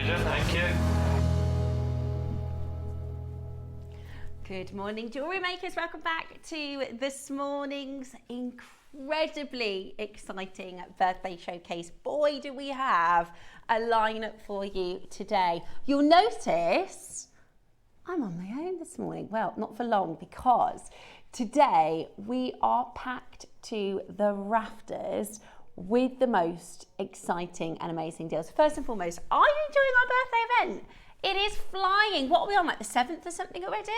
pleasure, thank you. Good morning, jewellery makers. Welcome back to this morning's incredibly exciting birthday showcase. Boy, do we have a lineup for you today. You'll notice I'm on my own this morning. Well, not for long, because today we are packed to the rafters with the most exciting and amazing deals. First and foremost, are you enjoying our birthday event? It is flying. What are we on, like the 7th or something already?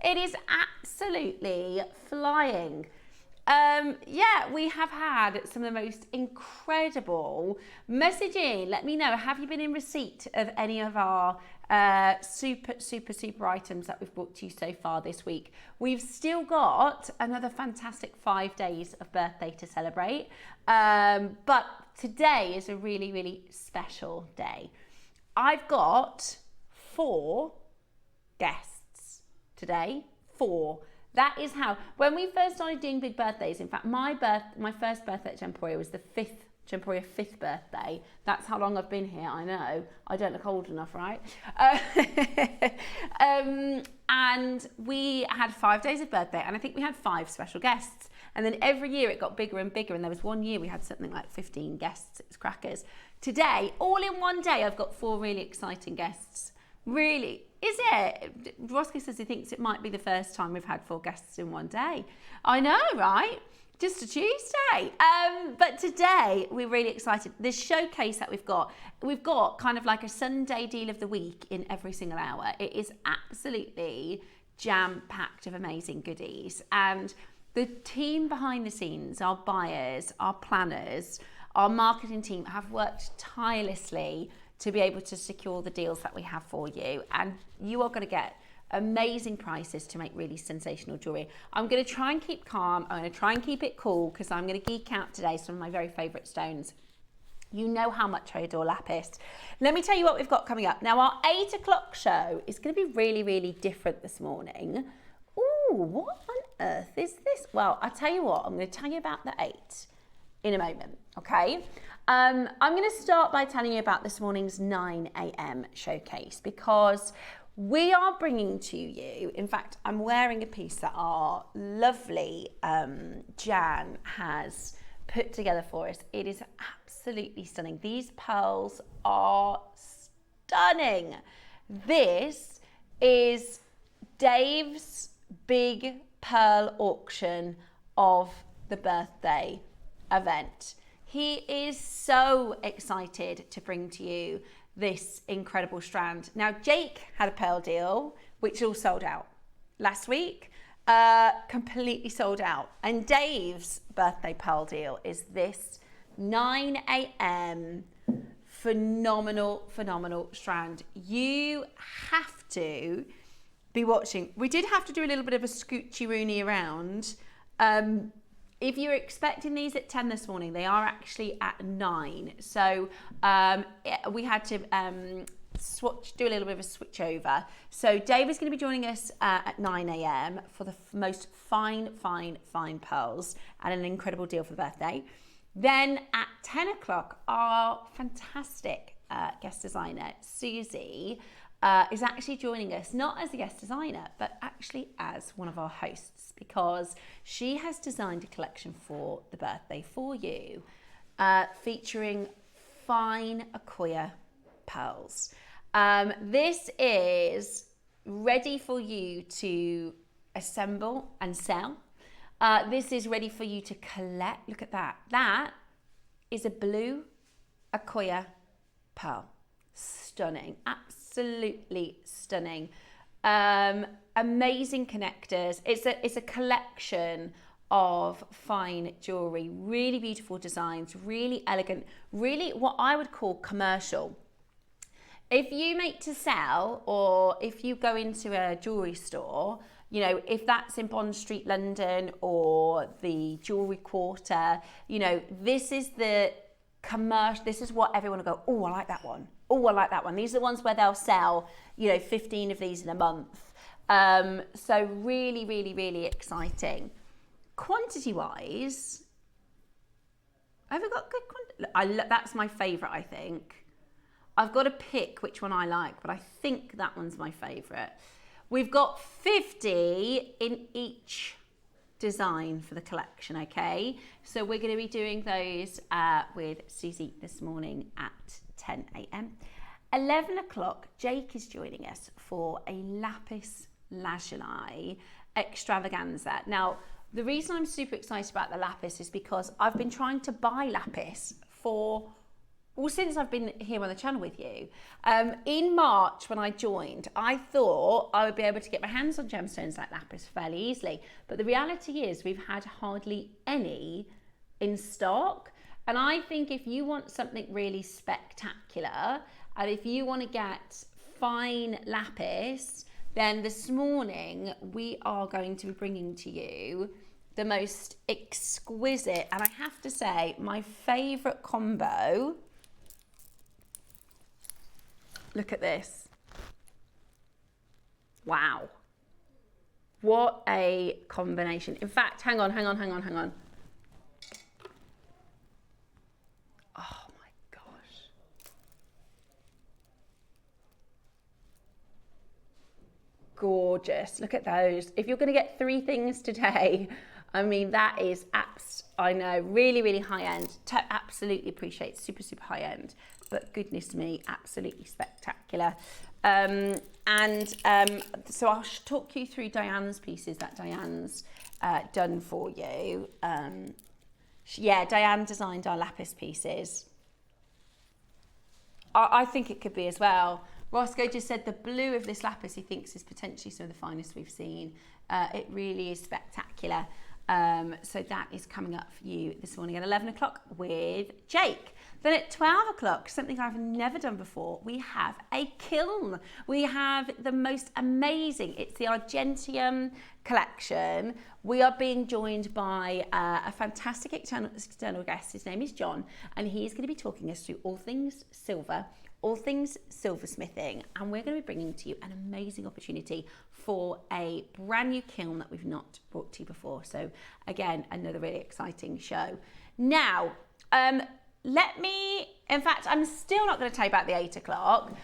It is absolutely flying. Yeah, we have had some of the most incredible messaging. Let me know, have you been in receipt of any of our super items that we've brought to you so far this week? We've still got another fantastic 5 days of birthday to celebrate. But today is a really special day. I've got 4 guests today. 4. That is how, when we first started doing big birthdays, in fact, my first birthday at Gemporia was the Gemporia 5th birthday. That's how long I've been here, I know. I don't look old enough, right? And we had 5 days of birthday, and I think we had 5 special guests. And then every year it got bigger and bigger, and there was one year we had something like 15 guests. It was crackers. Today, all in one day, I've got 4 really exciting guests. Really, is it? Roscoe says he thinks it might be the first time we've had 4 guests in one day. I know, right? Just a Tuesday. But today we're really excited. This showcase that we've got kind of like a Sunday deal of the week in every single hour. It is absolutely jam-packed of amazing goodies. And the team behind the scenes, our buyers, our planners, our marketing team have worked tirelessly to be able to secure the deals that we have for you. And you are going to get amazing prices to make really sensational jewellery. I'm going to try and keep calm. I'm going to try and keep it cool, because I'm going to geek out today some of my very favourite stones. You know how much I adore lapis. Let me tell you what we've got coming up. Now, our 8 o'clock show is going to be really different this morning. Ooh, what on earth is this? Well, I'll tell you what, I'm going to tell you about the 8 in a moment, okay? I'm going to start by telling you about this morning's 9 a.m. showcase, because we are bringing to you, in fact, I'm wearing a piece that our lovely Jan has put together for us. It is absolutely stunning. These pearls are stunning. This is Dave's big pearl auction of the birthday event. He is so excited to bring to you this incredible strand. Now, Jake had a pearl deal, which all sold out last week, completely sold out. And Dave's birthday pearl deal is this 9 a.m. phenomenal strand. You have to be watching. We did have to do a little bit of a scoochie-rooney around. If you're expecting these at 10 this morning, they are actually at 9. So we had to do a little bit of a switch over. So Dave is going to be joining us at 9 a.m. for the most fine pearls and an incredible deal for the birthday. Then at 10 o'clock, our fantastic guest designer, Suzie, is actually joining us, not as a guest designer, but actually as one of our hosts, because she has designed a collection for the birthday for you, featuring fine Akoya pearls. This is ready for you to assemble and sell. This is ready for you to collect. Look at that. That is a blue Akoya pearl. Stunning. Absolutely stunning. Amazing connectors. It's a collection of fine jewelry, really beautiful designs, really elegant, really what I would call commercial. If you make to sell, or if you go into a jewelry store, you know, if that's in Bond Street, London, or the Jewelry Quarter, you know, this is the commercial, this is what everyone will go, oh, I like that one. Oh, I like that one. These are the ones where they'll sell, you know, 15 of these in a month. So really, really, really exciting. Quantity-wise, have we got good quantity? That's my favourite, I think. I've got to pick which one I like, but I think that one's my favourite. We've got 50 in each design for the collection, okay? So we're going to be doing those with Suzie this morning at 10 a.m. 11 o'clock, Jake is joining us for a Lapis Lazuli extravaganza. Now, the reason I'm super excited about the lapis is because I've been trying to buy lapis since I've been here on the channel with you. In March, when I joined, I thought I would be able to get my hands on gemstones like lapis fairly easily. But the reality is we've had hardly any in stock. And I think if you want something really spectacular, and if you want to get fine lapis, then this morning we are going to be bringing to you the most exquisite, and I have to say, my favourite combo. Look at this. Wow. What a combination. In fact, hang on. Oh my gosh. Gorgeous. Look at those. If you're going to get 3 things today, I mean, that is I know, really, really high end. Absolutely appreciate, super, super high end. But goodness me, absolutely spectacular. So I'll talk you through Diane's pieces that Diane's done for you. Yeah, Diane designed our lapis pieces. I think it could be as well. Roscoe just said the blue of this lapis he thinks is potentially some of the finest we've seen. It really is spectacular. So that is coming up for you this morning at 11 o'clock with Jake. Then at 12 o'clock, something I've never done before, we have a kiln. We have the most amazing, it's the Argentium collection. We are being joined by a fantastic external guest. His name is John, and he's going to be talking us through all things silver, all things silversmithing, and we're going to be bringing to you an amazing opportunity for a brand new kiln that we've not brought to you before. So again, another really exciting show. Now, in fact, I'm still not going to tell you about the 8 o'clock.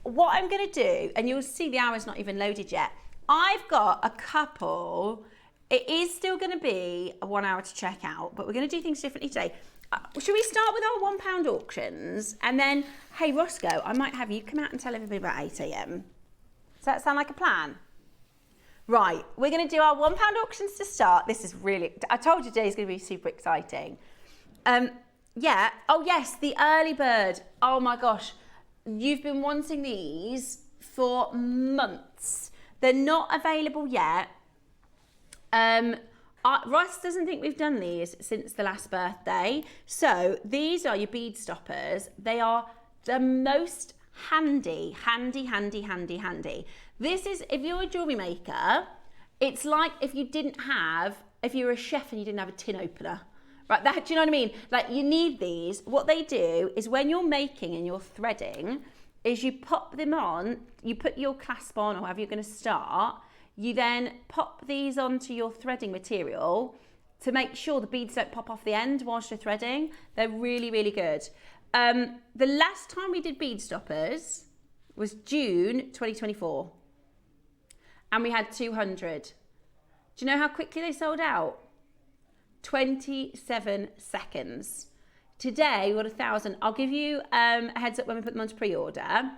What I'm going to do, and you'll see the hour's not even loaded yet, I've got a couple. It is still going to be a 1 hour to check out, but we're going to do things differently today. Should we start with our £1 auctions? And then, hey, Roscoe, I might have you come out and tell everybody about 8 a.m. Does that sound like a plan? Right, we're going to do our £1 auctions to start. This is really, I told you today's going to be super exciting. Yeah, oh yes, the early bird. Oh my gosh, you've been wanting these for months. They're not available yet. Russ doesn't think we've done these since the last birthday. So these are your bead stoppers. They are the most handy. This is, if you're a jewellery maker, it's like if you were a chef and you didn't have a tin opener. Right, do you know what I mean? Like, you need these. What they do is when you're making and you're threading, is you pop them on, you put your clasp on or however you're going to start, you then pop these onto your threading material to make sure the beads don't pop off the end whilst you're threading. They're really, really good. The last time we did bead stoppers was June 2024. And we had 200. Do you know how quickly they sold out? 27 seconds. Today we got 1,000. I'll give you a heads up when we put them onto pre-order.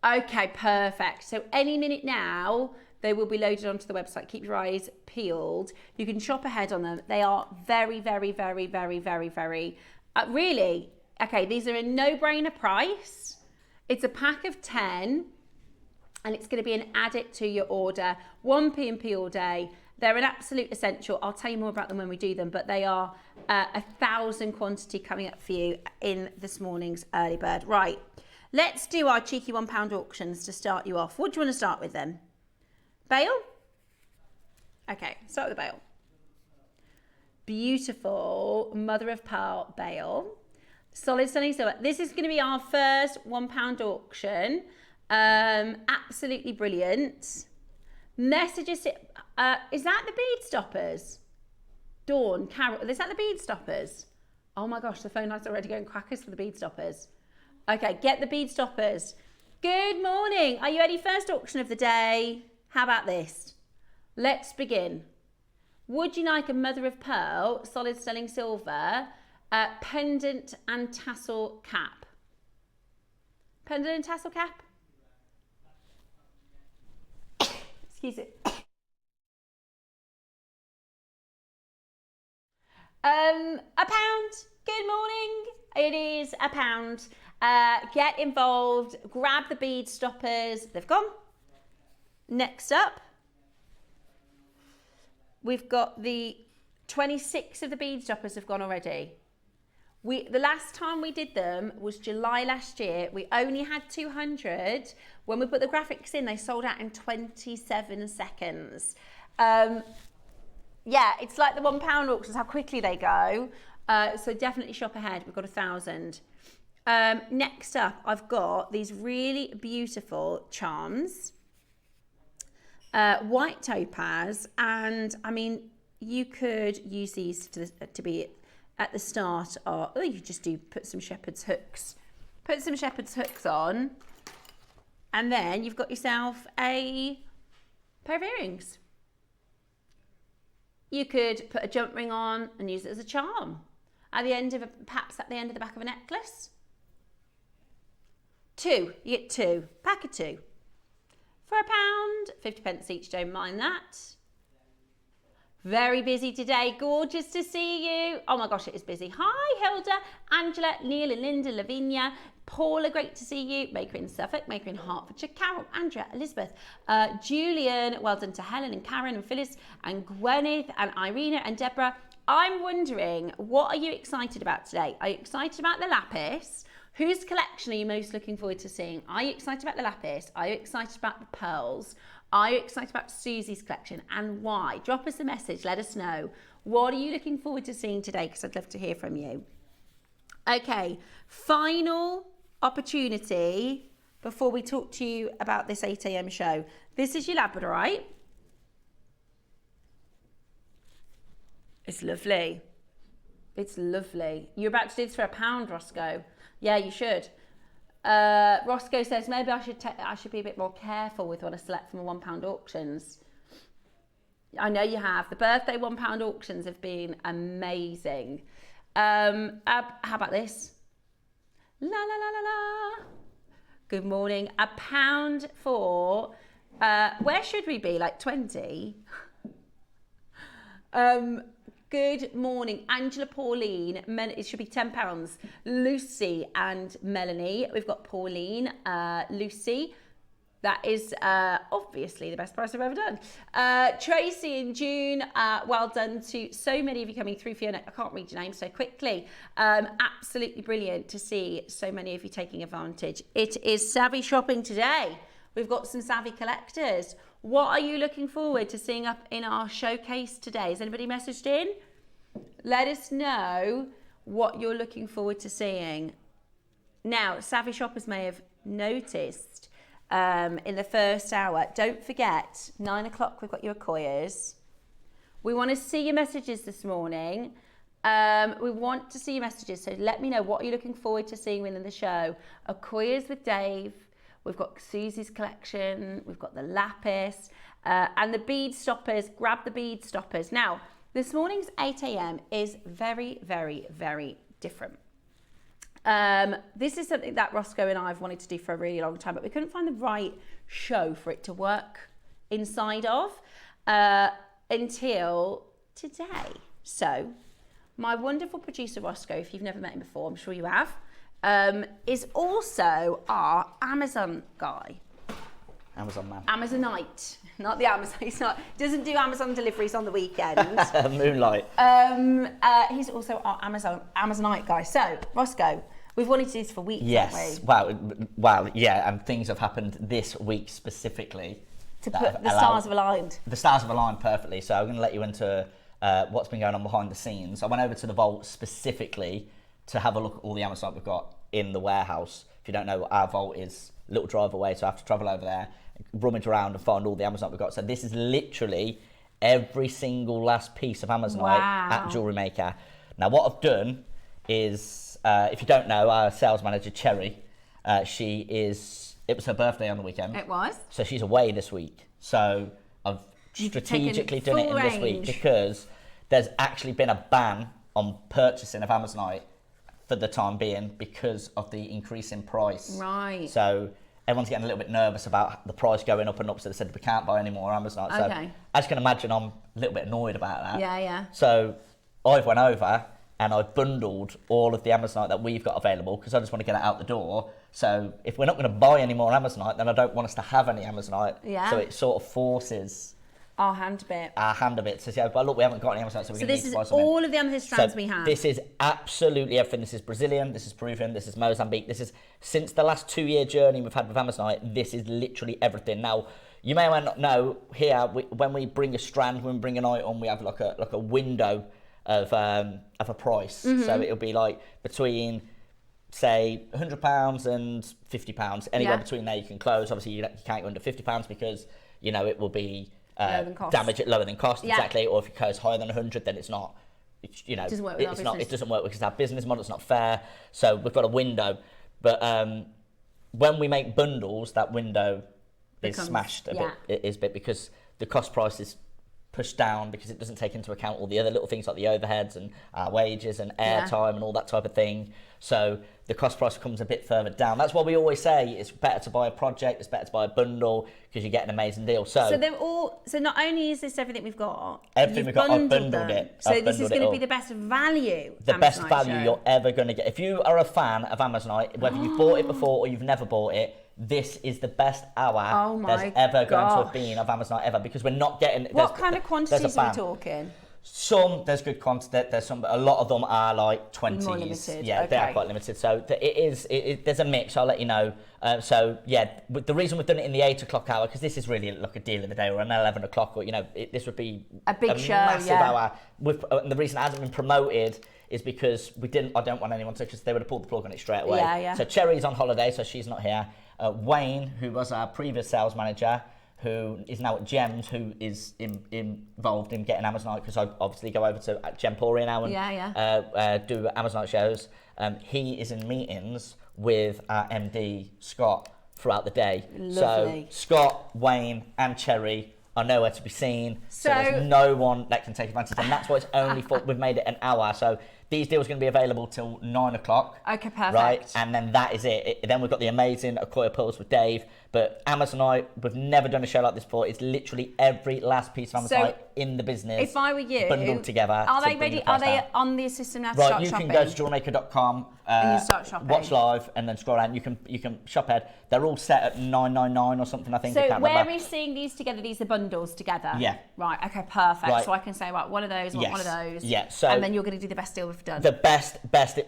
Okay, perfect. So any minute now they will be loaded onto the website. Keep your eyes peeled. You can shop ahead on them. They are very, very, very, very, very, very really okay. These are a no-brainer price. It's a pack of 10 and it's going to be an add it to your order. 1 P&P all day. They're an absolute essential. I'll tell you more about them when we do them, but they are 1,000 quantity coming up for you in this morning's early bird. Right, let's do our cheeky £1 auctions to start you off. What do you want to start with then? Bail? Okay, start with the bail. Beautiful mother of pearl bail. Solid stunning silver. This is going to be our first £1 auction. Absolutely brilliant. Messages. Is that the bead stoppers? Dawn, Carol, is that the bead stoppers? Oh my gosh, the phone line's already going crackers for the bead stoppers. Okay, get the bead stoppers. Good morning. Are you ready? First auction of the day. How about this? Let's begin. Would you like a mother of pearl, solid sterling silver, pendant and tassel cap? Pendant and tassel cap? Excuse me. A pound. Good morning. It is a pound. Get involved. Grab the bead stoppers. They've gone. Next up, we've got the 26 of the bead stoppers have gone already. The last time we did them was July last year. We only had 200. When we put the graphics in, they sold out in 27 seconds. Yeah, it's like the £1 auctions, how quickly they go. So definitely shop ahead. We've got 1,000. Next up, I've got these really beautiful charms. White topaz. And I mean, you could use these to be at the start of, oh, you just put some shepherd's hooks. Put some shepherd's hooks on. And then you've got yourself a pair of earrings. You could put a jump ring on and use it as a charm. Perhaps at the end of the back of a necklace. 2, you get 2, pack of 2. For £1, 50 pence each, don't mind that. Very busy today, gorgeous to see you. Oh my gosh, it is busy. Hi Hilda, Angela, Neil and Linda, Lavinia, Paula, great to see you. Maker in Suffolk, Maker in Hertfordshire, Carol, Andrea, Elizabeth, Julian, well done to Helen and Karen and Phyllis and Gwyneth and Irina and Deborah. I'm wondering, what are you excited about today? Are you excited about the lapis? Whose collection are you most looking forward to seeing? Are you excited about the lapis? Are you excited about the pearls? Are you excited about Susie's collection and why? Drop us a message, let us know. What are you looking forward to seeing today? Because I'd love to hear from you. Okay, final opportunity before we talk to you about this 8 a.m. show. This is your labradorite. It's lovely. It's lovely. You're about to do this for £1, Roscoe. Yeah, you should. Roscoe says maybe I should be a bit more careful with what I select from the £1 auctions. I know you have. The birthday £1 auctions have been amazing. How about this? La la la la la. Good morning. £1 for where should we be? Like 20? Good morning, Angela, Pauline, it should be £10. Lucy and Melanie. We've got Pauline, Lucy. That is obviously the best price I've ever done. Tracy in June. Well done to so many of you coming through. Fiona, I can't read your name so quickly. Absolutely brilliant to see so many of you taking advantage. It is savvy shopping today. We've got some savvy collectors. What are you looking forward to seeing up in our showcase today? Has anybody messaged in? Let us know what you're looking forward to seeing. Now, savvy shoppers may have noticed in the first hour, don't forget, 9 o'clock, we've got your Akoyas. We want to see your messages this morning. We want to see your messages, so let me know what you're looking forward to seeing within the show. Akoyas with Dave. We've got Susie's collection, we've got the lapis, and the bead stoppers. Grab the bead stoppers. Now, this morning's 8 a.m. is very, very, very different. This is something that Roscoe and I have wanted to do for a really long time, but we couldn't find the right show for it to work inside of until today. So, my wonderful producer Roscoe, if you've never met him before, I'm sure you have, is also our Amazon guy. Amazon man. Amazonite, not the Amazon. Doesn't do Amazon deliveries on the weekend. Moonlight. He's also our Amazonite guy. So, Roscoe, we've wanted to do this for weeks, yes. haven't we? Wow, yeah, and things have happened this week specifically. To put the stars have aligned. The stars have aligned perfectly. So I'm going to let you into what's been going on behind the scenes. I went over to the vault specifically to have a look at all the Amazon we've got in the warehouse. If you don't know, our vault is a little drive away, so I have to travel over there, rummage around and find all the Amazon we've got. So this is literally every single last piece of Amazonite at JewelleryMaker. Now what I've done is, if you don't know, our sales manager, Cherry, it was her birthday on the weekend. It was. So she's away this week. So I've strategically done it in this week because there's actually been a ban on purchasing of Amazonite for the time being because of the increase in price. Right. So everyone's getting a little bit nervous about the price going up and up, so they said we can't buy any more Amazonite. So as you can imagine, I'm a little bit annoyed about that. Yeah, yeah. So I've went over and I bundled all of the Amazonite that we've got available because I just want to get it out the door. So if we're not going to buy any more Amazonite, then I don't want us to have any Amazonite. Yeah. So it sort of forces our hand a bit. So yeah, well, look, we haven't got any Amazonite, so we're going to need to buy some. So this is all of the amethyst strands we have. This is absolutely everything. This is Brazilian, this is Peruvian, this is Mozambique. This is, since the last 2-year journey we've had with Amazonite, this is literally everything. Now, you may or may not know, here, when we bring a strand, when we bring an item, we have like a window of a price. So it'll be like between, say, £100 and £50. Anywhere between there you can close. Obviously, you can't go under £50 because, you know, it will be damage it lower than cost, exactly. Or if it goes higher than 100, then it's not, you know, it doesn't work because our business model is not fair. So we've got a window. But when we make bundles, that window is smashed a bit. It is a bit because the cost price is pushed down because it doesn't take into account all the other little things like the overheads and our wages and airtime and all that type of thing. So the cost price comes a bit further down. That's why we always say it's better to buy a project, it's better to buy a bundle because you get an amazing deal. So they're all. So not only is this everything we've got, everything we've got, I've bundled it. So this is going to be the best value. The best value you're ever going to get. If you are a fan of Amazonite, whether you've bought it before or you've never bought it, this is the best hour there's ever going to have been of Amazonite ever because we're not getting. What kind of quantities are we talking? There's good quantity. There's some. A lot of them are like 20s. More limited. Yeah, they are quite limited. So there's a mix. I'll let you know. So yeah, the reason we've done it in the 8 o'clock hour because this is really like a deal of the day or an 11 o'clock or this would be a big show, massive hour. And the reason it hasn't been promoted is because I don't want anyone to because they would have pulled the plug on it straight away. Yeah. So Cherry's on holiday, so she's not here. Wayne, who was our previous sales manager, who is now at Gems, who is involved in getting Amazonite, because I obviously go over to Gemporia now and do Amazonite shows. He is in meetings with our MD, Scott, throughout the day. Lovely. So Scott, Wayne and Cherry are nowhere to be seen. So there's no one that can take advantage. And that's why it's only we've made it an hour. So these deals are going to be available till 9 o'clock. Okay, perfect. Right, and then that is it. Then we've got the amazing Akoya Pearls with Dave. But Amazonite, we've never done a show like this before. It's literally every last piece of Amazonite in the business. If I were you, bundled together. Are they ready? Are they on the system now to start shopping? Right, you can go to JewelleryMaker.com and you start shopping. Watch live and then scroll down. You can shop ahead. They're all set at $9.99 or something. I think. So where are we seeing these together? These are bundles together. Yeah. Right. Okay. Perfect. Right. So I can say one of those, one of those. Yeah. So and then you're going to do the best deal we've done. The best.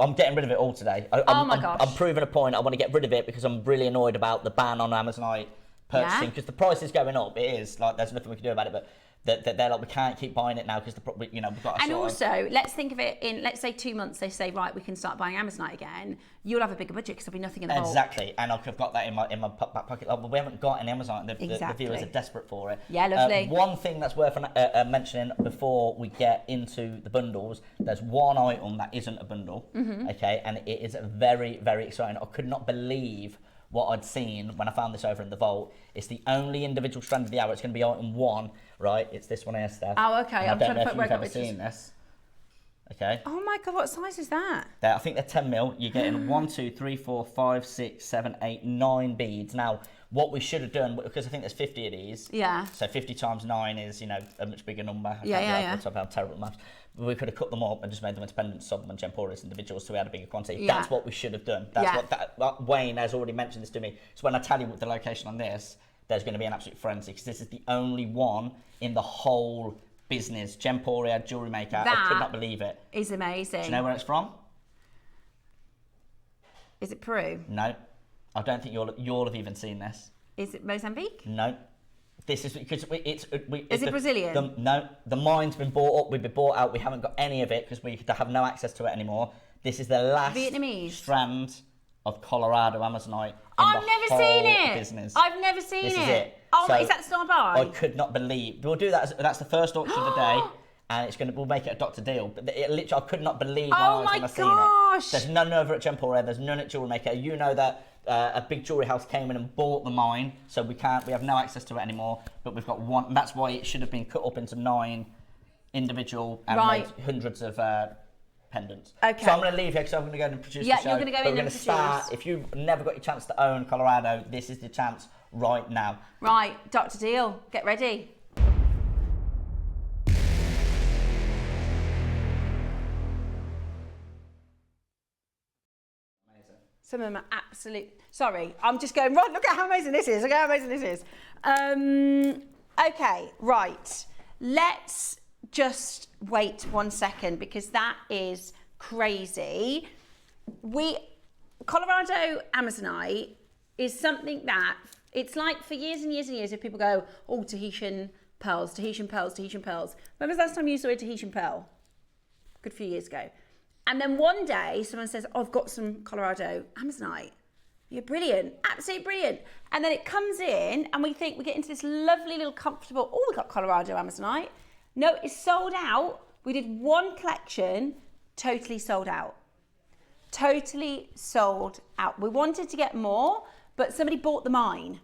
I'm getting rid of it all today. Oh my gosh. I'm proving a point. I want to get rid of it because I'm really annoyed about the ban on Amazonite purchasing because the price is going up. It is like there's nothing we can do about it, but they're like we can't keep buying it now because we've got to. And also, let's think of it in let's say 2 months. They say right, we can start buying Amazonite again. You'll have a bigger budget because there'll be nothing in the vault. Exactly, and I've got that in my back pocket. But we haven't got any Amazonite. The viewers are desperate for it. Yeah, lovely. One thing that's worth mentioning before we get into the bundles, there's one item that isn't a bundle. Okay, and it is very, very exciting. I could not believe what I'd seen when I found this over in the vault. It's the only individual strand of the hour. It's going to be item 1, right? It's this one here, Steph. Oh, okay. I'm trying to put where you've ever seen this. Okay. Oh my God, what size is that? I think they're 10 mil. You're getting 1, 2, 3, 4, 5, 6, 7, 8, 9 beads. Now, what we should have done, because I think there's 50 of these. Yeah. So 50 times 9 is, a much bigger number. Yeah. I'm terrible at maths. We could have cut them up and just made them independent sub and Gemporia individuals so we had a bigger quantity. Yeah. That's what we should have done. That's what Wayne has already mentioned this to me. So when I tell you what the location on this, there's going to be an absolute frenzy because this is the only one in the whole business. Gemporia, JewelleryMaker. I could not believe it. Is amazing. Do you know where it's from? Is it Peru? No. I don't think you'll have even seen this. Is it Mozambique? No. This is because Is it Brazilian? No, the mine's been bought up. We've been bought out. We haven't got any of it because we have no access to it anymore. This is the last Vietnamese strand of Colorado Amazonite. I've never seen it. Business. I've never seen it. This is it. Oh, So is that Star Buy? I could not believe. We'll do that. That's the first auction of the day. and we'll make it a Dr. Deal. But literally, I could not believe my Oh eyes my when I seen gosh. it. There's none over at Gemporia, there's none at JewelleryMaker. You know that a big jewellery house came in and bought the mine, so we have no access to it anymore, but we've got one, and that's why it should have been cut up into 9 individual and made hundreds of pendants. Okay. So I'm going to leave here because I'm going to go and produce the show. You're going to go in and produce. Start, if you've never got your chance to own Colorado, this is the chance right now. Right, Dr. Deal, get ready. Some of them are absolute. Sorry, I'm just going, right, look at how amazing this is. Look at how amazing this is. Okay, right. Let's just wait 1 second because that is crazy. Colorado Amazonite is something that, it's like for years and years and years, if people go, oh, Tahitian pearls, Tahitian pearls, Tahitian pearls. When was the last time you saw a Tahitian pearl? Good few years ago. And then one day someone says, oh, I've got some Colorado Amazonite. You're brilliant, absolutely brilliant. And then it comes in and we get into this lovely little comfortable, oh, we've got Colorado Amazonite. No, it's sold out. We did one collection, totally sold out. Totally sold out. We wanted to get more, but somebody bought the mine.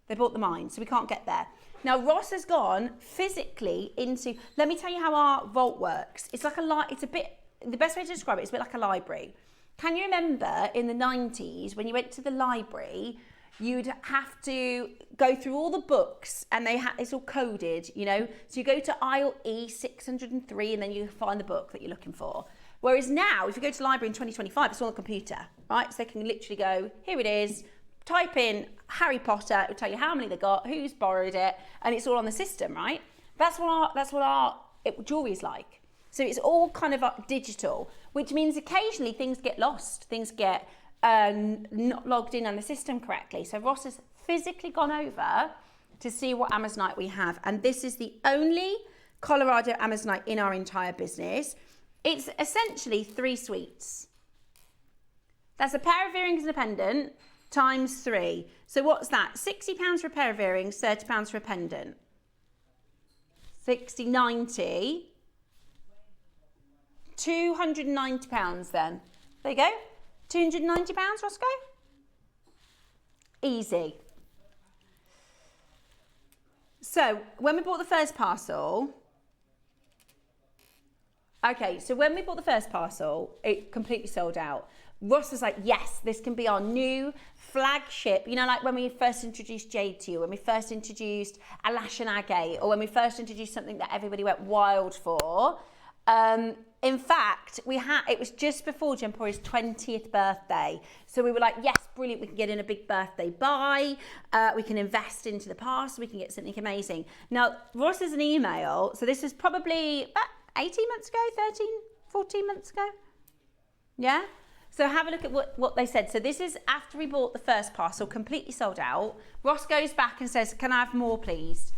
They bought the mine, so we can't get there. Now, Ross has gone physically into, let me tell you how our vault works. It's like the best way to describe it is a bit like a library. Can you remember in the 90s when you went to the library, you'd have to go through all the books and it's all coded, you know? So you go to aisle E 603 and then you find the book that you're looking for. Whereas now, if you go to the library in 2025, it's all on the computer, right? So they can literally go, here it is, type in Harry Potter, it'll tell you how many they got, who's borrowed it, and it's all on the system, right? That's what our jewelry is like. So it's all kind of digital, which means occasionally things get lost, things get not logged in on the system correctly. So Ross has physically gone over to see what Amazonite we have. And this is the only Colorado Amazonite in our entire business. It's essentially 3 suites. That's a pair of earrings and a pendant times 3. So what's that? £60 for a pair of earrings, £30 for a pendant. 60, 90. £290 then. There you go. £290, Roscoe? Easy. So when we bought the first parcel, it completely sold out. Ross was like, yes, this can be our new flagship. You know, like when we first introduced jade to you, when we first introduced Alash and Agate, or when we first introduced something that everybody went wild for. In fact, it was just before Gemporia's 20th birthday. So we were like, yes, brilliant, we can get in a big birthday buy, we can invest into the past, we can get something amazing. Now, Ross has an email, so this is probably about 18 months ago, 13, 14 months ago. Yeah? So have a look at what they said. So this is after we bought the first parcel, completely sold out. Ross goes back and says, can I have more, please?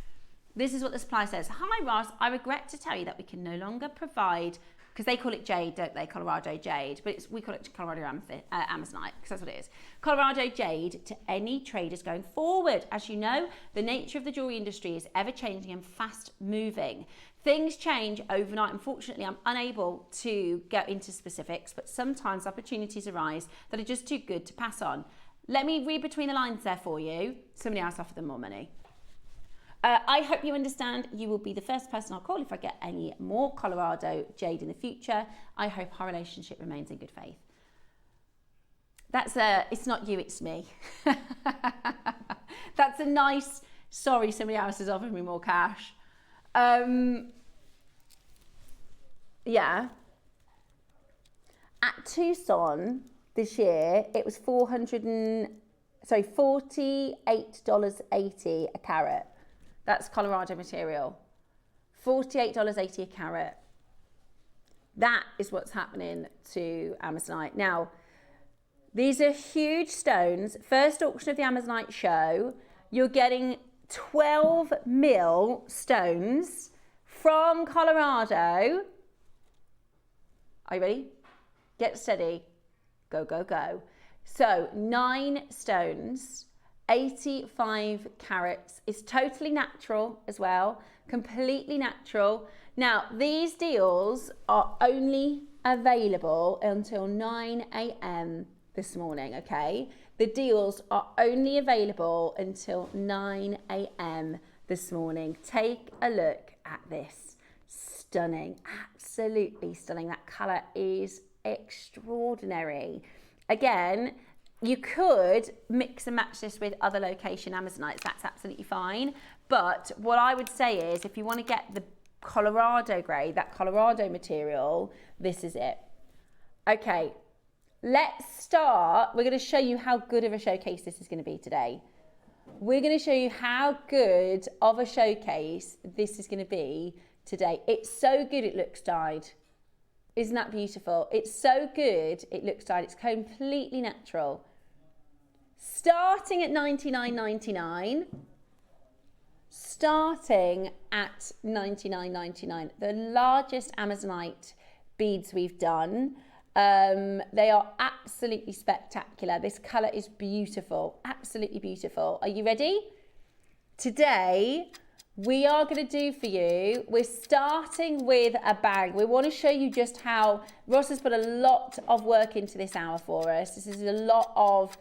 This is what the supply says. Hi, Ross. I regret to tell you that we can no longer provide, because they call it jade, don't they? Colorado jade. But we call it Colorado Amazonite, because that's what it is. Colorado jade to any traders going forward. As you know, the nature of the jewelry industry is ever-changing and fast-moving. Things change overnight. Unfortunately, I'm unable to get into specifics, but sometimes opportunities arise that are just too good to pass on. Let me read between the lines there for you. Somebody else offered them more money. I hope you understand. You will be the first person I'll call if I get any more Colorado jade in the future. I hope our relationship remains in good faith. It's not you, it's me. That's a nice, sorry, somebody else has offered me more cash. Yeah. At Tucson this year, it was $48.80 a carat. That's Colorado material. $48.80 a carat. That is what's happening to Amazonite. Now, these are huge stones. First auction of the Amazonite show. You're getting 12 mil stones from Colorado. Are you ready? Get steady. Go, go, go. So 9 stones. 85 carats. It's totally natural as well, completely natural. Now, these deals are only available until 9 a.m. this morning, okay? The deals are only available until 9 a.m. this morning. Take a look at this. Stunning, absolutely stunning. That colour is extraordinary. Again, you could mix and match this with other location Amazonites. That's absolutely fine. But what I would say is if you want to get the Colorado grade, that Colorado material, this is it. Okay, let's start. We're going to show you how good of a showcase this is going to be today. We're going to show you how good of a showcase this is going to be today. It's so good it looks dyed. Isn't that beautiful? It's so good it looks dyed. It's completely natural. Starting at $99.99. Starting at $99.99. The largest Amazonite beads we've done. They are absolutely spectacular. This colour is beautiful, absolutely beautiful. Are you ready? Today, we are going to do for you, we're starting with a bag. We want to show you just how Ross has put a lot of work into this hour for us. This is a lot of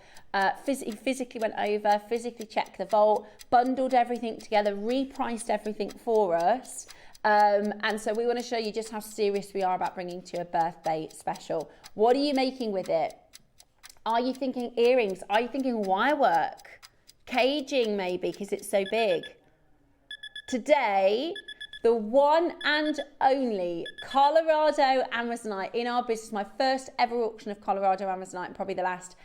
physically went over, physically checked the vault, bundled everything together, repriced everything for us. And so we want to show you just how serious we are about bringing to a birthday special. What are you making with it? Are you thinking earrings? Are you thinking wire work? Caging maybe because it's so big. Today, the one and only Colorado Amazonite in our business, my first ever auction of Colorado Amazonite and probably the last,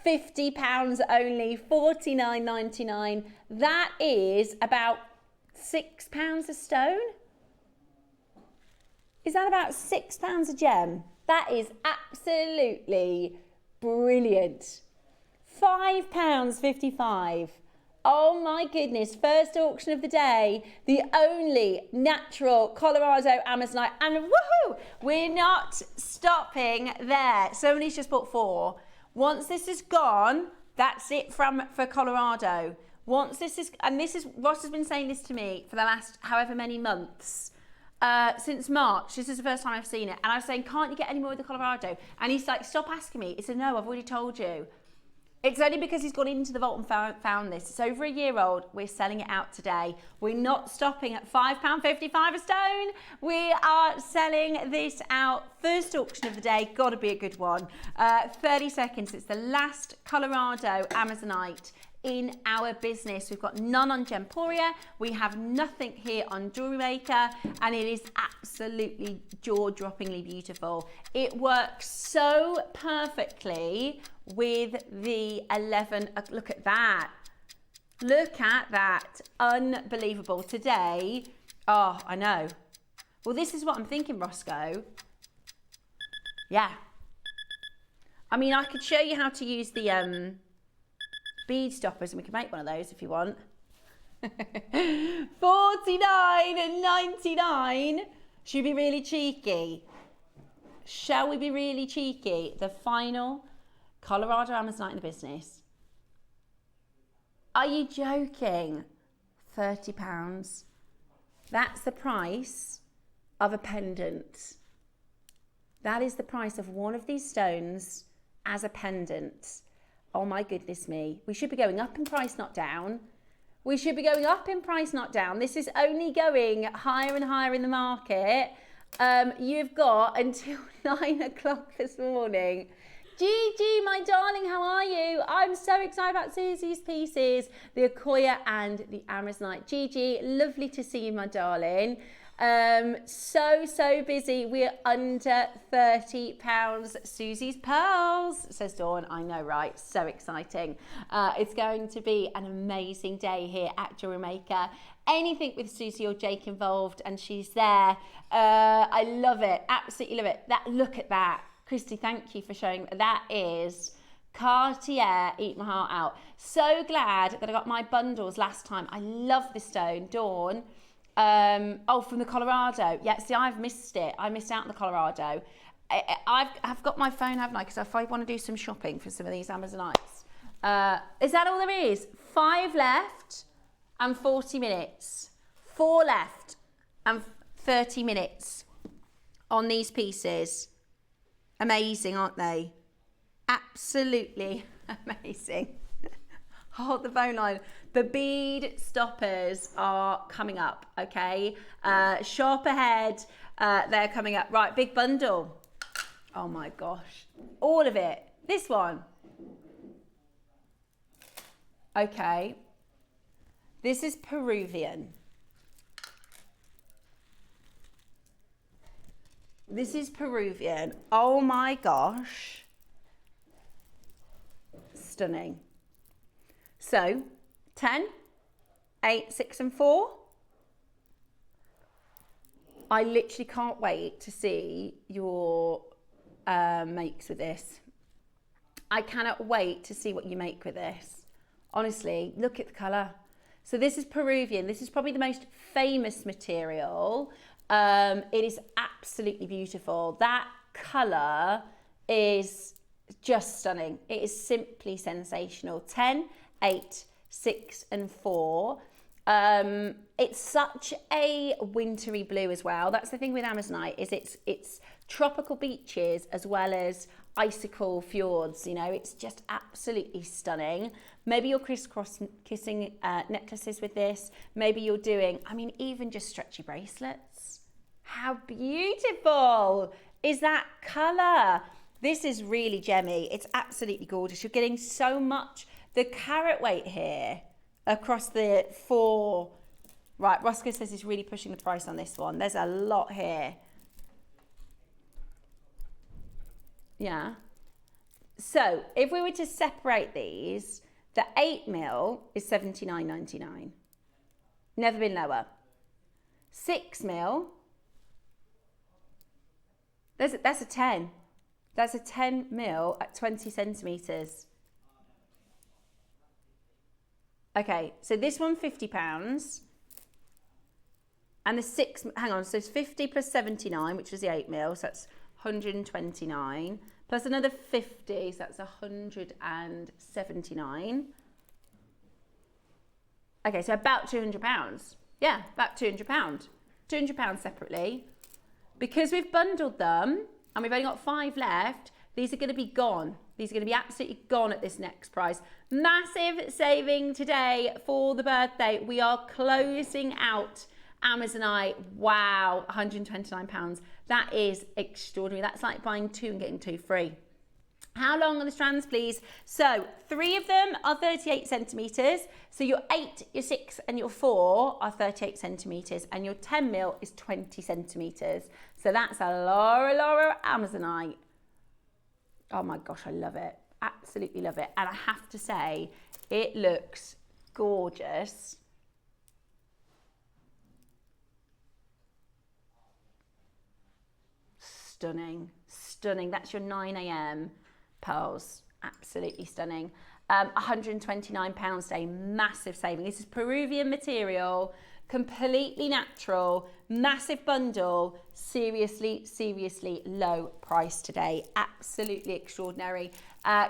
£50 only, $49.99. That is about £6 a stone. Is that about £6 a gem? That is absolutely brilliant. £5.55. Oh my goodness, first auction of the day, the only natural Colorado Amazonite, and woohoo, we're not stopping there. Somebody's just bought 4. Once this is gone, that's it for Colorado. Once this is, and this is, Ross has been saying this to me for the last however many months, since March. This is the first time I've seen it. And I was saying, can't you get any more with the Colorado? And he's like, stop asking me. It's a no, I've already told you. It's only because he's gone into the vault and found this. It's over a year old. We're selling it out today. We're not stopping at £5.55 a stone. We are selling this out. First auction of the day. Got to be a good one. 30 seconds. It's the last Colorado Amazonite in our business. We've got none on Gemporia. We have nothing here on JewelleryMaker, and it is absolutely jaw-droppingly beautiful. It works so perfectly with the 11. Look at that. Look at that. Unbelievable. Today, oh, I know. Well, this is what I'm thinking, Roscoe. Yeah. I mean, I could show you how to use the bead stoppers, and we can make one of those if you want. $49.99. Should we be really cheeky? Shall we be really cheeky? The final Colorado Amazonite in the business. Are you joking? £30. That's the price of a pendant. That is the price of one of these stones as a pendant. Oh my goodness me. We should be going up in price, not down. We should be going up in price, not down. This is only going higher and higher in the market. You've got until 9 o'clock this morning. Gigi, my darling, how are you? I'm so excited about Susie's pieces, the Akoya and the Amazonite. Gigi, lovely to see you, my darling. So busy. We're under £30. Susie's Pearls, says Dawn. I know, right? So exciting. It's going to be an amazing day here at JewelleryMaker. Anything with Suzie or Jake involved, and she's there. I love it. Absolutely love it. Look at that. Christy, thank you for showing. That is Cartier, eat my heart out. So glad that I got my bundles last time. I love this stone. Dawn. Oh, from the Colorado. Yeah, see, I've missed it. I missed out on the Colorado. I've got my phone, haven't I? Because if I want to do some shopping for some of these Amazonites. Is that all there is? 5 left and 40 minutes. 4 left and 30 minutes on these pieces. Amazing, aren't they? Absolutely amazing. Hold the phone line. The bead stoppers are coming up, okay? Sharp ahead, they're coming up. Right, big bundle. Oh my gosh. All of it. This one. Okay. This is Peruvian. This is Peruvian. Oh my gosh. Stunning. So, 10, 8, 6 and 4. I literally can't wait to see your makes with this. I cannot wait to see what you make with this. Honestly, look at the colour. So this is Peruvian. This is probably the most famous material. It is absolutely beautiful. That colour is just stunning. It is simply sensational. 10, 8, 6 and 4. It's such a wintry blue as well. That's the thing with Amazonite, is it's tropical beaches as well as icicle fjords. You know, it's just absolutely stunning. Maybe you're crisscross kissing necklaces with this. Maybe you're doing, I mean, even just stretchy bracelets. How beautiful is that colour? This is really gemmy. It's absolutely gorgeous. You're getting so much. The carat weight here across the 4. Right, Roscoe says he's really pushing the price on this one. There's a lot here. Yeah. So if we were to separate these, the 8mm is $79.99. Never been lower. 6mm, that's a 10. That's a 10mm at 20 centimetres. Okay, so this one £50. And the 6, hang on, so it's 50 plus 79, which was the 8mm, so that's 129. Plus another 50, so that's 179. Okay, so about £200. Yeah, about £200. £200 separately. Because we've bundled them, and we've only got 5 left, these are going to be gone. These are going to be absolutely gone at this next price. Massive saving today for the birthday. We are closing out Amazonite. Wow, £129. That is extraordinary. That's like buying 2 and getting 2 free. How long are the strands, please? So 3 of them are 38 centimetres. So your 8, your 6 and your 4 are 38 centimetres, and your 10mm is 20 centimetres. So that's a Laura Amazonite. Oh my gosh, I love it. Absolutely love it. And I have to say, it looks gorgeous. Stunning, stunning. That's your 9 AM pearls. Absolutely stunning. £129 today, massive saving. This is Peruvian material, completely natural, massive bundle, seriously low price today. Absolutely extraordinary.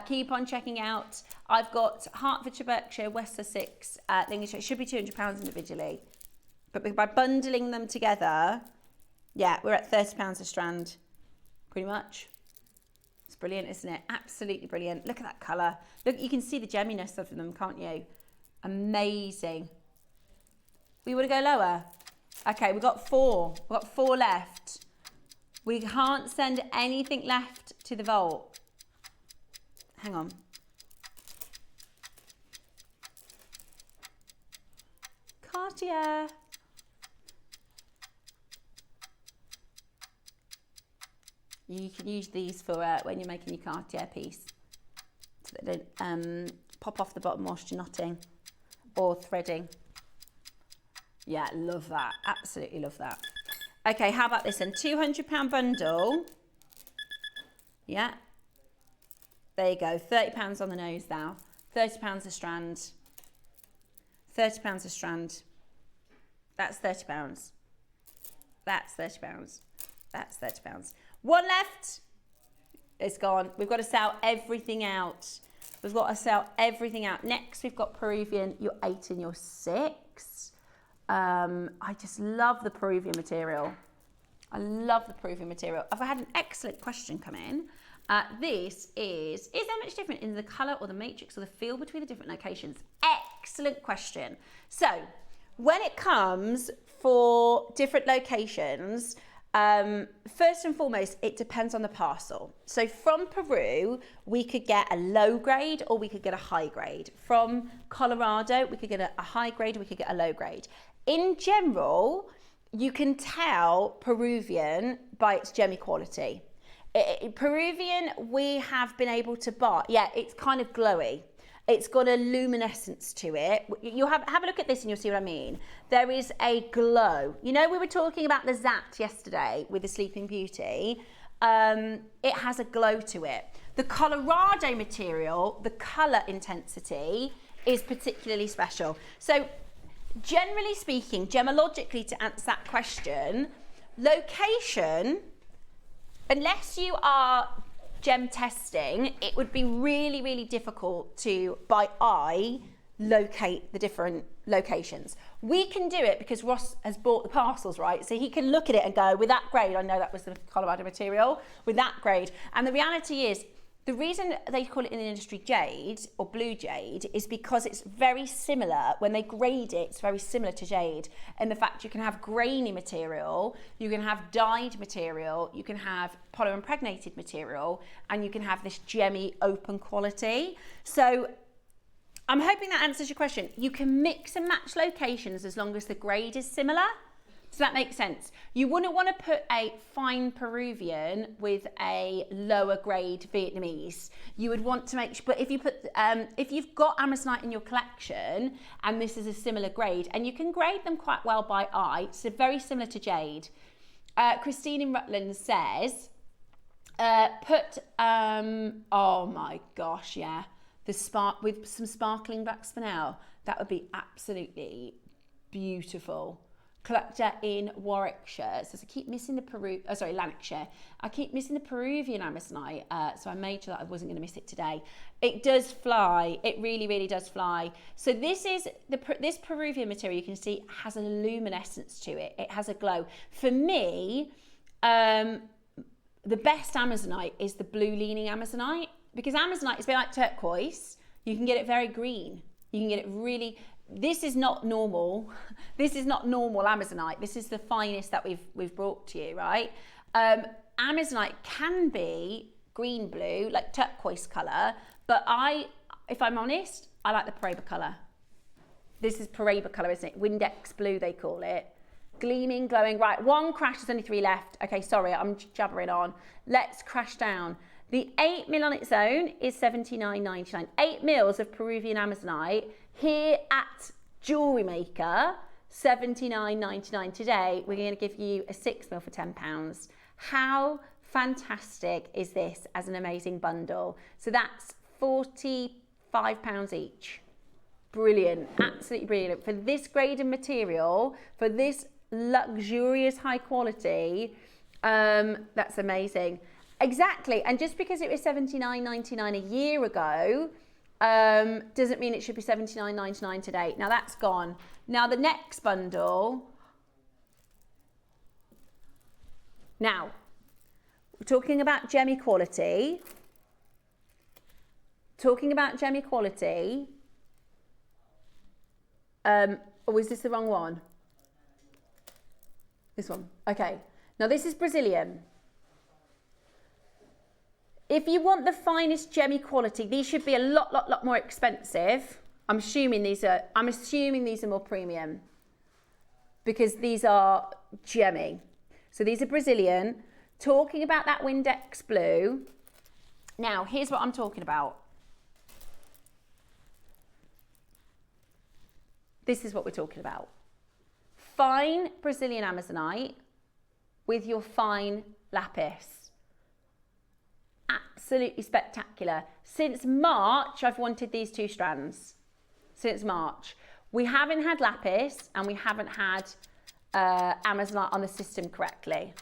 Keep on checking out. I've got Hertfordshire, Berkshire, West Sussex, Lincolnshire. It should be £200 individually. But by bundling them together, yeah, we're at £30 a strand, pretty much. It's brilliant, isn't it? Absolutely brilliant. Look at that colour. Look, you can see the gemminess of them, can't you? Amazing. We want to go lower? Okay, we've got 4. We've got 4 left. We can't send anything left to the vault. Hang on. Cartier. You can use these for when you're making your Cartier piece, so that they don't pop off the bottom whilst you're knotting or threading. Yeah, love that. Absolutely love that. Okay, how about this then? £200 bundle. Yeah. There you go. £30 on the nose now. £30 a strand. £30 a strand. That's £30. That's £30. That's £30. 1 left. It's gone. We've got to sell everything out. We've got to sell everything out. Next, we've got Peruvian, your 8 and your 6. I just love the Peruvian material. I love the Peruvian material. I've had an excellent question come in. Is there much difference in the colour or the matrix or the feel between the different locations? Excellent question. So, when it comes for different locations, first and foremost, it depends on the parcel. So from Peru, we could get a low grade or we could get a high grade. From Colorado, we could get a high grade, we could get a low grade. In general, you can tell Peruvian by its gemmy quality. Peruvian, we have been able to buy, yeah, it's kind of glowy. It's got a luminescence to it. You have a look at this and you'll see what I mean. There is a glow. You know, we were talking about the Zat yesterday with the Sleeping Beauty. It has a glow to it. The Colorado material, the colour intensity is particularly special. So generally speaking, gemologically, to answer that question, location, unless you are gem testing, it would be really, really difficult to, by eye, locate the different locations. We can do it because Ross has bought the parcels, right? So he can look at it and go, with that grade, I know that was the Colorado material, with that grade. And the reality is, the reason they call it in the industry jade or blue jade is because it's very similar. When they grade it, it's very similar to jade. And the fact you can have grainy material, you can have dyed material, you can have polymer-impregnated material, and you can have this gemmy open quality. So I'm hoping that answers your question. You can mix and match locations as long as the grade is similar. Does that make sense? You wouldn't want to put a fine Peruvian with a lower grade Vietnamese. You would want to make sure, but if you put, if you've got Amazonite in your collection and this is a similar grade, and you can grade them quite well by eye, so very similar to jade. Christine in Rutland says, oh my gosh, yeah, the spark with some sparkling black spinel. That would be absolutely beautiful. Collector in Warwickshire says, I keep missing the Lanarkshire. I keep missing the Peruvian Amazonite, so I made sure that I wasn't going to miss it today. It does fly. It really, really does fly. So this is this Peruvian material. You can see has a luminescence to it. It has a glow. For me, the best Amazonite is the blue leaning Amazonite, because Amazonite is a bit like turquoise. You can get it very green. You can get it really. This is not normal. This is not normal Amazonite. This is the finest that we've brought to you, right? Amazonite can be green blue, like turquoise colour, but if I'm honest, I like the Paraiba colour. This is Paraiba colour, isn't it? Windex blue, they call it. Gleaming, glowing. Right, one crash, there's only 3 left. Okay, sorry, I'm jabbering on. Let's crash down. The 8 mil on its own is $79.99. 8 mils of Peruvian Amazonite here at JewelleryMaker, $79.99. Today, we're going to give you a 6 mil for £10. How fantastic is this as an amazing bundle? So that's £45 each. Brilliant, absolutely brilliant. For this grade of material, for this luxurious high quality, that's amazing. Exactly, and just because it was $79.99 a year ago, doesn't mean it should be $79.99 today. Now that's gone. Now the next bundle. Now, we're talking about gemmy quality. Talking about gemmy quality. Or is this the wrong one? This one. Okay. Now this is Brazilian. If you want the finest gemmy quality, these should be a lot more expensive. I'm assuming these are more premium because these are gemmy. So these are Brazilian. Talking about that Windex blue. Now, here's what I'm talking about. This is what we're talking about. Fine Brazilian Amazonite with your fine lapis. Absolutely spectacular. Since March, I've wanted these 2 strands. Since March. We haven't had lapis and we haven't had Amazonite on the system correctly.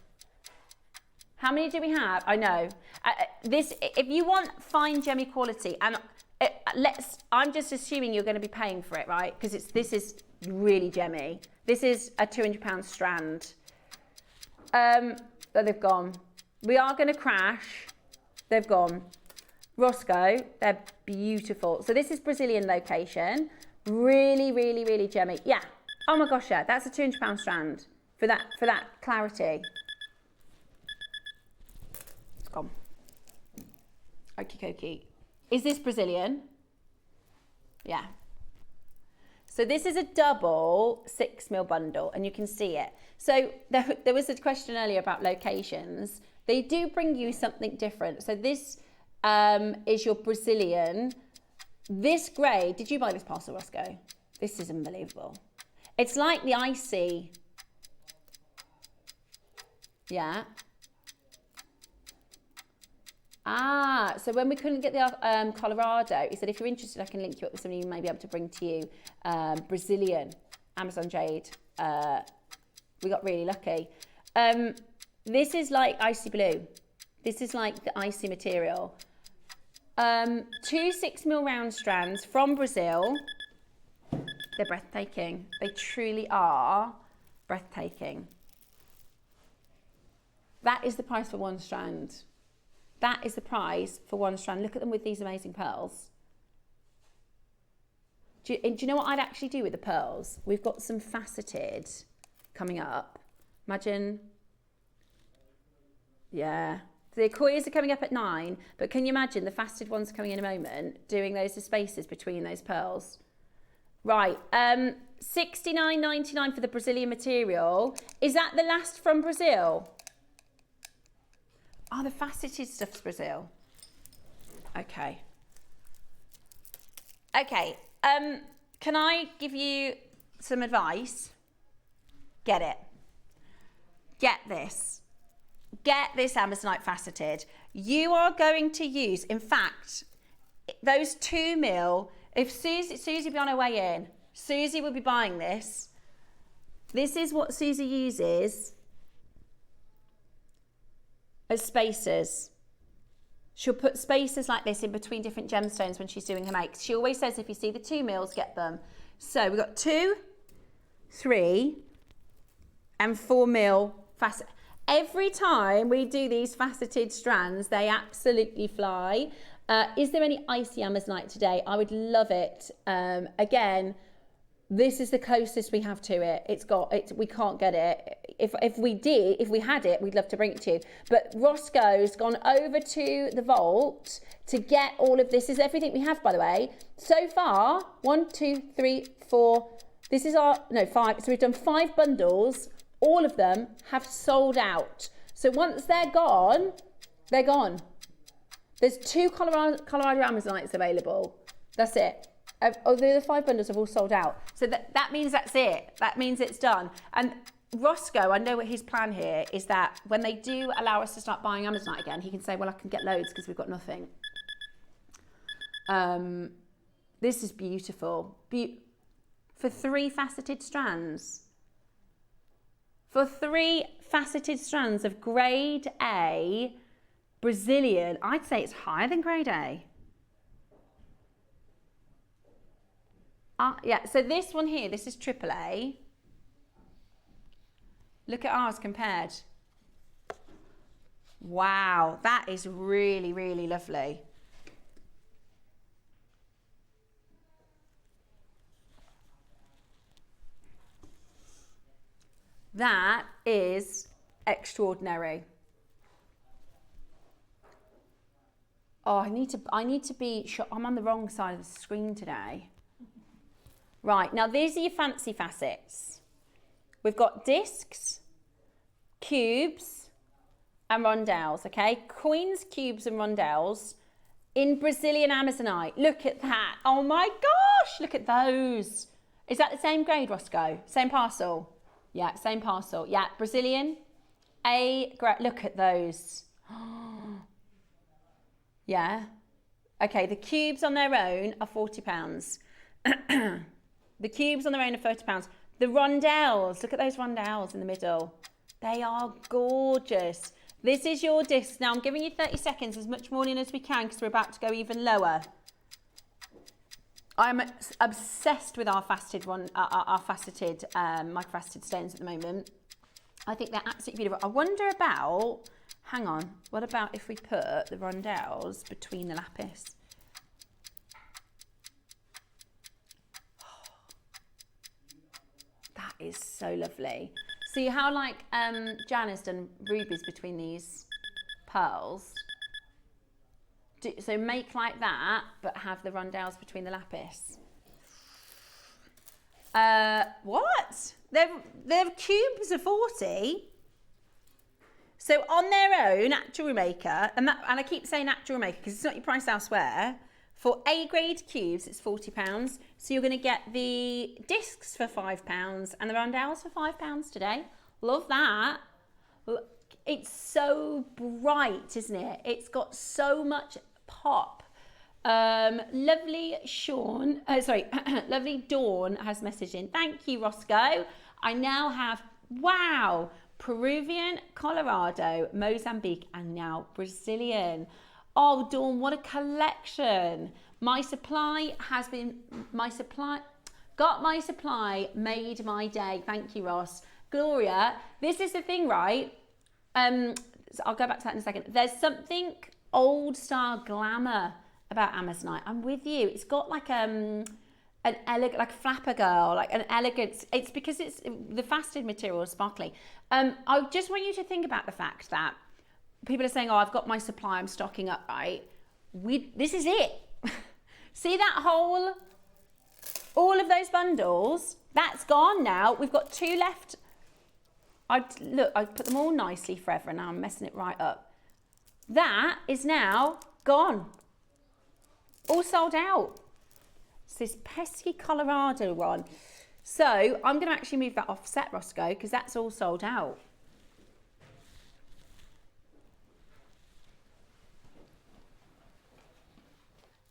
How many do we have? I know. If you want fine gemmy quality, and I'm just assuming you're going to be paying for it, right? Because this is really gemmy. This is a £200 strand. Oh, they've gone. We are going to crash. They've gone. Roscoe, they're beautiful. So this is Brazilian location. Really, really, really gemmy. Yeah. Oh my gosh, yeah. That's a £200 strand for that clarity. It's gone. Okie dokie. Is this Brazilian? Yeah. So this is a double 6mm bundle, and you can see it. So there was a question earlier about locations. They do bring you something different. So this is your Brazilian. This grey, did you buy this parcel, Roscoe? This is unbelievable. It's like the icy. Yeah. Ah, so when we couldn't get the Colorado, he said, if you're interested, I can link you up with somebody you may be able to bring to you. Brazilian, Amazon Jade. We got really lucky. This is like icy blue. This is like the icy material. 2 6mm round strands from Brazil. They're breathtaking. They truly are breathtaking. That is the price for one strand. That is the price for one strand. Look at them with these amazing pearls. Do you know what I'd actually do with the pearls? We've got some faceted coming up. Imagine. Yeah. The Akoyas are coming up at 9, but can you imagine the faceted ones coming in a moment, doing those spaces between those pearls? Right. $69.99 for the Brazilian material. Is that the last from Brazil? Oh, the faceted stuff's Brazil. Okay. Okay. Can I give you some advice? Get it. Get this. Get this Amazonite faceted. You are going to use, in fact, those 2mm, if Suzie be on her way in, Suzie will be buying this. This is what Suzie uses as spacers. She'll put spacers like this in between different gemstones when she's doing her makes. She always says, if you see the 2mm, get them. So we've got 2, 3, and 4mm facet. Every time we do these faceted strands, they absolutely fly. Is there any icy Amazonite today? I would love it. Again, this is the closest we have to it. We can't get it. If we had it, we'd love to bring it to you. But Roscoe's gone over to the vault to get all of this. This is everything we have, by the way. So far, 1, 2, 3, 4. This is 5. So we've done 5 bundles. All of them have sold out. So once they're gone, they're gone. There's 2 Colorado Amazonites available. That's it. The other 5 bundles have all sold out. So that means that's it. That means it's done. And Roscoe, I know what his plan here is that when they do allow us to start buying Amazonite again, he can say, well, I can get loads because we've got nothing. This is beautiful. For 3 faceted strands. For 3 faceted strands of grade A Brazilian, I'd say it's higher than grade A. Yeah, so this one here, this is AAA. Look at ours compared. Wow, that is really, really lovely. That is extraordinary. Oh, I need to be sure. I'm on the wrong side of the screen today. Right, now these are your fancy facets. We've got discs, cubes, and rondelles, okay? Coins, cubes, and rondelles in Brazilian Amazonite. Look at that. Oh my gosh, look at those. Is that the same grade, Roscoe? Same parcel? Yeah, same parcel. Yeah, Brazilian. Look at those. Yeah. Okay, the cubes on their own are £40. The cubes on their own are £30. The rondelles, look at those rondelles in the middle. They are gorgeous. This is your disc. Now I'm giving you 30 seconds, as much more in as we can, because we're about to go even lower. I'm obsessed with our faceted microfaceted stones at the moment. I think they're absolutely beautiful. I wonder about, hang on, what about if we put the rondelles between the lapis? That is so lovely. See how like Jan has done rubies between these pearls? So make like that, but have the rondelles between the lapis. What? They're cubes of 40. So on their own at JewelleryMaker, and I keep saying at JewelleryMaker because it's not your price elsewhere. For A grade cubes, it's £40. So you're going to get the discs for £5 and the rondelles for £5 today. Love that. It's so bright, isn't it? It's got so much pop. Lovely lovely Dawn has messaged in. Thank you, Roscoe. I now have, wow, Peruvian, Colorado, Mozambique, and now Brazilian. Oh, Dawn, what a collection. Got my supply, made my day. Thank you, Ross. Gloria, this is the thing, right? So I'll go back to that in a second. There's something old style glamour about Amazonite. I'm with you. It's got like an elegant, like a flapper girl, like an elegance. It's because it's the faceted material is sparkly. I just want you to think about the fact that people are saying, oh, I've got my supply, I'm stocking up, right? This is it. See that whole, all of those bundles, that's gone now. We've got 2 left. I put them all nicely forever and now I'm messing it right up. That is now gone. All sold out. It's this pesky Colorado one. So I'm going to actually move that offset, Roscoe, because that's all sold out.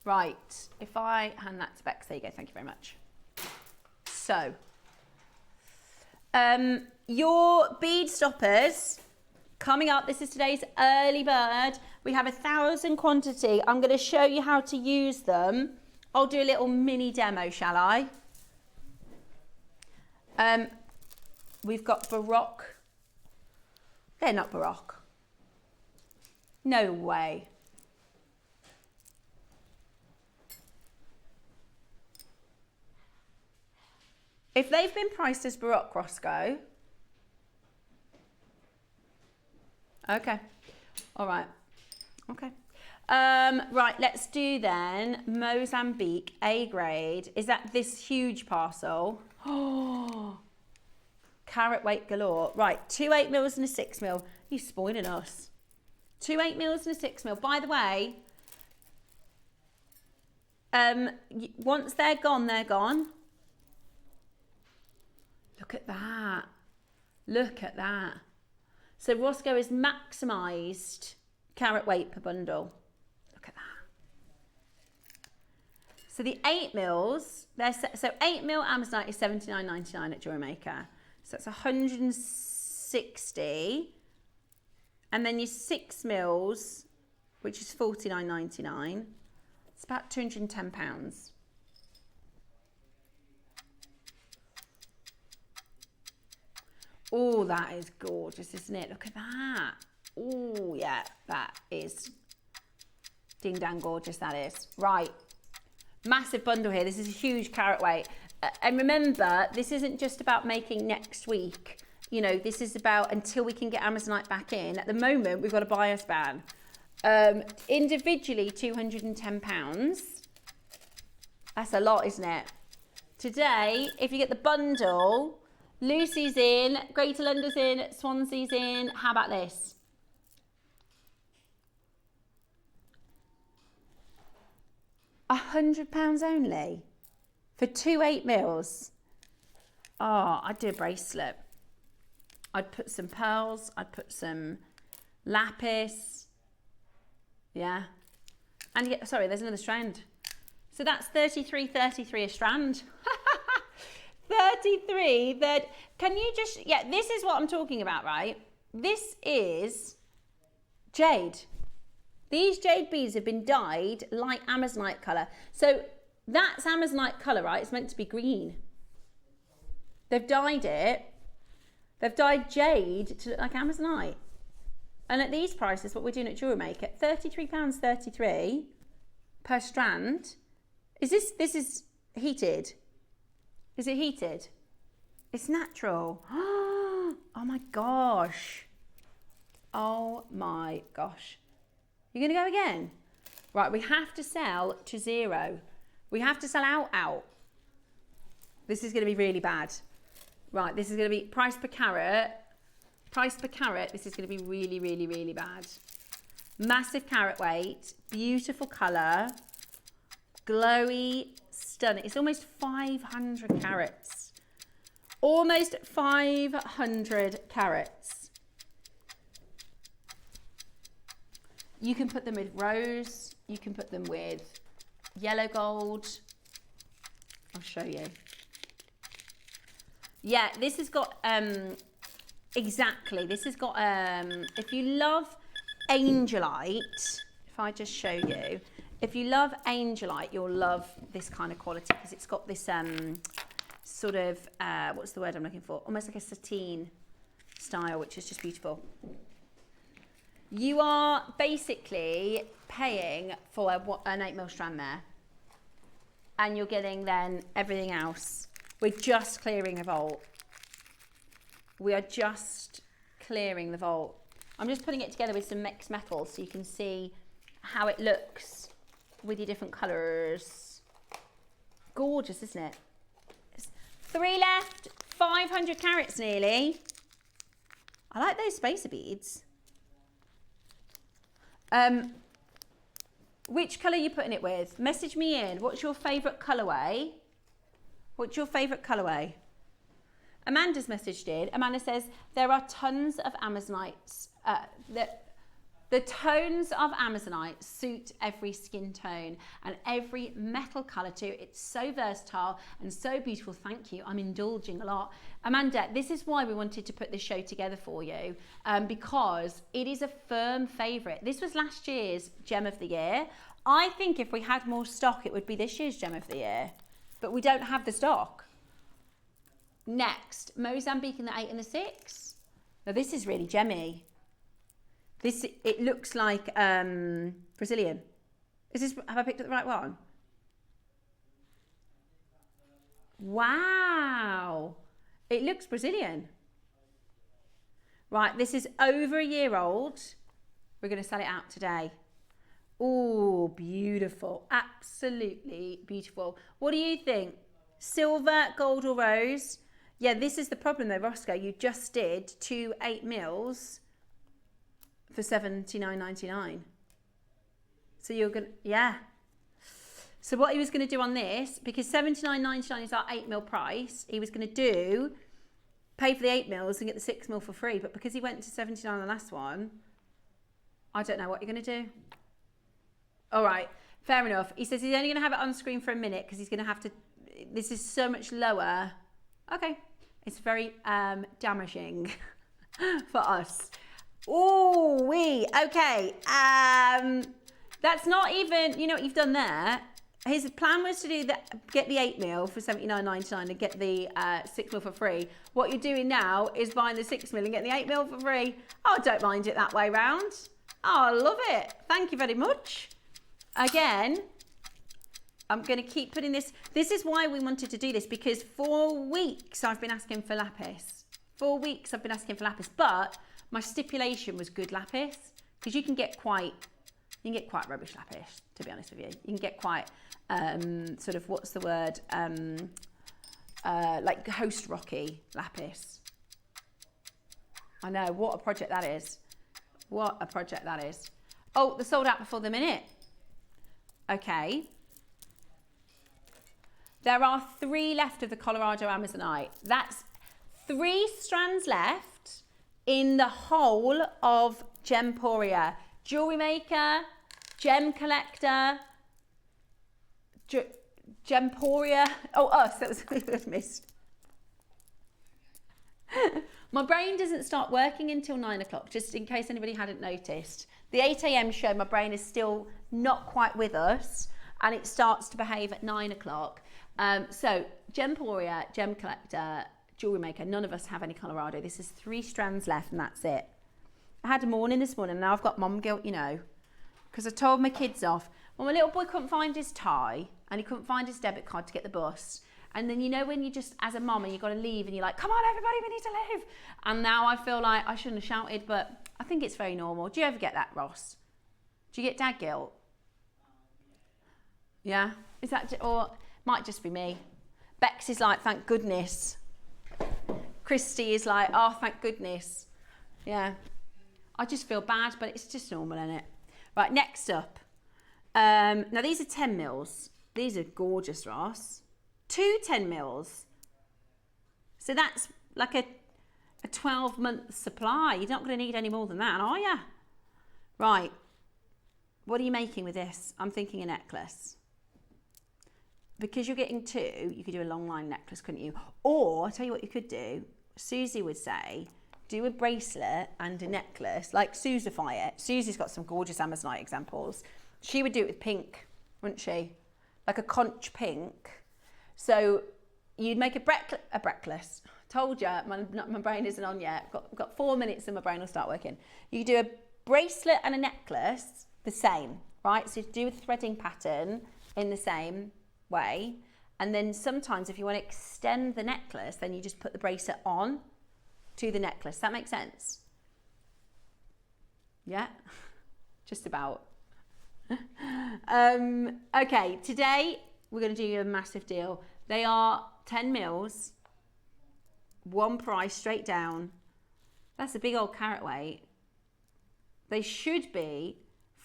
Right, if I hand that to Bex, there you go, thank you very much. So, your bead stoppers coming up. This is today's early bird. We have 1,000 quantity. I'm going to show you how to use them. I'll do a little mini demo, shall I? We've got Baroque. They're not Baroque. No way. If they've been priced as Baroque, Roscoe. Okay. All right. Okay. Right, let's do then Mozambique A grade. Is that this huge parcel? Oh, carat weight galore. Right, 2 8mm and a 6mm. You're spoiling us. 2 8mm and a 6mm. By the way, once they're gone, they're gone. Look at that. Look at that. So Roscoe has maximised carat weight per bundle. Look at that. So the 8mm, so 8mm Amazonite is $79.99 at JewelleryMaker. So that's 160. And then your 6mm, which is $49.99. It's about £210. Oh, that is gorgeous, isn't it? Look at that. Oh, yeah, that is ding dang gorgeous, that is. Right, massive bundle here. This is a huge carat weight. And remember, this isn't just about making next week. You know, this is about until we can get Amazonite back in. At the moment, we've got a buyer's ban. Individually, £210. That's a lot, isn't it? Today, if you get the bundle, Lucy's in, Greater London's in, Swansea's in. How about this? £100 only for 2 8mm. Oh, I'd do a bracelet. I'd put some pearls. I'd put some lapis. Yeah. And yeah, sorry, there's another strand. So that's 33 a strand. 33, that, can you just, yeah, this is what I'm talking about, right? This is jade. These jade beads have been dyed light Amazonite colour. So That's Amazonite colour, right? It's meant to be green. They've dyed it. They've dyed jade to look like Amazonite. And at these prices, what we're doing at JewelleryMaker, £33.33 per strand. This is heated? Is it heated? It's natural. Oh my gosh. Oh my gosh. You're gonna go again? Right, we have to sell to zero. We have to sell out. This is gonna be really bad. Right, this is gonna be price per carat. This is gonna be really, really, really bad. Massive carat weight, beautiful color, glowy, stunning. It's almost 500 carats. Almost 500 carats. You can put them with rose. You can put them with yellow gold. I'll show you. Yeah, this has got, exactly. This has got, if you love Angelite, if I just show you, if you love Angelite, you'll love this kind of quality because it's got this sort of, what's the word I'm looking for? Almost like a sateen style, which is just beautiful. You are basically paying for an 8mm strand there. And you're getting then everything else. We're just clearing the vault. We are just clearing the vault. I'm just putting it together with some mixed metals so you can see how it looks with your different colours. Gorgeous, isn't it? 3 left, 500 carats nearly. I like those spacer beads. Which colour are you putting it with? Message me in. What's your favourite colourway? What's your favourite colourway? Amanda's messaged in. Amanda says, there are tons of Amazonites. The tones of Amazonite suit every skin tone and every metal colour too. It's so versatile and so beautiful. Thank you. I'm indulging a lot. Amanda, this is why we wanted to put this show together for you, because it is a firm favourite. This was last year's Gem of the Year. I think if we had more stock, it would be this year's Gem of the Year, but we don't have the stock. Next, Mozambique in the 8 and the 6. Now this is really gemmy. This, it looks like Brazilian. Is this, have I picked up the right one? Wow. It looks Brazilian. Right, this is over a year old. We're going to sell it out today. Oh, beautiful. Absolutely beautiful. What do you think? Silver, gold or rose? Yeah, this is the problem though, Roscoe. You just did 2 8mm for $79.99. So you're gonna, yeah. So what he was gonna do on this, because $79.99 is our 8mm price, he was gonna do, pay for the 8mm and get the 6mm for free. But because he went to $79 on the last one, I don't know what you're gonna do. All right, fair enough. He says he's only gonna have it on screen for a minute because he's gonna have to, this is so much lower. Okay, it's very damaging for us. Oh, okay. That's not even, you know what you've done there? His plan was to do that, get the 8mm for $79.99 and get the 6mm for free. What you're doing now is buying the 6mm and getting the 8mm for free. Oh, I don't mind it that way round. Oh, I love it. Thank you very much. Again, I'm going to keep putting this. This is why we wanted to do this, because for weeks I've been asking for lapis. For weeks I've been asking for lapis, but my stipulation was good lapis, because you can get quite rubbish lapis, to be honest with you. You can get quite sort of, what's the word, like host rocky lapis. I know, what a project that is. What a project that is. Oh, they're sold out before the minute. Okay. There are 3 left of the Colorado Amazonite. That's 3 strands left in the whole of Gemporia. JewelleryMaker, Gem Collector, Gemporia. Oh, us, that was a missed. My brain doesn't start working until 9 o'clock, just in case anybody hadn't noticed. The 8 a.m. show, my brain is still not quite with us. and it starts to behave at 9 o'clock. So Gemporia, Gem Collector, Jewellery Maker, none of us have any Colorado. This is 3 strands left and that's it. I had a morning this morning, and now I've got mom guilt, you know, because I told my kids off. Well, my little boy couldn't find his tie and he couldn't find his debit card to get the bus. And then, you know, when you just, as a mum, and you've got to leave and you're like, come on, everybody, we need to leave. And now I feel like I shouldn't have shouted, but I think it's very normal. Do you ever get that, Ross? Do you get dad guilt? Yeah? Is that, or might just be me. Bex is like, thank goodness. Christy is like, oh, thank goodness. Yeah. I just feel bad, but it's just normal, isn't it? Right, next up. Now, these are 10 mils. These are gorgeous, Ross. 2 10 mils. So that's like a 12-month supply. You're not going to need any more than that, are you? Right. What are you making with this? I'm thinking a necklace. Because you're getting 2, you could do a long line necklace, couldn't you? Or, I'll tell you what you could do. Suzie would say, do a bracelet and a necklace, like Susify it. Susie's got some gorgeous Amazonite examples. She would do it with pink, wouldn't she? Like a conch pink. So you'd make a necklace. Told you, my brain isn't on yet. I've got 4 minutes and my brain will start working. You could do a bracelet and a necklace, the same, right? So you do a threading pattern in the same way. And then sometimes if you want to extend the necklace, then you just put the bracelet on to the necklace. That makes sense? Yeah? Just about. Okay, today we're going to do a massive deal. They are 10 mils, one price straight down. That's a big old carat weight. They should be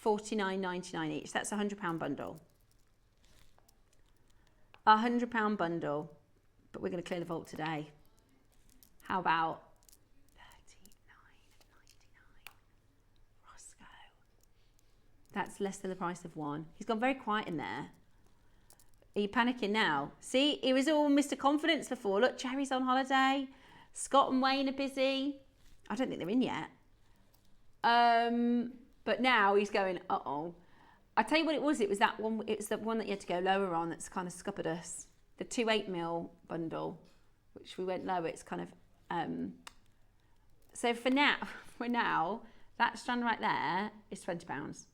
$49.99 each. That's a £100 bundle. A £100 bundle, but we're going to clear the vault today. How about $39.99? Roscoe. That's less than the price of one. He's gone very quiet in there. Are you panicking now? See, he was all Mr. Confidence before. Look, Jerry's on holiday. Scott and Wayne are busy. I don't think they're in yet. But now he's going, uh-oh. I tell you what it was that one, it was the one that you had to go lower on that's kind of scuppered us. The 2 8mm bundle, which we went lower, it's kind of, so for now, that strand right there is £20.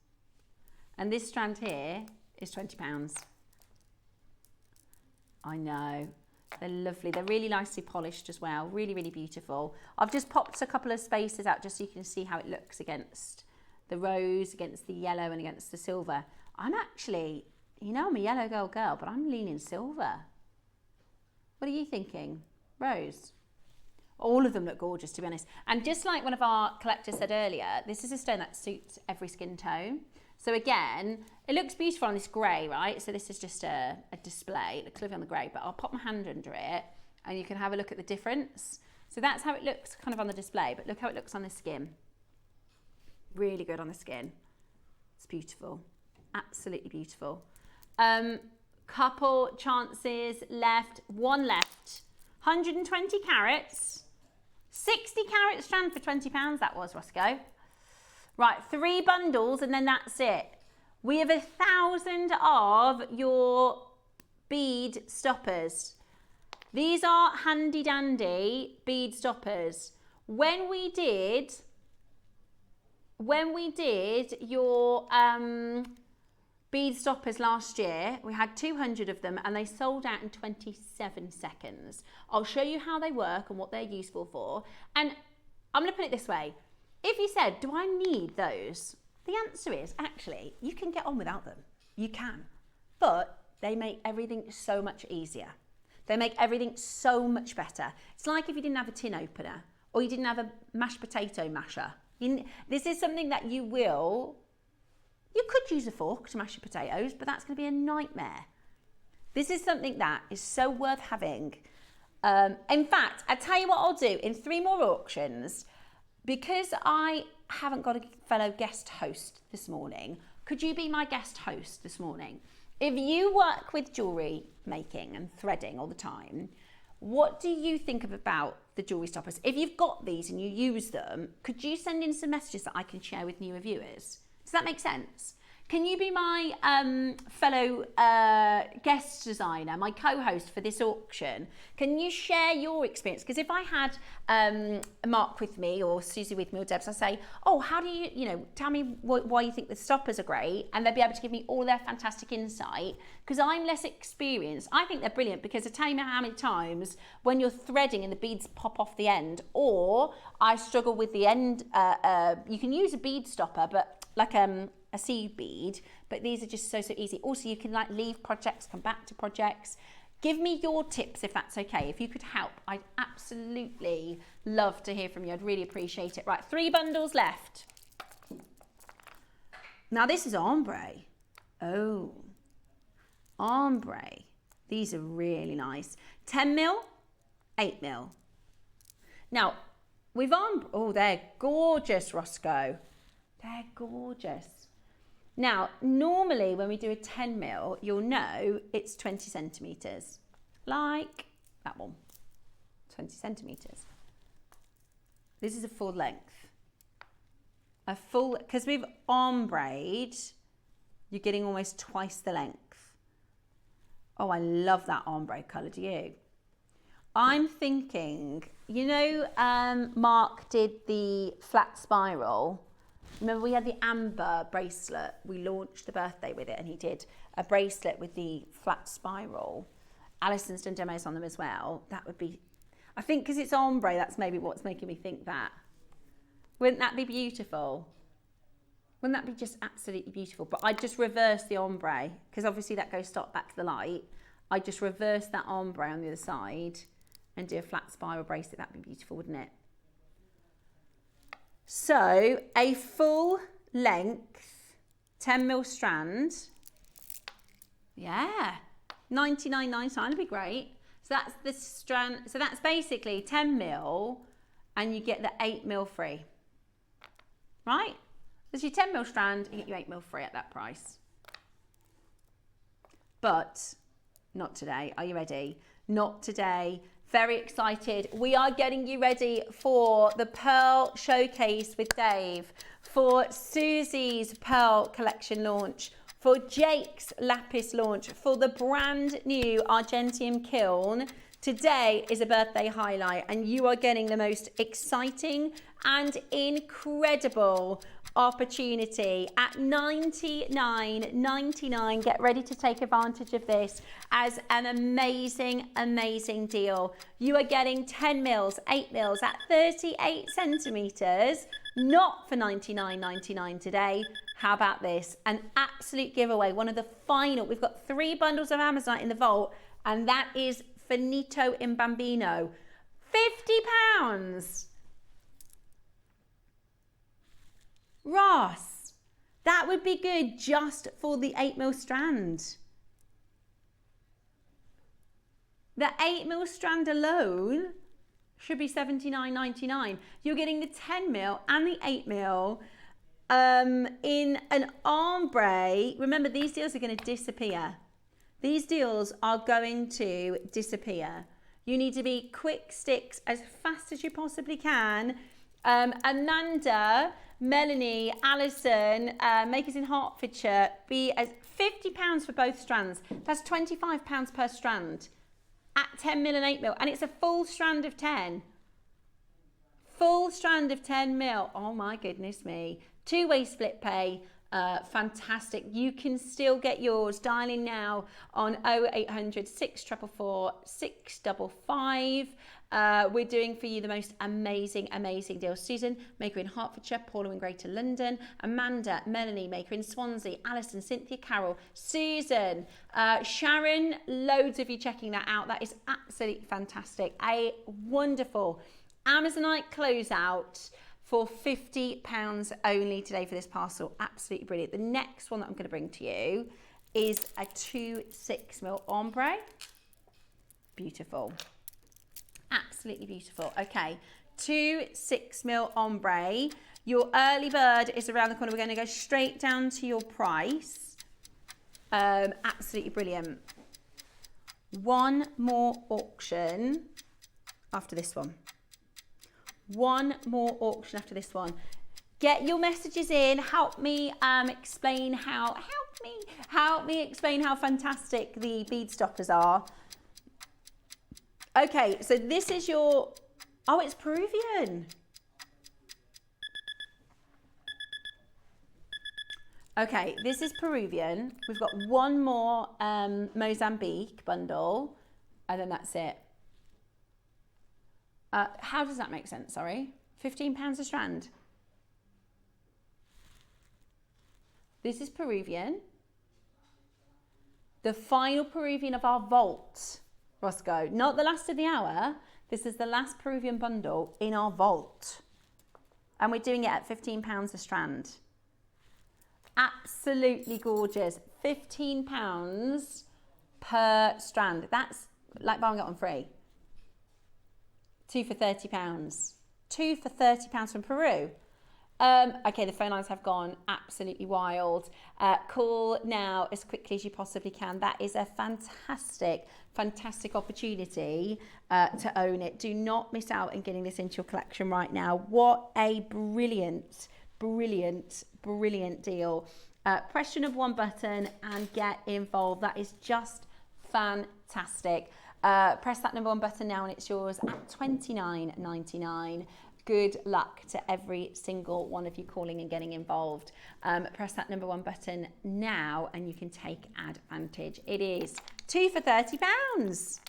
And this strand here is £20. I know, they're lovely. They're really nicely polished as well. Really, really beautiful. I've just popped a couple of spaces out just so you can see how it looks against the rose, against the yellow and against the silver. I'm actually, you know, I'm a yellow girl, but I'm leaning silver. What are you thinking? Rose? All of them look gorgeous, to be honest. And just like one of our collectors said earlier, this is a stone that suits every skin tone. So again, it looks beautiful on this grey, right? So this is just a display. It looks lovely on the grey, but I'll pop my hand under it and you can have a look at the difference. So that's how it looks kind of on the display, but look how it looks on the skin. Really good on the skin. It's beautiful. Absolutely beautiful. Couple chances left. One left. 120 carats. 60 carat strand for £20 that was, Roscoe. Right, 3 bundles and then that's it. We have 1,000 of your bead stoppers. These are handy dandy bead stoppers. When we did your bead stoppers last year, we had 200 of them and they sold out in 27 seconds. I'll show you how they work and what they're useful for. And I'm going to put it this way. If you said, do I need those? The answer is, actually, you can get on without them. You can. But they make everything so much easier. They make everything so much better. It's like if you didn't have a tin opener or you didn't have a mashed potato masher. This is something that you could use a fork to mash your potatoes, but that's going to be a nightmare. This is something that is so worth having. In fact, I tell you what I'll do in 3 more auctions, because I haven't got a fellow guest host this morning. Could you be my guest host this morning? If you work with jewellery making and threading all the time, what do you think about the jewellery stoppers? If you've got these and you use them, could you send in some messages that I can share with newer viewers? Does that make sense? can you be my fellow guest designer, my co-host for this auction? Can you share your experience? Because if I had Mark with me or Susie with me or Debs, I say, oh, how do you, tell me why you think the stoppers are great, and they'll be able to give me all their fantastic insight. Because I'm less experienced. I think they're brilliant because I tell you how many times when you're threading and the beads pop off the end, or I struggle with the end. You can use a bead stopper, but like a seed bead, but these are just so easy. Also, you can like leave projects, come back to projects. Give me your tips if that's okay. If you could help, I'd absolutely love to hear from you. I'd really appreciate it. Right, 3 bundles left. Now this is ombre. Oh, ombre. These are really nice. 10 mil, 8 mil. Now with ombre, oh, they're gorgeous, Roscoe. They're gorgeous. Now, normally when we do a 10 mil, you'll know it's 20 centimetres. Like that one, 20 centimetres. This is a full length. A full, because we've ombre, you're getting almost twice the length. Oh, I love that ombre colour, do you? I'm thinking, Mark did the flat spiral. Remember we had the amber bracelet. We launched the birthday with it and he did a bracelet with the flat spiral. Alison's done demos on them as well. That would be, I think because it's ombre, that's maybe what's making me think that. Wouldn't that be beautiful? Wouldn't that be just absolutely beautiful? But I'd just reverse the ombre because obviously that goes back to the light. I'd just reverse that ombre on the other side and do a flat spiral bracelet. That'd be beautiful, wouldn't it? So a full length 10 mil strand, yeah, 99.99 would be great. So that's the strand. So that's basically 10 mil, and you get the 8 mil free, right? That's your 10 mil strand, you get your 8 mil free at that price. But not today. Are you ready? Not today. Very excited. We are getting you ready for the Pearl Showcase with Dave, for Susie's Pearl Collection launch, for Jake's Lapis launch, for the brand new Argentium Kiln. Today is a birthday highlight and you are getting the most exciting and incredible opportunity at $99.99. Get ready to take advantage of this as an amazing deal. You are getting 10 mils, 8 mils at 38 centimeters, not for $99.99 today. How about this? An absolute giveaway, one of the final. We've got 3 bundles of Amazonite in the vault, and that is finito in bambino. £50. Ross, that would be good just for the 8 mil strand. The 8 mil strand alone should be $79.99. You're getting the 10 mil and the 8 mil in an ombre. Remember, these deals are going to disappear. These deals are going to disappear. You need to be quick sticks as fast as you possibly can. Amanda, Melanie, Alison, Makers in Hertfordshire, be as £50 for both strands. That's £25 per strand at 10 mil and 8 mil. And it's a full strand of 10. Full strand of 10 mil. Oh my goodness me. 2-way split pay. Fantastic. You can still get yours. Dial in now on 0800 644 655. We're doing for you the most amazing deal. Susan, Maker in Hertfordshire, Paula in Greater London, Amanda, Melanie, Maker in Swansea, Alison, Cynthia Carroll, Susan, Sharon, loads of you checking that out. That is absolutely fantastic. A wonderful Amazonite closeout for £50 only today for this parcel. Absolutely brilliant. The next one that I'm going to bring to you is a 2/6 mil ombre. Beautiful. Absolutely beautiful. Okay, 2/6 mil ombre. Your early bird is around the corner. We're going to go straight down to your price. Absolutely brilliant. One more auction after this one. One more auction after this one. Get your messages in. Help me explain how fantastic the bead stoppers are. Okay, so this is your, oh, it's Peruvian. Okay, this is Peruvian. We've got one more Mozambique bundle, and then that's it. How does that make sense? Sorry, £15 a strand. This is Peruvian. The final Peruvian of our vault, Roscoe. Not the last of the hour. This is the last Peruvian bundle in our vault. And we're doing it at £15 a strand. Absolutely gorgeous. £15 per strand. That's like buying it on free. 2 for £30. 2 for £30 from Peru. Okay, the phone lines have gone absolutely wild. Call now as quickly as you possibly can. That is a fantastic, fantastic opportunity to own it. Do not miss out on getting this into your collection right now. What a brilliant, brilliant, brilliant deal. Press your number 1 button and get involved. That is just fantastic. Press that number 1 button now and it's yours at $29.99. Good luck to every single one of you calling and getting involved. Press that number 1 button now and you can take advantage. It is 2 for £30.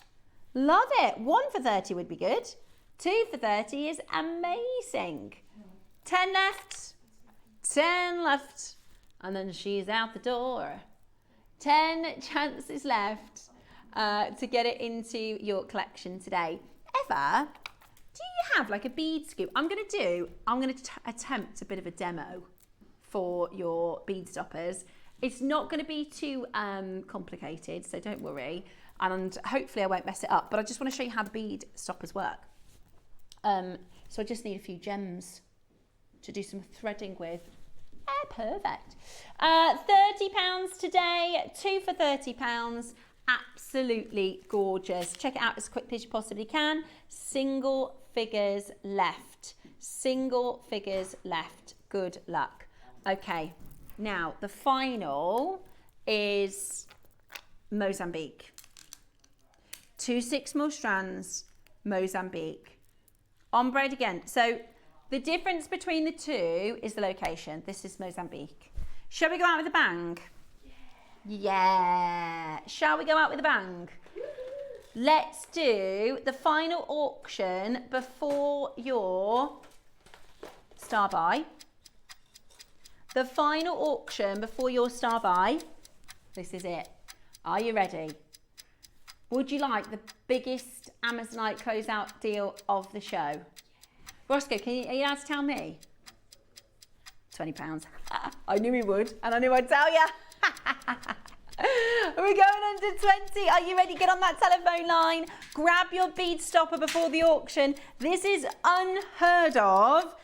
Love it. 1 for 30 would be good. 2 for 30 is amazing. 10 left. 10 left. And then she's out the door. 10 chances left to get it into your collection today. Eva, do you have like a bead scoop? I'm going to attempt a bit of a demo for your bead stoppers. It's not going to be too complicated, so don't worry. And hopefully I won't mess it up, but I just want to show you how the bead stoppers work. So I just need a few gems to do some threading with. Perfect. £30 today, 2 for £30. Absolutely gorgeous. Check it out as quickly as you possibly can. Single figures left. Single figures left. Good luck. Okay, now the final is Mozambique. 2 6 strands, Mozambique. On braid again. So the difference between the two is the location. This is Mozambique. Shall we go out with a bang? Yeah. Shall we go out with a bang? Let's do the final auction before your star buy. The final auction before your star buy. This is it. Are you ready? Would you like the biggest Amazonite closeout deal of the show? Roscoe, are you allowed to tell me? £20. I knew he would, and I knew I'd tell you. We're going under 20. Are you ready? Get on that telephone line. Grab your bead stopper before the auction. This is unheard of.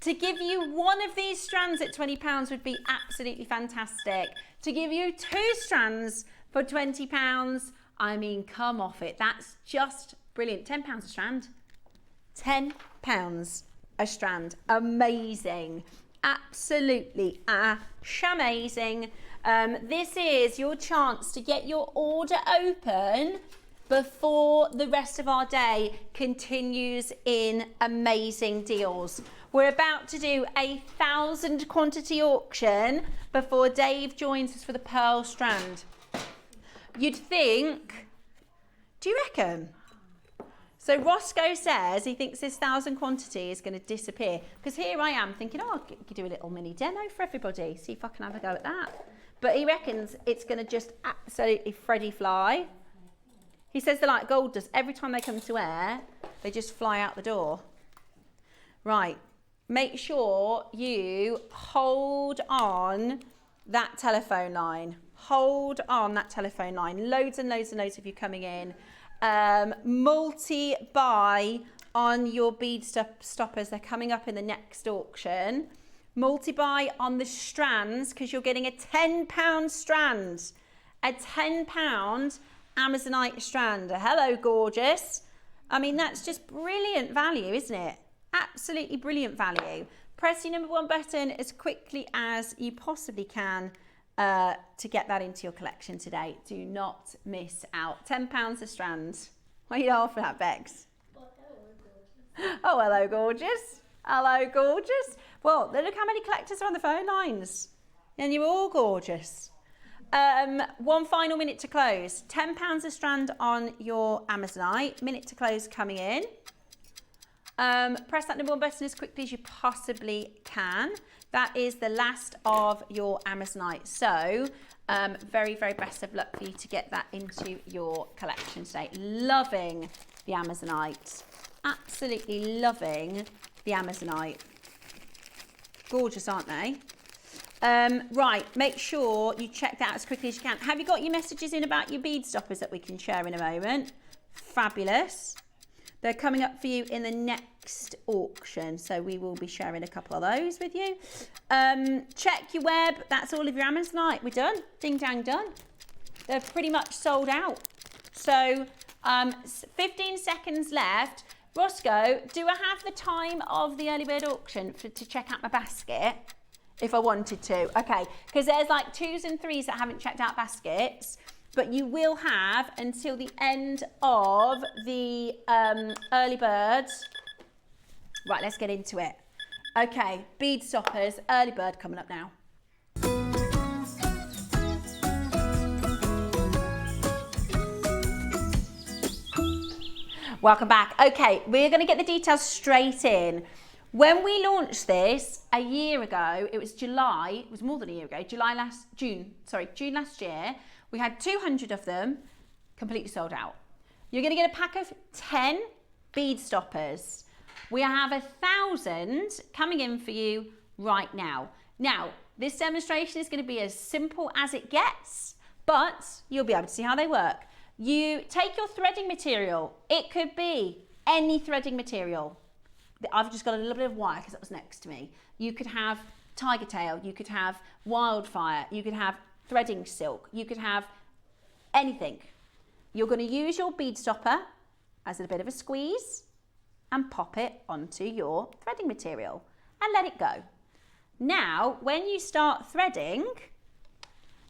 To give you one of these strands at £20 would be absolutely fantastic. To give you 2 strands for £20, I mean, come off it. That's just brilliant. £10 a strand. £10 a strand. Amazing. Absolutely amazing. This is your chance to get your order open before the rest of our day continues in amazing deals. We're about to do a 1,000 quantity auction before Dave joins us for the pearl strand. You'd think, do you reckon? So Roscoe says he thinks this 1,000 quantity is going to disappear. Because here I am thinking, oh, I could do a little mini demo for everybody. See if I can have a go at that. But he reckons it's going to just absolutely Freddy fly. He says they're like gold dust. Every time they come to air, they just fly out the door. Right. Make sure you hold on that telephone line. Hold on that telephone line. Loads and loads and loads of you coming in. Multi-buy on your bead stoppers. They're coming up in the next auction. Multi-buy on the strands because you're getting a £10 strand. A £10 Amazonite strand. Hello, gorgeous. I mean, that's just brilliant value, isn't it? Absolutely brilliant value. Press your number 1 button as quickly as you possibly can to get that into your collection today. Do not miss out. £10 a strand. What are you laughing at, Bex? Oh, hello, gorgeous. Hello, gorgeous. Well, look how many collectors are on the phone lines. And you're all gorgeous. 1 final minute to close. £10 a strand on your Amazonite. Minute to close coming in. Press that number 1 button as quickly as you possibly can. That is the last of your Amazonite. So, very, very best of luck for you to get that into your collection today. Loving the Amazonite. Absolutely loving the Amazonite. Gorgeous, aren't they? Right, make sure you check that as quickly as you can. Have you got your messages in about your bead stoppers that we can share in a moment? Fabulous. They're coming up for you in the next auction, so we will be sharing a couple of those with you. Check your web. That's all of your Amazonite. We're done. Ding dang done. They're pretty much sold out. So 15 seconds left. Roscoe, do I have the time of the early bird auction to check out my basket? If I wanted to. Okay, because there's like 2s and 3s that haven't checked out baskets. But you will have until the end of the early birds. Right, let's get into it. Okay, bead stoppers, early bird coming up now. Welcome back. Okay, we're going to get the details straight in. When we launched this a year ago, it was July, it was more than a year ago, June last year, we had 200 of them completely sold out. You're going to get a pack of 10 bead stoppers. We have 1,000 coming in for you right now. Now, this demonstration is going to be as simple as it gets, but you'll be able to see how they work. You take your threading material. It could be any threading material. I've just got a little bit of wire because that was next to me. You could have tiger tail, you could have wildfire, you could have threading silk, you could have anything. You're going to use your bead stopper as a bit of a squeeze and pop it onto your threading material and let it go. Now, when you start threading,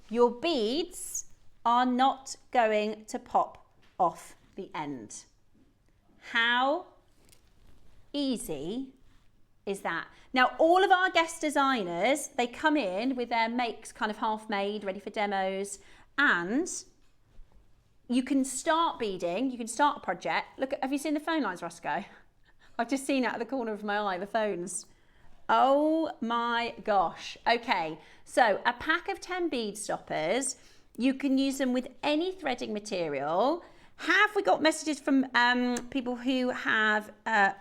your beads are not going to pop off the end. How easy is that? Now, all of our guest designers, they come in with their makes kind of half made, ready for demos, and you can start beading, you can start a project. Look, have you seen the phone lines, Roscoe? I've just seen out of the corner of my eye, the phones. Oh my gosh. Okay, so a pack of 10 bead stoppers, you can use them with any threading material. Have we got messages from people who have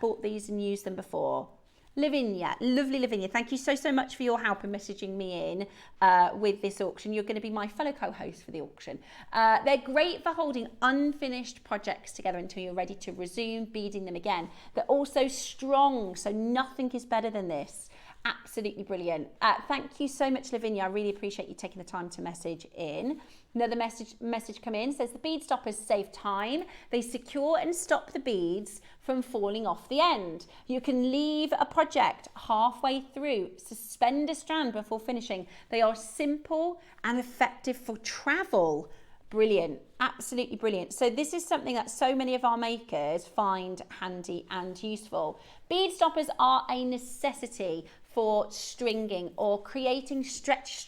bought these and used them before? Lavinia, lovely Lavinia, thank you so much for your help in messaging me in with this auction. You're going to be my fellow co-host for the auction. They're great for holding unfinished projects together until you're ready to resume beading them again. They're also strong, so nothing is better than this. Absolutely brilliant. Thank you so much, Lavinia. I really appreciate you taking the time to message in. Another message come in, says the bead stoppers save time. They secure and stop the beads from falling off the end. You can leave a project halfway through, suspend a strand before finishing. They are simple and effective for travel. Brilliant, absolutely brilliant. So this is something that so many of our makers find handy and useful. Bead stoppers are a necessity for stringing or creating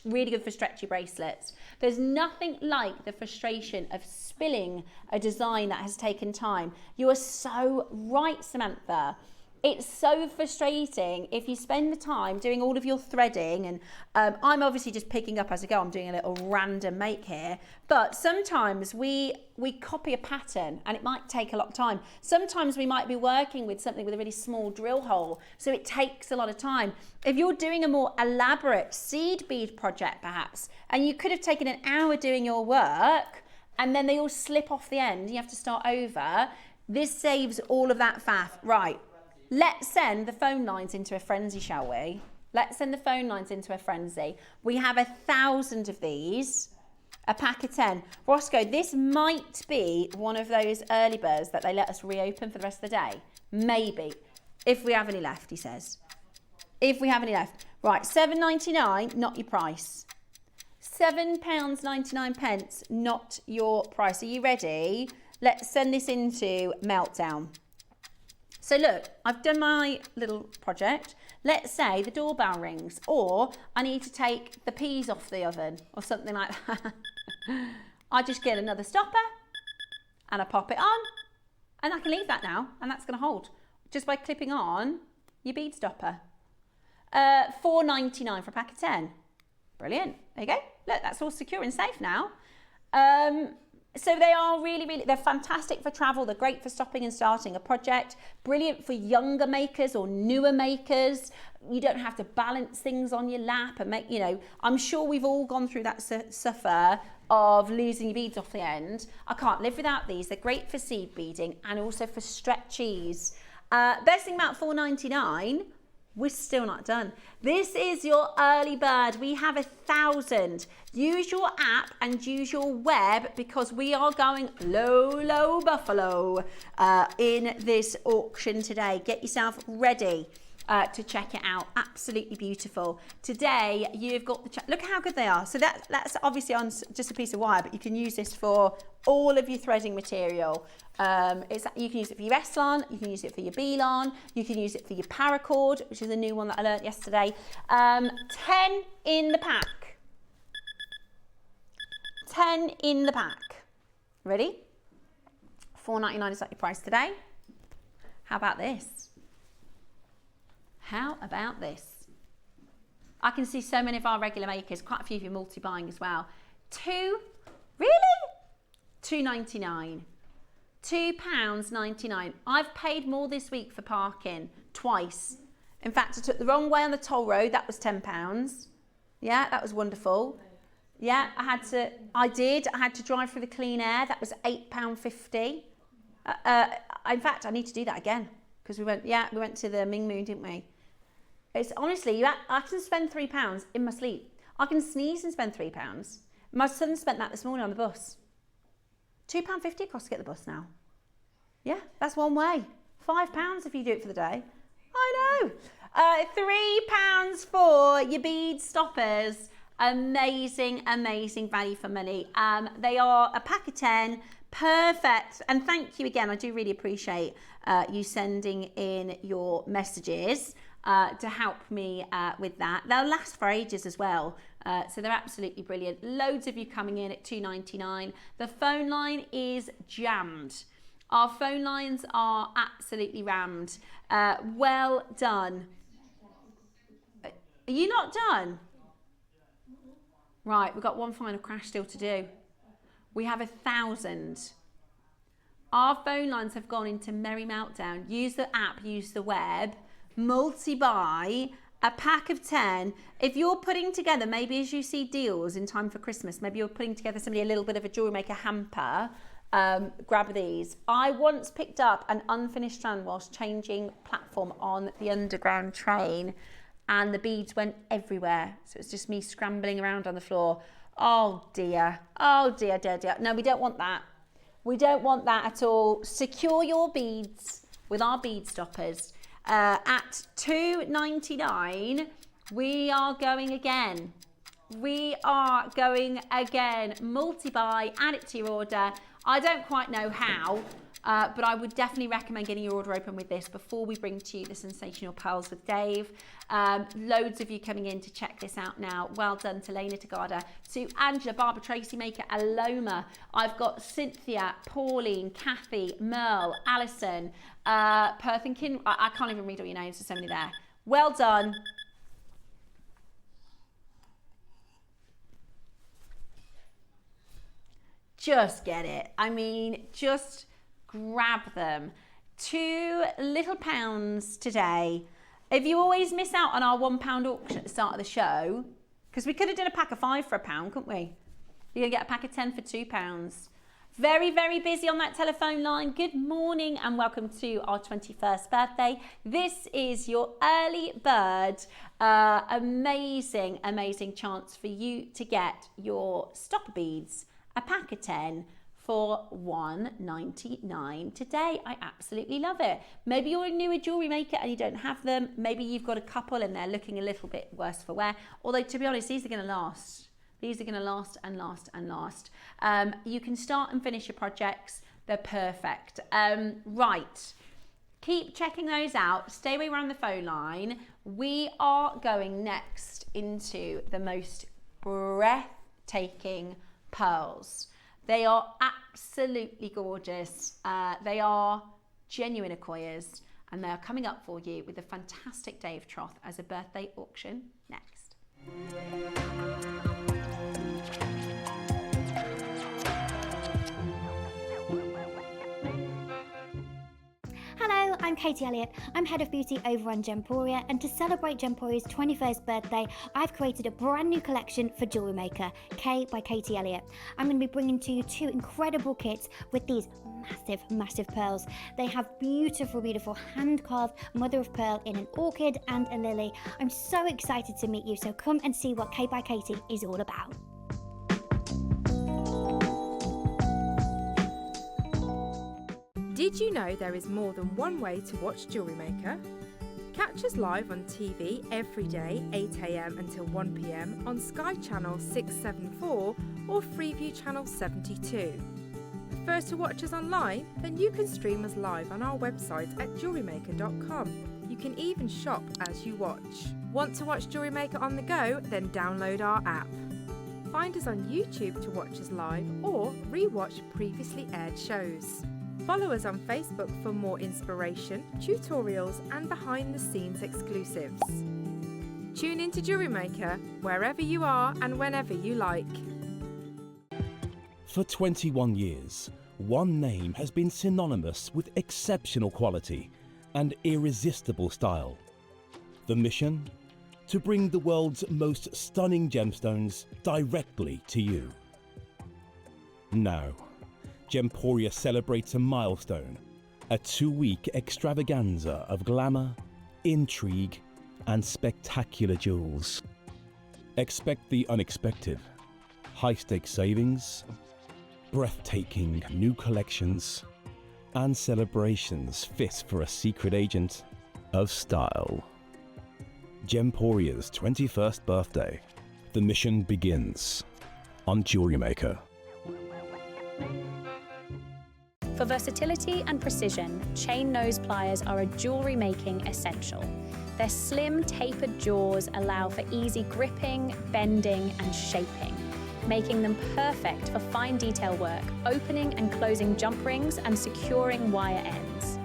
really good for stretchy bracelets. There's nothing like the frustration of spilling a design that has taken time. You are so right, Samantha. It's so frustrating if you spend the time doing all of your threading, and I'm obviously just picking up as I go. I'm doing a little random make here, but sometimes we copy a pattern and it might take a lot of time. Sometimes we might be working with something with a really small drill hole, so it takes a lot of time. If you're doing a more elaborate seed bead project perhaps, and you could have taken an hour doing your work and then they all slip off the end, you have to start over, this saves all of that faff. Right. Let's send the phone lines into a frenzy, shall we? Let's send the phone lines into a frenzy. We have 1,000 of these, a pack of 10. Roscoe, this might be one of those early birds that they let us reopen for the rest of the day. Maybe, if we have any left, he says. if we have any left. Right, £7.99, not your price. £7.99, not your price. Are you ready? Let's send this into Meltdown. So look, I've done my little project. Let's say the doorbell rings, or I need to take the peas off the oven or something like that. I just get another stopper and I pop it on, and I can leave that now, and that's going to hold just by clipping on your bead stopper. £4.99 for a pack of 10. Brilliant. There you go. Look, that's all secure and safe now. So they are really, they're fantastic for travel. They're great for stopping and starting a project. Brilliant for younger makers or newer makers. You don't have to balance things on your lap and make, you know, I'm sure we've all gone through that suffer of losing your beads off the end. I can't live without these. They're great for seed beading and also for stretchies. Best thing about £4.99, we're still not done. This is your early bird. We have 1,000. Use your app and use your web, because we are going low buffalo in this auction today. Get yourself ready to check it out. Absolutely beautiful. Today you've got the look how good they are. So that's obviously on just a piece of wire, but you can use this for all of your threading material. You can use it for your Eslon, you can use it for your Belon, you can use it for your paracord, which is a new one that I learnt yesterday. 10 in the pack. 10 in the pack. Ready? £4.99 is that your price today. How about this? How about this? I can see so many of our regular makers, quite a few of you multi-buying as well. £2.99. £2.99. I've paid more this week for parking twice. In fact, I took the wrong way on the toll road. That was £10. Yeah, that was wonderful. Yeah, I had to drive through the clean air. That was £8.50. In fact, I need to do that again, because we went to the Ming Moon, didn't we? It's honestly, I can spend £3 in my sleep. I can sneeze and spend £3. My son spent that this morning on the bus. £2.50 it costs to get the bus now. Yeah, that's one way. £5 if you do it for the day. I know. £3 for your bead stoppers. Amazing value for money. They are a pack of 10. Perfect. And thank you again. I do really appreciate you sending in your messages to help me with that. They'll last for ages as well. So they're absolutely brilliant. Loads of you coming in at £2.99. The phone line is jammed. Our phone lines are absolutely rammed. Well done. Are you not done? Right, we've got one final crash still to do. We have 1,000. Our phone lines have gone into merry meltdown. Use the app, use the web, multi-buy, a pack of 10. If you're putting together, maybe as you see deals in time for Christmas, maybe you're putting together a little bit of a JewelleryMaker hamper, grab these. I once picked up an unfinished strand whilst changing platform on the underground train, and the beads went everywhere. So it's just me scrambling around on the floor. Oh dear. No, we don't want that. We don't want that at all. Secure your beads with our bead stoppers. At £2.99, we are going again. Multi-buy, add it to your order. I don't quite know how, but I would definitely recommend getting your order open with this before we bring to you the Sensational Pearls with Dave. Loads of you coming in to check this out now. Well done to Lena Tagada, to Angela, Barbara, Tracy Maker, Aloma. I've got Cynthia, Pauline, Kathy, Merle, Alison, Perth and Kin. I can't even read all your names, there's so many there. Well done. Just get it. I mean, just grab them. £2 today. If you always miss out on our £1 auction at the start of the show, because we could have done a pack of 5 for £1, couldn't we? You're going to get a pack of 10 for £2. Very busy on that telephone line. Good morning and welcome to our 21st birthday. This is your early bird. Amazing chance for you to get your stopper beads, a pack of 10 for $1.99 today. I absolutely love it. Maybe you're a newer jewellery maker and you don't have them. Maybe you've got a couple and they're looking a little bit worse for wear. Although, to be honest, these are going to last. These are going to last and last and last. You can start and finish your projects. They're perfect. Right. Keep checking those out. Stay away around the phone line. We are going next into the most breathtaking pearls. They are absolutely gorgeous. They are genuine Akoyas, and they are coming up for you with a fantastic day of Troth as a birthday auction next. Hello, I'm Katie Elliott. I'm head of beauty over on Gemporia, and to celebrate Gemporia's 21st birthday, I've created a brand new collection for JewelleryMaker, K by Katie Elliott. I'm going to be bringing to you 2 incredible kits with these massive pearls. They have beautiful hand-carved mother of pearl in an orchid and a lily. I'm so excited to meet you, so come and see what K by Katie is all about. Did you know there is more than one way to watch JewelleryMaker? Catch us live on TV every day, 8 AM until 1 PM on Sky Channel 674 or Freeview Channel 72. Prefer to watch us online? Then you can stream us live on our website at JewelleryMaker.com. You can even shop as you watch. Want to watch JewelleryMaker on the go? Then download our app. Find us on YouTube to watch us live or re-watch previously aired shows. Follow us on Facebook for more inspiration, tutorials and behind-the-scenes exclusives. Tune into JewelleryMaker wherever you are and whenever you like. For 21 years, one name has been synonymous with exceptional quality and irresistible style. The mission? To bring the world's most stunning gemstones directly to you. Now, Gemporia celebrates a milestone, a 2-week extravaganza of glamour, intrigue, and spectacular jewels. Expect the unexpected, high-stakes savings, breathtaking new collections, and celebrations fit for a secret agent of style. Gemporia's 21st birthday. The mission begins on JewelleryMaker. For versatility and precision, chain nose pliers are a jewellery making essential. Their slim, tapered jaws allow for easy gripping, bending and shaping, making them perfect for fine detail work, opening and closing jump rings and securing wire ends.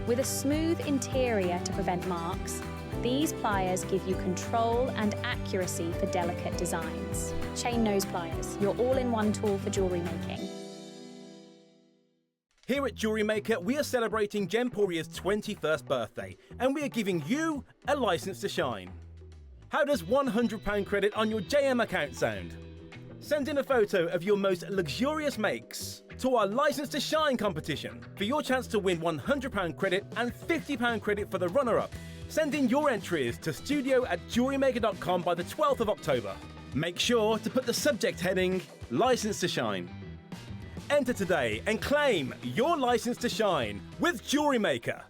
With a smooth interior to prevent marks, these pliers give you control and accuracy for delicate designs. Chain nose pliers, your all-in-one tool for jewellery making. Here at JewelleryMaker, we are celebrating Gemporia's 21st birthday, and we are giving you a license to shine. How does £100 credit on your JM account sound? Send in a photo of your most luxurious makes to our License to Shine competition for your chance to win £100 credit and £50 credit for the runner-up. Send in your entries to studio@jewellerymaker.com by the 12th of October. Make sure to put the subject heading License to Shine. Enter today and claim your license to shine with JewelleryMaker.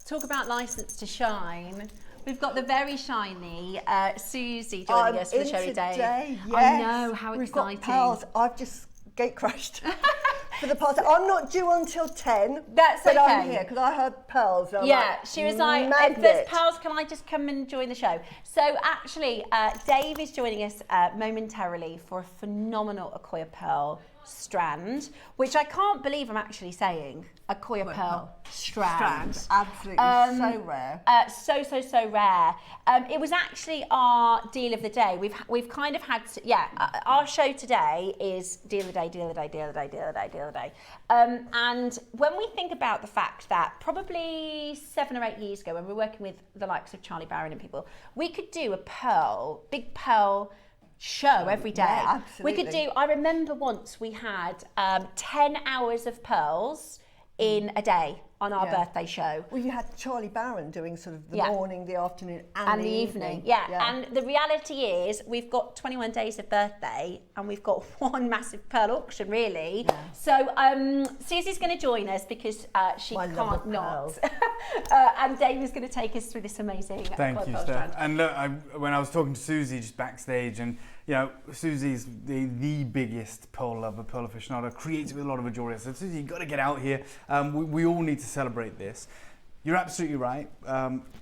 Talk about license to shine. We've got the very shiny Suzie joining us for the show today. Yes. I know, how We've exciting. Got pearls. I've just gate crashed for the past. I'm not due until 10. That's but okay. I'm here because I heard pearls. And I'm Yeah, like, she was like, if magnet. there's pearls, can I just come and join the show? So actually, Dave is joining us momentarily for a phenomenal Akoya Pearl strand, which I can't believe I'm actually saying. Akoya Pearl strand. Absolutely, so rare. So rare. It was actually our deal of the day. We've kind of had, our show today is deal of the day, deal of the day, deal of the day, deal of the day, deal of the day. And when we think about the fact that probably 7 or 8 years ago, when we were working with the likes of Charlie Barron and people, we could do a big pearl show every day. Yeah, absolutely. We could do, I remember once we had 10 hours of pearls in a day. on our birthday show. Well, you had Charlie Barron doing sort of the Yeah. morning, the afternoon, And the evening. Yeah. And the reality is we've got 21 days of birthday and we've got one massive pearl auction, really. Yeah. So Susie's going to join us because she My love of can't not. pearls. And Dave is going to take us through this amazing Thank Akoya you, Pearls Steph. brand. And look, when I was talking to Suzie just backstage, and you know, Susie's the biggest pearl lover, pearl aficionado, creates with a lot of jewelry. I said, Suzie, you've got to get out here. We all need to celebrate this. You're absolutely right.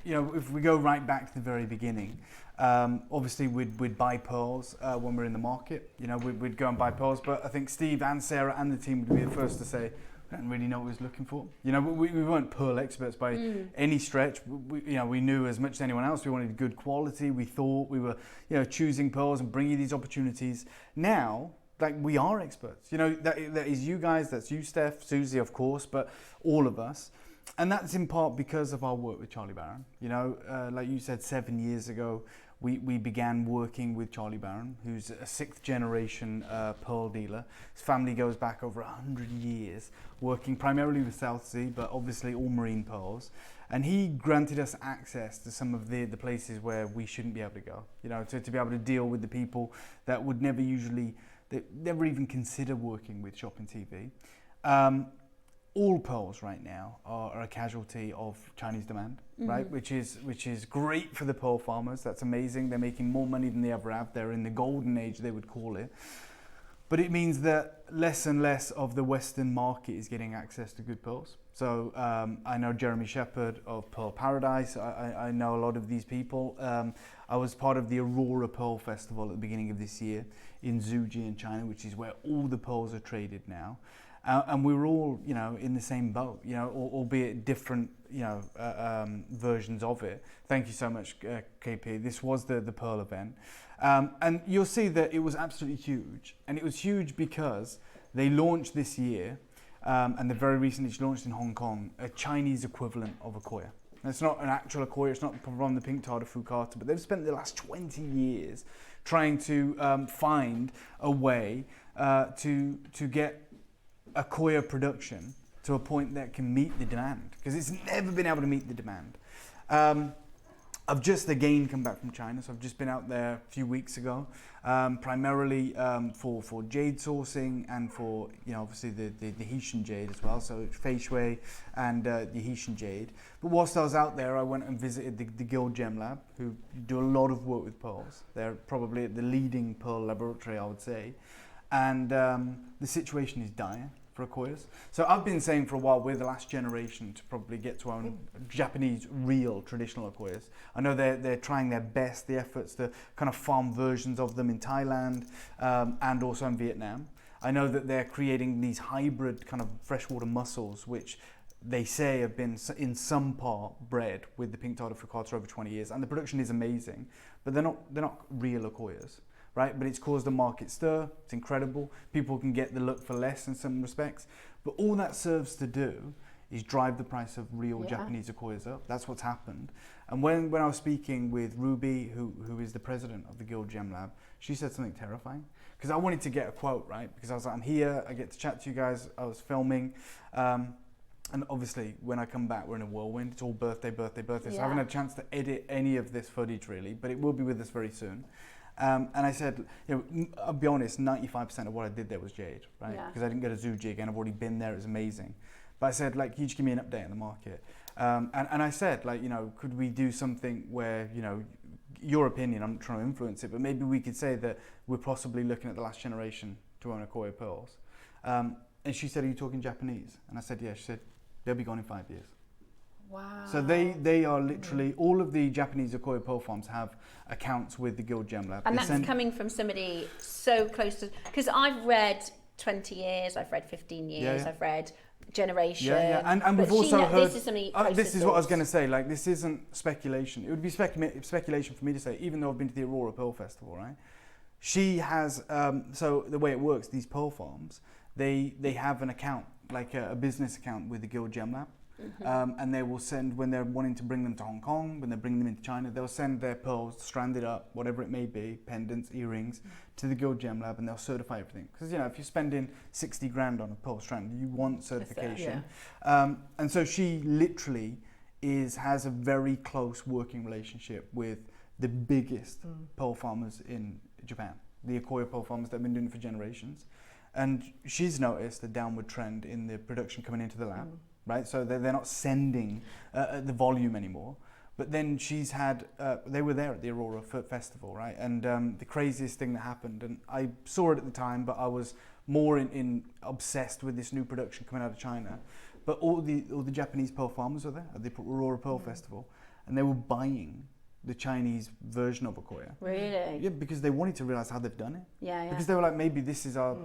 You know, if we go right back to the very beginning, obviously we'd buy pearls when we're in the market. You know, we'd go and buy pearls. But I think Steve and Sarah and the team would be the first to say, we don't really know what we was looking for. You know, we weren't pearl experts by any stretch. You know, we knew as much as anyone else. We wanted good quality. We thought we were, you know, choosing pearls and bringing these opportunities. Now, like, we are experts. You know, that is you guys, that's you, Steph, Suzie, of course, but all of us. And that's in part because of our work with Charlie Barron. You know, like you said, 7 years ago, we began working with Charlie Barron, who's a 6th generation pearl dealer. His family goes back over 100 years, working primarily with South Sea, but obviously all marine pearls. And he granted us access to some of the places where we shouldn't be able to go. You know, to be able to deal with the people that would never never even consider working with Shopping TV. All pearls right now are a casualty of Chinese demand, right? Which is great for the pearl farmers. That's amazing. They're making more money than they ever have. They're in the golden age, they would call it. But it means that less and less of the Western market is getting access to good pearls. So I know Jeremy Shepherd of Pearl Paradise. I know a lot of these people. I was part of the Aurora Pearl Festival at the beginning of this year in Zhuji in China, which is where all the pearls are traded now. And we were all, you know, in the same boat, you know, albeit different, you know, versions of it. Thank you so much, KP. This was the Pearl event. And you'll see that it was absolutely huge. And it was huge because they launched this year, and they very recently launched in Hong Kong, a Chinese equivalent of Akoya. It's not an actual Akoya, it's not from the pink tar Fukata, but they've spent the last 20 years trying to find a way to get Akoya production to a point that can meet the demand, because it's never been able to meet the demand. I've just again come back from China, so I've just been out there a few weeks ago, primarily for jade sourcing and for, you know, obviously the Tahitian jade as well, so Fei Shui and the Tahitian jade. But whilst I was out there, I went and visited the Guild Gem Lab, who do a lot of work with pearls. They're probably the leading pearl laboratory, I would say, and the situation is dire for Akoyas. So I've been saying for a while we're the last generation to probably get to our own Japanese real traditional Akoyas. I know they're trying their best, the efforts to kind of farm versions of them in Thailand and also in Vietnam. I know that they're creating these hybrid kind of freshwater mussels, which they say have been in some part bred with the pink tartar focaccia over 20 years, and the production is amazing, but they're not real Akoyas. Right, but it's caused a market stir. It's incredible. People can get the look for less in some respects, but all that serves to do is drive the price of real Japanese Akoyas up. That's what's happened. And when I was speaking with Ruby, who is the president of the Guild Gem Lab, she said something terrifying, because I wanted to get a quote, right? Because I was like, I'm here, I get to chat to you guys. I was filming, and obviously when I come back, we're in a whirlwind. It's all birthday. So I haven't had a chance to edit any of this footage really, but it will be with us very soon. And I said, you know, I'll be honest, 95% of what I did there was jade, right? Because I didn't go to Zhuji again. I've already been there. It was amazing. But I said, like, can you just give me an update on the market? And I said, like, you know, could we do something where, you know, your opinion, I'm not trying to influence it, but maybe we could say that we're possibly looking at the last generation to own Akoya Pearls. And she said, are you talking Japanese? And I said, yeah. She said, they'll be gone in 5 years. Wow. So they are literally, all of the Japanese Akoya pearl farms have accounts with the Guild Gem Lab. And that's coming from somebody so close to, because I've read 20 years, I've read 15 years, I've read Generation. And we've also heard, this is something this is what I was going to say, like, this isn't speculation. It would be speculation for me to say, even though I've been to the Aurora Pearl Festival, right? She has, so the way it works, these pearl farms, they have an account, like a business account with the Guild Gem Lab. and they will send, when they're wanting to bring them to Hong Kong, when they're bringing them into China, they'll send their pearls stranded up, whatever it may be, pendants, earrings, to the Guild Gem Lab, and they'll certify everything. Because, you know, if you're spending 60 grand on a pearl strand, you want certification. And so she literally has a very close working relationship with the biggest pearl farmers in Japan, the Akoya pearl farmers that have been doing it for generations. And she's noticed a downward trend in the production coming into the lab, right? So they're not sending the volume anymore. But then she's had, they were there at the Aurora Festival, right? And the craziest thing that happened, and I saw it at the time, but I was more obsessed with this new production coming out of China. But all the Japanese pearl farmers were there at the Aurora Pearl Festival, and they were buying the Chinese version of Akoya. Really? Yeah, because they wanted to realize how they've done it. Yeah. Because they were like, maybe this is our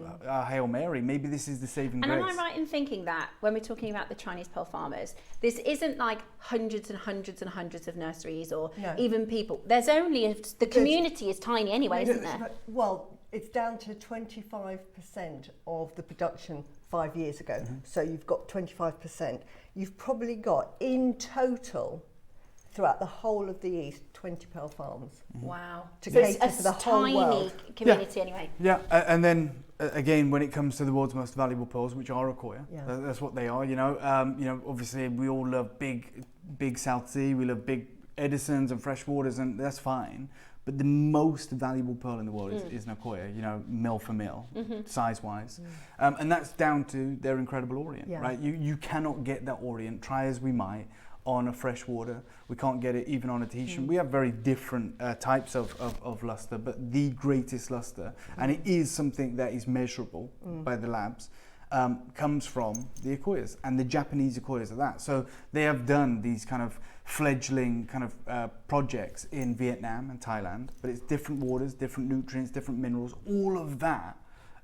Hail Mary, maybe this is the saving grace. And am I right in thinking that when we're talking about the Chinese pearl farmers, this isn't like hundreds and hundreds and hundreds of nurseries or even people. There's only, the community is tiny anyway, isn't there? Well, it's down to 25% of the production 5 years ago. So you've got 25%. You've probably got, in total, throughout the whole of the East, 20 pearl farms. Wow. To So cater it's for the a whole tiny world. community anyway. Yeah, and then again, when it comes to the world's most valuable pearls, which are Akoya, that's what they are. You know, obviously we all love big South Sea, we love big Edisons and freshwaters, and that's fine. But the most valuable pearl in the world is an Akoya, you know, mil for mil, size-wise. And that's down to their incredible orient, right? You cannot get that orient, try as we might, on a freshwater. We can't get it even on a Tahitian. We have very different types of luster, but the greatest luster, and it is something that is measurable by the labs, comes from the Akoyas, and the Japanese Akoyas at that. So they have done these kind of fledgling kind of projects in Vietnam and Thailand, but it's different waters, different nutrients, different minerals, all of that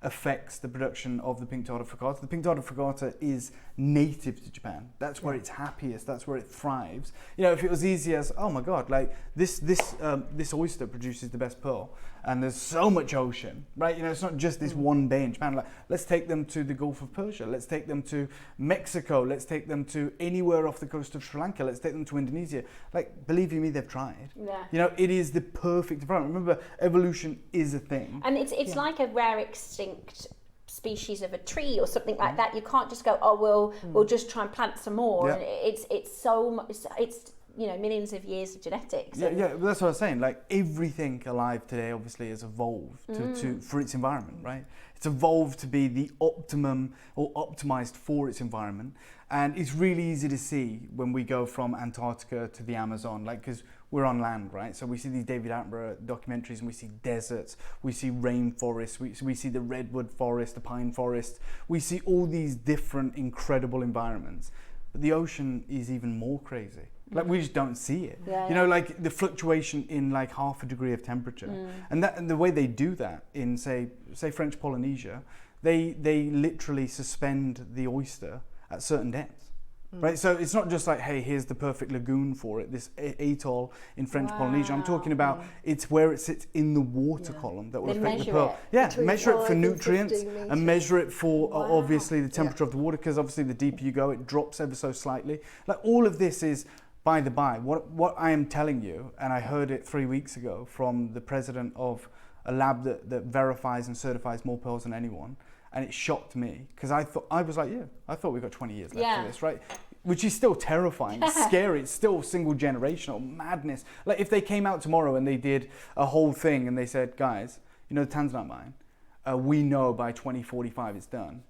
affects the production of the pink dotted frittata. The pink dotted frittata is native to Japan. That's where it's happiest. That's where it thrives. You know, if it was easy as, oh my God, like this oyster produces the best pearl, and there's so much ocean, right? You know, it's not just this one bay in Japan. Like, let's take them to the Gulf of Persia. Let's take them to Mexico. Let's take them to anywhere off the coast of Sri Lanka. Let's take them to Indonesia. Like, believe you me, they've tried. Yeah. You know, it is the perfect environment. Remember, evolution is a thing. And it's like a rare extinct species of a tree or something like that. You can't just go, oh, we'll just try and plant some more. Yeah. And it's so much, it's you know, millions of years of genetics. Yeah, that's what I was saying. Like, everything alive today obviously has evolved for its environment, right? It's evolved to be the optimum or optimized for its environment. And it's really easy to see when we go from Antarctica to the Amazon, like, because we're on land, right? So we see these David Attenborough documentaries, and we see deserts, we see rainforests, we see the redwood forest, the pine forest, we see all these different incredible environments. But the ocean is even more crazy. Like, we just don't see it. You know, like the fluctuation in like 0.5 degree of temperature. And the way they do that in say French Polynesia, they literally suspend the oyster at certain depths. Right, so it's not just like, hey, here's the perfect lagoon for it, this atoll in French Polynesia. I'm talking about it's where it sits in the water column that will affect the pearl. Yeah, measure it for nutrients and measure it for obviously the temperature of the water, because obviously the deeper you go, it drops ever so slightly. Like, all of this is, by the by, what I am telling you, and I heard it 3 weeks ago from the president of a lab that verifies and certifies more pearls than anyone. And it shocked me, because I thought we got 20 years left for this, right? Which is still terrifying, it's scary, it's still single generational madness. Like, if they came out tomorrow and they did a whole thing and they said, guys, you know, the Tanzanite mine, we know by 2045 it's done.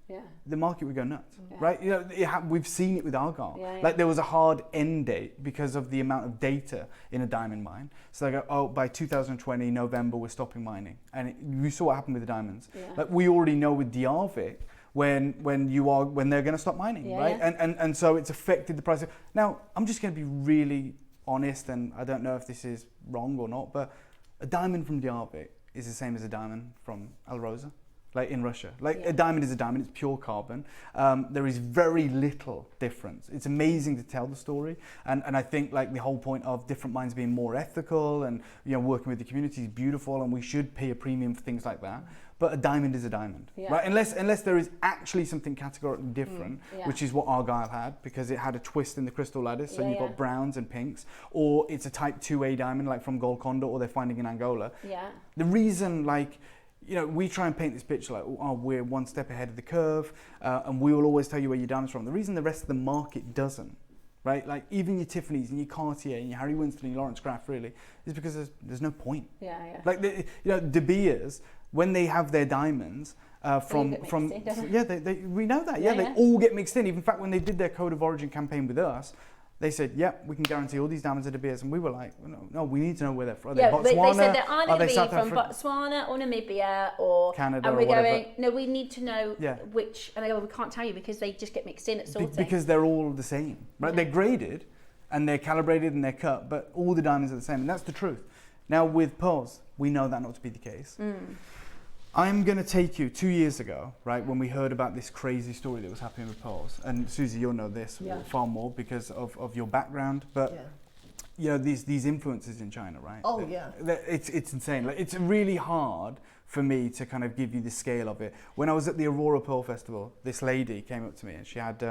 The market would go nuts, right? You know, we've seen it with Argyle. Like, there was a hard end date because of the amount of data in a diamond mine. So they go, oh, by 2020 November we're stopping mining, and we saw what happened with the diamonds. Like, we already know with Diavik when they're going to stop mining, right? And so it's affected the price. Now, I'm just going to be really honest, and I don't know if this is wrong or not, but a diamond from Diavik is the same as a diamond from Alrosa, like in Russia. Like, a diamond is a diamond, it's pure carbon. There is very little difference. It's amazing to tell the story. And I think, like, the whole point of different mines being more ethical and, you know, working with the community is beautiful, and we should pay a premium for things like that. but a diamond is a diamond, right? Unless there is actually something categorically different, which is what Argyle had, because it had a twist in the crystal lattice, so you've got browns and pinks, or it's a type 2A diamond like from Golconda, or they're finding in Angola. Yeah. The reason, like, you know, we try and paint this picture like, oh, we're one step ahead of the curve, and we will always tell you where your diamond's from. The reason the rest of the market doesn't, right? Like even your Tiffany's and your Cartier and your Harry Winston and your Lawrence Graff, really, is because there's no point. Like, you know, De Beers, when they have their diamonds, we know that. They all get mixed in. Even in fact, when they did their Code of Origin campaign with us, they said, "Yep, we can guarantee all these diamonds are De Beers," and we were like, "No, we need to know where they're from." Are they Botswana? They said they're either going to be from Botswana or Namibia or Canada, and we're or whatever. going, no, we need to know which. And they go, we can't tell you because they just get mixed in at sorting. Because they're all the same, right? They're graded and they're calibrated and they're cut, but all the diamonds are the same, and that's the truth. Now with pearls, we know that not to be the case. I'm going to take you 2 years ago, right, when we heard about this crazy story that was happening with pearls. And Suzie, you'll know this far more because of your background. But, you know, these influences in China, right? Oh, yeah. It's insane. Like, it's really hard for me to kind of give you the scale of it. When I was at the Aurora Pearl Festival, this lady came up to me and she had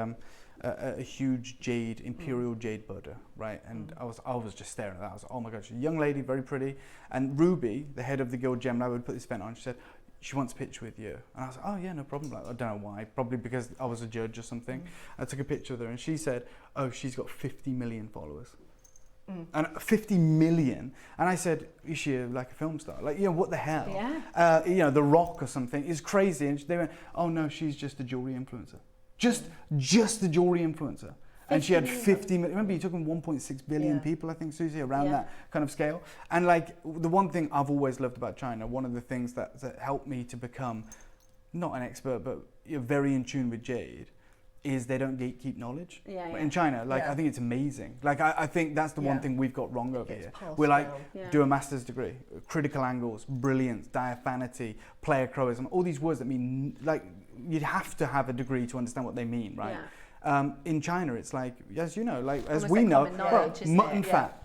a huge jade, imperial jade Buddha, right? And I was just staring at that. I was like, oh my gosh, a young lady, very pretty. And Ruby, the head of the Guild Gem Lab, would put this event on. She said, she wants a picture with you. And I was like, oh yeah, no problem. Like, I don't know why, probably because I was a judge or something. I took a picture with her and she said, oh, she's got 50 million followers. And 50 million. And I said, is she like a film star? Like, you know, what the hell? Yeah. You know, The Rock or something is crazy. And they went, oh no, she's just a jewelry influencer. Just a jewelry influencer. And she had 50 million. Remember, you're talking 1.6 billion people, I think, Suzie, around that kind of scale. And like, the one thing I've always loved about China, one of the things that helped me to become, not an expert, but you're very in tune with jade, is they don't gatekeep knowledge. In China, like, I think it's amazing. Like, I think that's the one thing we've got wrong over here. We're like, do a master's degree, critical angles, brilliance, diaphanity, player croism, all these words that mean, like, you'd have to have a degree to understand what they mean, right? In China, it's like, as you know, like, as we know, mutton fat.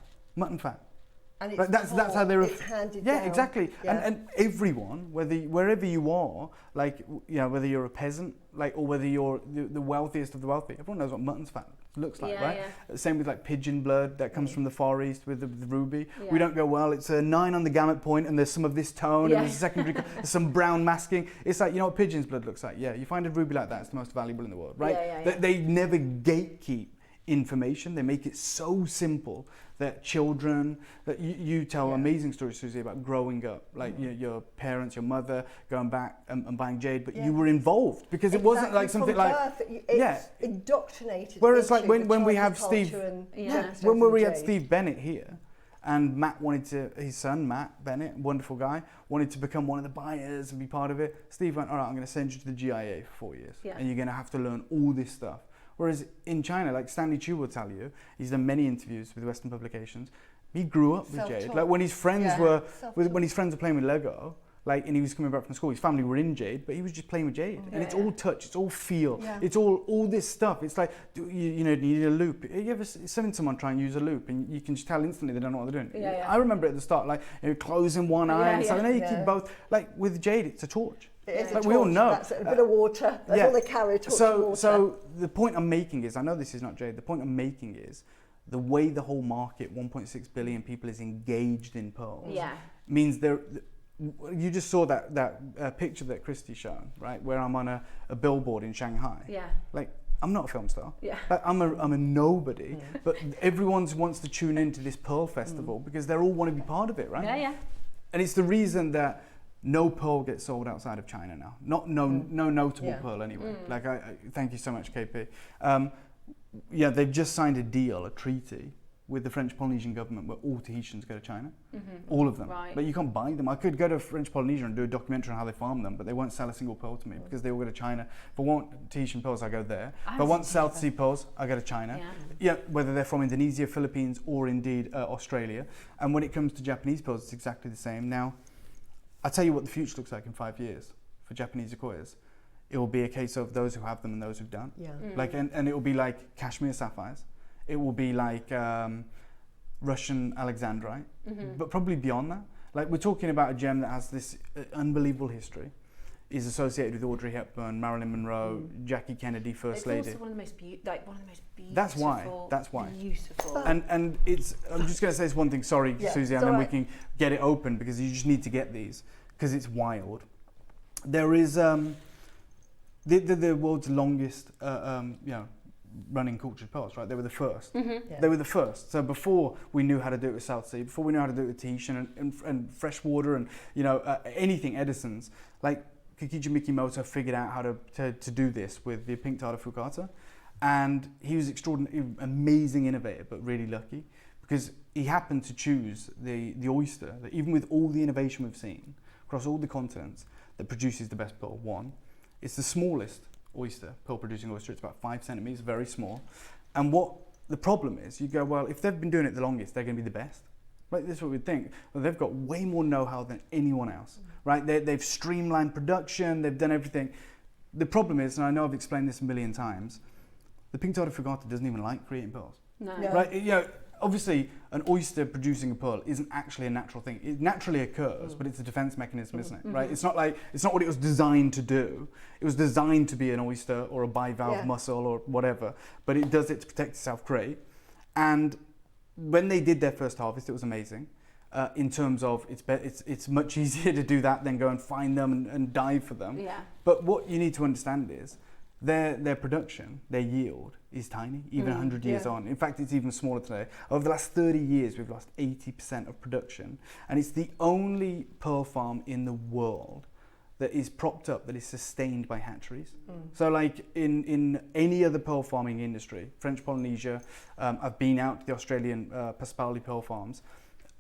And it's like that's how they're handed down. Exactly. And everyone, wherever you are, like, you know, whether you're a peasant, like, or whether you're the wealthiest of the wealthy, everyone knows what mutton's fat looks like, right? Same with like pigeon blood that comes from the Far East with the ruby. We don't go, well, it's a 9 on the gamut point and there's some of this tone and there's a secondary, there's some brown masking. It's like, you know what pigeon's blood looks like? Yeah, you find a ruby like that, it's the most valuable in the world, right? They never gatekeep information. They make it so simple that children, that you tell amazing stories, Suzie, about growing up, like your parents, your mother going back and buying jade, but you were involved because it wasn't like something from like birth, it's indoctrinated. Whereas like when we have Steve, when we had jade. Steve Bennett here, and Matt wanted to, his son Matt Bennett, wonderful guy, wanted to become one of the buyers and be part of it. Steve went, all right, I'm going to send you to the GIA for 4 years, and you're going to have to learn all this stuff. Whereas in China, like Stanley Chu will tell you, he's done many interviews with Western publications. He grew up with jade. Like when his friends were playing with Lego, like, and he was coming back from school, his family were in jade, but he was just playing with jade. And it's all touch, it's all feel, it's all this stuff. It's like, you know, you need a loop. You ever seen someone try and use a loop and you can just tell instantly they don't know what they're doing? I remember at the start, like, you know, closing one eye and stuff. And then you keep both. Like with jade, it's a torch. Like we all know. That's a bit of water. That's all they carry, torch and water. So the point I'm making is, I know this is not jade, the point I'm making is, the way the whole market, 1.6 billion people, is engaged in pearls means you just saw that picture that Christy's shown, right? Where I'm on a billboard in Shanghai. Like, I'm not a film star. Like, I'm a nobody, but everyone wants to tune into this Pearl Festival because they all want to be part of it, right? And it's the reason that no pearl gets sold outside of China now. No notable pearl anyway. Like, I thank you so much, KP. They've just signed a deal, a treaty with the French Polynesian government where all Tahitians go to China, all of them. But you can't buy them. I could go to French Polynesia and do a documentary on how they farm them, but they won't sell a single pearl to me because they all go to China. If I want Tahitian pearls, I go there. If I want South Sea pearls, I go to China. Whether they're from Indonesia, Philippines, or indeed Australia. And when it comes to Japanese pearls, it's exactly the same. Now, I'll tell you what the future looks like in 5 years for Japanese Akoyas. It will be a case of those who have them and those who don't. Like, and it will be like Kashmir sapphires. It will be like Russian alexandrite, but probably beyond that. Like, we're talking about a gem that has this unbelievable history. is associated with Audrey Hepburn, Marilyn Monroe, Jackie Kennedy, First Lady. It's also one of the most beautiful. That's why. Beautiful. And it's. I'm just going to say this one thing. Sorry, Susie, and then we can get it open because you just need to get these because it's wild. There is the world's longest, running cultured pearls, right? They were the first. They were the first. So before we knew how to do it with South Sea, before we knew how to do it with Tahitian and fresh water and anything Edison's, like Kokiji Mikimoto figured out how to do this with the pink tartar fukata, and he was extraordinary, amazing innovator, but really lucky because he happened to choose the oyster that, even with all the innovation we've seen across all the continents, that produces the best pearl. One, it's the smallest oyster, pearl-producing oyster. It's about 5 centimeters, very small. And what the problem is, you go, well, if they've been doing it the longest, they're going to be the best. Right? That's what we'd think. Well, they've got way more know-how than anyone else. Right? They've streamlined production. They've done everything. The problem is, and I know I've explained this a million times, the pink tartar fugata doesn't even like creating pearls. No. Right? Obviously, an oyster producing a pearl isn't actually a natural thing. It naturally occurs, but it's a defense mechanism, isn't it? Right? It's not what it was designed to do. It was designed to be an oyster or a bivalve mussel or whatever, but it does it to protect itself. Great. And when they did their first harvest, it was amazing. In terms of it's much easier to do that than go and find them and dive for them. Yeah. But what you need to understand is their production, their yield is tiny, even 100 years on. In fact, it's even smaller today. Over the last 30 years, we've lost 80% of production. And it's the only pearl farm in the world that is propped up, that is sustained by hatcheries. So like in any other pearl farming industry, French Polynesia, I've been out to the Australian Paspaldi pearl farms.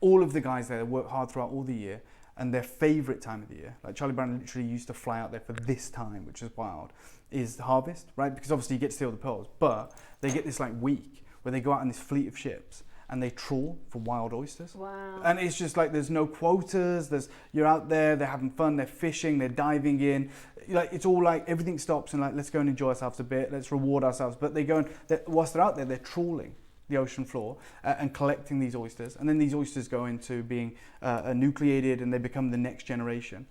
All of the guys there work hard throughout all the year, and their favourite time of the year, like Charlie Brown literally used to fly out there for this time, which is wild, is the harvest, right? Because obviously you get to see all the pearls, but they get this like week where they go out on this fleet of ships and they trawl for wild oysters. Wow. And it's just like there's no quotas, you're out there, they're having fun, they're fishing, they're diving in. Like it's all like everything stops and like let's go and enjoy ourselves a bit, let's reward ourselves. But they go and whilst they're out there, they're trawling the ocean floor and collecting these oysters, and then these oysters go into being nucleated and they become the next generation.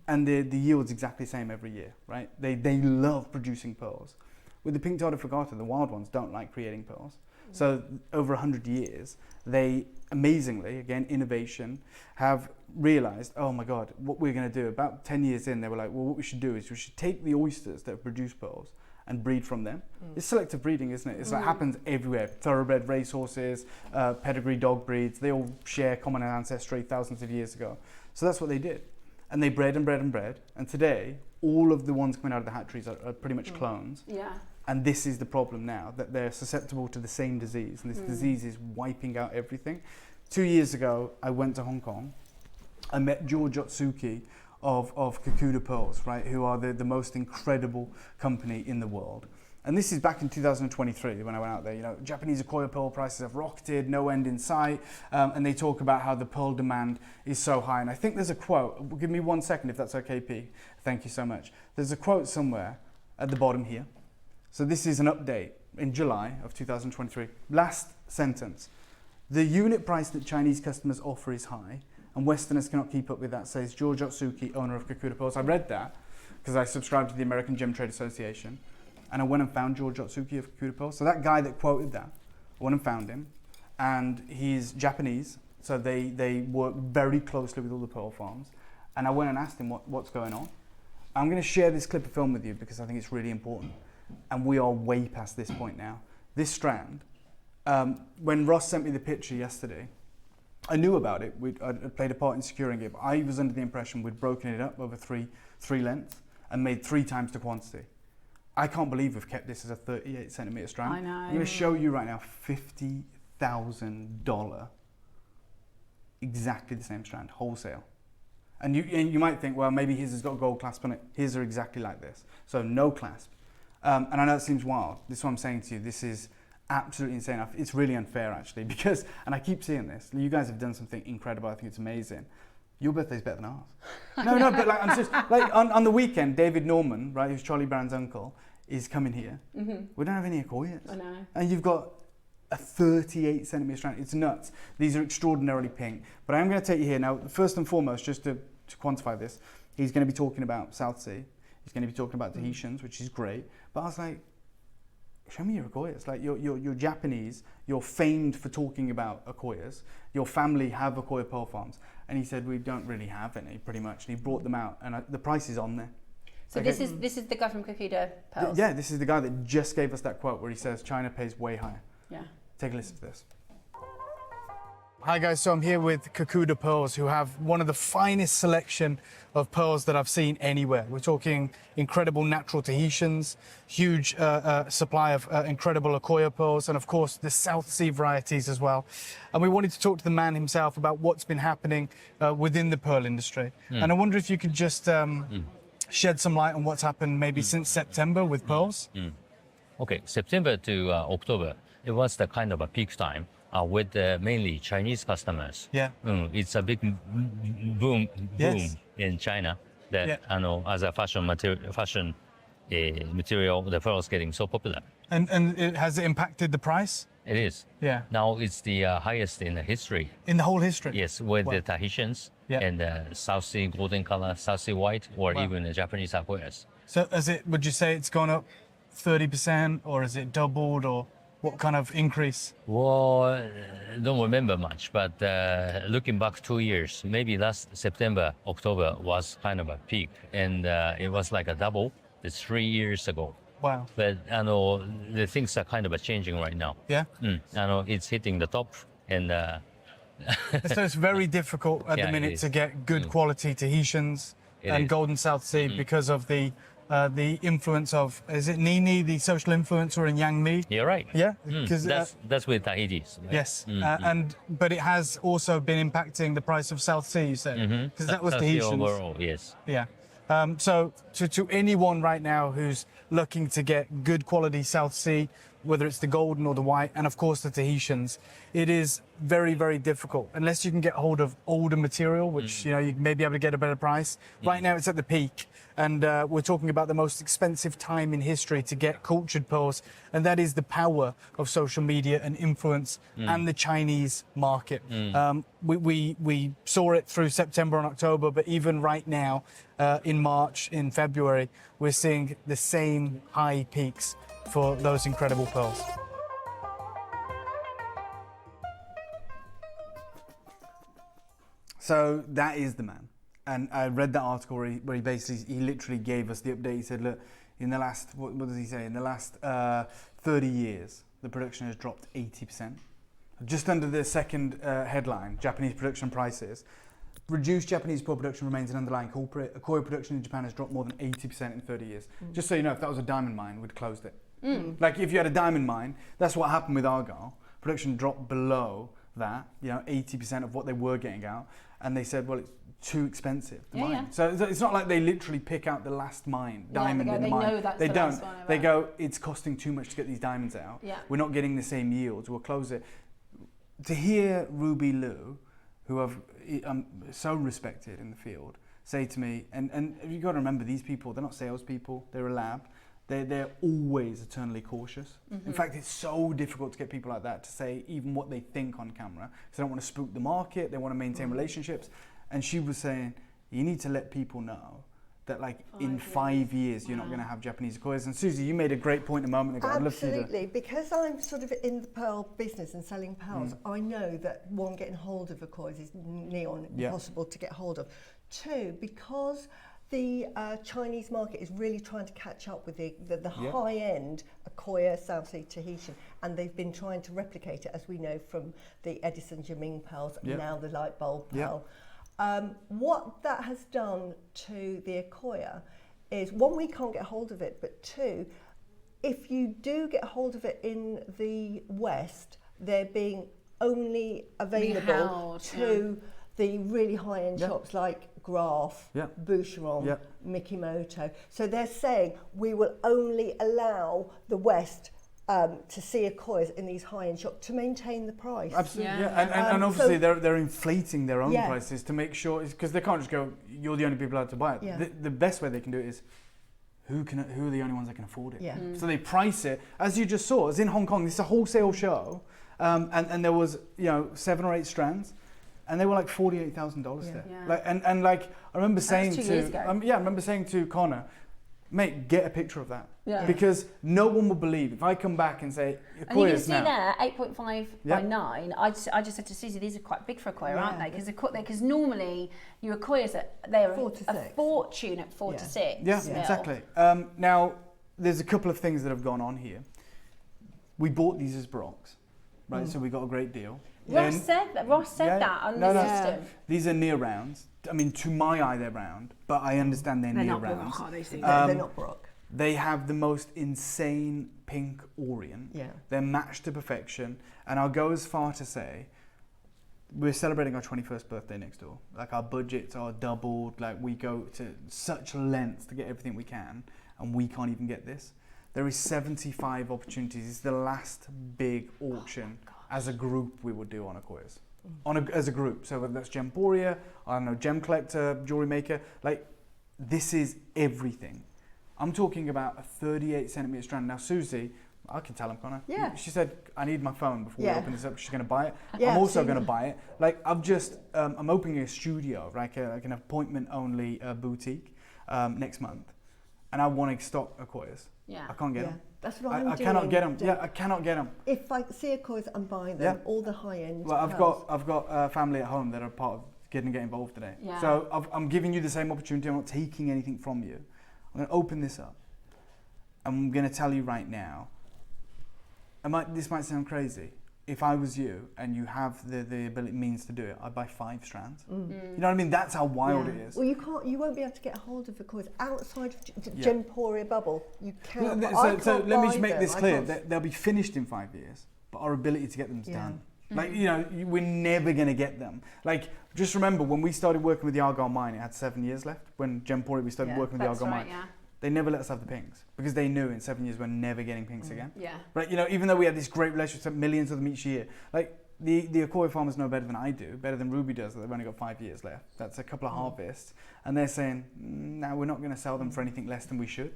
And the yield's exactly the same every year, right? They love producing pearls. With the pink tartar fugata, the wild ones don't like creating pearls. So over 100 years, they amazingly, again, innovation, have realized, oh my God, what we're going to do. About 10 years in, they were like, well, what we should do is we should take the oysters that produce pearls and breed from them. It's selective breeding, isn't it? It's like happens everywhere. Thoroughbred racehorses, pedigree dog breeds, they all share common ancestry thousands of years ago. So that's what they did. And they bred and bred and bred. And today, all of the ones coming out of the hatcheries are pretty much clones. Yeah. And this is the problem now, that they're susceptible to the same disease. And this disease is wiping out everything. 2 years ago, I went to Hong Kong. I met George Otsuki of Kakuda Pearls, right, who are the most incredible company in the world. And this is back in 2023 when I went out there. You know, Japanese Akoya pearl prices have rocketed, no end in sight, and they talk about how the pearl demand is so high. And I think there's a quote, give me 1 second if that's okay, P. Thank you so much. There's a quote somewhere at the bottom here. So this is an update in July of 2023. Last sentence. The unit price that Chinese customers offer is high, and Westerners cannot keep up with that, says George Otsuki, owner of Kakuda Pearls. I read that because I subscribed to the American Gem Trade Association, and I went and found George Otsuki of Kakuda Pearls. So that guy that quoted that, I went and found him, and he's Japanese, so they work very closely with all the pearl farms. And I went and asked him what's going on. I'm going to share this clip of film with you because I think it's really important. And we are way past this point now. This strand, when Ross sent me the picture yesterday, I knew about it. I played a part in securing it, but I was under the impression we'd broken it up over three lengths and made 3 times the quantity. I can't believe we've kept this as a 38 centimeter strand. I know. I'm going to show you right now $50,000, exactly the same strand, wholesale. And you might think, well, maybe his has got a gold clasp on it. His are exactly like this. So no clasp. And I know it seems wild. This is what I'm saying to you. This is absolutely insane. It's really unfair, actually, because, and I keep seeing this, you guys have done something incredible. I think it's amazing. Your birthday's better than ours. No, but like, I'm just, like, on the weekend, David Norman, right, who's Charlie Brown's uncle, is coming here. We don't have any Akoyas. I know. And you've got a 38 centimeter strand. It's nuts. These are extraordinarily pink. But I'm going to take you here now, first and foremost, just to quantify this. He's going to be talking about South Sea. He's going to be talking about Tahitians, which is great. But I was like, show me your Akoyas. Like you're Japanese. You're famed for talking about Akoyas. Your family have Akoya pearl farms. And he said, we don't really have any, pretty much. And he brought them out, and the price is on there. So this is the guy from Akoya Pearls? Yeah, this is the guy that just gave us that quote where he says China pays way higher. Yeah. Take a listen to this. Hi guys, so I'm here with Akoya Pearls, who have one of the finest selection of pearls that I've seen anywhere. We're talking incredible natural Tahitians, huge supply of incredible Akoya pearls, and of course the South Sea varieties as well. And we wanted to talk to the man himself about what's been happening within the pearl industry. And I wonder if you could just shed some light on what's happened maybe since September with pearls. Okay, September to October, it was the kind of a peak time with mainly Chinese customers. Yeah. It's a big boom Yes. in China that Yeah. as a fashion material, the pearl is getting so popular. And has it impacted the price? It is. Yeah. Now it's the highest in the history. In the whole history? Yes, with Wow. the Tahitians Yeah. and the South Sea golden color, South Sea white, or Wow. even the Japanese Akoyas. So would you say it's gone up 30%, or is it doubled, or what kind of increase? Well, don't remember much, but looking back 2 years, maybe last September, October was kind of a peak, and it was like a double. It's 3 years ago. Wow. But the things are kind of changing right now. Yeah. It's hitting the top, and So it's very difficult at Yeah, the it minute is. to get good quality Tahitians It and is. Golden South Sea because of the influence of, is it Nini, the social influencer in Yang Mi? you're right. Yeah. Because That's with Tahiti's. Right? yes, but it has also been impacting the price of South Sea, you said, because that was That's the Tahitians. overall, yes. Yeah. So to anyone right now who's looking to get good quality South Sea, whether it's the golden or the white, and of course the Tahitians, it is very, very difficult unless you can get hold of older material, which you may be able to get a better price. Right now it's at the peak, and we're talking about the most expensive time in history to get cultured pearls, and that is the power of social media and influence and the Chinese market. We saw it through September and October, but even right now, in March, in February, we're seeing the same high peaks for those incredible pearls. So that is the man. And I read that article where he literally gave us the update. He said, look, in the last, what does he say? In the last 30 years, the production has dropped 80%. Just under the second headline, Japanese production prices. Reduced Japanese pearl production remains an underlying culprit. Akoya production in Japan has dropped more than 80% in 30 years. Just so you know, if that was a diamond mine, we'd closed it. Like if you had a diamond mine, that's what happened with Argyle. Production dropped below that, 80% of what they were getting out. And they said, well, it's too expensive to mine. Yeah. So it's not like they literally pick out the last diamond in the mine. Know that's they the don't. last one, They go, it's costing too much to get these diamonds out. Yeah. We're not getting the same yields. We'll close it. To hear Ruby Liu, who I've so respected in the field, say to me, and you've got to remember, these people, they're not salespeople, they're a lab. They're always eternally cautious. In fact, it's so difficult to get people like that to say even what they think on camera, because they don't want to spook the market, they want to maintain relationships. And she was saying, you need to let people know that in 5 years, you're not going to have Japanese Akoyas. And Susie, you made a great point a moment ago. Absolutely, because I'm sort of in the pearl business and selling pearls, I know that one, getting hold of Akoyas is near on impossible to get hold of. Two, because the Chinese market is really trying to catch up with the high-end Akoya South Sea Tahitian, and they've been trying to replicate it, as we know from the Edison Jaming pearls and now the light bulb pearl. What that has done to the Akoya is, one, we can't get hold of it, but two, if you do get hold of it in the West, they're being only available to the really high-end shops like Graf, Boucheron, Mikimoto. So they're saying we will only allow the West to see Akoyas in these high-end shops to maintain the price. Absolutely, and obviously they're inflating their own prices to make sure, because they can't just go, you're the only people allowed to buy it. The best way they can do it is, who are the only ones that can afford it? So they price it, as you just saw, as in Hong Kong, this is a wholesale show, and there was 7 or 8 strands. and they were like $48,000 there. Yeah. Like, and like I remember saying was 2 years ago. I remember saying to Connor, mate, get a picture of that. Yeah. Because no one will believe if I come back and say, And you can Akoya's see now. there, 8.5 by 9. I just said to Susie, these are quite big for Akoya, aren't they? Because normally your Akoyas, they're 4 to a 6. fortune at 4 to 6. Yeah, mil. exactly. Now, there's a couple of things that have gone on here. We bought these as Barocks, right? So we got a great deal. Ross said that on the system. These are near rounds. I mean, to my eye, they're round, but I understand they're near not rounds. Baroque, are they, Susie? They're not Baroque. They have the most insane pink orient. Yeah. They're matched to perfection. And I'll go as far to say, we're celebrating our 21st birthday next door. Like, our budgets are doubled. Like, we go to such lengths to get everything we can, and we can't even get this. There is 75 opportunities. It's the last big auction as a group we would do on Akoya's. As a group. So whether that's Gemporia, I don't know, Gem Collector, Jewelry Maker, like, this is everything. I'm talking about a 38 centimetre strand. Now, Susie, I can tell him, Connor. Yeah. She said, I need my phone before we open this up. She's going to buy it. Yeah, I'm also I've seen going to that. buy it. Like, I'm opening a studio, like an appointment-only boutique next month. And I want to stock Akoya's. Yeah. I can't get them. That's what I'm doing. I cannot get them. Yeah, I cannot get them. If I see Akoya's, I'm buying them. Yeah. All the high-end Well, pearls. I've got family at home that are part of get involved today. Yeah. So I'm giving you the same opportunity. I'm not taking anything from you. I'm going to open this up. I'm going to tell you right now. This might sound crazy. If I was you and you have the ability means to do it, I'd buy 5 strands. You know what I mean? That's how wild it is. Well, you won't be able to get a hold of Akoya's outside of Gemporia bubble. You can't. So let me just make them. this I clear. can't- They'll be finished in 5 years, but our ability to get them is Yeah. done. Like, you know, we're never going to get them. Like, just remember when we started working with the Argyle mine, it had 7 years left. When Gemporia, we started working with the Argyle mine. Yeah. They never let us have the pinks because they knew in 7 years we're never getting pinks again. Yeah. Right? You know, even though we had this great relationship, millions of them each year, like the Akoya farmers know better than I do, better than Ruby does, that they've only got 5 years left. That's a couple of harvests. And they're saying, no, we're not going to sell them for anything less than we should.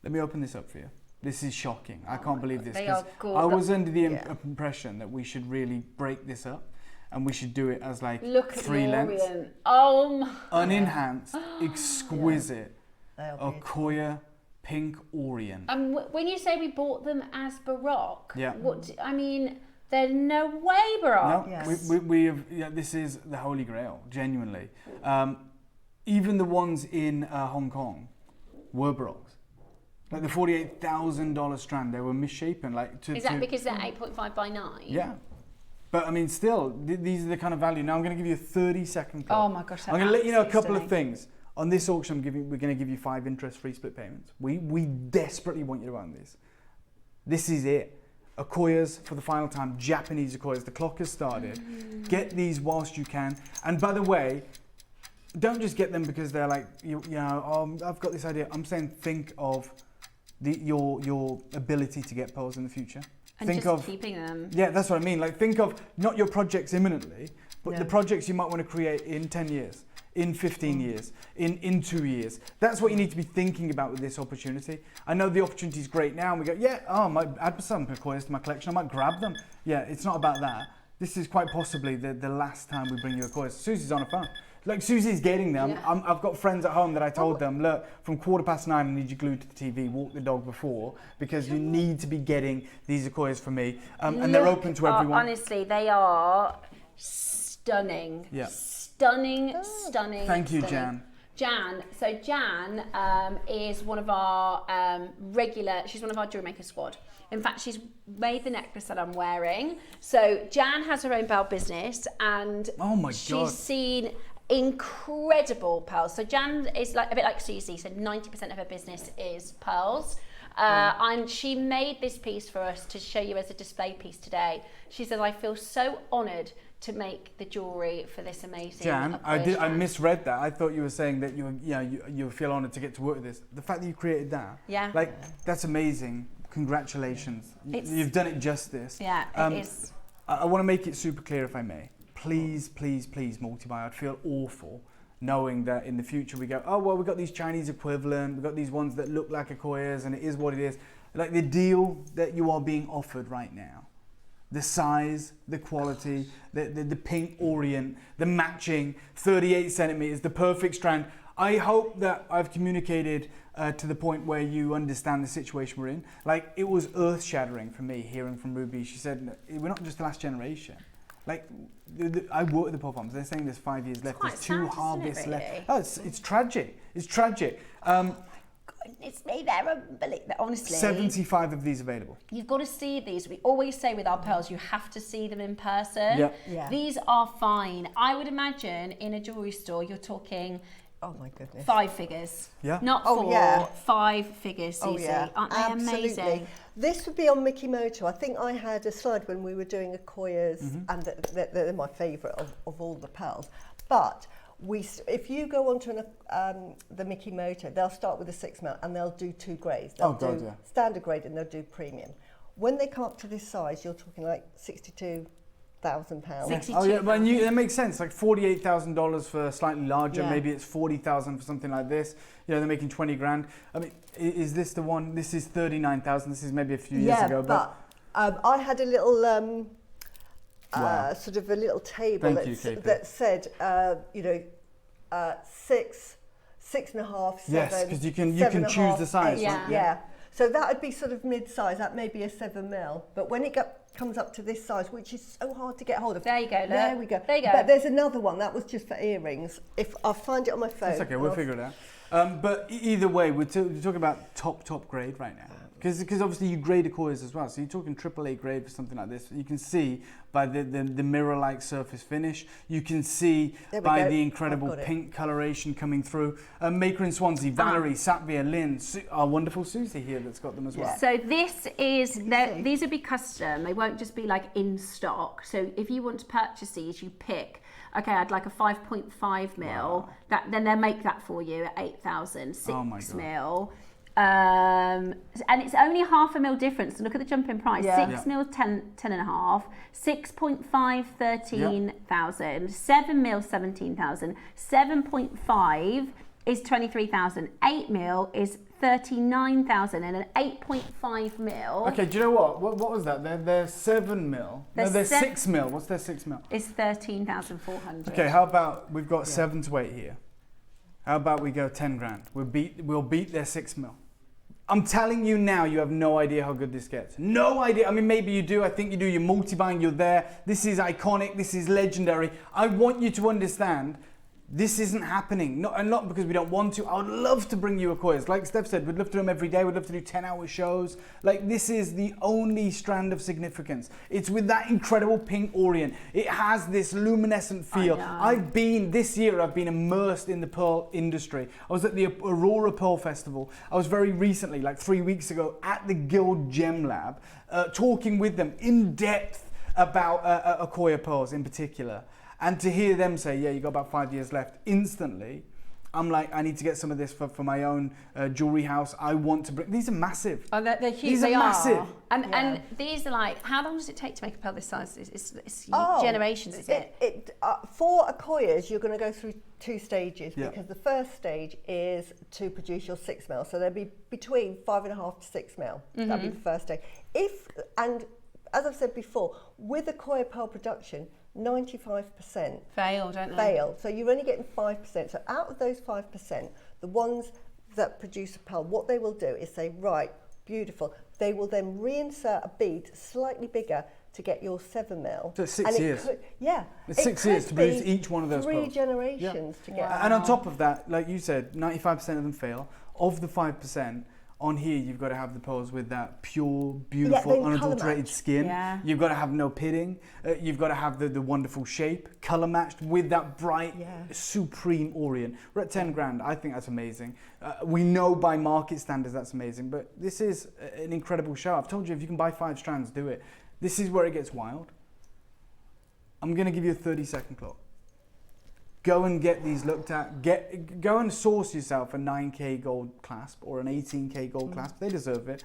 Let me open this up for you. This is shocking. I can't believe this. They 'Cause are gorgeous. I was under the impression that we should really break this up and we should do it as like Look at 3 the lengths. orient. Oh my. Unenhanced, exquisite They are beautiful. Akoya pink orient. When you say we bought them as Baroque, Yeah. I mean, there's no way Baroque. No, Yes. we have. Yeah, this is the holy grail. Genuinely, even the ones in Hong Kong were Barocks. Like the $48,000 strand, they were misshapen. Like Is that because they're 8.5 by 9? Yeah, but I mean, still, these are the kind of value. Now I'm going to give you a 30-second clip. Oh my gosh, I'm going to let you know a absolutely couple of stunning. things. On this auction, we're going to give you 5 interest-free split payments. We desperately want you to own these. This is it. Akoya's for the final time. Japanese Akoya's. The clock has started. Get these whilst you can. And by the way, don't just get them because they're like, you know, I've got this idea. I'm saying think of your ability to get pearls in the future. And think just of keeping them. Yeah, that's what I mean. Like, think of not your projects imminently, but the projects you might want to create in 10 years, in 15 years, in 2 years. That's what you need to be thinking about with this opportunity. I know the opportunity is great now, and we go, yeah, I might add some Akoyas to my collection. I might grab them. Yeah, it's not about that. This is quite possibly the last time we bring you Akoyas. Susie's on her phone. Like, Susie's getting them. Yeah. I've got friends at home that I told them, look, from 9:15, I need you glued to the TV, walk the dog before, because you need to be getting these Akoyas from me. And they're open to everyone. Honestly, they are stunning. Yeah. Stunning. Thank you, stunning. Jan. Jan is one of our she's one of our JewelleryMaker squad. In fact, she's made the necklace that I'm wearing. So Jan has her own bell business, and Oh my God. she's seen incredible pearls. So Jan is like a bit like Susie, so 90% of her business is pearls. And she made this piece for us to show you as a display piece today. She said, I feel so honoured to make the jewellery for this amazing Jan, Akoya I strand." misread that. I thought you were saying that you feel honoured to get to work with this. The fact that you created that, Yeah. like, that's amazing. Congratulations. You've done it justice. Yeah, it is. I want to make it super clear, if I may. Please, please, please multi-buy. I'd feel awful knowing that in the future we go, oh, well, we've got these Chinese equivalent, we've got these ones that look like Akoya's, and it is what it is. Like, the deal that you are being offered right now, the size, the quality, the pink orient, the matching, 38 centimeters, the perfect strand. I hope that I've communicated to the point where you understand the situation we're in. Like, it was earth-shattering for me hearing from Ruby. She said, we're not just the last generation. Like, I work with the pearl farmers. They're saying there's 5 years left. There's 2 harvests left. Oh, it's tragic. It's tragic. Goodness me, they're unbelievable. Honestly, 75 of these available. You've got to see these. We always say with our pearls, you have to see them in person. Yeah. These are fine. I would imagine in a jewellery store, you're talking Oh my goodness. 5 figures. Yeah. Not 4, 5 figures, Suzie. Aren't they amazing? This would be on Mikimoto. I think I had a slide when we were doing Akoyas, and they're my favourite of all the pearls. But if you go onto the Mikimoto, they'll start with a 6mm and they'll do 2 grades. They'll do standard grade and they'll do premium. When they come up to this size, you're talking like £62,000. Oh yeah, but that makes sense. Like $48,000 for slightly larger. Maybe it's 40,000 for something like this. You know, they're making 20 grand. I mean, is this the one? This is 39,000. This is maybe a few years ago. But I had a little sort of a little table that said, you know, 6, 6.5, 7. Yes, because you can choose the size. Yeah. So that would be sort of mid-size. That may be a 7mm. But when it comes up to this size, which is so hard to get hold of. There you go. Look. There we go. There you go. But there's another one. That was just for earrings. If I'll find it on my phone. That's okay. We'll figure it out. But either way, we're talking about top grade right now. Because obviously you grade Akoyas as well. So you're talking AAA grade for something like this. You can see by the mirror-like surface finish. You can see by the incredible pink coloration coming through. Maker in Swansea, Valerie, Satvia, Lynn, our wonderful Suzie here that's got them as well. So this is, these will be custom. They won't just be like in stock. So if you want to purchase these, you pick, okay, I'd like a 5.5mm. Wow. Then they'll make that for you at 8,000, 6mm. And it's only £0.5mm difference. Look at the jump in price. 6mm, 10.5. 6.5, 13,000. 7mm, 17,000. 7.5 is 23,000. 8mm is 39,000, and an 8.5mm. Okay, do you know what? What was that? They're 7mm. No, they're 6mm. What's their 6mm? It's 13,400. Okay, how about we've got 7 to 8 here? How about we go 10 grand? We'll beat their 6mm. I'm telling you now, you have no idea how good this gets. No idea. I mean, maybe you do. I think you do. You're multi-buying. You're there. This is iconic. This is legendary. I want you to understand this isn't happening. Not because we don't want to. I would love to bring you Akoyas. Like Steph said, we'd love to do them every day. We'd love to do 10-hour shows. Like, this is the only strand of significance. It's with that incredible pink orient. It has this luminescent feel. This year, I've been immersed in the pearl industry. I was at the Aurora Pearl Festival. I was very recently, like 3 weeks ago, at the Guild Gem Lab, talking with them in depth about Akoya Pearls in particular. And to hear them say, yeah, you got about 5 years left, instantly, I'm like, I need to get some of this for my own jewelry house. I want to bring, these are massive. Oh, they're huge. These are massive. And these are like, how long does it take to make a pearl this size? It's generations, is it? For Akoyas, you're going to go through 2 stages, because the first stage is to produce your 6mm. So they'll be between 5.5 to 6mm. That'll be the first stage. And as I've said before, with Akoya pearl production, 95% fail, don't they? Fail. So you're only getting 5%. So out of those 5%, the ones that produce a pearl, what they will do is say, right, beautiful. They will then reinsert a bead slightly bigger to get your 7mm. So it's 6 years. It's 6 years to produce each one of those 3 pearls. generations to get. And on top of that, like you said, 95% of them fail. Of the 5%, on here, you've got to have the pearls with that pure, beautiful, unadulterated skin. Yeah. You've got to have no pitting. You've got to have the wonderful shape, colour matched with that bright, supreme orient. We're at 10 grand. I think that's amazing. We know by market standards that's amazing, but this is an incredible show. I've told you, if you can buy 5 strands, do it. This is where it gets wild. I'm going to give you a 30-second clock. Go and get these looked at. Go and source yourself a 9K gold clasp or an 18K gold clasp. They deserve it.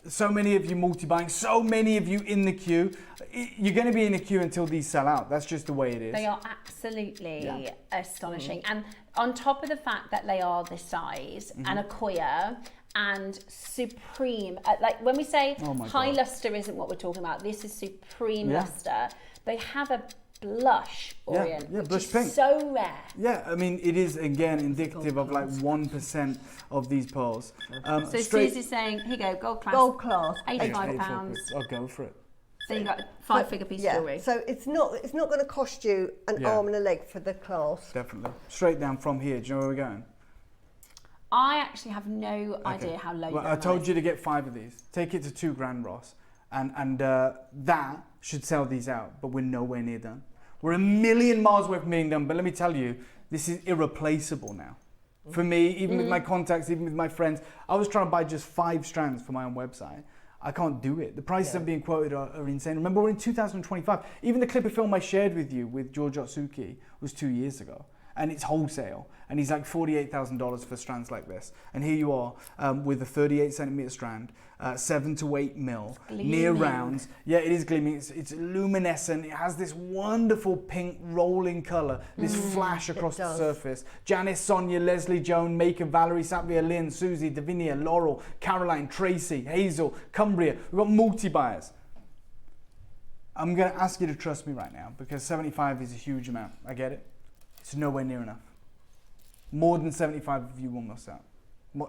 So many of you multi-buying, so many of you in the queue. You're going to be in the queue until these sell out. That's just the way it is. They are absolutely astonishing. And on top of the fact that they are this size and Akoya, and supreme. Like when we say Oh my high God. luster isn't what we're talking about. This is supreme Yeah. luster. They have a blush orient, yeah, which blush is pink. so rare. Yeah, I mean, it is again indicative of like 1% of these pearls. So Susie's saying, here you go, gold class, Gold class, £85. I'll go for it. So you got a 5-figure piece of jewellery. So it's not going to cost you an Yeah. arm and a leg for the class. Definitely. Straight down from here. Do you know where we're going? I actually have no idea how low Well, you're I told you to get 5 of these. Take it to £2,000, Ross, and that should sell these out. But we're nowhere near done. We're a million miles away from being done. But let me tell you, this is irreplaceable now. For me, even with my contacts, even with my friends, I was trying to buy just 5 strands for my own website. I can't do it. The prices that are being quoted are insane. Remember, we're in 2025. Even the clip of film I shared with you with George Otsuki was 2 years ago. And it's wholesale. And he's like $48,000 for strands like this. And here you are with a 38 centimeter strand, 7 to 8 mil, near rounds. Yeah, it is gleaming. It's luminescent. It has this wonderful pink rolling color, this flash across the surface. Janice, Sonia, Leslie, Joan, Maker, Valerie, Satvia, Lynn, Susie, Davinia, Laurel, Caroline, Tracy, Hazel, Cumbria. We've got multi-buyers. I'm going to ask you to trust me right now because 75 is a huge amount. I get it. It's nowhere near enough. More than 75 of you will miss out.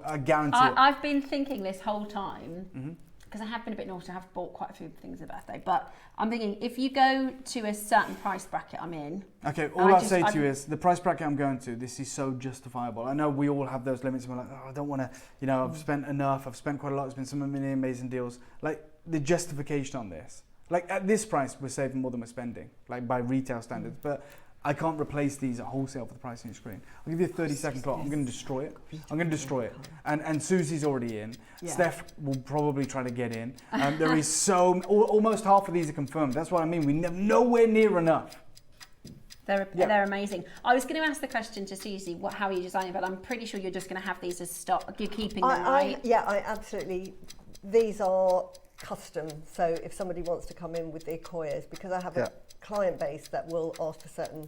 I guarantee it. I've been thinking this whole time, because I have been a bit naughty, I have bought quite a few things for birthday, but I'm thinking if you go to a certain price bracket I'm in. Okay, all I'll say to you is the price bracket I'm going to, this is so justifiable. I know we all have those limits and we're like, oh, I don't want to, you know, I've spent enough, I've spent quite a lot, it's been some really amazing deals. Like the justification on this, like at this price, we're saving more than we're spending, like by retail standards, but I can't replace these at wholesale for the price on your screen. I'll give you a 30-second clock. I'm going to destroy it. I'm going to destroy it. And Susie's already in. Yeah. Steph will probably try to get in. There is almost half of these are confirmed. That's what I mean. We have nowhere near enough. They're amazing. I was going to ask the question to Suzie, how are you designing? But I'm pretty sure you're just going to have these as stock. You're keeping them, right? I absolutely. These are custom. So if somebody wants to come in with the Akoyas, because I have a client base that will ask for certain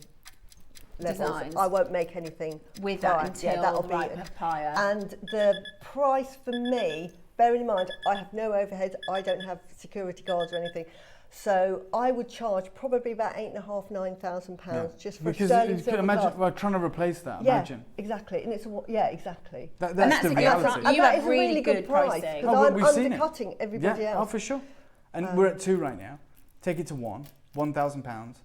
levels. Designs. I won't make anything with that until that'll be papaya. And the price for me, bearing in mind I have no overhead, I don't have security guards or anything, so I would charge probably about £8,500–9,000 just for because sterling you silver can imagine glass. we're trying to replace that. Yeah, Imagine. exactly, and it's exactly. That's that's the a good reality. price. You that have is a really good price pricing. because I'm we've seen it. undercutting everybody else. Oh, for sure. And we're at 2 right now. Take it to £1,000.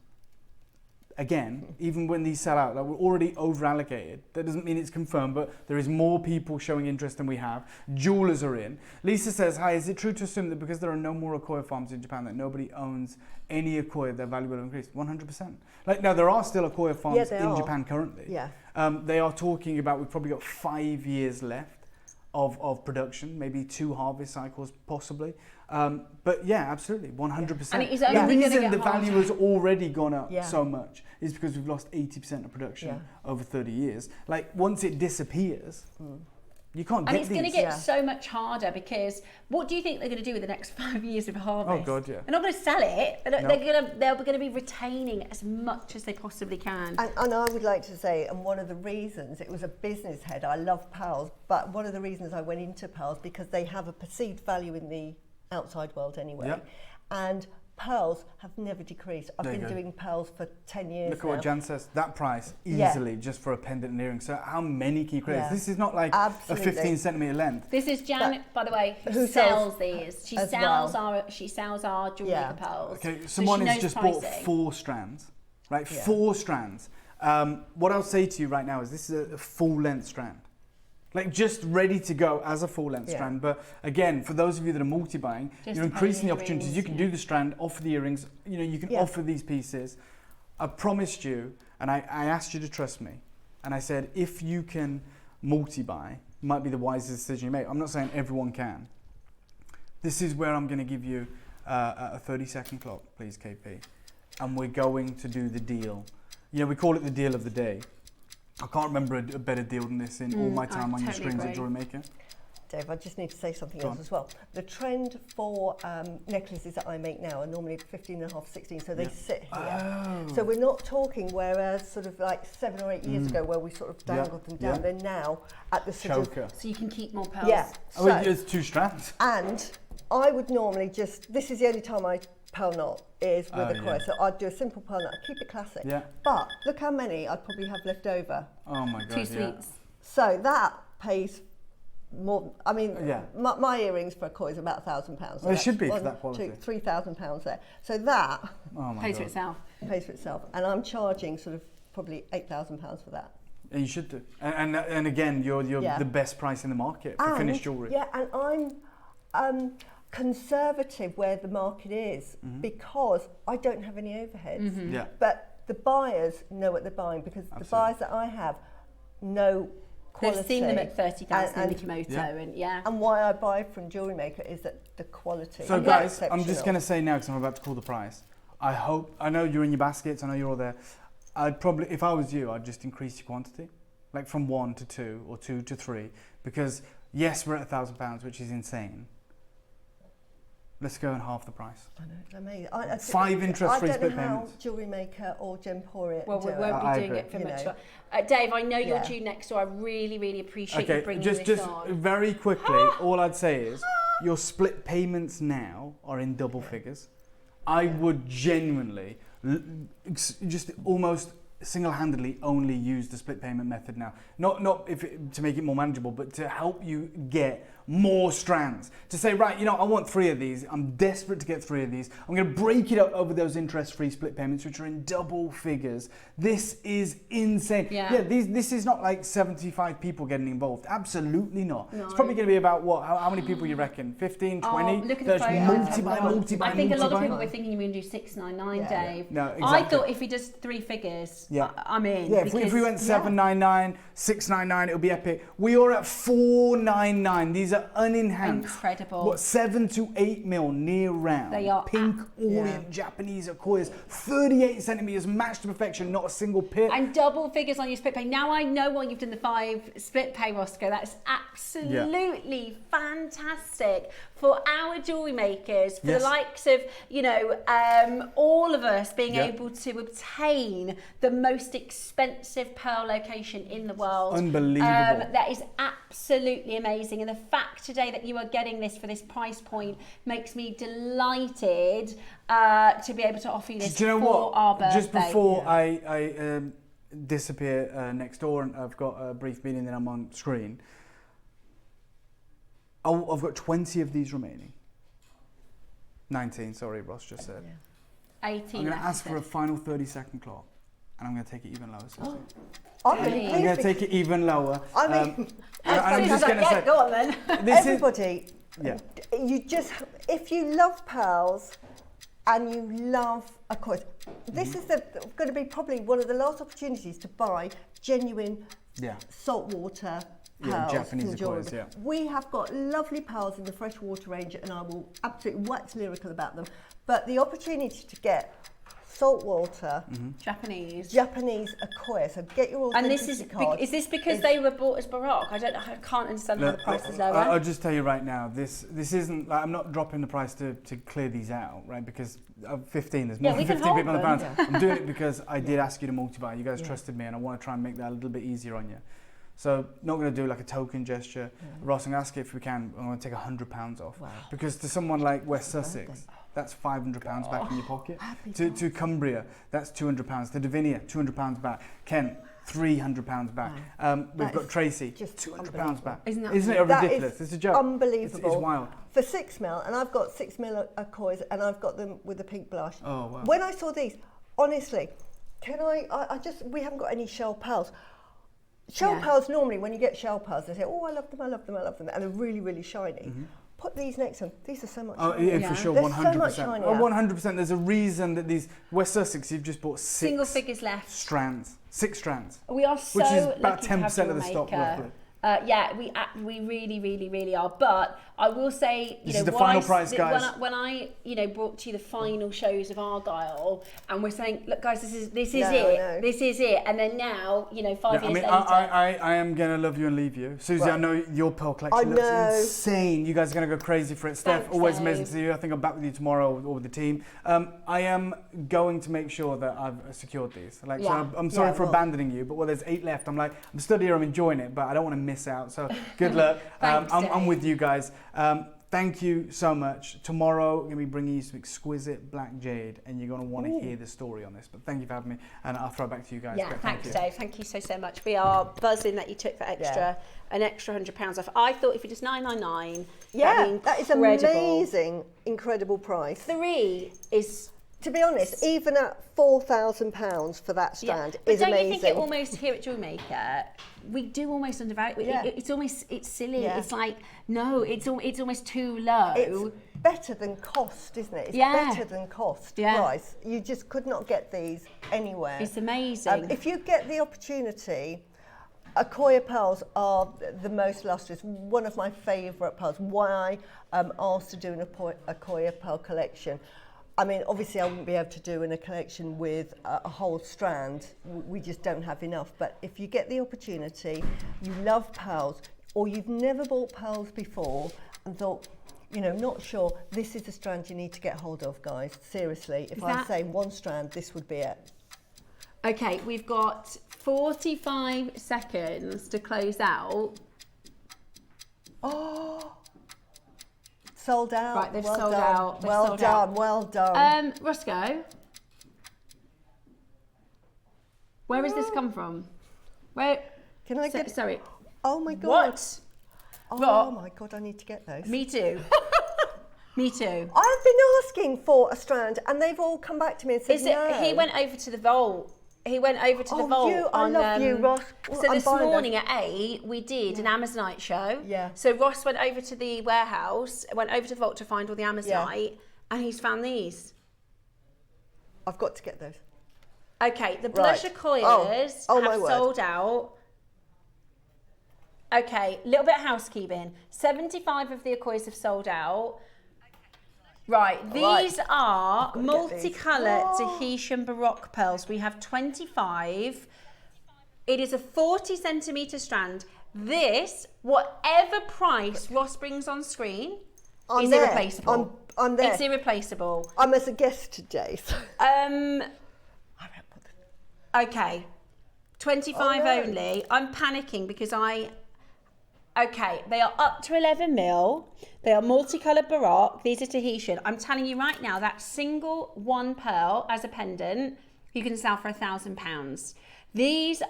Again, even when these sell out, like we're already over allocated. That doesn't mean it's confirmed, but there is more people showing interest than we have. Jewelers are in. Lisa says, hi, is it true to assume that because there are no more Akoya farms in Japan that nobody owns any Akoya, their value will increase? 100%. Like, now there are still Akoya farms in Japan currently. Yeah. They are talking about, we've probably got 5 years left of production, maybe 2 harvest cycles possibly. But yeah, absolutely, 100%. And it is only the reason get the value has already gone up Yeah. so much is because we've lost 80% of production Yeah. over 30 years. Like, once it disappears, you can't get And it's these. going to get so much harder because what do you think they're going to do with the next 5 years of harvest? Oh, God, yeah. They're not going to sell it. No. They're going to be retaining as much as they possibly can. And I would like to say, and one of the reasons, it was a business head, I love pearls, but one of the reasons I went into pearls because they have a perceived value in the outside world anyway. Yep. And pearls have never decreased. I've There you been go. doing pearls for 10 years Look at what now. Jan says. That price Yeah. easily just for a pendant and earring. So how many key credits? Yeah. This is not like Absolutely. a 15 centimeter length. This is Jan, by the way, who who sells sells these. She as sells well. our JewelleryMaker pearls. Okay, So someone she has knows just pricing. bought 4 strands, right? Yeah. 4 strands. What I'll say to you right now is this is a full length strand. Like, just ready to go as a full length strand. But again, for those of you that are multi-buying, Just you're increasing the earrings, opportunities. You can do the strand, offer the earrings, you know, you can offer these pieces. I promised you, and I asked you to trust me, and I said, if you can multi-buy, it might be the wisest decision you make. I'm not saying everyone can. This is where I'm going to give you a 30-second clock, please, KP. And we're going to do the deal. You know, we call it the deal of the day. I can't remember a better deal than this in all my time on your totally screens at agree. JewelleryMaker. Dave, I just need to say something else as well. The trend for necklaces that I make now are normally 15.5, 16, so they sit here. So we're not talking, whereas sort of like 7 or 8 years ago where we sort of dangled them down, they're now at the sort choker. So you can keep more pearls. Yeah. Oh, it's 2 strands. And I would normally just, this is the only time I pearl knot is with a coil. So I'd do a simple pearl knot, I'd keep it classic. Yeah. But look how many I'd probably have left over. Oh my God, 2 sweets. So that pays more. I mean, my earrings for a coil is about £1,000. So Well, it should be for that quality. £3,000 there. So that Pays for itself. pays for itself. And I'm charging sort of probably £8,000 for that. And you should do. And again, you're the best price in the market for finished jewellery. Yeah, and I'm conservative where the market is because I don't have any overheads. Yeah. But the buyers know what they're buying because the buyers that I have know quality. They've seen them at 30,000 in and- Mikimoto And why I buy from JewelleryMaker is that the quality. So is guys, I'm just exceptional. going to say now because I'm about to call the price. I know you're in your baskets, I know you're all there. I'd probably, if I was you, I'd just increase your quantity. Like from 1 to 2 or 2 to 3. Because yes, we're at £1,000, which is insane. Let's go and half the price. I know, it's amazing. 5 interest-free split I don't know how payments. JewelleryMaker or Gemporia Well, we do won't it. be doing it for You much know. longer. Dave, I know you're due next door. I really, really appreciate you bringing just this on. very quickly, all I'd say is your split payments now are in double figures. I would genuinely just almost single-handedly only use the split payment method now. Not to make it more manageable, but to help you get more strands. To say, right, you know, I want 3 of these. I'm desperate to get 3 of these. I'm going to break it up over those interest-free split payments, which are in double figures. This is insane. Yeah. This is not like 75 people getting involved. Absolutely not. No. It's probably going to be about what? How many people you reckon? 15, 20? Look at the photos. Multi-buy. I think a lot of people were thinking you were going to do 699, Dave. No, exactly. I thought if he does 3 figures, I'm in. Yeah, if we went 799, 699, it'll be epic. We are at 499. These are unenhanced. Incredible. What, 7 to 8 mil near round. They are pink orient Japanese Akoyas, 38 centimeters, matched to perfection, not a single pit. And double figures on your split pay. Now I know why you've done the 5 split pay, Roscoe. That's absolutely fantastic for our jewellery makers, for the likes of, you know, all of us being able to obtain the most expensive pearl location in the world. Unbelievable. That is absolutely amazing. And the fact today that you are getting this for this price point makes me delighted to be able to offer you this Do you know for our birthday. Just before I disappear next door and I've got a brief meeting, then I'm on screen. I've got 20 of these remaining. 19, sorry, Ross just said. 18. I'm going to ask for a final 30-second clock, and I'm going to take it even lower. Suzie. I'm I'm going to take it even lower. I mean, and I'm just going to say, go on then. everybody, you just, if you love pearls and you love Akoya, this is going to be probably one of the last opportunities to buy genuine saltwater pearls Japanese from jewellery. Akoyas, We have got lovely pearls in the freshwater range, and I will absolutely wax lyrical about them. But the opportunity to get saltwater Japanese Akoya, so get your and authenticity card. Is this because they were bought as Baroque? I can't understand how the price is lower. I'll just tell you right now, this isn't, like, I'm not dropping the price to clear these out, right? Because of 15, there's more than 15 people on the pound. I'm doing it because I did ask you to multi-buy. You guys trusted me, and I want to try and make that a little bit easier on you. So not going to do like a token gesture. Ross, I'm going to ask you if we can, I'm going to take £100 off. Wow. Because to someone like West Sussex, that's £500 back in your pocket. To Cumbria, that's £200. To Davinia, £200 back. Kent, £300 back. We've got Tracy, just £200 back. Isn't it ridiculous? It's a joke. Unbelievable. It's wild. For 6 mil, and I've got 6 mil Akoyas, and I've got them with the pink blush. Oh, wow. When I saw these, honestly, we haven't got any shell pearls. Shell pearls, normally when you get shell pearls, they say, oh, I love them, and they're really, really shiny. Put these next to them. These are so much shinier. Oh, yeah, for sure, They're 100%. so much shinier. Oh, 100%. There's a reason that these West Sussex, you've just bought 6 single figures left. strands. 6 strands. We are so which is about lucky 10% to have of the stock, JewelleryMaker. roughly. We really, really, really are. But I will say, This is the final price, guys. When I brought to you the final shows of Argyle, and we're saying, look, guys, this is it, and then now, 5 years later. I am gonna love you and leave you, Susie. Right. I know your pearl collection looks insane. You guys are gonna go crazy for it. Steph, always amazing to see you. I think I'm back with you tomorrow or with the team. I am going to make sure that I've secured these. So I'm sorry for abandoning you, but there's 8 left. I'm stood here, I'm enjoying it, but I don't want to miss out. So good luck. I'm with you guys. Thank you so much. Tomorrow, we're going to be bringing you some exquisite black jade, and you're going to want to hear the story on this. But thank you for having me, and I'll throw it back to you guys. Yeah, thanks, Dave. Thank you so much. We are buzzing that you took an extra £100 off. I thought if it was $9.99, that is amazing, incredible price. 3 is. To be honest, even at £4,000 for that strand is amazing. Don't you think it almost here at JewelleryMaker, we do almost undervalue it? It's silly. Yeah. It's like, no, it's almost too low. It's better than cost, isn't it? It's better than cost price. You just could not get these anywhere. It's amazing. If you get the opportunity, Akoya Pearls are the most lustrous, one of my favourite pearls. Why I'm asked to do an Akoya Pearl collection. I mean, obviously I wouldn't be able to do in a collection with a whole strand. We just don't have enough. But if you get the opportunity, you love pearls, or you've never bought pearls before and thought, not sure, this is the strand you need to get hold of, guys. Seriously, if I say one strand, this would be it. Okay, we've got 45 seconds to close out. Oh! Sold out. Right, they've sold out. Well done. Roscoe, where has this come from? Where? Can I get? Sorry. Oh my God. What? Oh my God, I need to get those. Me too. Me too. I've been asking for a strand, and they've all come back to me and said no. He went over to the vault. I love you, Ross. So this morning at 8, we did an Amazonite show. Yeah. So Ross went over to the warehouse, went over to the vault to find all the Amazonite, and he's found these. I've got to get those. Okay, the blush Akoyas have sold out. Okay, a little bit of housekeeping. 75 of the Akoyas have sold out. Right, these are multicolour Tahitian Baroque pearls. We have 25. It is a 40 centimetre strand. This, whatever price Ross brings on screen, is irreplaceable. I'm there. It's irreplaceable. I'm as a guest today. So. Okay, 25 only. I'm panicking because Okay, they are up to 11 mil. They are multicoloured Baroque. These are Tahitian. I'm telling you right now, that single one pearl as a pendant, you can sell for £1,000. These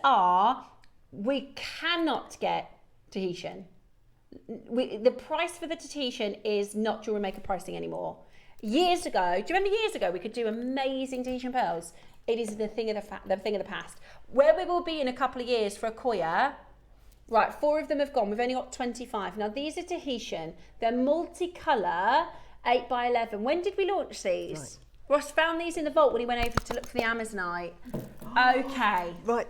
we cannot get Tahitian. The price for the Tahitian is not JewelleryMaker pricing anymore. Years ago, do you remember years ago we could do amazing Tahitian pearls? It is the thing of the past. Where we will be in a couple of years for Akoya. Right, 4 of them have gone. We've only got 25. Now, these are Tahitian. They're multicolour, 8x11. When did we launch these? Right. Ross found these in the vault when he went over to look for the Amazonite. Okay. Right.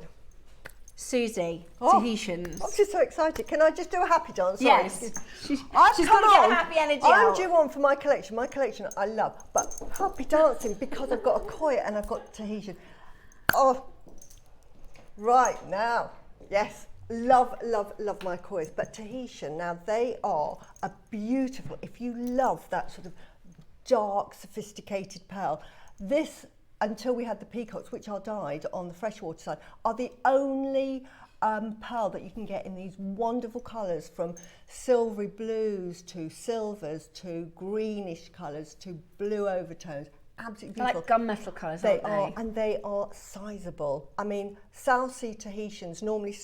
Susie, Tahitians. I'm just so excited. Can I just do a happy dance? Yes. She's got to get happy energy I'm out. due on for my collection. My collection I love. But happy dancing because I've got Akoya and I've got Tahitian. Oh, right now. Yes. Love my Akoyas, but Tahitian, now they are a beautiful, if you love that sort of dark, sophisticated pearl, this, until we had the peacocks, which are dyed on the freshwater side, are the only pearl that you can get in these wonderful colours, from silvery blues to silvers to greenish colours to blue overtones. Absolutely beautiful. Like gunmetal colours, aren't they? And they are sizable. I mean, South Sea Tahitians normally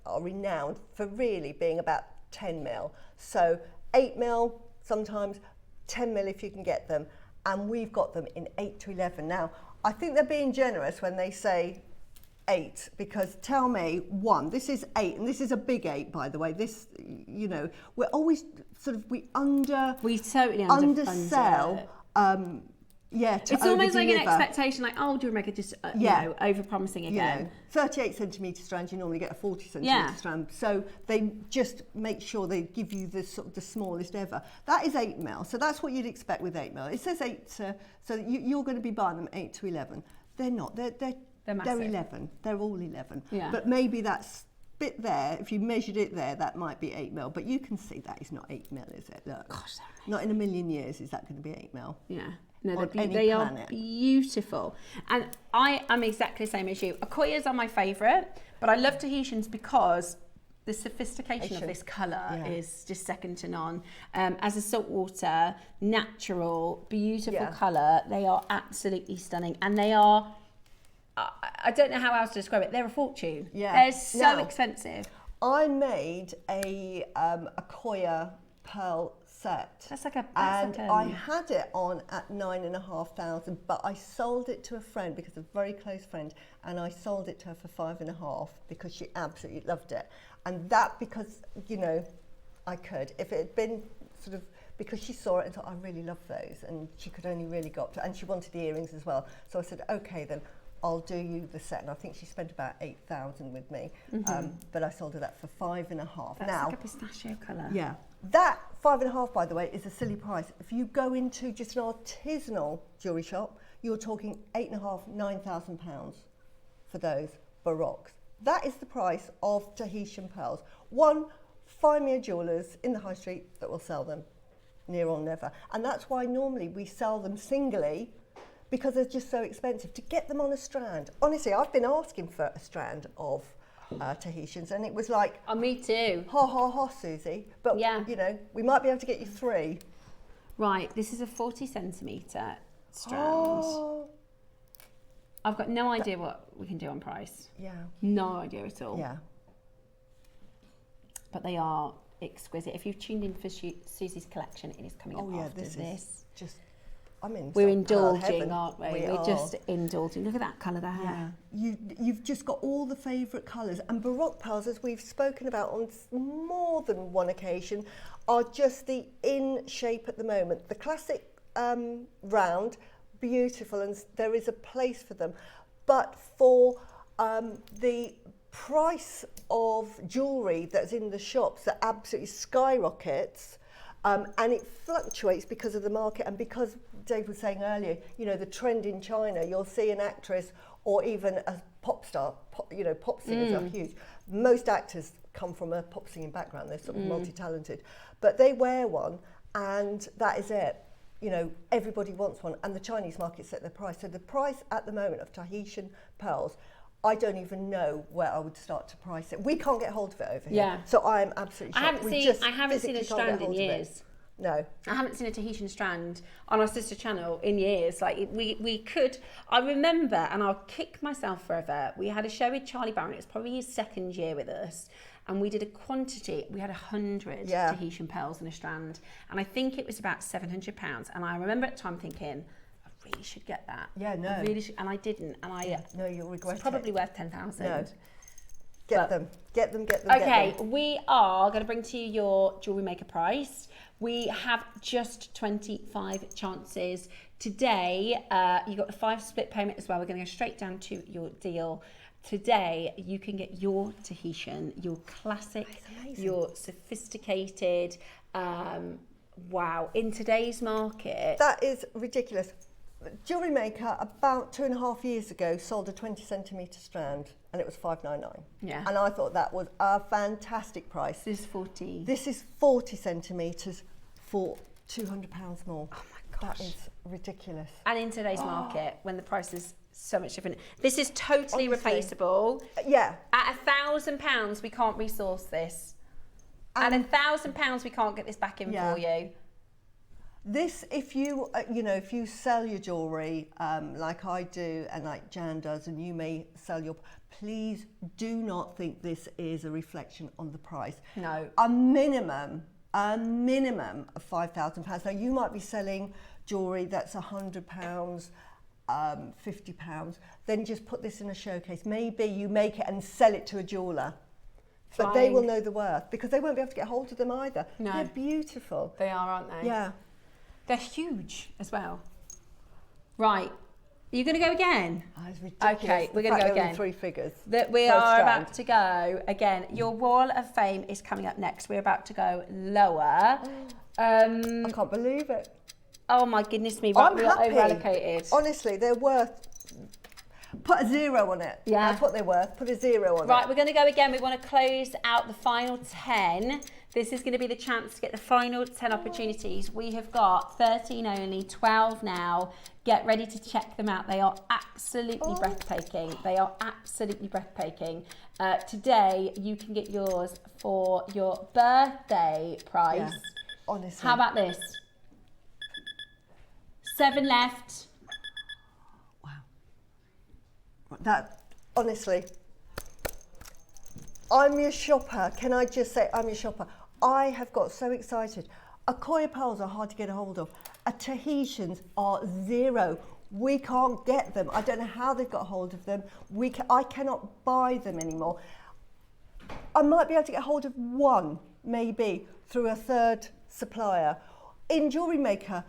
are renowned for really being about 10 mil. So 8 mil, sometimes 10 mil if you can get them. And we've got them in 8 to 11. Now, I think they're being generous when they say 8, because tell me, 1, this is 8, and this is a big 8, by the way. This, we're always sort of, we totally undersell Yeah, to it's almost like an over-deliver. expectation, like, oh, JewelleryMaker just you know, over-promising again. You know, 38 centimetre strand, you normally get a 40 centimetre strand. So they just make sure they give you the sort of the smallest ever. That is 8mm, so that's what you'd expect with 8mm. It says 8 to, so you're going to be buying them 8 to 11. They're not. They're massive. They're 11. They're all 11. Yeah. But maybe that's bit there. If you measured it there, that might be 8mm. But you can see that is not 8mm, is it? Look, Gosh, not in a million years is that going to be 8mm. Yeah. No, on any they are planet. beautiful. And I am exactly the same as you. Akoyas are my favourite, but I love Tahitians because the sophistication of this colour is just second to none. As a saltwater, natural, beautiful colour, they are absolutely stunning. And they are, I don't know how else to describe it, they're a fortune. Yeah. They're so expensive. I made a Akoya pearl set. That's like a and I had it on at 9,500, but I sold it to a friend because a very close friend, and I sold it to her for 5,500 because she absolutely loved it. And that because, you know, I could. If it had been sort of, because she saw it and thought, I really love those, and she could only really go up to, and she wanted the earrings as well. So I said, okay then, I'll do you the set. And I think she spent about 8,000 with me, but I sold her that for 5,500. That's now, like a pistachio colour. yeah, that 5,500, by the way, is a silly price. If you go into just an artisanal jewellery shop, you're talking £8,500, £9,000 for those Baroques. That is the price of Tahitian pearls. Find me a jewellers in the high street that will sell them, near or never. And that's why normally we sell them singly, because they're just so expensive. To get them on a strand, honestly, I've been asking for a strand of Tahitians, and it was like, Oh, me too. ha ha ha, Susie. But you know, we might be able to get you 3. Right, this is a 40 centimetre strand. Oh. I've got no idea what we can do on price. Yeah. No idea at all. Yeah. But they are exquisite. If you've tuned in for Susie's collection, it is coming up after this is just, I'm in. We're some pearl indulging, heaven. aren't we? We We're are. just indulging. Look at that colour there. Yeah. You've just got all the favourite colours, and Baroque pearls, as we've spoken about on more than one occasion, are just the in shape at the moment. The classic round, beautiful, and there is a place for them, but for the price of jewellery that's in the shops that absolutely skyrockets, and it fluctuates because of the market, and because Dave was saying earlier, you know, the trend in China, you'll see an actress or even a pop star, pop singers are huge. Most actors come from a pop singing background, they're sort of multi-talented, but they wear one and that is it. You know, everybody wants one, and the Chinese market set their price. So the price at the moment of Tahitian pearls, I don't even know where I would start to price it. We can't get hold of it over here. So I'm absolutely shocked. I haven't seen a strand in years. No. I haven't seen a Tahitian strand on our sister channel in years. Like we could, I remember, and I'll kick myself forever, we had a show with Charlie Barron, it was probably his second year with us, and we did a quantity, we had 100 Tahitian pearls in a strand, and I think it was about £700, and I remember at the time thinking, I really should get that. Yeah, no. I really should, and I didn't, and no, you'll regret it's probably worth 10,000. No. Get them. Okay, we are going to bring to you your JewelleryMaker price. We have just 25 chances. Today, you got the 5 split payment as well. We're going to go straight down to your deal. Today, you can get your Tahitian, your classic, your sophisticated, wow, in today's market. That is ridiculous. JewelleryMaker about 2.5 years ago sold a 20 centimetre strand, and it was $5.99. Yeah. And I thought that was a fantastic price. This is 40. This is 40 centimetres for £200 more. Oh my gosh. That is ridiculous. And in today's market, when the price is so much different. This is totally Honestly. replaceable. Yeah. At £1,000, we can't resource this. At £1,000, we can't get this back in for you. This, if you, if you sell your jewellery like I do and like Jan does, and you may sell your, please do not think this is a reflection on the price. No. A minimum of £5,000. Now you might be selling jewellery that's £100, £50. Then just put this in a showcase. Maybe you make it and sell it to a jeweller. But they will know the worth, because they won't be able to get hold of them either. No. They're beautiful. They are, aren't they? Yeah. They're huge as well. Right. Are you going to go again? Oh, it's ridiculous. Okay, we're The going to fact go there were again. 3 figures. That we per are strand. about to go again. Your wall of fame is coming up next. We're about to go lower. I can't believe it. Oh my goodness me! Right, I'm we are happy. over allocated. Honestly, they're worth. Put a 0 on it. Yeah. That's what they're worth. Put a 0 on it. Right, we're going to go again. We want to close out the final 10. This is going to be the chance to get the final 10 opportunities. We have got 13 only, 12 now. Get ready to check them out. They are absolutely breathtaking. They are absolutely breathtaking. Today, you can get yours for your birthday price. Yeah, honestly. How about this? 7 left. That, honestly, I'm your shopper. Can I just say I'm your shopper? I have got so excited. Akoya Pearls are hard to get a hold of. Tahitians are 0. We can't get them. I don't know how they've got a hold of them. I cannot buy them anymore. I might be able to get hold of one, maybe, through a third supplier. In JewelleryMaker,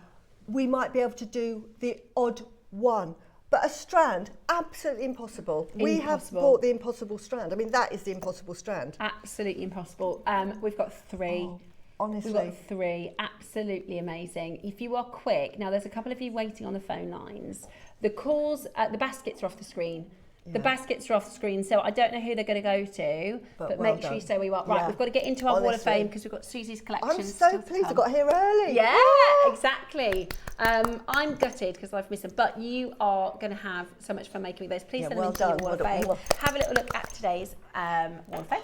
we might be able to do the odd one. But a strand, absolutely impossible. We have bought the impossible strand. I mean, that is the impossible strand. Absolutely impossible. We've got 3. Oh, honestly. We've got 3. Absolutely amazing. If you are quick, now there's a couple of you waiting on the phone lines. The calls, the baskets are off the screen. The baskets are off the screen, so I don't know who they're going to go to, but well make sure you done. say where you are. Right, Yeah. we've got to get into our Wall of Honestly. Fame because we've got Susie's collection. I'm so pleased I got here early. Yeah, exactly. I'm gutted because I've missed them, but you are going to have so much fun making those. Please Yeah, send well them into done. your Wall of Well Fame. done. Have a little look at today's Wall of Fame.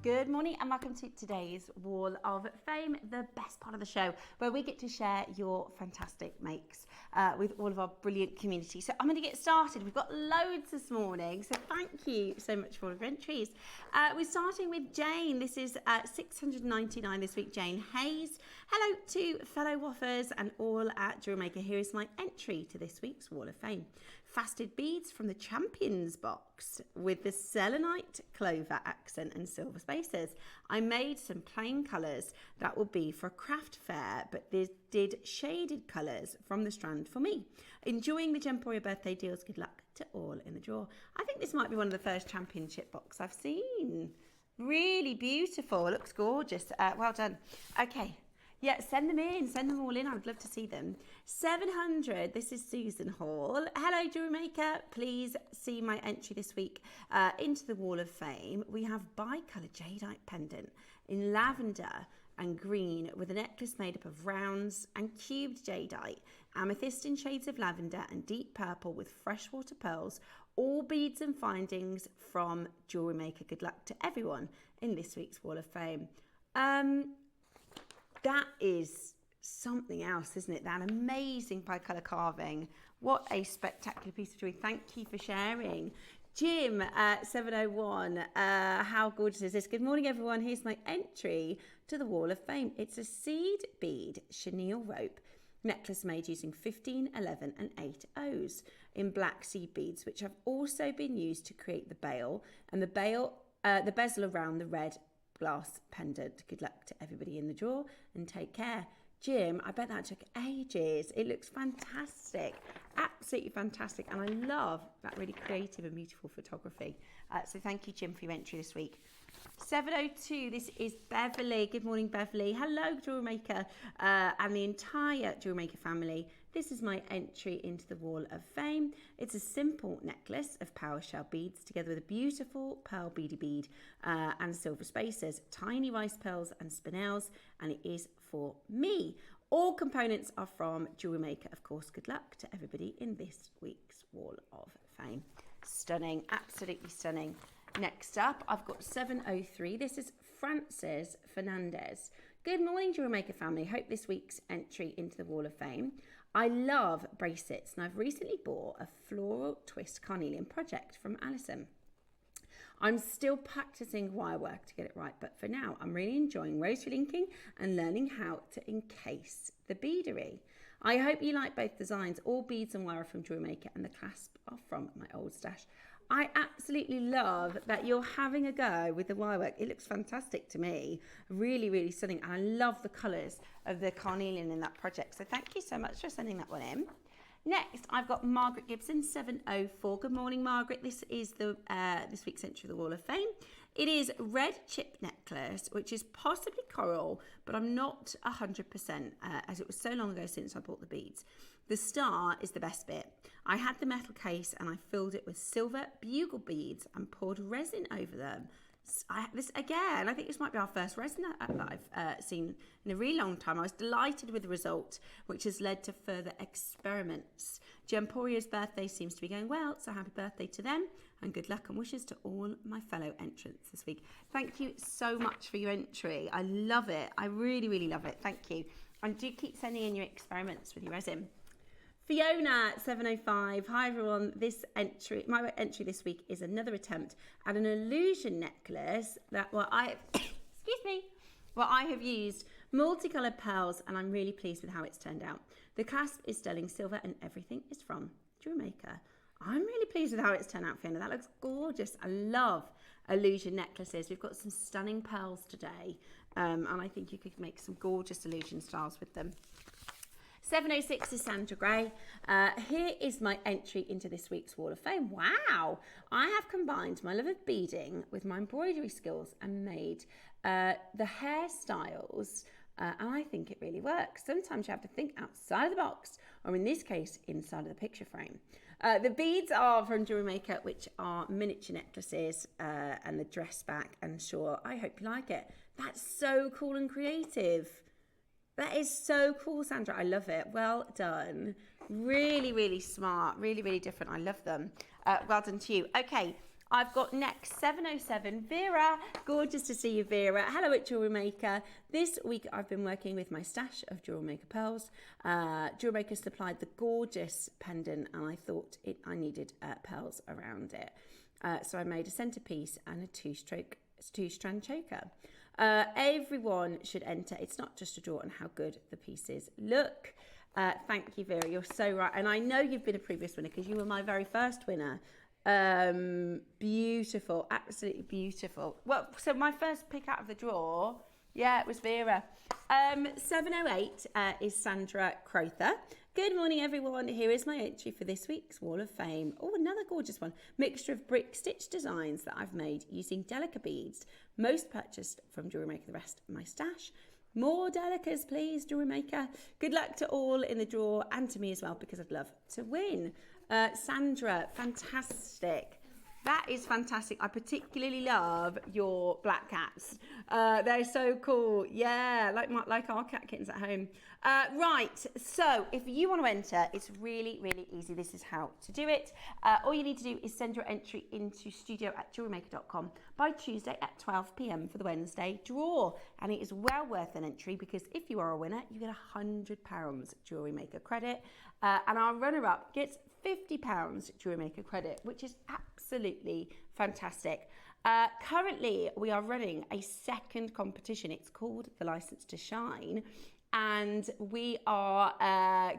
Good morning and welcome to today's Wall of Fame, the best part of the show, where we get to share your fantastic makes with all of our brilliant community. So I'm going to get started. We've got loads this morning, so thank you so much for all of your entries. We're starting with Jane. This is 699 this week, Jane Hayes. Hello to fellow waffers and all at JewelleryMaker. Here is my entry to this week's Wall of Fame. Faceted beads from the Champions box with the selenite, clover accent and silver spaces. I made some plain colours that will be for a craft fair, but did shaded colours from the strand for me. Enjoying the Gemporia birthday deals. Good luck to all in the draw. I think this might be one of the first championship box I've seen. Really beautiful. It looks gorgeous. Well done. Okay. Yeah, send them in. Send them all in. I would love to see them. 700. This is Susan Hall. Hello, JewelleryMaker. Please see my entry this week into the Wall of Fame. We have bicolour jadeite pendant in lavender and green with a necklace made up of rounds and cubed jadeite, amethyst in shades of lavender and deep purple with freshwater pearls. All beads and findings from JewelleryMaker. Good luck to everyone in this week's Wall of Fame. That is something else, isn't it? That amazing bicolour carving. What a spectacular piece of jewellery. Thank you for sharing. Jim, 701, how gorgeous is this? Good morning, everyone. Here's my entry to the Wall of Fame. It's a seed bead chenille rope necklace made using 15, 11 and 8 O's in black seed beads, which have also been used to create the bail and the bezel around the red glass pendant. Good luck to everybody in the draw and take care. Jim, I bet that took ages. It looks fantastic, absolutely fantastic, and I love that really creative and beautiful photography. So thank you, Jim, for your entry this week. 702, this is Beverly. Good morning, Beverly. Hello, JewelleryMaker and the entire JewelleryMaker family. This is my entry into the Wall of Fame. It's a simple necklace of power shell beads together with a beautiful pearl beady bead and silver spaces, tiny rice pearls and spinels, and it is for me. All components are from JewelleryMaker, of course. Good luck to everybody in this week's Wall of Fame. Stunning, absolutely stunning. Next up, I've got 703. This is Frances Fernandez. Good morning, JewelleryMaker family. Hope this week's entry into the Wall of Fame. I love bracelets, and I've recently bought a floral twist carnelian project from Alison. I'm still practicing wire work to get it right, but for now, I'm really enjoying rosary linking and learning how to encase the beadery. I hope you like both designs. All beads and wire are from JewelleryMaker, and the clasp are from my old stash. I absolutely love that you're having a go with the wire work. It looks fantastic to me. Really, really stunning. And I love the colours of the carnelian in that project. So thank you so much for sending that one in. Next, I've got Margaret Gibson, 704. Good morning, Margaret. This is the this week's entry of the Wall of Fame. It is red chip necklace, which is possibly coral, but I'm not 100% as it was so long ago since I bought the beads. The star is the best bit. I had the metal case and I filled it with silver bugle beads and poured resin over them. I think this might be our first resin that I've seen in a really long time. I was delighted with the result, which has led to further experiments. Gemporia's birthday seems to be going well, so happy birthday to them, and good luck and wishes to all my fellow entrants this week. Thank you so much for your entry. I love it. I really, really love it. Thank you. And do keep sending in your experiments with your resin. Fiona 705. Hi everyone. My entry this week is another attempt at an illusion necklace that I have used multicolored pearls, and I'm really pleased with how it's turned out. The clasp is sterling silver and everything is from JewelleryMaker. I'm really pleased with how it's turned out, Fiona. That looks gorgeous. I love illusion necklaces. We've got some stunning pearls today, and I think you could make some gorgeous illusion styles with them. 706 is Sandra Gray. Here is my entry into this week's Wall of Fame. Wow! I have combined my love of beading with my embroidery skills and made the hairstyles, and I think it really works. Sometimes you have to think outside of the box, or in this case, inside of the picture frame. The beads are from JewelleryMaker, which are miniature necklaces and the dress back and shawl. I hope you like it. That's so cool and creative. That is so cool, Sandra. I love it. Well done. Really, really smart. Really, really different. I love them. Well done to you. Okay, I've got next 707, Vera. Gorgeous to see you, Vera. Hello at JewelleryMaker. This week I've been working with my stash of JewelleryMaker pearls. JewelleryMaker supplied the gorgeous pendant, and I thought I needed pearls around it. So I made a centerpiece and a two-strand choker. Everyone should enter. It's not just a draw on how good the pieces look. Thank you, Vera. You're so right. And I know you've been a previous winner because you were my very first winner. Beautiful. Absolutely beautiful. Well, so my first pick out of the draw, yeah, it was Vera. 708 is Sandra Crother. Good morning, everyone. Here is my entry for this week's Wall of Fame. Oh, another gorgeous one. Mixture of brick stitch designs that I've made using Delica beads. Most purchased from JewelleryMaker, the rest my stash. More Delicas, please, JewelleryMaker. Good luck to all in the draw and to me as well, because I'd love to win. Sandra, fantastic. That is fantastic. I particularly love your black cats. They're so cool. Yeah, like our cat kittens at home. Right, so if you want to enter, it's really, really easy. This is how to do it. All you need to do is send your entry into studio@jewellerymaker.com by Tuesday at 12 p.m. for the Wednesday draw. And it is well worth an entry, because if you are a winner, you get £100 JewelleryMaker credit. And our runner-up gets £50 JewelleryMaker credit, which is absolutely fantastic. Currently, we are running a second competition. It's called the License to Shine, and we are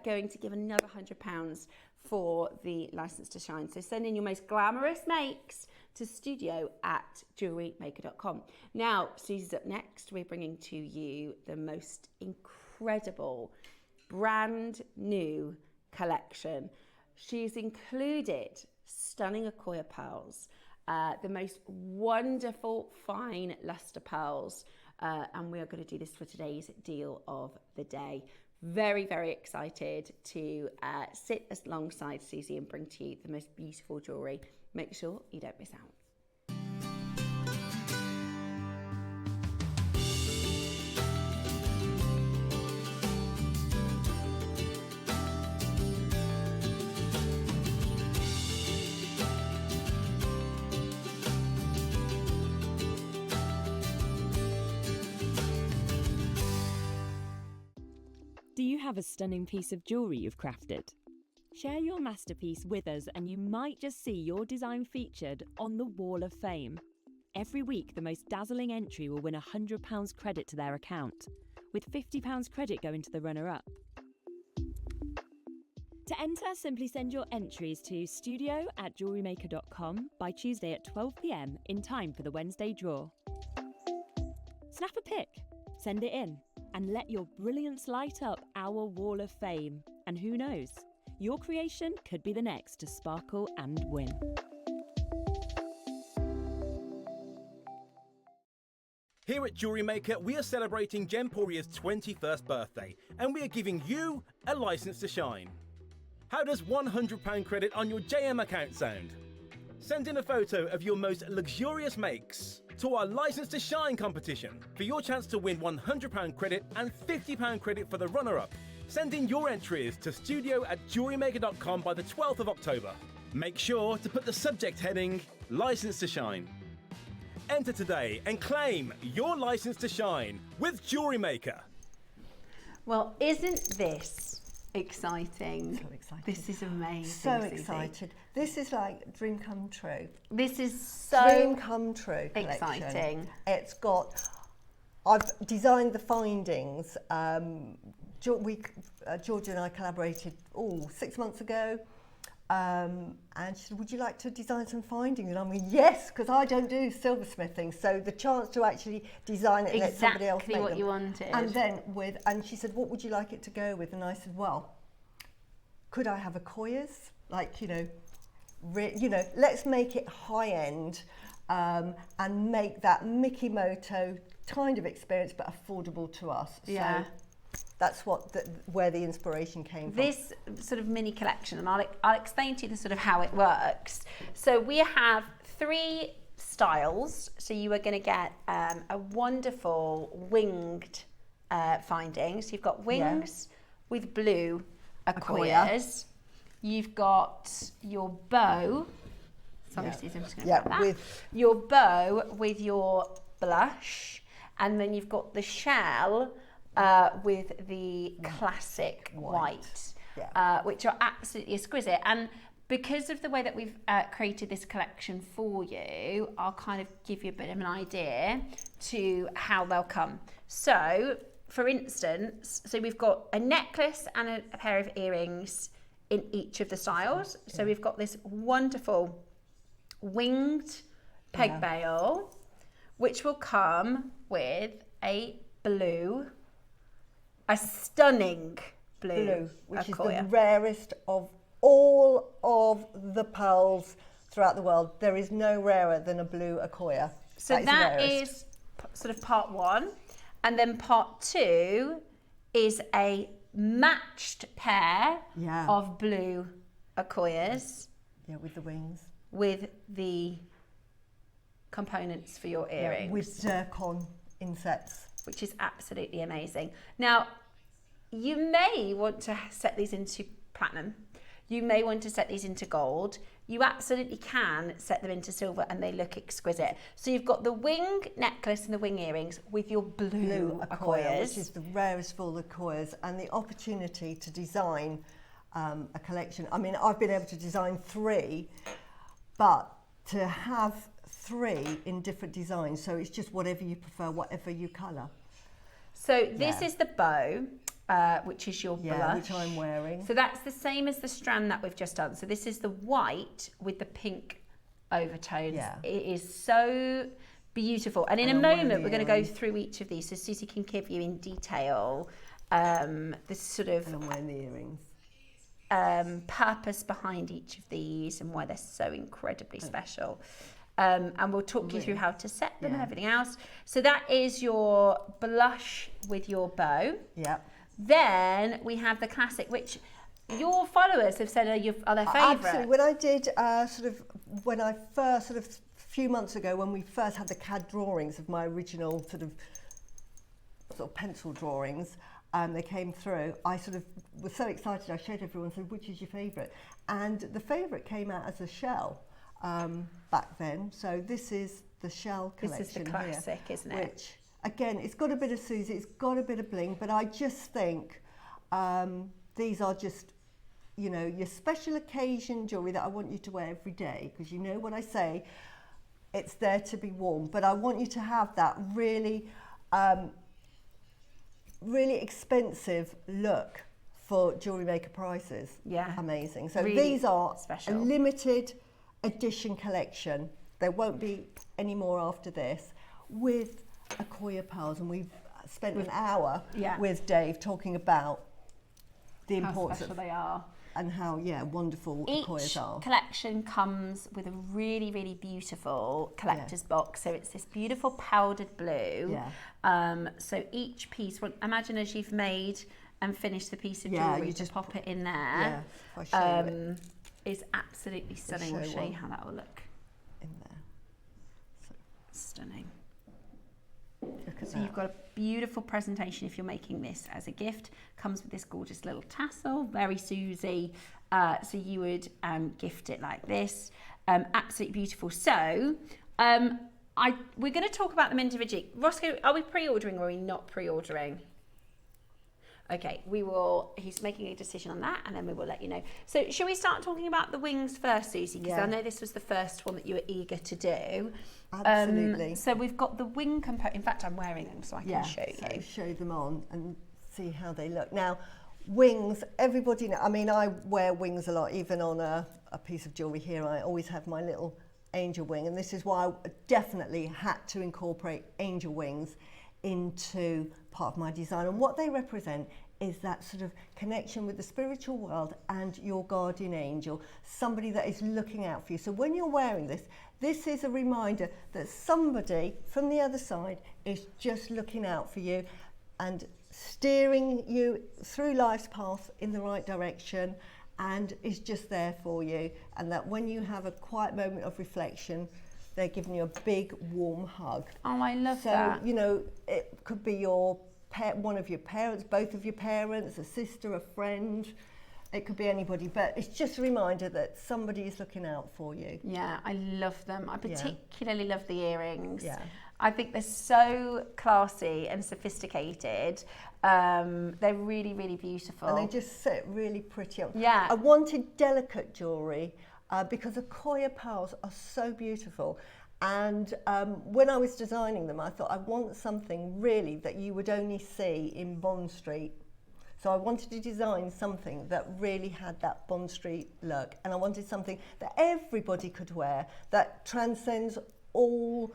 going to give another £100 for the License to Shine. So send in your most glamorous makes to studio@jewellerymaker.com. Now, Susie's up next. We're bringing to you the most incredible, brand new collection. She's included stunning Akoya pearls, the most wonderful fine luster pearls, and we are going to do this for today's deal of the day. Very, very excited to sit alongside Suzie and bring to you the most beautiful jewellery. Make sure you don't miss out. Do you have a stunning piece of jewellery you've crafted? Share your masterpiece with us and you might just see your design featured on the Wall of Fame. Every week, the most dazzling entry will win £100 credit to their account, with £50 credit going to the runner-up. To enter, simply send your entries to studio@jewellerymaker.com by Tuesday at 12 p.m. in time for the Wednesday draw. Snap a pic, send it in, and let your brilliance light up our wall of fame. And who knows, your creation could be the next to sparkle and win. Here at JewelleryMaker, we are celebrating Gemporia's 21st birthday, and we are giving you a license to shine. How does £100 credit on your JM account sound? Send in a photo of your most luxurious makes to our License to Shine competition for your chance to win £100 credit and £50 credit for the runner-up. Send in your entries to studio@jewellerymaker.com by the 12th of October. Make sure to put the subject heading License to Shine. Enter today and claim your license to shine with JewelleryMaker. Well, isn't this exciting? So exciting. This is amazing. So Suzie. excited. This is like dream come true. This is so Dream come true collection. exciting. It's got, I've designed the findings. Georgia and I collaborated 6 months ago. And she said, would you like to design some findings? And I mean, yes, because I don't do silversmithing. So the chance to actually design it and let somebody else make Exactly what them. you wanted. And then and she said, what would you like it to go with? And I said, well, could I have Akoyas? Like, let's make it high end and make that Mickey Moto kind of experience, but affordable to us. Yeah. So that's where the inspiration came from. This sort of mini collection, and I'll explain to you the sort of how it works. So we have 3 styles. So you are going to get a wonderful winged finding. So you've got wings with blue Akoyas. You've got your bow. Sorry, Susie, I'm just going to grab that. Your bow with your blush, and then you've got the shell with the classic white, which are absolutely exquisite. And because of the way that we've created this collection for you, I'll kind of give you a bit of an idea to how they'll come. So, for instance, we've got a necklace and a pair of earrings in each of the styles. So we've got this wonderful winged peg bail, which will come with a stunning blue which Akoya. is the rarest of all of the pearls throughout the world. There is no rarer than a blue Akoya. So that is sort of part 1. And then part 2 is a matched pair of blue Akoyas. Yeah, with the wings. With the components for your earrings. Yeah, with zircon insets. Which is absolutely amazing. Now, you may want to set these into platinum. You may want to set these into gold. You absolutely can set them into silver and they look exquisite. So you've got the wing necklace and the wing earrings with your blue Akoyas. Which is the rarest of all the Akoyas, and the opportunity to design a collection. I mean, I've been able to design 3, but to have 3 in different designs, so it's just whatever you prefer, whatever you colour. So this is the bow, which is your blush. Which I'm wearing. So that's the same as the strand that we've just done. So this is the white with the pink overtones. Yeah. It is so beautiful. And in a moment, we're going to go through each of these so Susie can give you in detail this sort of... And I'm wearing the earrings. Purpose behind each of these and why they're so incredibly special. And we'll talk you through how to set them and everything else. So that is your blush with your bow. Yeah. Then we have the classic, which your followers have said are their favourite. Absolutely. When I did when I first a few months ago, when we first had the CAD drawings of my original sort of pencil drawings, they came through. I was so excited. I showed everyone, said, which is your favourite? And the favourite came out as a shell back then. So this is the shell collection. This is the classic, isn't it? Which, again, it's got a bit of Suzie, it's got a bit of bling, but I just think these are just, your special occasion jewellery that I want you to wear every day, because you know what I say, it's there to be worn. But I want you to have that really, really expensive look for jewellery maker prices. Yeah. Amazing. So Really these are special. a limited edition collection. There won't be any more after this, with Akoya Pearls, and we've spent an hour with Dave talking about the importance special of they are. and how wonderful Akoyas are. Each collection comes with a really, really beautiful collector's box. So it's this beautiful powdered blue. Yeah. So each piece, imagine as you've made and finished the piece of jewellery, you just pop it in there. Yeah, if I show you it. It's absolutely stunning. We'll show you how that will look. In there. Stunning. Look at So you've got a beautiful presentation if you're making this as a gift. Comes with this gorgeous little tassel, very Suzie. So you would gift it like this. Absolutely beautiful. So we're going to talk about them individually. Roscoe, are we pre-ordering or are we not pre-ordering? Okay, he's making a decision on that and then we will let you know. So shall we start talking about the wings first, Suzie? Because I know this was the first one that you were eager to do. Absolutely. So we've got the wing component. In fact, I'm wearing them so I can show you. Show them on and see how they look. Now, wings, everybody knows, I mean, I wear wings a lot, even on a piece of jewellery here. I always have my little angel wing, and this is why I definitely had to incorporate angel wings into part of my design. And what they represent is that sort of connection with the spiritual world and your guardian angel, somebody that is looking out for you. So when you're wearing this, this is a reminder that somebody from the other side is just looking out for you and steering you through life's path in the right direction, and is just there for you. And that when you have a quiet moment of reflection, they're giving you a big warm hug. Oh, I love that. So, you know, it could be one of your parents, both of your parents, a sister, a friend. It could be anybody, but it's just a reminder that somebody is looking out for you. Yeah, I love them. I particularly love the earrings. Yeah. I think they're so classy and sophisticated. They're really, really beautiful. And they just sit really pretty on. Yeah. I wanted delicate jewellery because Akoya Pearls are so beautiful. And when I was designing them, I thought I want something really that you would only see in Bond Street. So I wanted to design something that really had that Bond Street look. And I wanted something that everybody could wear, that transcends all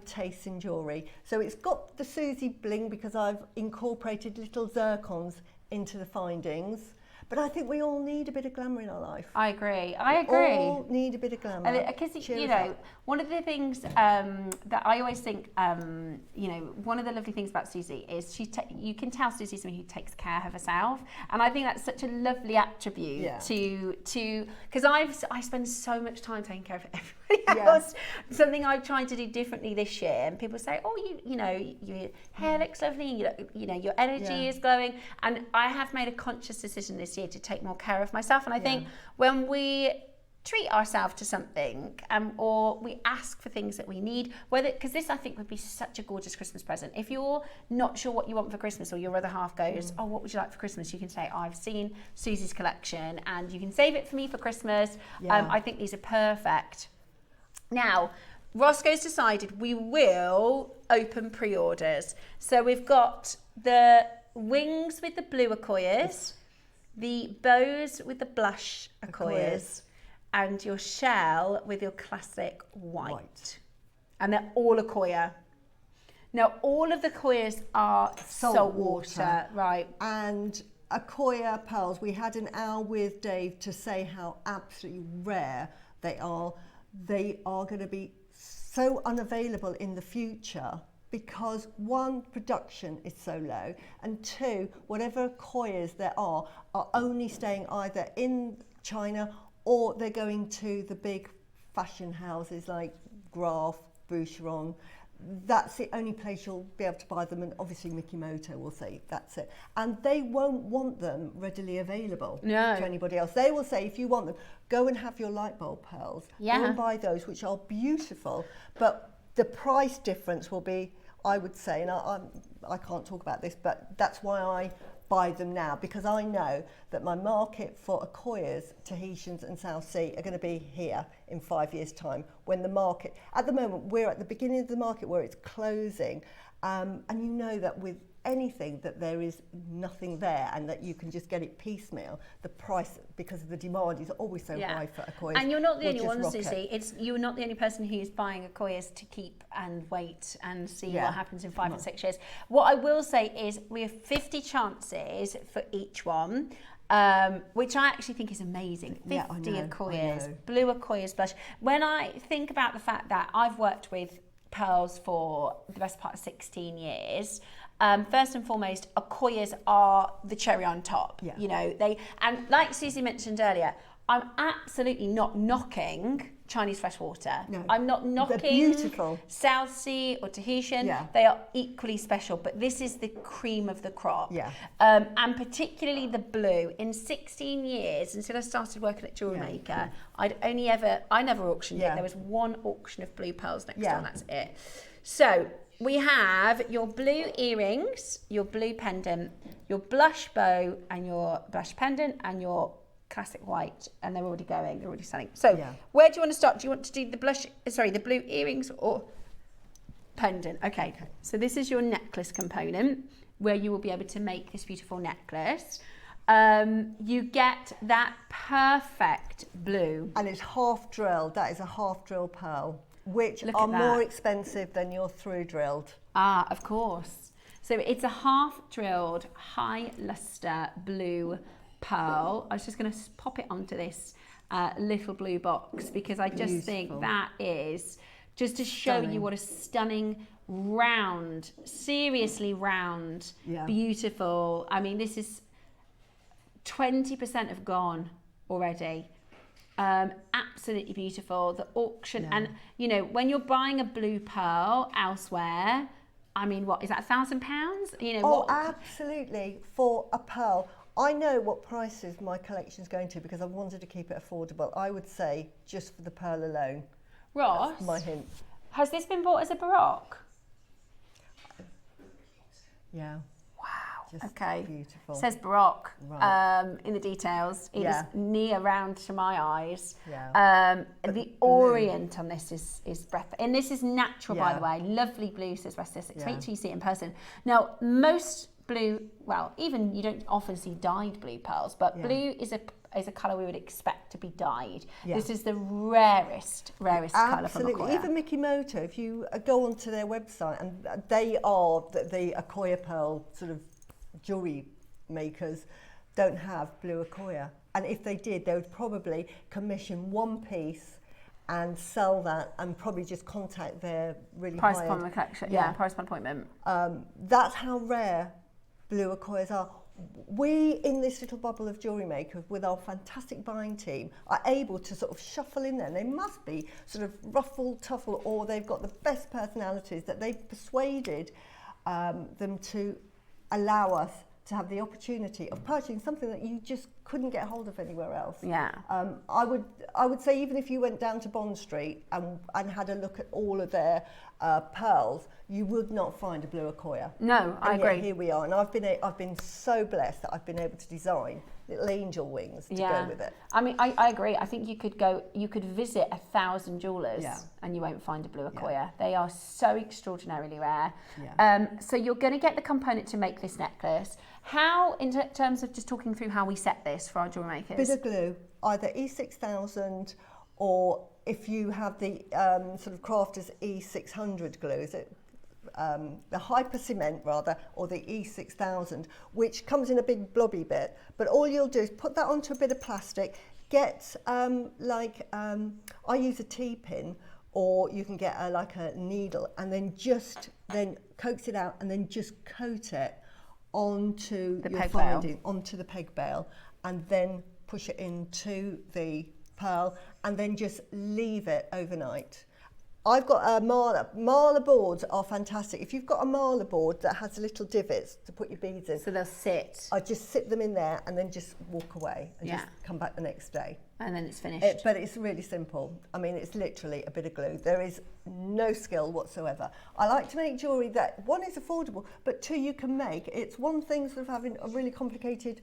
tastes in jewellery. So it's got the Suzie bling because I've incorporated little zircons into the findings. But I think we all need a bit of glamour in our life. I agree. We all need a bit of glamour. Because, you know, one of the things that I always think, you know, one of the lovely things about Suzie is you can tell Susie's somebody who takes care of herself. And I think that's such a lovely attribute to because I spend so much time taking care of everybody else. Something I've tried to do differently this year. And people say, oh, you know, your hair looks lovely, you know, your energy is glowing. And I have made a conscious decision this year to take more care of myself. And I think when we treat ourselves to something or we ask for things that we need, because this I think would be such a gorgeous Christmas present. If you're not sure what you want for Christmas, or your other half goes, oh, what would you like for Christmas? You can say, oh, I've seen Susie's collection and you can save it for me for Christmas. I think these are perfect. Now, Roscoe's decided we will open pre-orders. So we've got the wings with the blue Akoyas, the bows with the blush Akoyas, and your shell with your classic white. And they're all Akoya. Now, all of the Akoyas are salt water, right? And Akoya Pearls, we had an hour with Dave to say how absolutely rare they are. They are going to be so unavailable in the future because one, production is so low, and two, whatever Akoyas there are only staying either in China or they're going to the big fashion houses like Graf, Boucheron. That's the only place you'll be able to buy them, and obviously Mikimoto will say that's it. And they won't want them readily available to anybody else. They will say, if you want them, go and have your light bulb pearls. Go and buy those, which are beautiful, but the price difference will be, I would say, and I can't talk about this, but that's why I buy them now, because I know that my market for Akoyas, Tahitians and South Sea are going to be here in 5 years' time, when the market, at the moment we're at the beginning of the market where it's closing, and you know that with anything that there is nothing there and that you can just get it piecemeal, the price, because of the demand, is always so high for Akoya. And you're not the only one, Suzie. You're not the only person who's buying Akoyas to keep and wait and see what happens in 5 and 6 years. What I will say is we have 50 chances for each one. Which I actually think is amazing. 50 Akoyas, blue Akoyas blush. When I think about the fact that I've worked with pearls for the best part of 16 years, first and foremost, Akoyas are the cherry on top. You know, and like Suzie mentioned earlier, I'm absolutely not knocking Chinese freshwater. No. I'm not knocking South Sea or Tahitian. They are equally special, but this is the cream of the crop. And particularly the blue. In 16 years, until I started working at JewelleryMaker, I never auctioned it. There was one auction of blue pearls next door, and that's it. So we have your blue earrings, your blue pendant, your blush bow, and your blush pendant, and your classic white, and they're already selling. So where do you want to start? Do you want to do the the blue earrings or pendant? Okay, so this is your necklace component where you will be able to make this beautiful necklace. You get that perfect blue. And it's half drilled. That is a half drill pearl, which are more expensive than your through drilled. Ah, of course. So it's a half drilled, high luster blue pearl. I was just going to pop it onto this little blue box because I just think that is just to show you what a stunning round, seriously round, beautiful. I mean, this is 20% have gone already. Absolutely beautiful. The auction, and you know, when you're buying a blue pearl elsewhere, I mean, what is that, £1,000? You know, absolutely, for a pearl. I know what prices my collection's going to because I wanted to keep it affordable. I would say just for the pearl alone. Ross, that's my hint. Has this been bought as a Baroque? Yeah. Wow. Just okay. Beautiful. It says Baroque right. In the details. It is near round to my eyes. Yeah. The orient on this is breathtaking. And this is natural, by the way. Lovely blue, says West Essex. Wait till you see it in person. Now, most blue, well, even you don't often see dyed blue pearls, but blue is a colour we would expect to be dyed. This is the rarest colour from Akoya. Even Mikimoto, if you go onto their website, and they are the Akoya Pearl sort of jewellery makers, don't have blue Akoya. And if they did, they would probably commission one piece and sell that and probably just contact their really price upon the collection, price upon appointment. That's how rare blue Akoyas are. We, in this little bubble of JewelleryMaker, with our fantastic buying team, are able to sort of shuffle in there. And they must be sort of ruffle, tuffle, or they've got the best personalities that they've persuaded them to allow us to have the opportunity of purchasing something that you just couldn't get hold of anywhere else. Yeah. I would say even if you went down to Bond Street and had a look at all of their pearls, you would not find a blue Akoya. No, I agree. Here we are, and I've been so blessed that I've been able to design little angel wings to go with it. I mean, I agree. I think you could visit 1,000 jewellers and you won't find a blue Akoya. They are so extraordinarily rare. So you're going to get the component to make this necklace. How, in terms of just talking through how we set this for our jewellery makers? Bit of glue, either E6000 or if you have the sort of Crafters E600 glue, is it? The Hyper Cement rather, or the E6000, which comes in a big blobby bit, but all you'll do is put that onto a bit of plastic, get I use a T-pin, or you can get like a needle, and then coax it out and then just coat it onto the your peg finding, onto the peg bail, and then push it into the pearl and then just leave it overnight. I've got a Marla boards are fantastic. If you've got a Marla board that has little divots to put your beads in, so they'll sit. I just sit them in there and then just walk away and just come back the next day. And then it's finished. But it's really simple. I mean, it's literally a bit of glue. There is no skill whatsoever. I like to make jewellery that, one, is affordable, but two, you can make. It's one thing sort of having a really complicated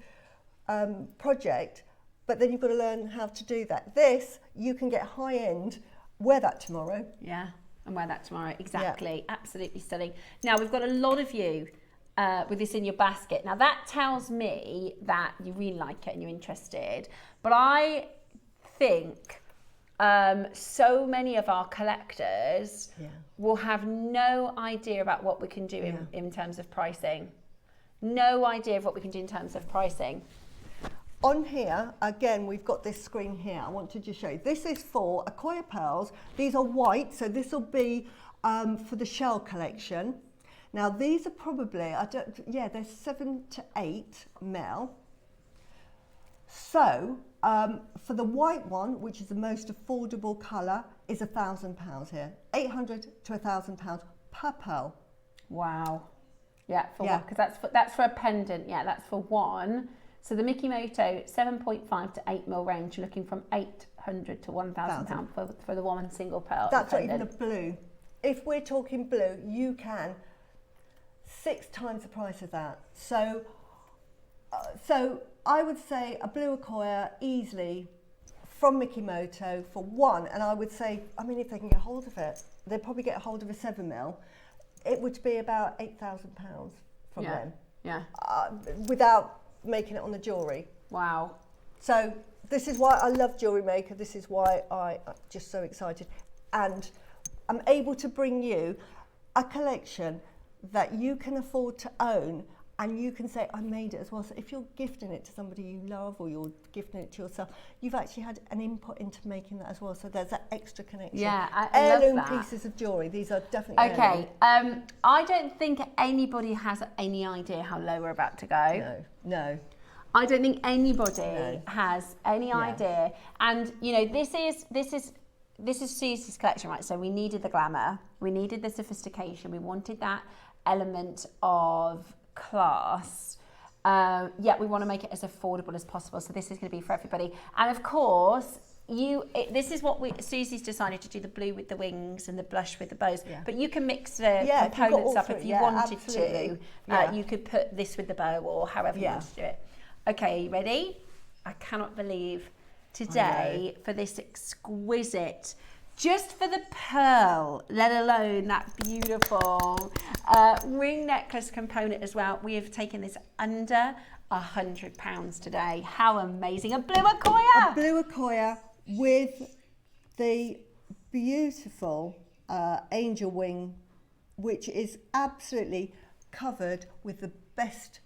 project, but then you've got to learn how to do that. This, you can get high-end. Wear that tomorrow. Yeah, and wear that tomorrow. Exactly. Absolutely stunning. Now, we've got a lot of you with this in your basket. Now that tells me that you really like it and you're interested. But I think so many of our collectors will have no idea about what we can do in terms of pricing. No idea of what we can do in terms of pricing. On here, again, we've got this screen here. I want to just show you. This is for Akoya Pearls. These are white, so this will be for the shell collection. Now, these are probably, they're 7 to 8 mil. So, for the white one, which is the most affordable colour, is £1,000 here. £800 to £1,000 per pearl. Wow. Yeah, for one, because that's for a pendant. Yeah, that's for one. So the Mikimoto 7.5 to 8 mil range, you're looking from £800 to £1,000 for the one single pearl. That's not even the blue. If we're talking blue, you can 6 times the price of that. So I would say a blue Akoya easily from Mikimoto for one, and I would say, I mean, if they can get hold of it, they'd probably get a hold of a 7 mil. It would be about £8,000 from them. Yeah. Without making it on the jewellery. Wow. So this is why I love JewelleryMaker. This is why I'm just so excited. And I'm able to bring you a collection that you can afford to own, and you can say, I made it as well. So if you're gifting it to somebody you love, or you're gifting it to yourself, you've actually had an input into making that as well. So there's that extra connection. Yeah, I heirloom love that. Pieces of jewellery. These are definitely okay. I don't think anybody has any idea how low we're about to go. No. I don't think anybody has any idea. And you know, this is Suzie's collection, right? So we needed the glamour, we needed the sophistication, we wanted that element of class. Yet we want to make it as affordable as possible. So this is going to be for everybody. And of course, this is what Suzie's decided to do: the blue with the wings and the blush with the bows. Yeah. But you can mix the components up if you wanted to. You could put this with the bow, or however you want to do it. Okay, are you ready? I cannot believe today for this exquisite, just for the pearl, let alone that beautiful ring necklace component as well. We have taken this under £100 today. How amazing. A blue Akoya! A blue Akoya with the beautiful angel wing, which is absolutely covered with the best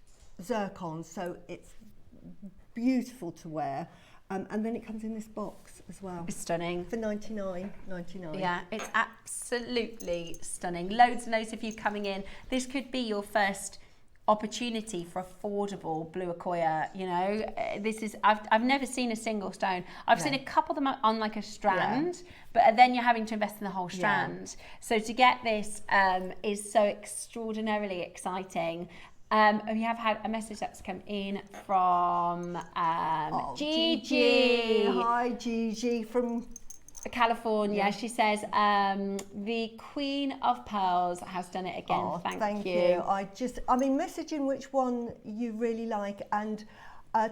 zircon, so it's beautiful to wear. And then it comes in this box as well. It's stunning. For $99.99. Yeah, it's absolutely stunning. Loads and loads of you coming in. This could be your first opportunity for affordable blue Akoya. You know, this is, I've never seen a single stone. I've seen a couple of them on like a strand, but then you're having to invest in the whole strand. So to get this is so extraordinarily exciting. We have had a message that's come in from Gigi. Hi, Gigi from California. Yeah. She says, the Queen of Pearls has done it again. Oh, thank you. I mean, message in which one you really like, and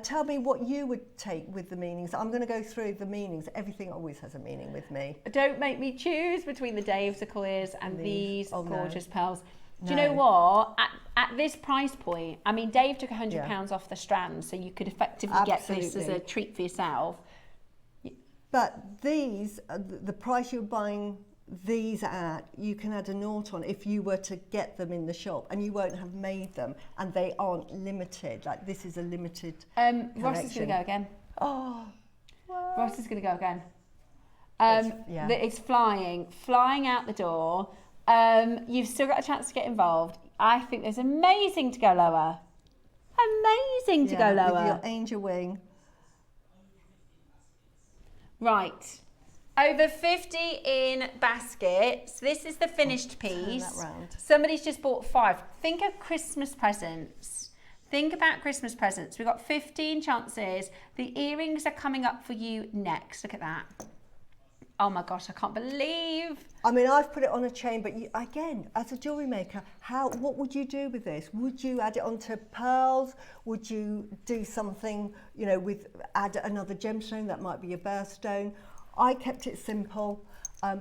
tell me what you would take with the meanings. I'm going to go through the meanings. Everything always has a meaning with me. Don't make me choose between the Dave's Akoyas and these gorgeous pearls. Do you know what? At this price point, I mean, Dave took £100 off the strand, so you could effectively get this as a treat for yourself. But these, the price you're buying these at, you can add a nought on if you were to get them in the shop, and you won't have made them, and they aren't limited. Like, this is a limited Ross is going to go again. Oh, what? Ross is going to go again. It's flying out the door. You've still got a chance to get involved. I think there's amazing to go lower. Amazing to go lower. With your angel wing. Right. Over 50 in baskets. This is the finished piece. Turn that round. Somebody's just bought 5. Think of Christmas presents. Think about Christmas presents. We've got 15 chances. The earrings are coming up for you next. Look at that. Oh my gosh, I can't believe. I mean, I've put it on a chain, but you, again, as a jewellery maker, what would you do with this? Would you add it onto pearls? Would you do something, you know, add another gemstone that might be a birthstone? I kept it simple.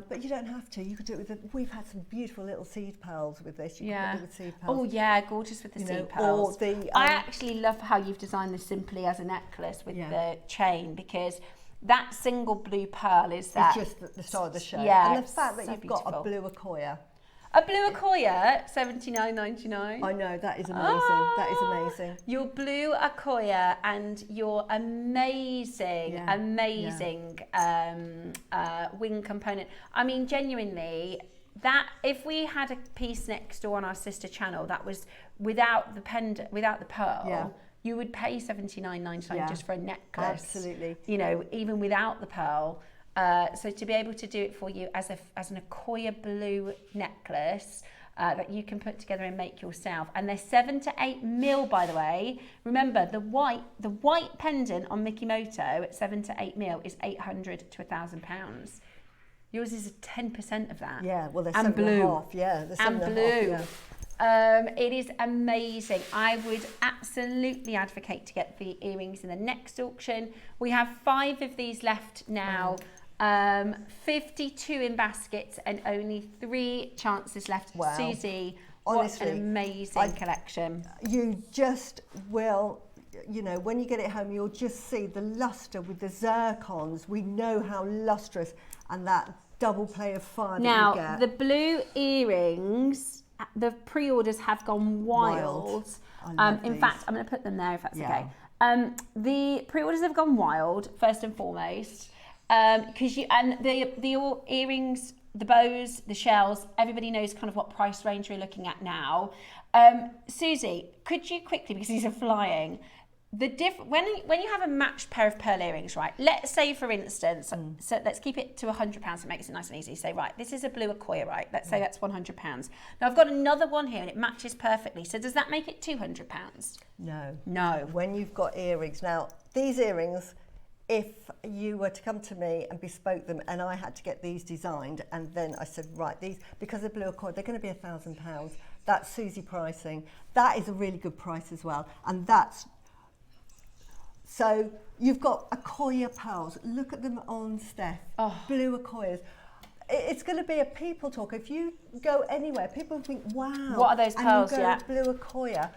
But you don't have to. You could do it with we've had some beautiful little seed pearls with this. You Yeah. could put it with seed pearls. Oh yeah, gorgeous with the You seed know, pearls. or the, I actually love how you've designed this simply as a necklace with Yeah. the chain, because that single blue pearl is that. It's just the start of the show. Yeah, And the fact that so you've got a beautiful. blue Akoya. A blue Akoya, $79.99. I know, that is amazing. That is amazing. Your blue Akoya and your amazing, Yeah, amazing wing component. I mean, genuinely, that if we had a piece next door on our sister channel that was without the without the pearl, Yeah. you would pay $79.99 Yeah. just for a necklace. Absolutely. You know, even without the pearl. So to be able to do it for you as an Akoya blue necklace that you can put together and make yourself, and they're 7 to 8 mil, by the way. Remember, the white pendant on Mickey Moto at 7 to 8 mil is £800 to £1,000. Yours is 10% of that. Yeah, well, they're and 7.5. blue. Yeah, they're And 7.5. blue. Yeah. It is amazing. I would absolutely advocate to get the earrings in the next auction. We have 5 of these left now. 52 in baskets and only 3 chances left. Wow. Suzie, Honestly, what an amazing collection. You just will, you know, when you get it home, you'll just see the luster with the zircons. We know how lustrous, and that double play of fire that you Now, get. the blue earrings, the pre-orders have gone wild. I love in these. fact, I'm going to put them there if that's Yeah. okay. The pre-orders have gone wild, first and foremost. Because the earrings, the bows, the shells, everybody knows kind of what price range we're looking at now. Suzie, could you quickly, because these are flying, when you have a matched pair of pearl earrings, right? Let's say, for instance, so let's keep it to £100 to make it nice and easy. Say, right, this is a blue Akoya, right? Let's say that's £100. Now I've got another one here and it matches perfectly. So does that make it £200? No. No. When you've got earrings. Now, these earrings, if you were to come to me and bespoke them and I had to get these designed, and then I said, right, these, because they're blue Akoya, they're going to be £1,000. That's Suzie pricing. That is a really good price as well. And that's, so you've got Akoya pearls. Look at them on Steph. Oh. Blue Akoyas. It's going to be a people talk. If you go anywhere, people think, wow. What are those pearls? And you go Yeah. blue Akoya.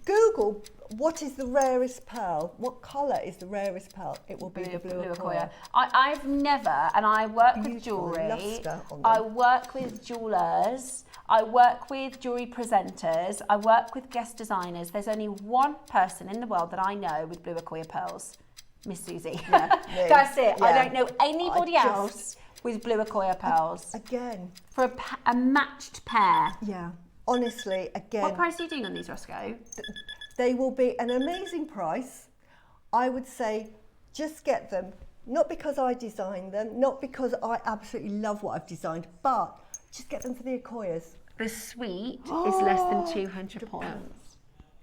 Google what is the rarest pearl, what colour is the rarest pearl, it will be the blue Akoya. I've never, and I work with Beautiful jewellery, lustre on them. I work with jewellers, I work with jewellery presenters, I work with guest designers. There's only one person in the world that I know with blue Akoya pearls, Miss Suzie. Yeah, me. That's it. I Yeah. don't know anybody I just- else with blue Akoya pearls. Again. For a matched pair. Yeah. Honestly, again. What price are you doing on these, Roscoe? They will be an amazing price. I would say just get them, not because I designed them, not because I absolutely love what I've designed, but just get them for the Akoyas. The suite is less than £200.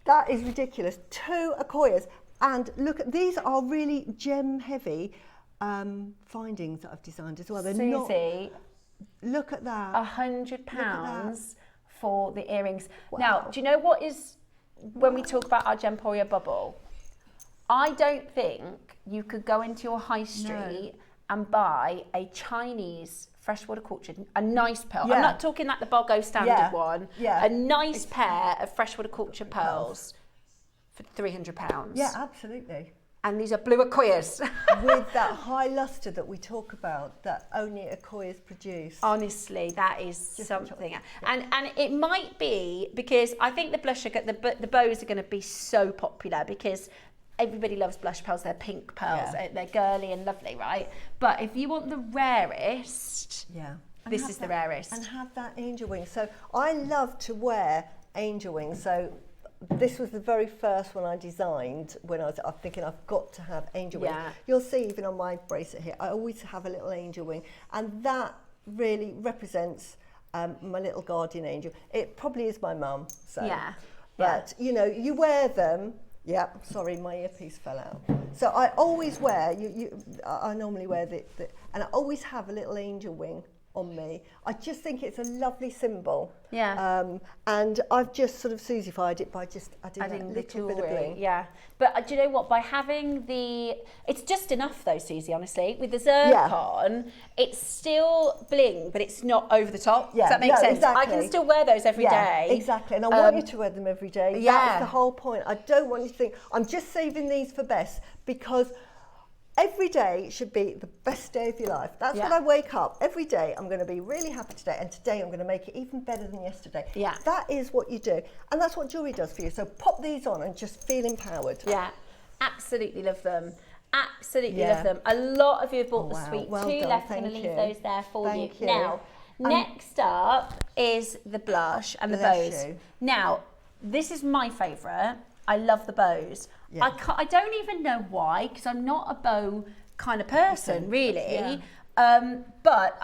That is ridiculous. 2 Akoyas. And look, at these are really gem heavy findings that I've designed as well. They're Suzie, look at that. £100 for the earrings. Now, do you know what is, when we talk about our Gemporia bubble, I don't think you could go into your high street and buy a Chinese freshwater cultured, a nice pearl. Yeah. I'm not talking like the Bogo standard one. Yeah. A nice pair of freshwater cultured pearls for £300. Yeah, absolutely. And these are blue Akoyas. With that high luster that we talk about, that only Akoyas produce. Honestly, that is something. And it might be because I think the blush, the bows are going to be so popular because everybody loves blush pearls. They're pink pearls. Yeah. They're girly and lovely, right? But if you want the rarest, Yeah. this is the rarest. And have that angel wing. So I love to wear angel wings. So this was the very first one I designed when I'm thinking I've got to have angel wings. Yeah. You'll see even on my bracelet here, I always have a little angel wing, and that really represents my little guardian angel. It probably is my mum. So. Yeah. But you know, you wear them. Yeah, sorry, my earpiece fell out. So I always wear, I normally wear and I always have a little angel wing on me. I just think it's a lovely symbol. Yeah. And I've just sort of Suzie-fied it by just adding Adding that the little bit of jewellery, bling. yeah. But do you know what? By having it's just enough though, Suzie, honestly. With the zircon, it's still bling, but it's not over the top. Yeah, Does that make sense? exactly. I can still wear those every day. Exactly. And I want you to wear them every day. Yeah. That's the whole point. I don't want you to think, I'm just saving these for best, because every day should be the best day of your life. That's when I wake up. Every day I'm going to be really happy today, and today I'm going to make it even better than yesterday. Yeah. That is what you do. And that's what jewellery does for you. So pop these on and just feel empowered. Yeah, absolutely love them. Absolutely love them. A lot of you have bought the suite. Well 2 done. left. I'm Thank going to leave you. those there for Thank you. you. Now, next up is the blush and the Bless bows. you. Now, this is my favourite. I love the bows. Yeah. I don't even know why, because I'm not a bow kind of person, really. Yeah. But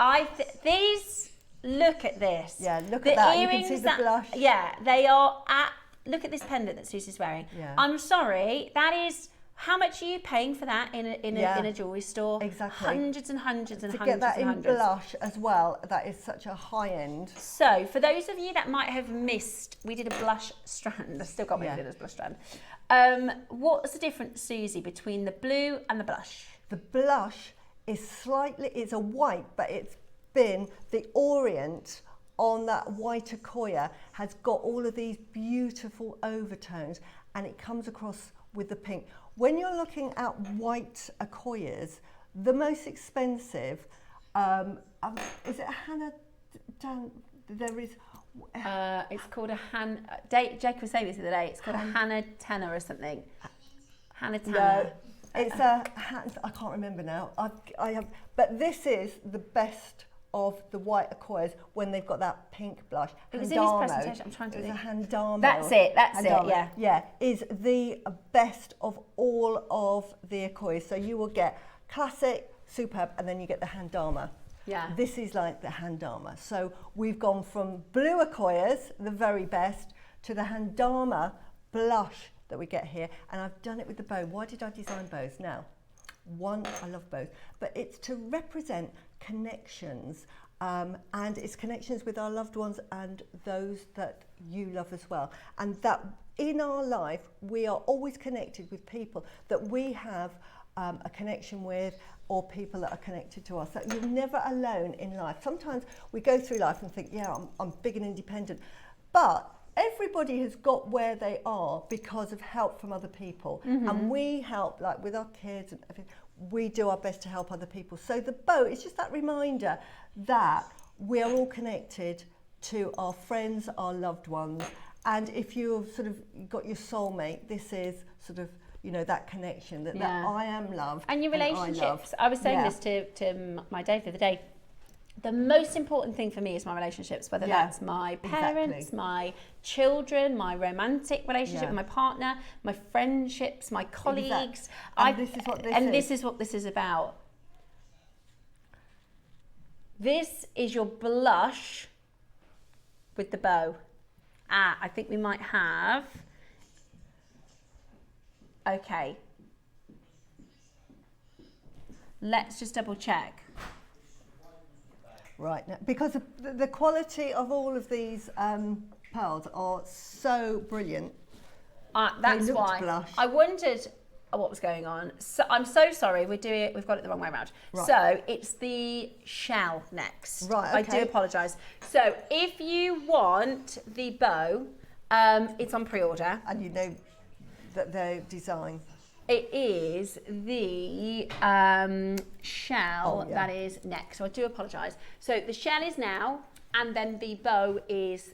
these, look at this. Yeah, look at that. You can see the blush. Yeah, they are look at this pendant that Susie's wearing. Yeah. I'm sorry, that is, how much are you paying for that in a jewellery store? Exactly. Hundreds and hundreds and To hundreds get that and in hundreds. blush as well, that is such a high end. So, for those of you that might have missed, we did a blush strand. I still got me did a blush strand. What's the difference, Suzie, between the blue and the blush? The blush is it's a white, but it's been the orient on that white Akoya has got all of these beautiful overtones, and it comes across with the pink. When you're looking at white Akoyas, the most expensive, is it a Hannah? There is. It's called a Jake was saying this the other day. It's called a Hannah Tenor or something. Hannah Tenor. No, it's I can't remember now. I have, but this is the best of the white Akoyas when they've got that pink blush. It was in his presentation. I'm trying to think. It's a Handamo. That's it. Yeah. Yeah, is the best of all of the Akoyas. So you will get classic, superb, and then you get the Handama. Yeah. This is like the Handama. So we've gone from blue Akoyas, the very best, to the Handama blush that we get here. And I've done it with the bow. Why did I design bows? Now, one, I love bows, but it's to represent connections, and it's connections with our loved ones and those that you love as well. And that in our life, we are always connected with people that we have a connection with, or people that are connected to us. So you're never alone in life. Sometimes we go through life and think, yeah, I'm big and independent, but everybody has got where they are because of help from other people. And we help, like with our kids and everything, we do our best to help other people. So the bow is just that reminder that we are all connected to our friends, our loved ones. And if you've sort of got your soulmate, this is sort of, you know, that connection that I am loved. And your relationships. I I was saying this to my Dave the other day. The most important thing for me is my relationships, whether that's my parents, my children, my romantic relationship with my partner, my friendships, my colleagues. And this is what this is. This is what this is about. This is your blush with the bow. I think we might have. Okay. Let's just double check. Right, now, because the quality of all of these pearls are so brilliant. That's why. Blush. I wondered what was going on. So I'm so sorry. We've got it the wrong way around. Right. So it's the shell next. Right, I okay. do apologise. So if you want the bow, it's on pre-order. And you know that their design. It is the shell that is next. So I do apologise. So the shell is now, and then the bow is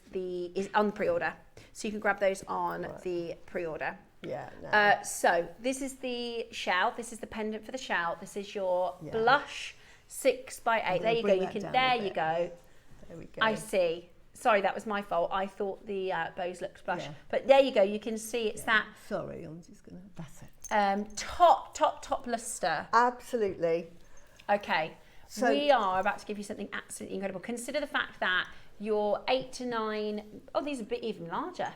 on pre-order. So you can grab those on the pre-order. Yeah. No. So this is the shell. This is the pendant for the shell. This is your blush 6x8. There you go. You can. There you go. There we go. I see. Sorry, that was my fault. I thought the bows looked blush, but there you go. You can see it's that. Sorry, I'm just gonna. That's it. Top luster. Absolutely. Okay. So we are about to give you something absolutely incredible. Consider the fact that your 8 to 9. Oh, these are a bit even larger.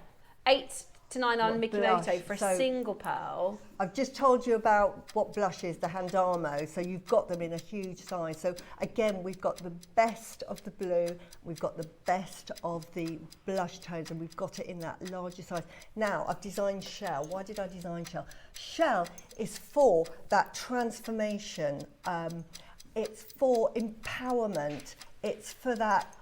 8 to 99 What Michelotto blush? for a So- single pearl. I've just told you about what blush is, the Handamo, so you've got them in a huge size. So again, we've got the best of the blue, we've got the best of the blush tones, and we've got it in that larger size. Now, I've designed Shell. Why did I design Shell? Shell is for that transformation. It's for empowerment. It's for that,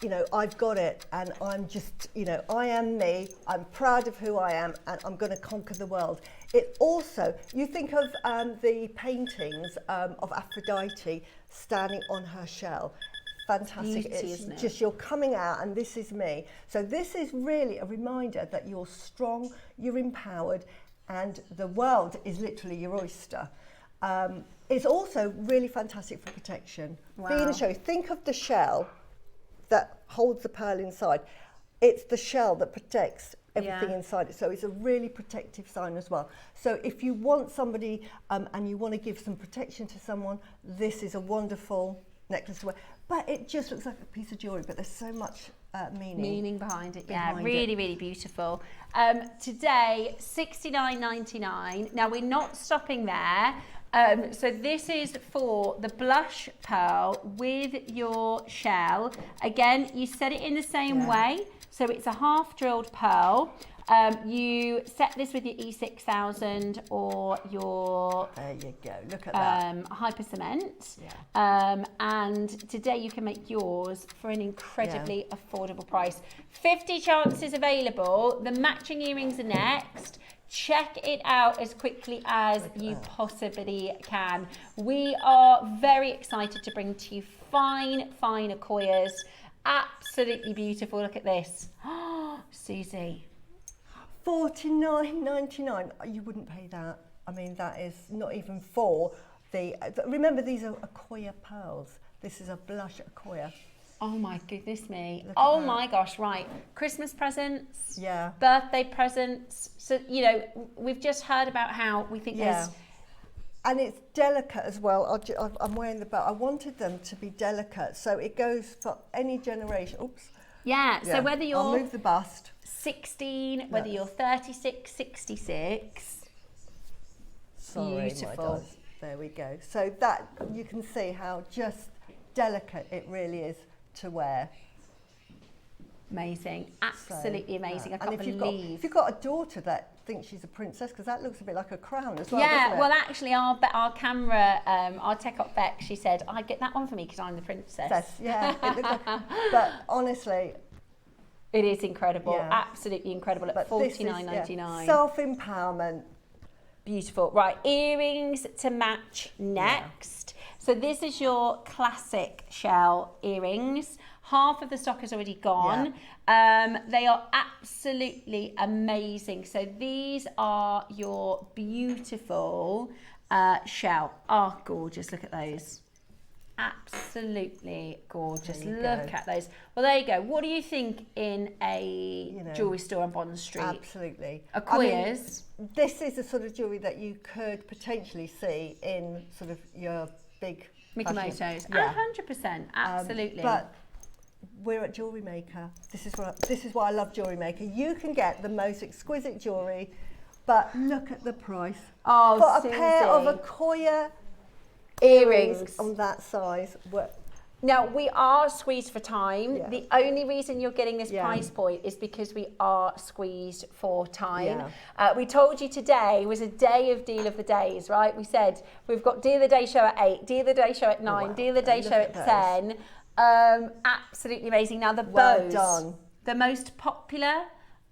you know, I've got it and I'm just, you know, I am me, I'm proud of who I am and I'm going to conquer the world. It also, you think of the paintings of Aphrodite standing on her shell. Fantastic. Beauty, It's isn't it? just you're coming out and this is me. So this is really a reminder that you're strong, you're empowered, and the world is literally your oyster. It's also really fantastic for protection. Wow. Being a show, think of the shell that holds the pearl inside. It's the shell that protects everything Yeah. inside it. So it's a really protective sign as well. So if you want somebody and you want to give some protection to someone, this is a wonderful necklace to wear. But it just looks like a piece of jewellery, but there's so much meaning Behind it, behind really, it. really beautiful. Today, $69.99. Now we're not stopping there. So this is for the blush pearl with your shell. Again, you set it in the same way. So it's a half drilled pearl. You set this with your E6000 or your There you go, look at that. hyper cement. Yeah. And today you can make yours for an incredibly affordable price. 50 chances available. The matching earrings are next. Check it out as quickly as you possibly can. We are very excited to bring to you fine Akoyas. Absolutely beautiful. Look at this. Susie. $49.99. You wouldn't pay that. I mean, that is not even for the. Remember, these are Akoya pearls. This is a blush Akoya. Oh my goodness me. Look at Oh that. my gosh, right. Christmas presents, Yeah. birthday presents. So, you know, we've just heard about how we think Yeah. there's... And it's delicate as well. I'm wearing the belt. I wanted them to be delicate, so it goes for any generation. Oops. Yeah, so whether I'll you're move the bust. 16, whether Yes. you're 36, 66. Sorry, Beautiful. my does. There we go. So that you can see how just delicate it really is to wear. Amazing. Absolutely amazing. I And can't if believe. if you've got a daughter that thinks she's a princess, because that looks a bit like a crown as well. Yeah, doesn't it? well, actually, our camera, our tech op Beck, she said, I get that one for me because I'm the princess. Yeah, it looks like, but honestly, It is incredible. Yeah. Absolutely incredible at but this is, $49.99. self-empowerment. Beautiful. Right, earrings to match next. So this is your classic shell earrings. Half of the stock is already gone. They are absolutely amazing. So these are your beautiful shell. Oh, gorgeous. Look at those. Absolutely gorgeous. There you Look go. at those. Well, there you go. What do you think in a You know, jewellery store on Bond Street? Absolutely. Akoya's. This is the sort of jewellery that you could potentially see in sort of your big Michelotto's. fashion- Yeah. 100%. Absolutely. But we're at JewelleryMaker. This is why I love JewelleryMaker. You can get the most exquisite jewellery, but look at the price. Oh, For a pair of Susie. Akoya Earrings. on that size. Now, we are squeezed for time. Yeah. The only reason you're getting this Yeah. price point is because we are squeezed for time. Yeah. We told you today was a day of deal of the days, right? We said we've got deal of the day show at 8, deal of the day show at 9, wow. deal of the day Look show at at those. 10. Absolutely amazing. Now, the Well bows, done. the most popular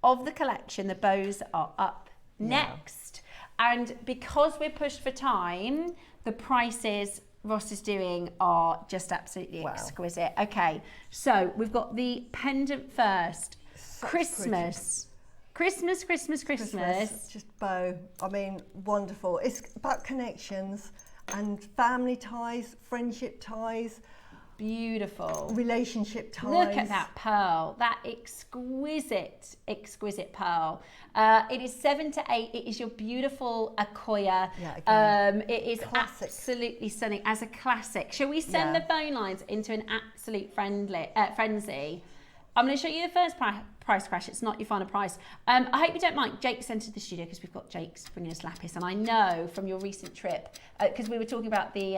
of the collection, the bows are up next. And because we're pushed for time, the prices Ross is doing are just absolutely exquisite. Okay, so we've got the pendant first. Christmas. Christmas. Just bow. I mean, wonderful. It's about connections and family ties, friendship ties, Beautiful. relationship ties. Look at that pearl, that exquisite pearl. It is 7 to 8. It is your beautiful Akoya. Yeah, again, it is classic. absolutely stunning as a classic. Shall we send Yeah. the phone lines into an absolute frenzy? I'm going to show you the first price crash. It's not your final price. I hope you don't mind. Jake's entered the studio because we've got Jake's bringing us lapis, and I know from your recent trip, because we were talking about the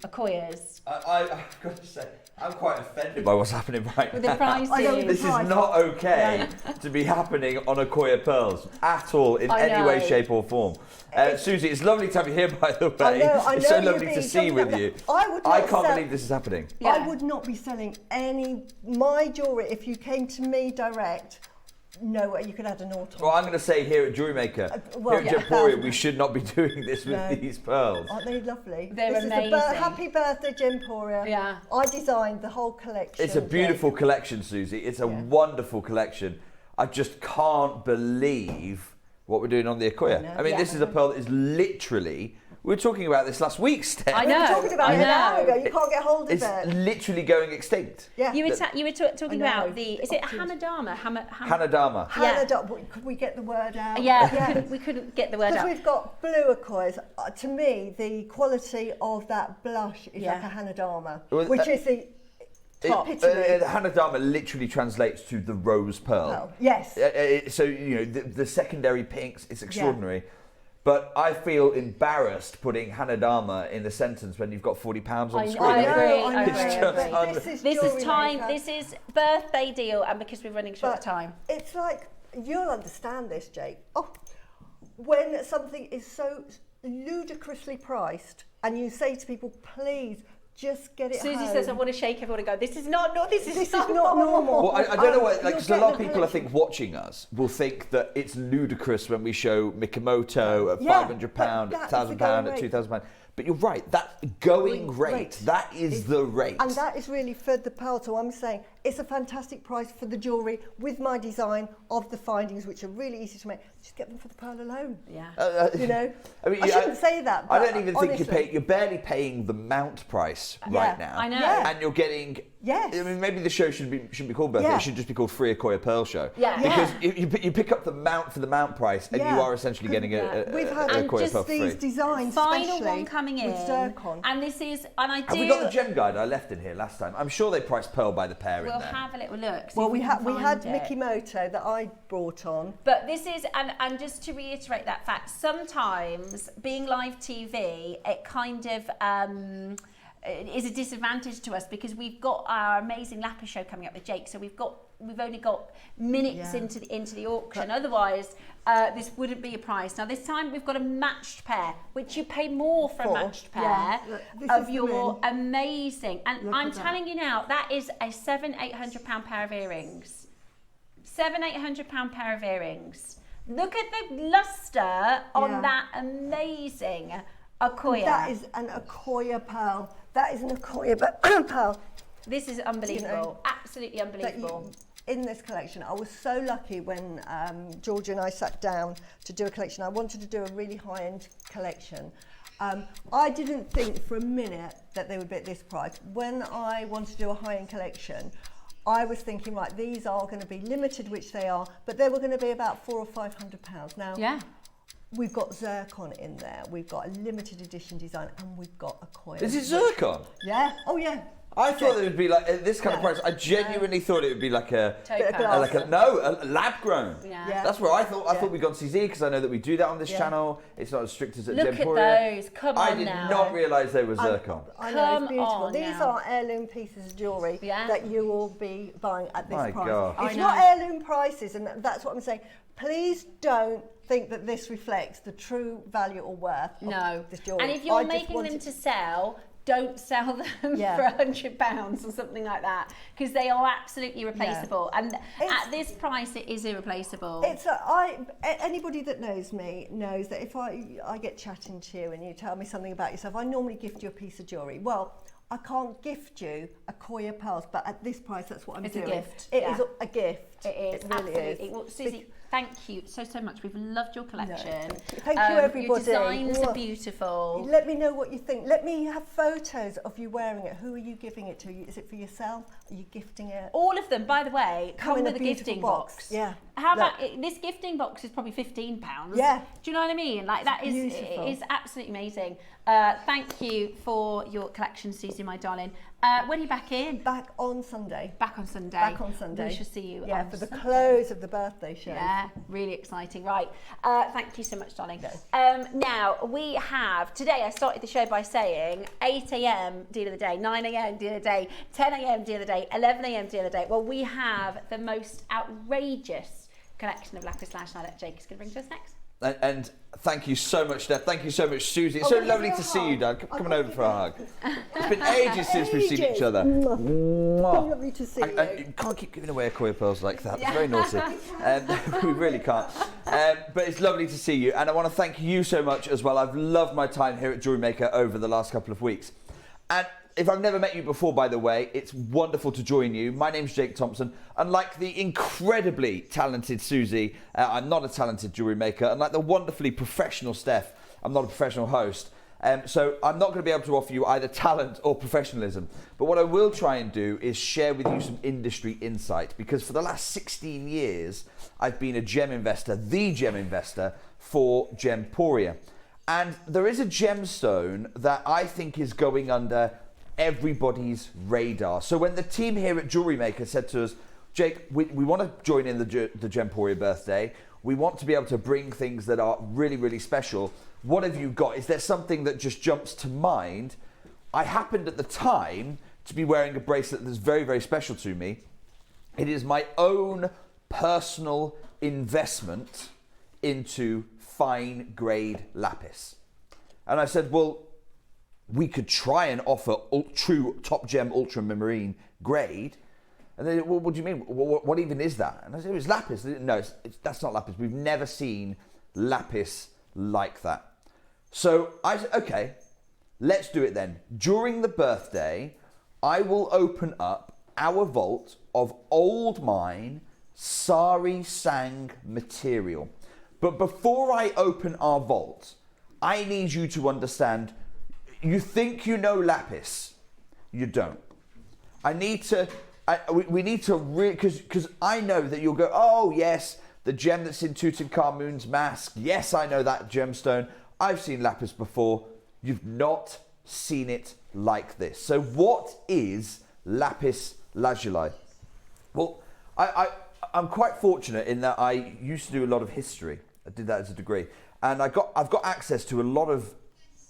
Akoyas. I've got to say, I'm quite offended by what's happening right With now. the pricing. This is not okay to be happening on Akoya Pearls at all in any way, shape or form. Suzie, it's lovely to have you here, by the way. I know it's so lovely to see with you. I can't believe this is happening. Yeah. I would not be selling my jewellery if you came to me direct. No way you could add a naught on. Well, I'm going to say here at JewelleryMaker, here at Gemporia, we should not be doing this with these pearls. Aren't they lovely? They're amazing. Happy birthday, Gemporia. Yeah. I designed the whole collection. It's a beautiful collection, Suzie. It's a wonderful collection. I just can't believe what we're doing on the Akoya. I mean, this is a pearl that is literally... We were talking about this last week, Steph. I know. We were talking about it an hour ago. You can't get hold of it. It's literally going extinct. Yeah. You were talking about the... Is it Hanadama? Hanadama. Hanadama. Could we get the word out? Yeah, we couldn't get the word out. Because we've got blue Akoyas. To me, the quality of that blush is like a Hanadama, which is the... Hanadama literally translates to the rose pearl. Yes. So, you know, the secondary pinks, it's extraordinary. But I feel embarrassed putting Hanadama in the sentence when you've got £40 on screen. I agree. This is birthday deal, and because we're running short of time. It's like, you'll understand this, Jake. When something is so ludicrously priced, and you say to people, please, just get it Suzie home. says, I want to shake everyone and go, this is not normal. Well, I don't know why, because a lot of people, I think, watching us will think that it's ludicrous when we show Mikimoto at £500, £1,000, at £2,000. But you're right, that's going rate. That is the rate. And that is really for the pearl. So I'm saying it's a fantastic price for the jewellery with my design of the findings, which are really easy to make. Just get them for the pearl alone. Yeah. You know? I mean, I shouldn't say that. I don't even think you're barely paying the mount price right now. I know. And you're getting... Yes. I mean, maybe the show shouldn't be called birthday. It should just be called Free Akoya Pearl Show. Yeah. Because you pick up the mount for the mount price, and you are essentially getting We've had Akoya Pearl these free. designs, Final one coming in. with zircon. And this is, and I do... Have we got the gem guide I left in here last time? I'm sure they priced pearl by the pair in there. We'll have a little look. Well, we had Mikimoto that I brought on. But this is, and just to reiterate that fact, sometimes being live TV, it kind of is a disadvantage to us because we've got our amazing Lapis show coming up with Jake, so we've only got minutes into the auction. Otherwise, this wouldn't be a price. Now this time we've got a matched pair, which you pay more for a matched pair of your amazing. And I'm telling you now, that is a £700-800 pair of earrings. £700-800 pair of earrings. Look at the luster on that amazing Akoya. That is an Akoya pearl. That is an Akoya pearl. This is unbelievable. You know, absolutely unbelievable. In this collection, I was so lucky when Georgia and I sat down to do a collection. I wanted to do a really high-end collection. I didn't think for a minute that they would be at this price. When I wanted to do a high-end collection, I was thinking, right, these are going to be limited, which they are, but they were going to be about £400 or £500. Now, we've got zircon in there, we've got a limited edition design, and we've got Akoya. Is it zircon? Yeah. Oh, yeah. I thought it would be like this kind of price. I genuinely thought it would be like a lab grown. Yeah. That's where I thought. I thought we got CZ because I know that we do that on this channel. It's not as strict as at Gemporia. Look at those. Come on now. I did not realise they were zircon. I know, it's beautiful. These are heirloom pieces of jewellery that you will be buying at this price. God. It's not heirloom prices, and that's what I'm saying. Please don't think that this reflects the true value or worth of this jewellery. And if you're making them to sell, don't sell them for £100 or something like that, because they are absolutely replaceable. And at this price, it is irreplaceable. Anybody that knows me knows that if I get chatting to you and you tell me something about yourself, I normally gift you a piece of jewellery. Well, I can't gift you Akoya Pearls, but at this price, that's what I'm doing. It's a gift. It is a gift. It is, it really absolutely. is. Well, Suzie, thank you so much. We've loved your collection. Thank you, everybody. Your designs are beautiful. Let me know what you think. Let me have photos of you wearing it. Who are you giving it to? Is it for yourself? Are you gifting it? All of them, by the way, come with a gifting box. Yeah. How about this gifting box is probably £15. Yeah. Do you know what I mean? Like that is Beautiful. it is absolutely amazing. Thank you for your collection, Suzie, my darling. When are you back in? Back on Sunday. Back on Sunday. Back on Sunday. We shall see you. Yeah, for the close of the birthday show. Yeah, really exciting. Right. Thank you so much, darling. Now, we have, today I started the show by saying 8 a.m. deal of the day, 9 a.m. deal of the day, 10 a.m. deal of the day, 11 a.m. deal of the day. Well, we have the most outrageous collection of Lapis Lazuli that Jake is going to bring to us next. And thank you so much, Dad. Thank you so much, Suzie. It's so lovely to see you, Dad. Come on over for a hug. It's been ages since we've seen each other. Mwah. Lovely to see you. You can't keep giving away Akoya Pearls like that. It's very naughty. We really can't. But it's lovely to see you. And I want to thank you so much as well. I've loved my time here at JewelleryMaker over the last couple of weeks. And if I've never met you before, by the way, it's wonderful to join you. My name's Jake Thompson. Unlike the incredibly talented Suzie, I'm not a talented jewellery maker. Unlike the wonderfully professional Steph, I'm not a professional host. So I'm not going to be able to offer you either talent or professionalism. But what I will try and do is share with you some industry insight, because for the last 16 years, I've been a gem investor, the gem investor for Gemporia. And there is a gemstone that I think is going under everybody's radar. So when the team here at JewelleryMaker said to us, Jake, we want to join in the Gemporia birthday. We want to be able to bring things that are really, really special. What have you got? Is there something that just jumps to mind? I happened at the time to be wearing a bracelet that's very, very special to me. It is my own personal investment into fine grade lapis. And I said, well, we could try and offer true top gem ultramarine grade. And they said, well, what do you mean? What even is that? And I said, it's lapis. No, that's not lapis. We've never seen lapis like that. So I said, okay, let's do it then. During the birthday, I will open up our vault of old mine Sari Sang material. But before I open our vault, I need you to understand, you think you know lapis, you don't. We need to because I know that you'll go, oh yes, the gem that's in Tutankhamun's mask. Yes, I know that gemstone. I've seen lapis before. You've not seen it like this. So what is Lapis Lazuli? Well, I'm quite fortunate in that I used to do a lot of history. I did that as a degree. And I've got access to a lot of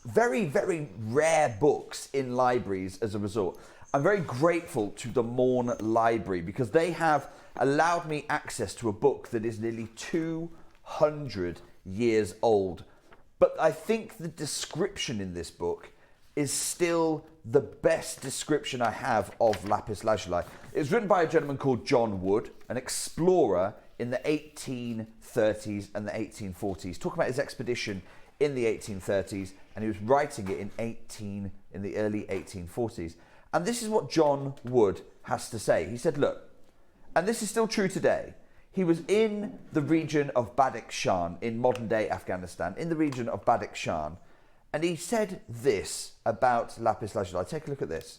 very, very rare books in libraries as a result. I'm very grateful to the Morn Library because they have allowed me access to a book that is nearly 200 years old. But I think the description in this book is still the best description I have of Lapis Lazuli. It was written by a gentleman called John Wood, an explorer in the 1830s and the 1840s, talking about his expedition in the 1830s, and he was writing it in the early 1840s. And this is what John Wood has to say. He said, look, and this is still true today, he was in the region of Badakhshan in modern-day Afghanistan, in the region of Badakhshan, and he said this about Lapis Lazuli. Take a look at this.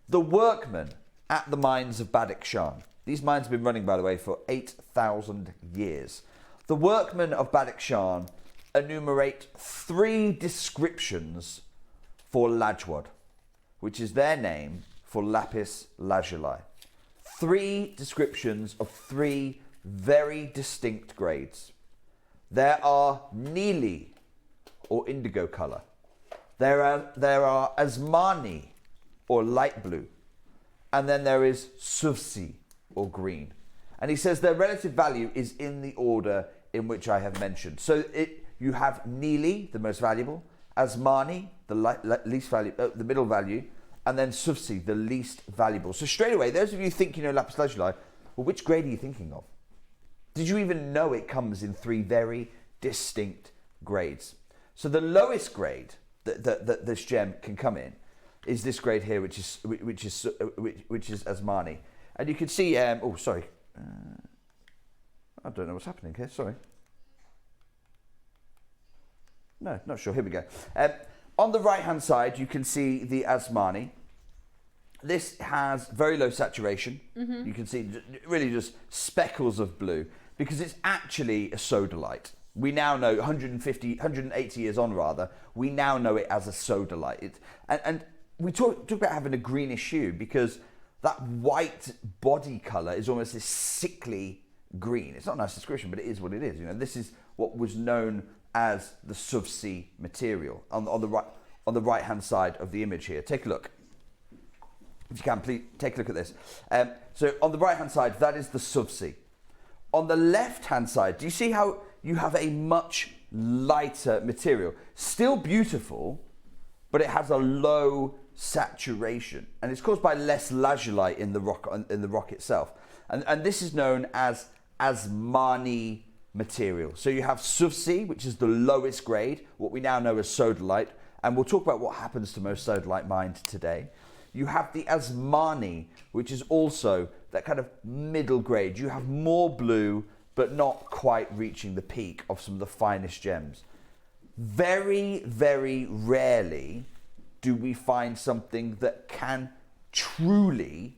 The workmen at the mines of Badakhshan, these mines have been running, by the way, for 8,000 years. The workmen of Badakhshan enumerate 3 descriptions for Lajwad, which is their name for Lapis Lazuli. 3 descriptions of 3 very distinct grades. There are Neeli, or indigo colour. There are Asmani, or light blue. And then there is Suzie, or green. And he says their relative value is in the order in which I have mentioned. So you have Neeli, the most valuable, Asmani, the least valuable, the middle value, and then Suzie, the least valuable. So straight away, those of you who think you know Lapis Lazuli, well, which grade are you thinking of? Did you even know it comes in 3 very distinct grades? So the lowest grade that this gem can come in is this grade here, which is Asmani, and you can see. Oh, sorry, I don't know what's happening here. Sorry. No, not sure. Here we go. On the right-hand side, you can see the Asmani. This has very low saturation. Mm-hmm. You can see really just speckles of blue because it's actually a sodalite. We now know 180 years on rather, we now know it as a sodalite. And we talk about having a greenish hue because that white body colour is almost this sickly green. It's not a nice description, but it is what it is. You know, this is what was known as the Suzie material on the right hand side of the image here. Take a look. If you can, please take a look at this. So on the right hand side, that is the Suzie. On the left hand side, do you see how you have a much lighter material? Still beautiful, but it has a low saturation, and it's caused by less lazulite in the rock itself. And this is known as Asmani material. So you have Suzie, which is the lowest grade, what we now know as sodalite, and we'll talk about what happens to most sodalite mined today. You have the Asmani, which is also that kind of middle grade. You have more blue, but not quite reaching the peak of some of the finest gems. Very, very rarely do we find something that can truly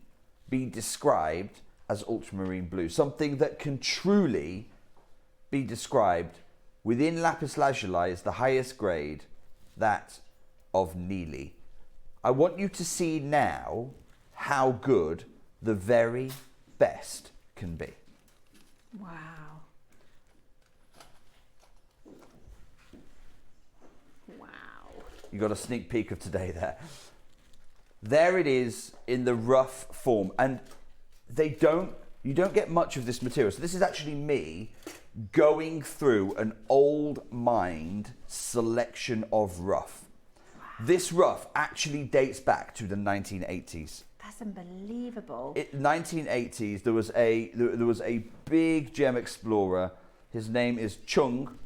be described as ultramarine blue. Something that can truly be described within lapis lazuli as the highest grade, that of Neely. I want you to see now how good the very best can be. Wow. Wow. You got a sneak peek of today there. There it is in the rough form, and you don't get much of this material. So this is actually me going through an old mined selection of rough. This rough actually dates back to the 1980s. That's unbelievable. 1980s, there was a big gem explorer. His name is Chung,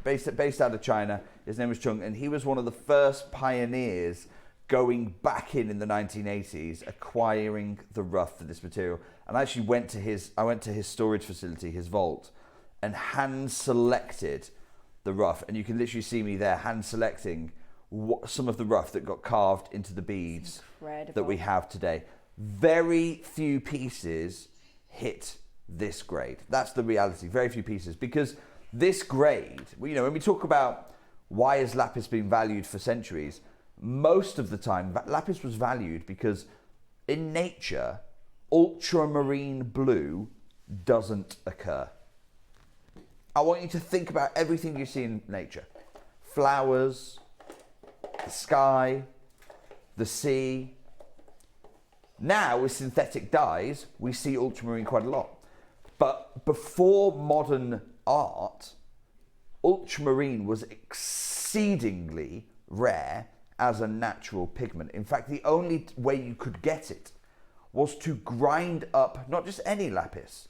based out of China. His name was Chung, and he was one of the first pioneers going back in the 1980s, acquiring the rough for this material. And I actually went to his storage facility, his vault, and hand selected the rough. And you can literally see me there hand selecting some of the rough that got carved into the beads that we have today. Very few pieces hit this grade. That's the reality. Very few pieces, because this grade, you know, when we talk about why has lapis been valued for centuries, most of the time lapis was valued because in nature, ultramarine blue doesn't occur. I want you to think about everything you see in nature. Flowers, the sky, the sea. Now with synthetic dyes, we see ultramarine quite a lot. But before modern art, ultramarine was exceedingly rare as a natural pigment. In fact, the only way you could get it was to grind up not just any lapis,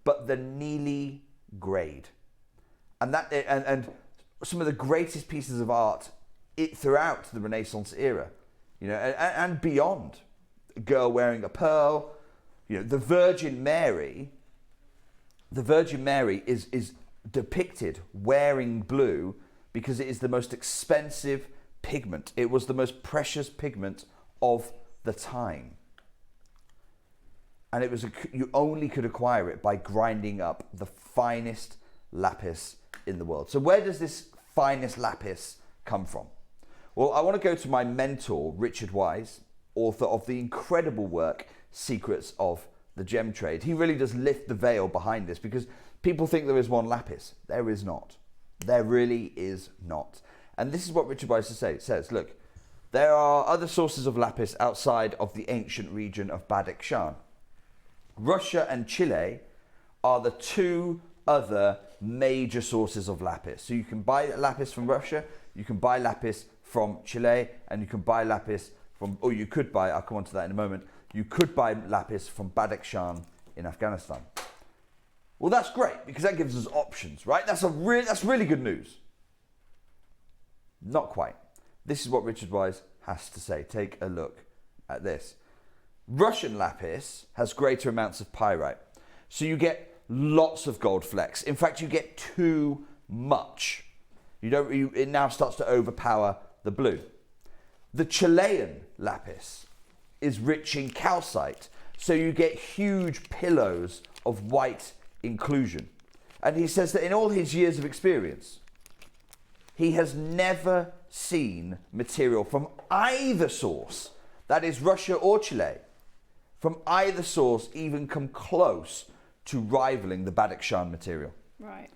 but the Neely grade. And some of the greatest pieces of art throughout the Renaissance era, you know, and beyond. A girl wearing a pearl, you know, the Virgin Mary is depicted wearing blue because it is the most expensive pigment. It was the most precious pigment of the time. And you only could acquire it by grinding up the finest lapis in the world. So where does this finest lapis come from? Well, I want to go to my mentor, Richard Wise, author of the incredible work, Secrets of the Gem Trade. He really does lift the veil behind this, because people think there is one lapis. There is not. There really is not. And this is what Richard Wise says, look, there are other sources of lapis outside of the ancient region of Badakhshan. Russia and Chile are the two other major sources of lapis. So you can buy lapis from Russia, you can buy lapis from Chile, and you can buy lapis from, or you could buy, I'll come on to that in a moment, you could buy lapis from Badakhshan in Afghanistan. Well, that's great, because that gives us options, right? That's really good news. Not quite. This is what Richard Wise has to say. Take a look at this. Russian lapis has greater amounts of pyrite, so you get lots of gold flecks. In fact, you get too much. It now starts to overpower the blue. The Chilean lapis is rich in calcite, so you get huge pillows of white inclusion. And he says that in all his years of experience, he has never seen material from either source, that is Russia or Chile, from either source even come close to rivaling the Badakhshan material. Right.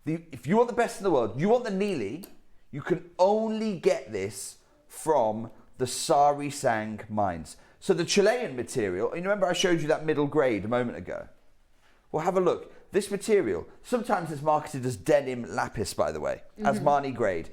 If you want the best in the world, you want the Neely, you can only get this from the Sari Sang mines. So the Chilean material, and you remember I showed you that middle grade a moment ago? Well, have a look. This material, sometimes it's marketed as denim lapis, by the way, as Marni grade.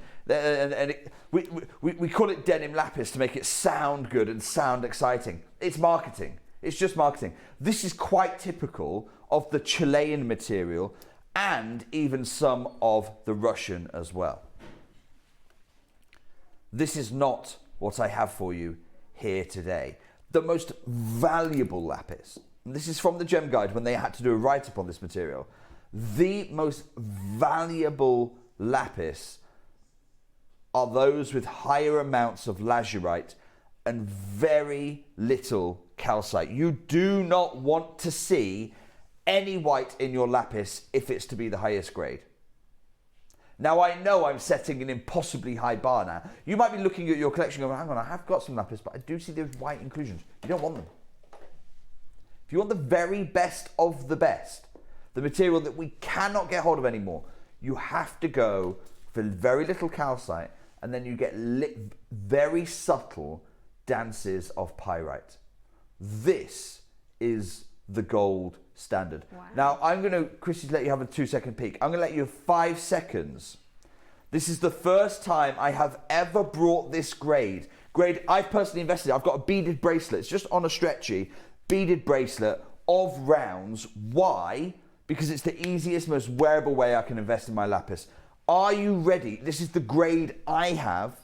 We call it denim lapis to make it sound good and sound exciting. It's marketing. It's just marketing. This is quite typical of the Chilean material and even some of the Russian as well. This is not what I have for you here today. The most valuable lapis, and this is from the Gem Guide when they had to do a write-up on this material, the most valuable lapis are those with higher amounts of lazurite and very little calcite. You do not want to see any white in your lapis if it's to be the highest grade. Now, I know I'm setting an impossibly high bar now. You might be looking at your collection going, hang on, I have got some lapis, but I do see those white inclusions. You don't want them. If you want the very best of the best, the material that we cannot get hold of anymore, you have to go for very little calcite, and then you get very subtle dances of pyrite. This is the gold standard. Wow. Now, I'm going to, Chrissy, let you have a 2-second peek. I'm going to let you have 5 seconds. This is the first time I have ever brought this grade I've personally invested in. I've got a beaded bracelet. It's just on a stretchy beaded bracelet of rounds. Why? Because it's the easiest, most wearable way I can invest in my lapis. Are you ready? This is the grade I have.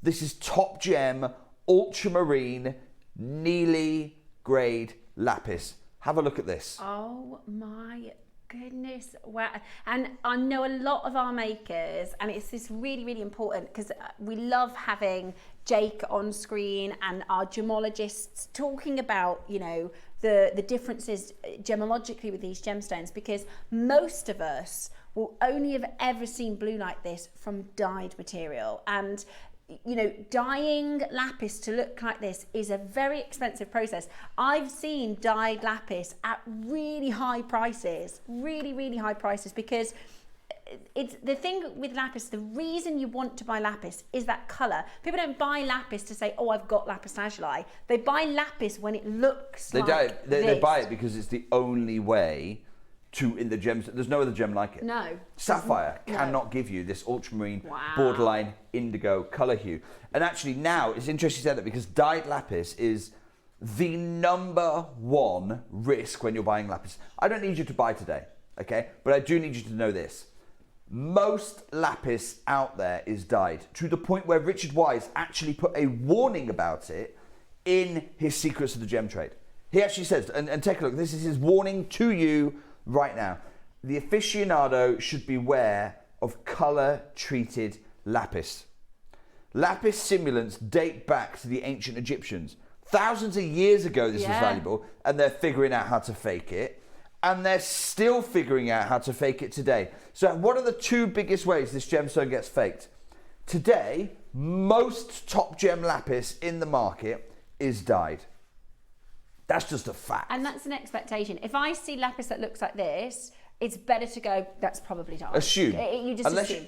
This is top gem, ultramarine, Neely grade lapis. Have a look at this. Oh my goodness. Wow. And I know a lot of our makers, and it's this really, really important because we love having Jake on screen and our gemologists talking about, you know, the differences gemologically with these gemstones, because most of us will only have ever seen blue like this from dyed material. And you know, dyeing lapis to look like this is a very expensive process. I've seen dyed lapis at really high prices, really, really high prices, because it's the thing with lapis, the reason you want to buy lapis is that colour. People don't buy lapis to say, oh, I've got lapis lazuli. They buy lapis when it looks like this. They buy it because it's the only way to, in the gems, there's no other gem like it. No. Sapphire cannot give you this ultramarine, borderline indigo colour hue. And actually now, it's interesting you said that, because dyed lapis is the #1 risk when you're buying lapis. I don't need you to buy today, okay? But I do need you to know this. Most lapis out there is dyed, to the point where Richard Wise actually put a warning about it in his Secrets of the Gem Trade. He actually says, and take a look, this is his warning to you right now. The aficionado should beware of colour-treated lapis. Lapis simulants date back to the ancient Egyptians. Thousands of years ago this was valuable, and they're figuring out how to fake it, and they're still figuring out how to fake it today. So what are the 2 biggest ways this gemstone gets faked? Today, most top gem lapis in the market is dyed. That's just a fact. And that's an expectation. If I see lapis that looks like this, it's better to go, that's probably dyed. Assume. You just unless assume.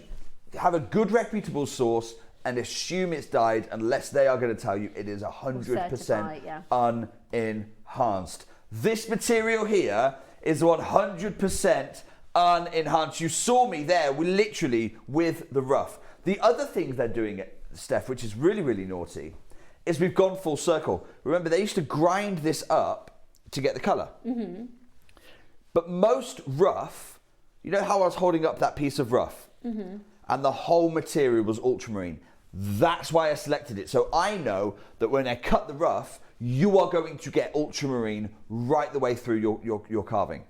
You have a good reputable source and assume it's dyed, unless they are going to tell you it is 100% unenhanced. This material here is 100% unenhanced. You saw me there, literally with the rough. The other thing they're doing, Steph, which is really, really naughty, is we've gone full circle. Remember, they used to grind this up to get the colour. Mm-hmm. But most rough, you know how I was holding up that piece of rough? Mm-hmm. And the whole material was ultramarine. That's why I selected it. So I know that when I cut the rough, you are going to get ultramarine right the way through your carving.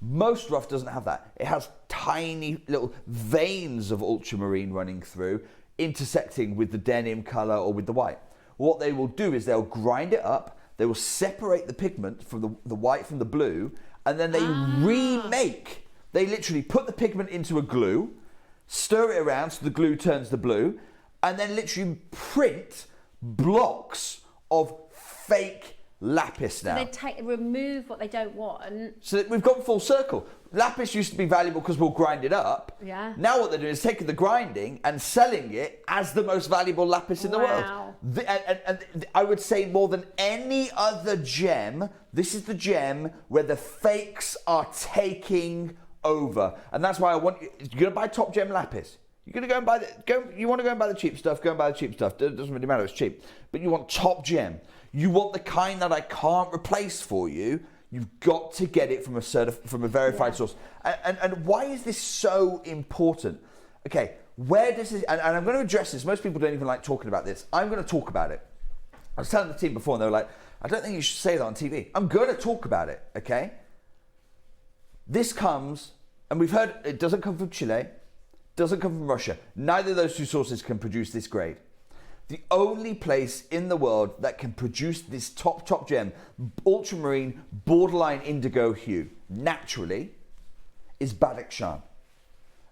Most rough doesn't have that. It has tiny little veins of ultramarine running through, intersecting with the denim colour or with the white. What they will do is they'll grind it up, they will separate the pigment from the white from the blue, and then they remake They literally put the pigment into a glue, stir it around so the glue turns the blue, and then literally print blocks of fake lapis now. They remove what they don't want. So we've gone full circle. Lapis used to be valuable because we'll grind it up. Yeah. Now what they're doing is taking the grinding and selling it as the most valuable lapis in the world. And I would say more than any other gem, this is the gem where the fakes are taking over. And that's why I want you, you're going to buy top gem lapis. You're going to go and buy you want to go and buy the cheap stuff, go and buy the cheap stuff. It doesn't really matter, it's cheap. But you want top gem. You want the kind that I can't replace for you. You've got to get it from a verified source. And why is this so important? Okay, where does this, and I'm going to address this. Most people don't even like talking about this. I'm going to talk about it. I was telling the team before and they were like, I don't think you should say that on TV. I'm going to talk about it, okay? This comes, and we've heard, it doesn't come from Chile, doesn't come from Russia. Neither of those two sources can produce this grade. The only place in the world that can produce this top gem, ultramarine, borderline indigo hue, naturally, is Badakhshan.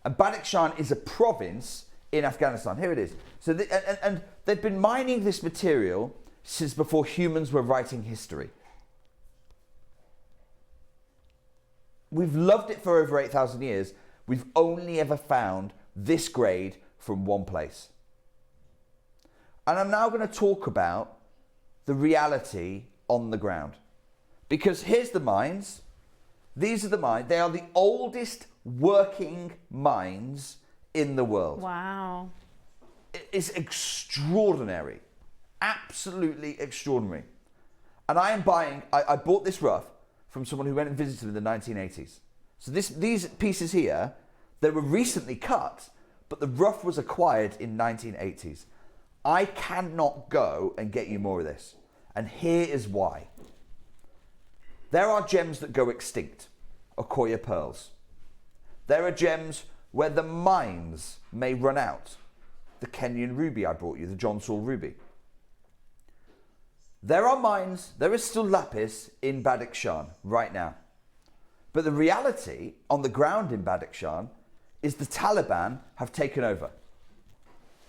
And Badakhshan is a province in Afghanistan. Here it is. So and they've been mining this material since before humans were writing history. We've loved it for over 8,000 years. We've only ever found this grade from one place. And I'm now going to talk about the reality on the ground. Because here's the mines. These are the mines. They are the oldest working mines in the world. Wow. It's extraordinary. Absolutely extraordinary. And I am buying, I bought this rough from someone who went and visited in the 1980s. So these pieces here, they were recently cut, but the rough was acquired in 1980s. I cannot go and get you more of this. And here is why. There are gems that go extinct. Akoya Pearls. There are gems where the mines may run out. The Kenyan ruby I brought you, the John Saul ruby. There are mines, there is still lapis in Badakhshan right now. But the reality on the ground in Badakhshan is the Taliban have taken over.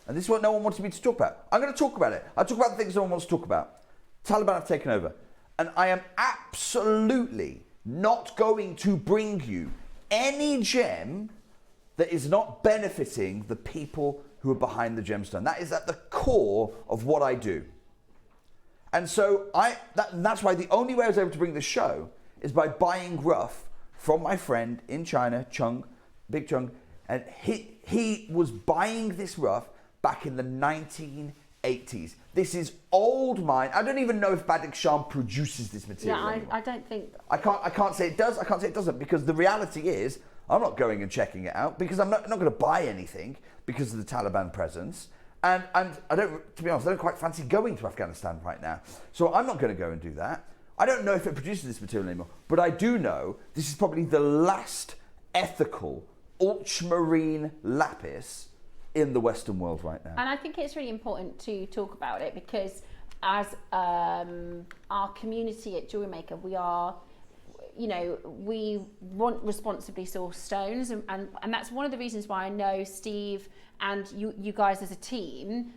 And this is what no one wanted me to talk about. I'm going to talk about it. I'll talk about the things no one wants to talk about. Taliban have taken over. And I am absolutely not going to bring you any gem that is not benefiting the people who are behind the gemstone. That is at the core of what I do. And so that's why the only way I was able to bring this show is by buying rough from my friend in China, Chung, Big Chung. And he was buying this rough back in the 1980s. This is old mine. I don't even know if Badakhshan produces this material anymore. I don't think... I can't say it does, I can't say it doesn't, because the reality is, I'm not going and checking it out, because I'm not going to buy anything because of the Taliban presence. And I don't, to be honest, I don't quite fancy going to Afghanistan right now. So I'm not going to go and do that. I don't know if it produces this material anymore, but I do know this is probably the last ethical ultramarine lapis in the Western world right now. And I think it's really important to talk about it because as our community at JewelleryMaker, we are, we want responsibly sourced stones, and that's one of the reasons why I know Steve and you guys as a team,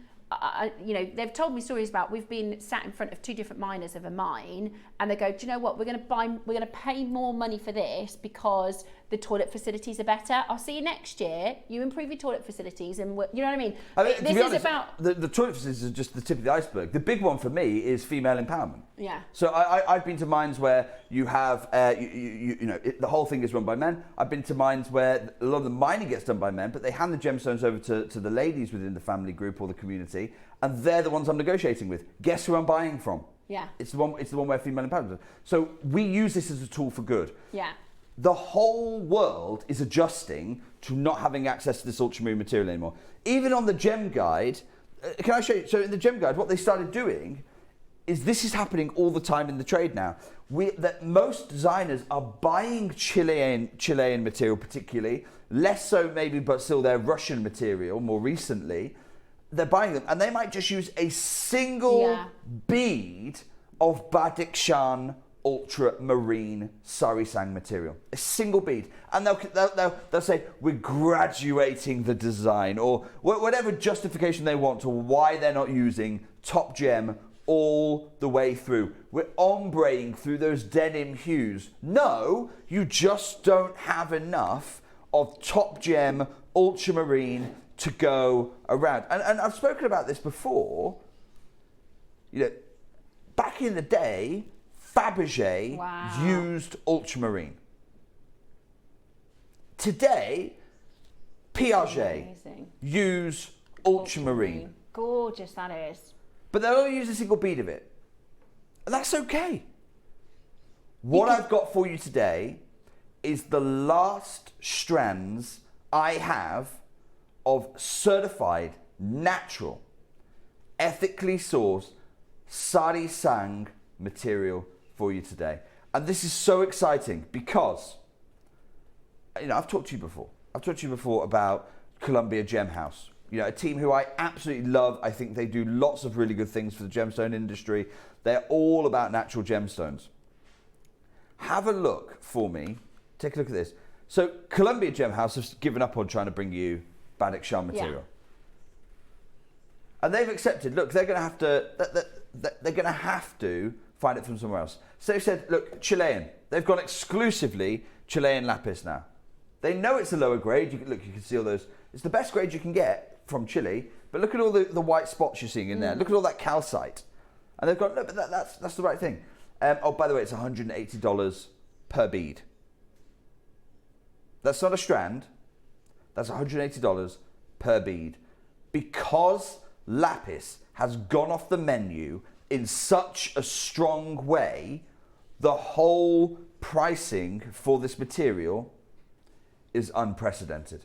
they've told me stories about we've been sat in front of two different miners of a mine, and they go, do you know what? We're going to pay more money for this because the toilet facilities are better. I'll see you next year. You improve your toilet facilities, and you know what I mean. This is about the toilet facilities are just the tip of the iceberg. The big one for me is female empowerment. Yeah. So I've been to mines where you have the whole thing is run by men. I've been to mines where a lot of the mining gets done by men, but they hand the gemstones over to the ladies within the family group or the community, and they're the ones I'm negotiating with. Guess who I'm buying from? Yeah. It's the one where female empowerment is. So we use this as a tool for good. Yeah. The whole world is adjusting to not having access to this ultramarine material anymore. Even on the gem guide, can I show you? So in the gem guide, what they started doing is this is happening all the time in the trade now. That most designers are buying Chilean material, particularly less so maybe, but still their Russian material more recently. They're buying them, and they might just use a single bead of Badakhshan ultramarine sarisang material, a single bead, and they'll say we're graduating the design or whatever justification they want to why they're not using top gem all the way through. We're ombreing through those denim hues. No, you just don't have enough of top gem ultramarine to go around. And I've spoken about this before. You know, back in the day, Fabergé used ultramarine. Today, Piaget use ultramarine. Gorgeous that is. But they'll only use a single bead of it. And that's okay. What I've got for you today is the last strands I have of certified, natural, ethically sourced sarisang material for you today. And this is so exciting because, you know, I've talked to you before. I've talked to you before about Columbia Gem House. You know, a team who I absolutely love. I think they do lots of really good things for the gemstone industry. They're all about natural gemstones. Have a look for me. Take a look at this. So Columbia Gem House has given up on trying to bring you Badakhshan material. And they've accepted, look, they're going to have to, they're going to have to find it from somewhere else. So they said, look, Chilean. They've gone exclusively Chilean lapis now. They know it's a lower grade. You can see all those. It's the best grade you can get from Chile, but look at all the white spots you're seeing in there. Look at all that calcite. And they've got, no, but that's the right thing. Oh, by the way, it's $180 per bead. That's not a strand. That's $180 per bead. Because lapis has gone off the menu in such a strong way, the whole pricing for this material is unprecedented.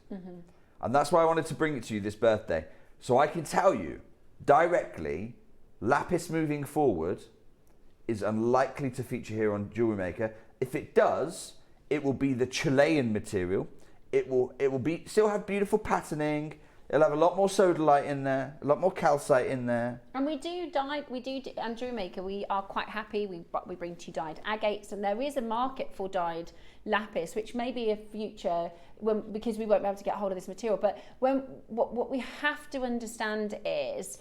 And that's why I wanted to bring it to you this birthday. So I can tell you directly, lapis moving forward is unlikely to feature here on Jewelry Maker. If it does, it will be the Chilean material. It will still have beautiful patterning. It'll have a lot more sodalite in there, a lot more calcite in there. And we do Jewelry Maker, we are quite happy. We bring to you dyed agates, and there is a market for dyed lapis, which may be a future because we won't be able to get hold of this material. But what we have to understand is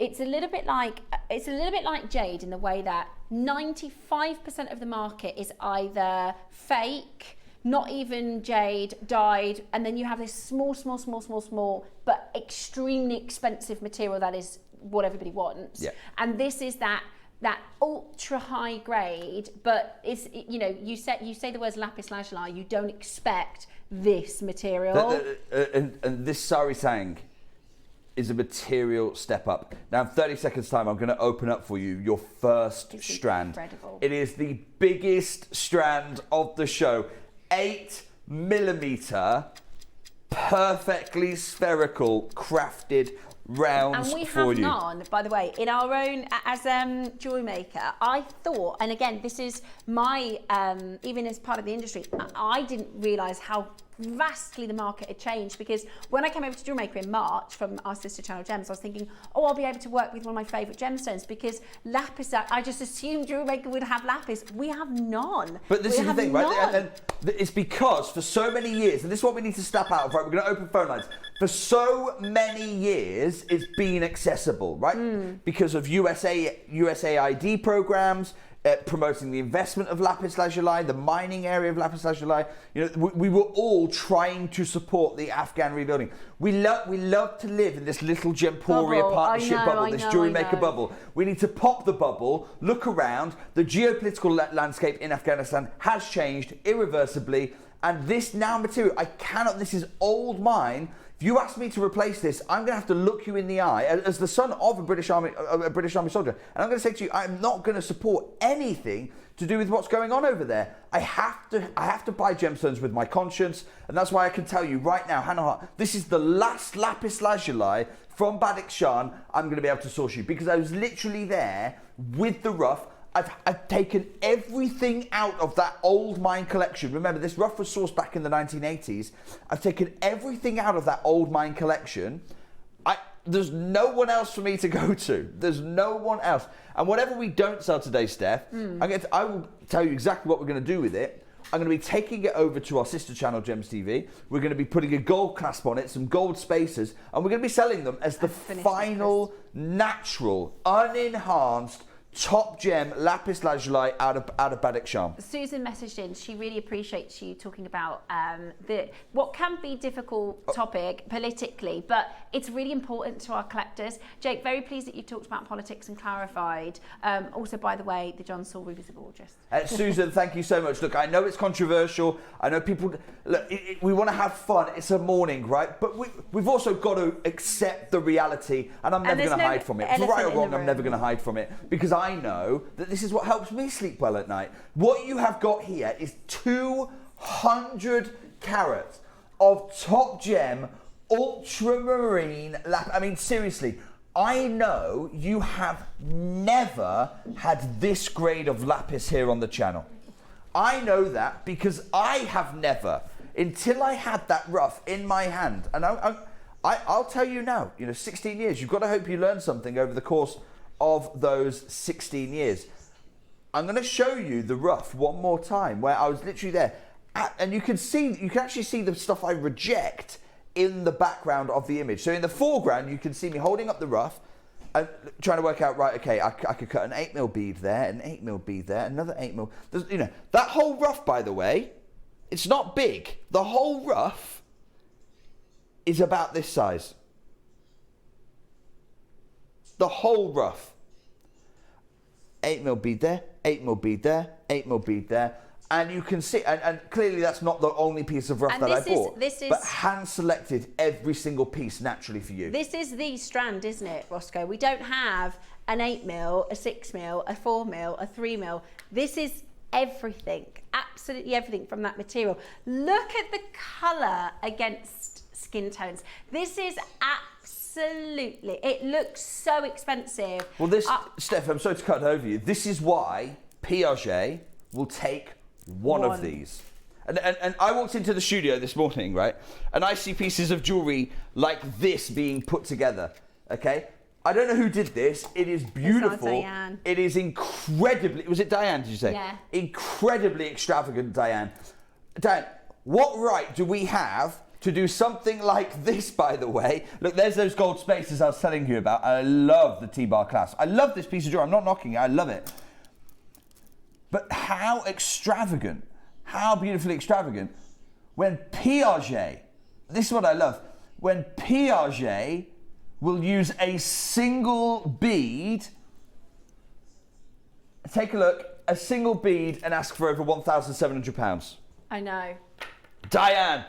it's a little bit like jade in the way that 95% of the market is either fake, not even jade, dyed, and then you have this small, but extremely expensive material that is what everybody wants. Yeah. And this is that ultra high grade, but it's, you know, you say the words lapis lazuli, you don't expect this material. And this sarisang is a material step up. Now in 30 seconds time, I'm going to open up for you your first strand. Incredible. It is the biggest strand of the show. 8mm, perfectly spherical, crafted rounds and we for you. have none, by the way, in our own, as Jewelry Maker, I thought, and again, this is my, even as part of the industry, I didn't realise how vastly the market had changed, because when I came over to Jewelry Maker in March from our sister channel Gems, I was thinking, oh, I'll be able to work with one of my favourite gemstones, because lapis, I just assumed Jewelry Maker would have lapis. We have none. But this is the thing, right? And it's because for so many years, and this is what we need to snap out of, right? We're going to open phone lines. For so many years, it's been accessible, right? Because of USAID programs, promoting the investment of Lapis Lazuli, the mining area of Lapis Lazuli. You know, we were all trying to support the Afghan rebuilding. We love to live in this little Gemporia partnership bubble, this Jewelry Maker bubble. We need to pop the bubble, look around. The geopolitical landscape in Afghanistan has changed irreversibly, and this now material, this is old mine. If you ask me to replace this, I'm going to have to look you in the eye as the son of a British Army soldier, and I'm going to say to you, I'm not going to support anything to do with what's going on over there. I have to buy gemstones with my conscience, and that's why I can tell you right now, hand on heart, this is the last lapis lazuli from Badakhshan I'm going to be able to source you, because I was literally there with the rough. I've taken everything out of that old mine collection. Remember, this rough was sourced back in the 1980s. I've taken everything out of that old mine collection. There's no one else for me to go to. There's no one else. And whatever we don't sell today, Steph, I will tell you exactly what we're going to do with it. I'm going to be taking it over to our sister channel, Gems TV. We're going to be putting a gold clasp on it, some gold spacers, and we're going to be selling them as the final natural, unenhanced, top gem lapis lazuli out of Badik Sham. Susan messaged in. She really appreciates you talking about what can be difficult topic politically, but it's really important to our collectors. Jake, very pleased that you talked about politics and clarified. Also, by the way, the John Saul rubies are gorgeous. Susan, thank you so much. Look, I know it's controversial. I know people. Look, we want to have fun. It's a morning, right? But we've also got to accept the reality, and I'm never going to hide from it. For right or wrong, I'm never going to hide from it because I know that this is what helps me sleep well at night. What you have got here is 200 carats of top gem ultramarine lapis. I mean, seriously, I know you have never had this grade of lapis here on the channel. I know that because I have never, until I had that rough in my hand, and I'll tell you now, 16 years, you've got to hope you learn something over the course of those 16 years. I'm going to show you the rough one more time where I was literally there. And you can actually see the stuff I reject in the background of the image. So in the foreground, you can see me holding up the rough and trying to work out, right, okay, I could cut an 8mm bead there, an 8mm bead there, another 8mm. That whole rough, by the way, it's not big. The whole rough is about this size. The whole rough. 8mm bead there, 8mm bead there, 8mm bead there. And you can see, and clearly that's not the only piece of rough that I bought. But hand selected every single piece naturally for you. This is the strand, isn't it, Roscoe? We don't have an 8mm, a 6mm, a 4mm, a 3mm. This is everything, absolutely everything from that material. Look at the colour against skin tones. This is absolutely, it looks so expensive. Well, Steph, I'm sorry to cut over you. This is why Piaget will take one of these. And I walked into the studio this morning, right? And I see pieces of jewellery like this being put together, okay? I don't know who did this. It is beautiful. Diane. It is incredibly, was it Diane, did you say? Yeah. Incredibly extravagant, Diane. Diane, what right do we have to do something like this, by the way? Look, there's those gold spaces I was telling you about. I love the T-bar clasp. I love this piece of jewelry. I'm not knocking it. I love it. But how extravagant, how beautifully extravagant, when Piaget, this is what I love, when Piaget will use a single bead, take a look, a single bead and ask for over £1,700. I know. Diane,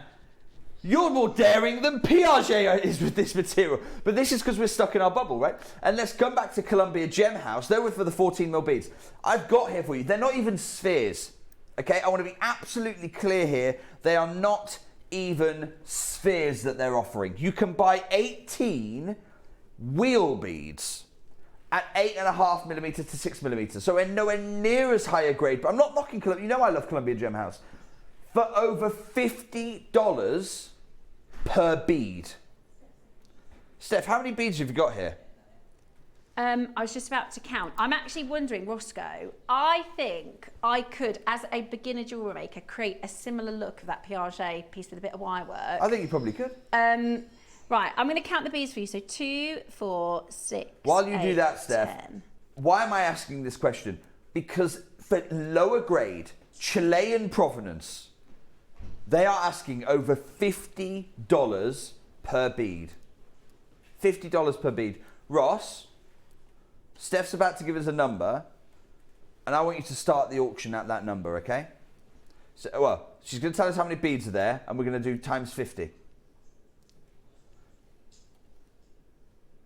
you're more daring than Piaget is with this material. But this is because we're stuck in our bubble, right? And let's come back to Columbia Gem House. They were for the 14mm beads. I've got here for you, they're not even spheres, okay? I want to be absolutely clear here. They are not even spheres that they're offering. You can buy 18 wheel beads at 8.5mm to 6mm. So we're nowhere near as high a grade, but I'm not knocking Columbia. You know I love Columbia Gem House. For over $50 per bead. Steph, how many beads have you got here? I was just about to count. I'm actually wondering, Roscoe, I think I could, as a beginner jewellery maker, create a similar look of that Piaget piece with a bit of wire work. I think you probably could. Right, I'm going to count the beads for you. So 2, 4, 6. While you 8, do that, Steph, 10. Why am I asking this question? Because for lower grade, Chilean provenance, they are asking over $50 per bead. $50 per bead. Ross, Steph's about to give us a number, and I want you to start the auction at that number, okay? So, well, she's going to tell us how many beads are there, and we're going to do times 50.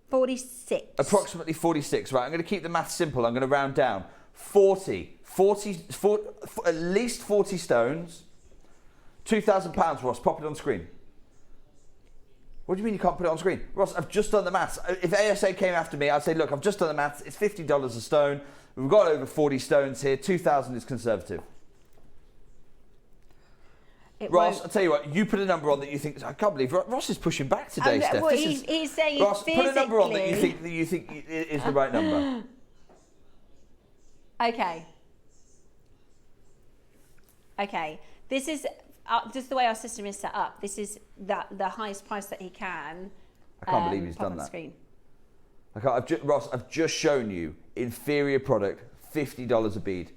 46. Approximately 46, right? I'm going to keep the math simple. I'm going to round down. 40, at least 40 stones. £2,000, Ross. Pop it on screen. What do you mean you can't put it on screen? Ross, I've just done the maths. If ASA came after me, I'd say, look, I've just done the maths. It's $50 a stone. We've got over 40 stones here. 2,000 is conservative. Ross, I'll tell you what, you put a number on that you think, I can't believe Ross is pushing back today, Steph. Well, he's saying Ross, physically. put a number on that you think is the right number. Okay. This is just the way our system is set up. This is the highest price that he can. I can't believe he's done that. Screen. Ross, I've just shown you inferior product, $50 a bead.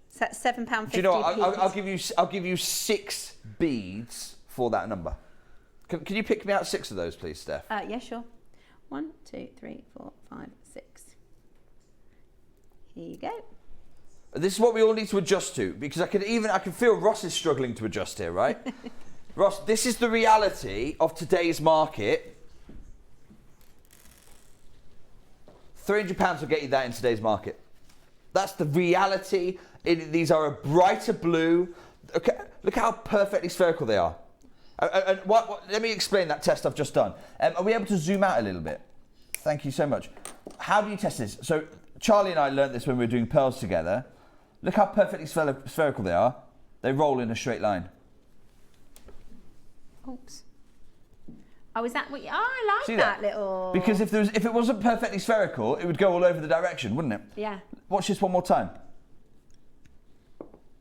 So that's £7.50. Do you know what? I'll give you 6 beads for that number. Can you pick me out 6 of those, please, Steph? Yeah, sure. 1, 2, 3, 4, 5, 6. Here you go. This is what we all need to adjust to, because I can feel Ross is struggling to adjust here, right? Ross, this is the reality of today's market. £300 will get you that in today's market. That's the reality. These are a brighter blue. Okay, look how perfectly spherical they are. Let me explain that test I've just done. Are we able to zoom out a little bit? Thank you so much. How do you test this? So Charlie and I learned this when we were doing pearls together. Look how perfectly spherical they are. They roll in a straight line. Oops. Oh, is that what you... Oh, I like that little... Because if it wasn't perfectly spherical, it would go all over the direction, wouldn't it? Yeah. Watch this one more time.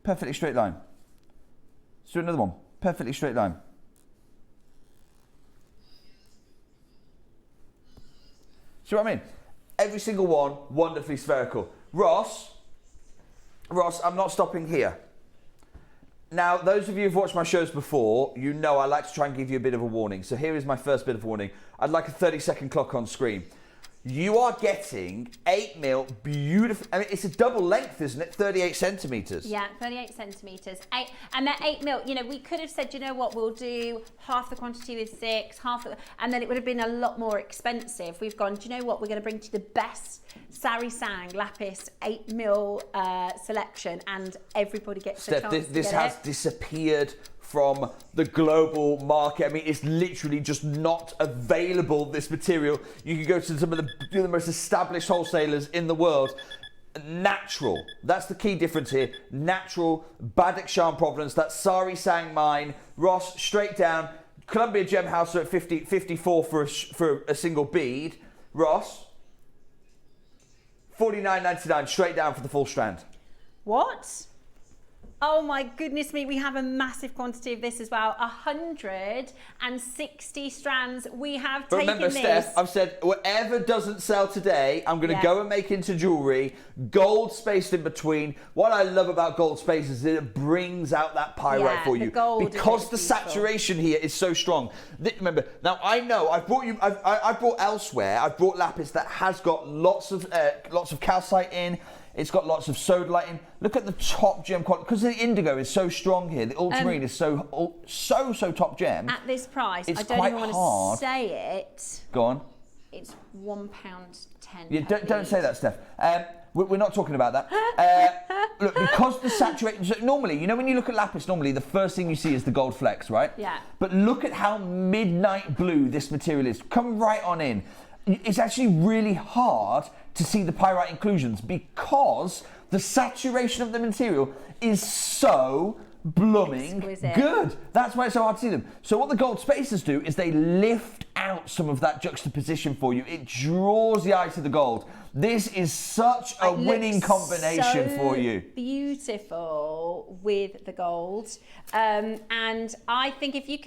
Perfectly straight line. Let's do another one. Perfectly straight line. See what I mean? Every single one, wonderfully spherical. Ross, I'm not stopping here. Now, those of you who've watched my shows before, you know I like to try and give you a bit of a warning. So here is my first bit of warning. I'd like a 30-second clock on screen. You are getting 8mm beautiful. I mean, it's a double length, isn't it? 38 centimetres. Yeah, 38 centimetres. And they're 8mm. You know, we could have said, you know what, we'll do half the quantity with 6, and then it would have been a lot more expensive. We've gone, do you know what, we're going to bring to you the best Sari Sang Lapis 8mm selection, and everybody gets a chance to get this has disappeared from the global market. I mean, it's literally just not available, this material. You can go to some of the most established wholesalers in the world. Natural, that's the key difference here. Natural, Badakhshan provenance, that's Sari Sang mine. Ross, straight down. Columbia Gem House are at 54 for a single bead. Ross, $49.99 straight down for the full strand. What? Oh my goodness me, we have a massive quantity of this as well. 160 strands. We have taken Remember, this. Steph, I've said whatever doesn't sell today, I'm going to go and make into jewellery. Gold spaced in between. What I love about gold space is that it brings out that pyrite for you. Because the saturation here is so strong. Remember, now I know I've brought elsewhere. I've brought lapis that has got lots of calcite in. It's got lots of sodalite in. Look at the top gem quality, because the indigo is so strong here. The ultramarine is so top gem. At this price, it's I don't even want to say it. Go on. It's £1.10. Yeah, don't say that, Steph. We're not talking about that. Look, because the saturation... So normally, you know when you look at lapis, normally the first thing you see is the gold flecks, right? Yeah. But look at how midnight blue this material is. Come right on in. It's actually really hard to see the pyrite inclusions because the saturation of the material is so blooming good. That's why it's so hard to see them. So what the gold spacers do is they lift out some of that juxtaposition for you. It draws the eye to the gold. This is such a winning combination for you. Beautiful with the gold, and I think if you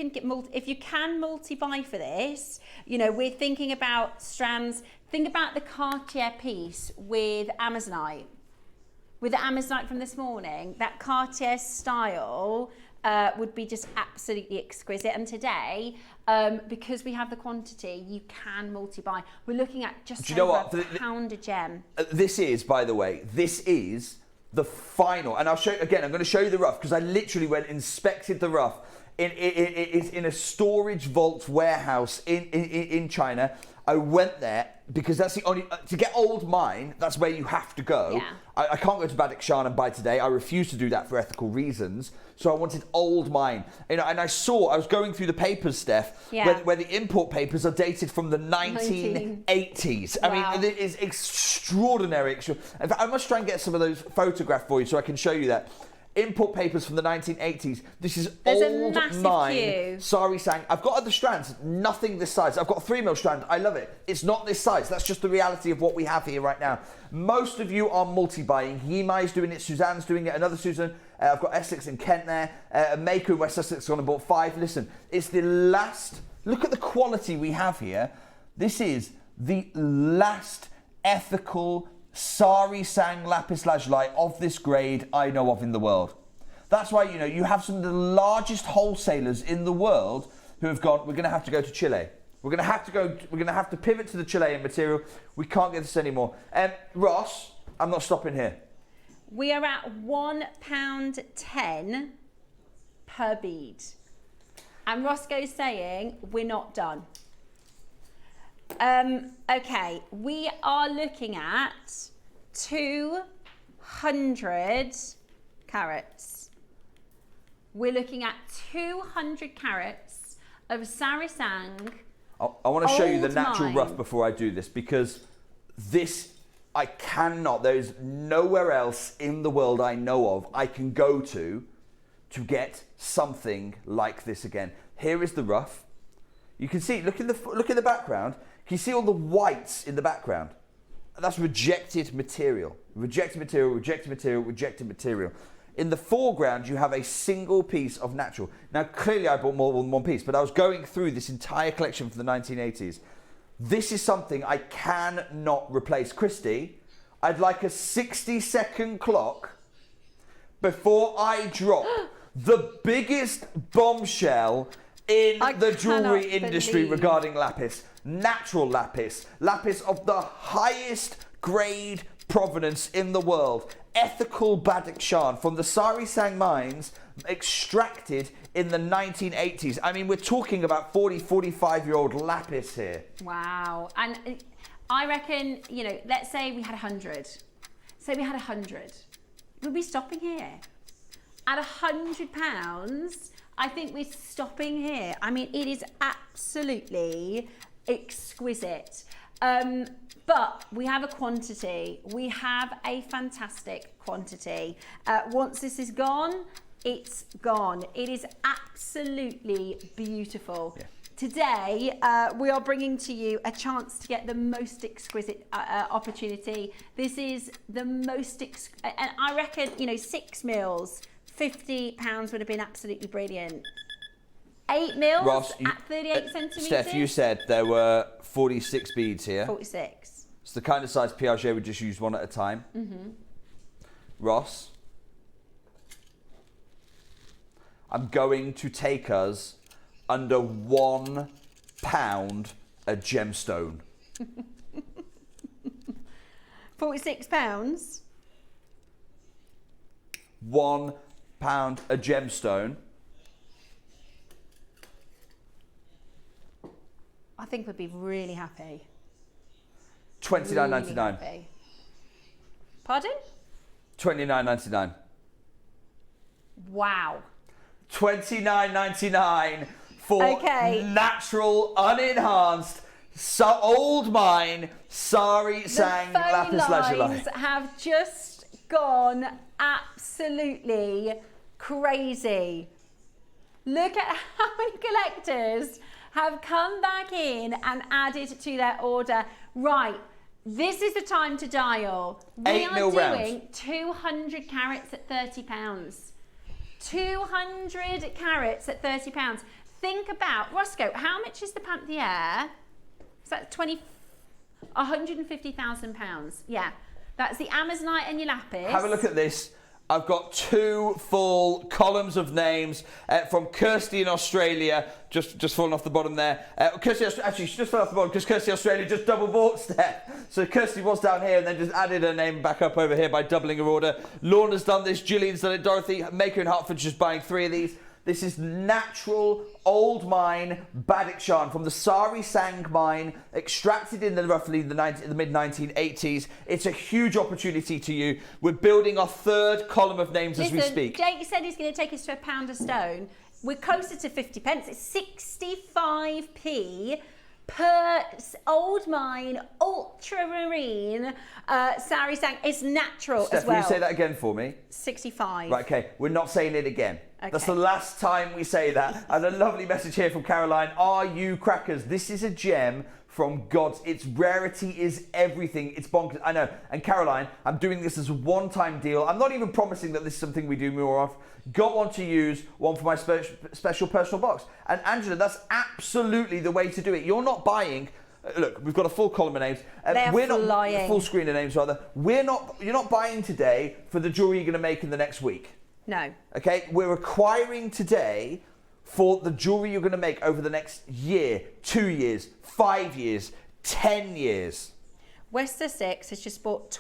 can multi-buy for this, you know, we're thinking about strands. Think about the Cartier piece with Amazonite. With the Amazonite from this morning, that Cartier style would be just absolutely exquisite. And today, because we have the quantity, you can multi-buy. We're looking at just over a pound a gem. This is, by the way, the final. And I'll show you, again, I'm going to show you the rough, because I literally went and inspected the rough. It is in a storage vault warehouse in China. I went there because that's the only... to get old mine, that's where you have to go. Yeah. I can't go to Badakhshan and buy today. I refuse to do that for ethical reasons. So I wanted old mine. You know, and I was going through the papers, Steph, where the import papers are dated from the 1980s. Wow. I mean, it is extraordinary. In fact, I must try and get some of those photographed for you so I can show you that. Import papers from the 1980s. This is There's a old massive mine. queue. Sari sang. I've got other strands, nothing this size. I've got a 3mm strand. I love it. It's not this size. That's just the reality of what we have here right now. Most of you are multi-buying. Yimai's doing it. Suzanne's doing it. Another Susan. I've got Essex and Kent there. A maker in West Sussex gone and bought 5. Listen, it's the last. Look at the quality we have here. This is the last ethical Sari sang Lapis Lazuli of this grade I know of in the world. That's why, you have some of the largest wholesalers in the world who have gone, we're going to have to go to Chile. We're going to have to pivot to the Chilean material. We can't get this anymore. Ross, I'm not stopping here. We are at £1.10 per bead. And Roscoe's saying we're not done. Okay, we are looking at 200 carats. We're looking at 200 carats of Sari sang. I want to show you the Old natural mine. rough before I do this, because this, I cannot, there is nowhere else in the world I know of I can go to get something like this again. Here is the rough. You can see, look in the background. Can you see all the whites in the background? That's rejected material. Rejected material, rejected material, rejected material. In the foreground, you have a single piece of natural. Now, clearly I bought more than one piece, but I was going through this entire collection from the 1980s. This is something I cannot replace. Christy, I'd like a 60-second clock before I drop the biggest bombshell in the jewellery industry regarding lapis. Natural lapis. Lapis of the highest grade provenance in the world. Ethical Badakhshan from the Sari sang mines, extracted in the 1980s. I mean, we're talking about 40, 45-year-old lapis here. Wow. And I reckon, let's say we had 100. Say we had 100. We'd be stopping here. At £100, I think we're stopping here. I mean, it is absolutely exquisite. But we have a quantity. We have a fantastic quantity. Once this is gone, it's gone. It is absolutely beautiful. Yeah. Today, we are bringing to you a chance to get the most exquisite opportunity. This is the most, and I reckon, 6 mils, £50 would have been absolutely brilliant. 8 mils Ross, at 38 centimetres. Steph, you said there were 46 beads here. 46. It's the kind of size Piaget would just use one at a time. Mm-hmm. Ross, I'm going to take us under £1 a gemstone. £46? £1 a gemstone. I think we'd be really happy. $29.99. Really Pardon? $29.99. Wow. $29.99 for natural, unenhanced, old mine Sari sang Lapis Lazuli. The phone lines have just gone absolutely crazy. Look at how many collectors have come back in and added to their order. Right, this is the time to dial. We are doing 200 carats at £30. 200 carats at £30. Think about, Roscoe, how much is the Panthier? Is that £150,000? Yeah, that's the Amazonite and your lapis. Have a look at this. I've got 2 full columns of names from Kirsty in Australia, just falling off the bottom there. Kirsty, actually, she just fell off the bottom because Kirsty Australia just double bought Steph. So Kirsty was down here and then just added her name back up over here by doubling her order. Lorna's done this, Gillian's done it, Dorothy, Maker in Hertford's just buying 3 of these. This is natural, old mine Badakhshan from the Sari sang mine, extracted in roughly the mid-1980s. It's a huge opportunity to you. We're building our 3rd column of names as we speak. Jake said he's going to take us to £1 a stone. We're closer to 50 pence. It's 65p Old Mine Ultramarine Sari Sang. It's natural Steph, as well. will you say that again for me? 65. Right, okay, we're not saying it again. Okay. That's the last time we say that. And a lovely message here from Caroline. Are you crackers? This is a gem from God's. Its rarity is everything. It's bonkers. I know. And Caroline, I'm doing this as a one-time deal. I'm not even promising that this is something we do more of. Got one to use, one for my special personal box. And Angela, that's absolutely the way to do it. You're not buying. Look, we've got a full column of names. They're flying. Not full screen of names rather. You're not buying today for the jewelry you're going to make in the next week. No. Okay, we're acquiring today for the jewelry you're going to make over the next year, 2 years, 5 years, 10 years. West Sussex has just bought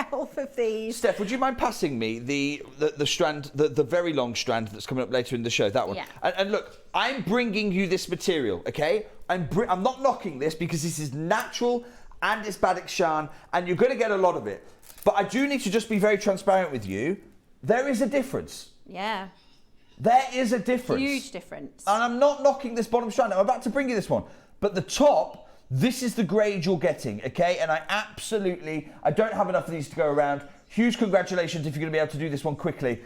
12 of these. Steph, would you mind passing me the strand, the very long strand that's coming up later in the show, that one? Yeah. And look, I'm bringing you this material, okay? I'm not knocking this because this is natural and it's Badik Shan and you're going to get a lot of it. But I do need to just be very transparent with you. There is a difference. Yeah. There is a difference. Huge difference. And I'm not knocking this bottom strand. I'm about to bring you this one. But the top, this is the grade you're getting, okay? And I don't have enough of these to go around. Huge congratulations if you're going to be able to do this one quickly.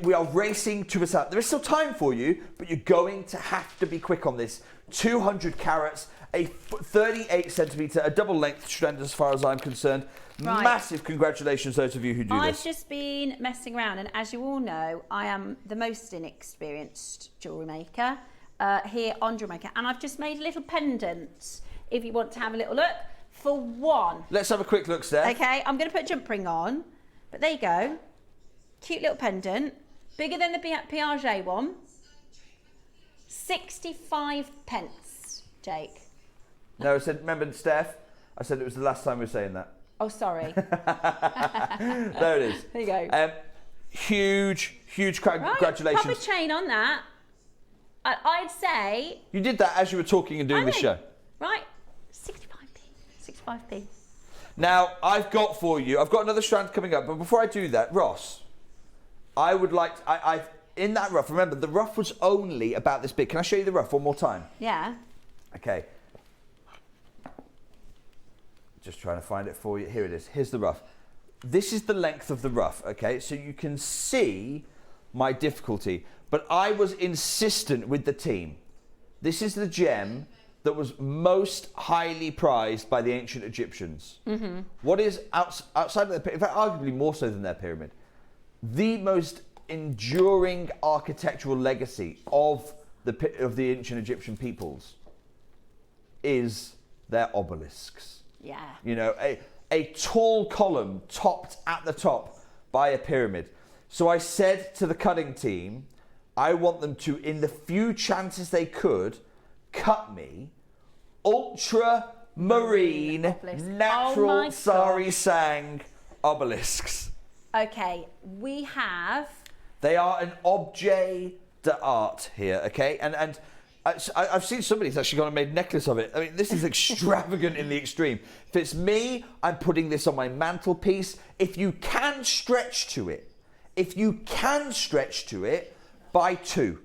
We are racing to us out. There is still time for you, but you're going to have to be quick on this. 200 carats, a 38 centimetre, a double length strand as far as I'm concerned. Right. Massive congratulations those of you who do this. I've just been messing around, and as you all know, I am the most inexperienced jewellery maker here on JewelleryMaker, and I've just made a little pendant, if you want to have a little look, for one. Let's have a quick look, Steph. Okay, I'm going to put a jump ring on, but there you go. Cute little pendant, bigger than the Piaget one. 65 pence, Jake. No, I said, remember, Steph, I said it was the last time we were saying that. Oh, sorry. There it is. There you go. Huge congratulations. Proper chain on that. I'd say... You did that as you were talking and doing the show. Right. 65p. 65p. Now, I've got another strand coming up, but before I do that, Ross, I would like... in that ruff, remember, the ruff was only about this big. Can I show you the ruff one more time? Yeah. Okay. Just trying to find it for you. Here it is. Here's the ruff. This is the length of the ruff, okay? So you can see my difficulty. But I was insistent with the team. This is the gem that was most highly prized by the ancient Egyptians. Mm-hmm. What is outside of their pyramid, in fact, arguably more so than their pyramid, the most enduring architectural legacy of the ancient Egyptian peoples is their obelisks. Yeah. You know, a tall column topped at the top by a pyramid. So I said to the cutting team, I want them to, in the few chances they could, cut me ultramarine natural Sari Sang obelisks. Okay, we have... They are an objet d'art here, okay? And I've seen somebody's actually gone and made a necklace of it. I mean, this is extravagant in the extreme. If it's me, I'm putting this on my mantelpiece. If you can stretch to it, buy two.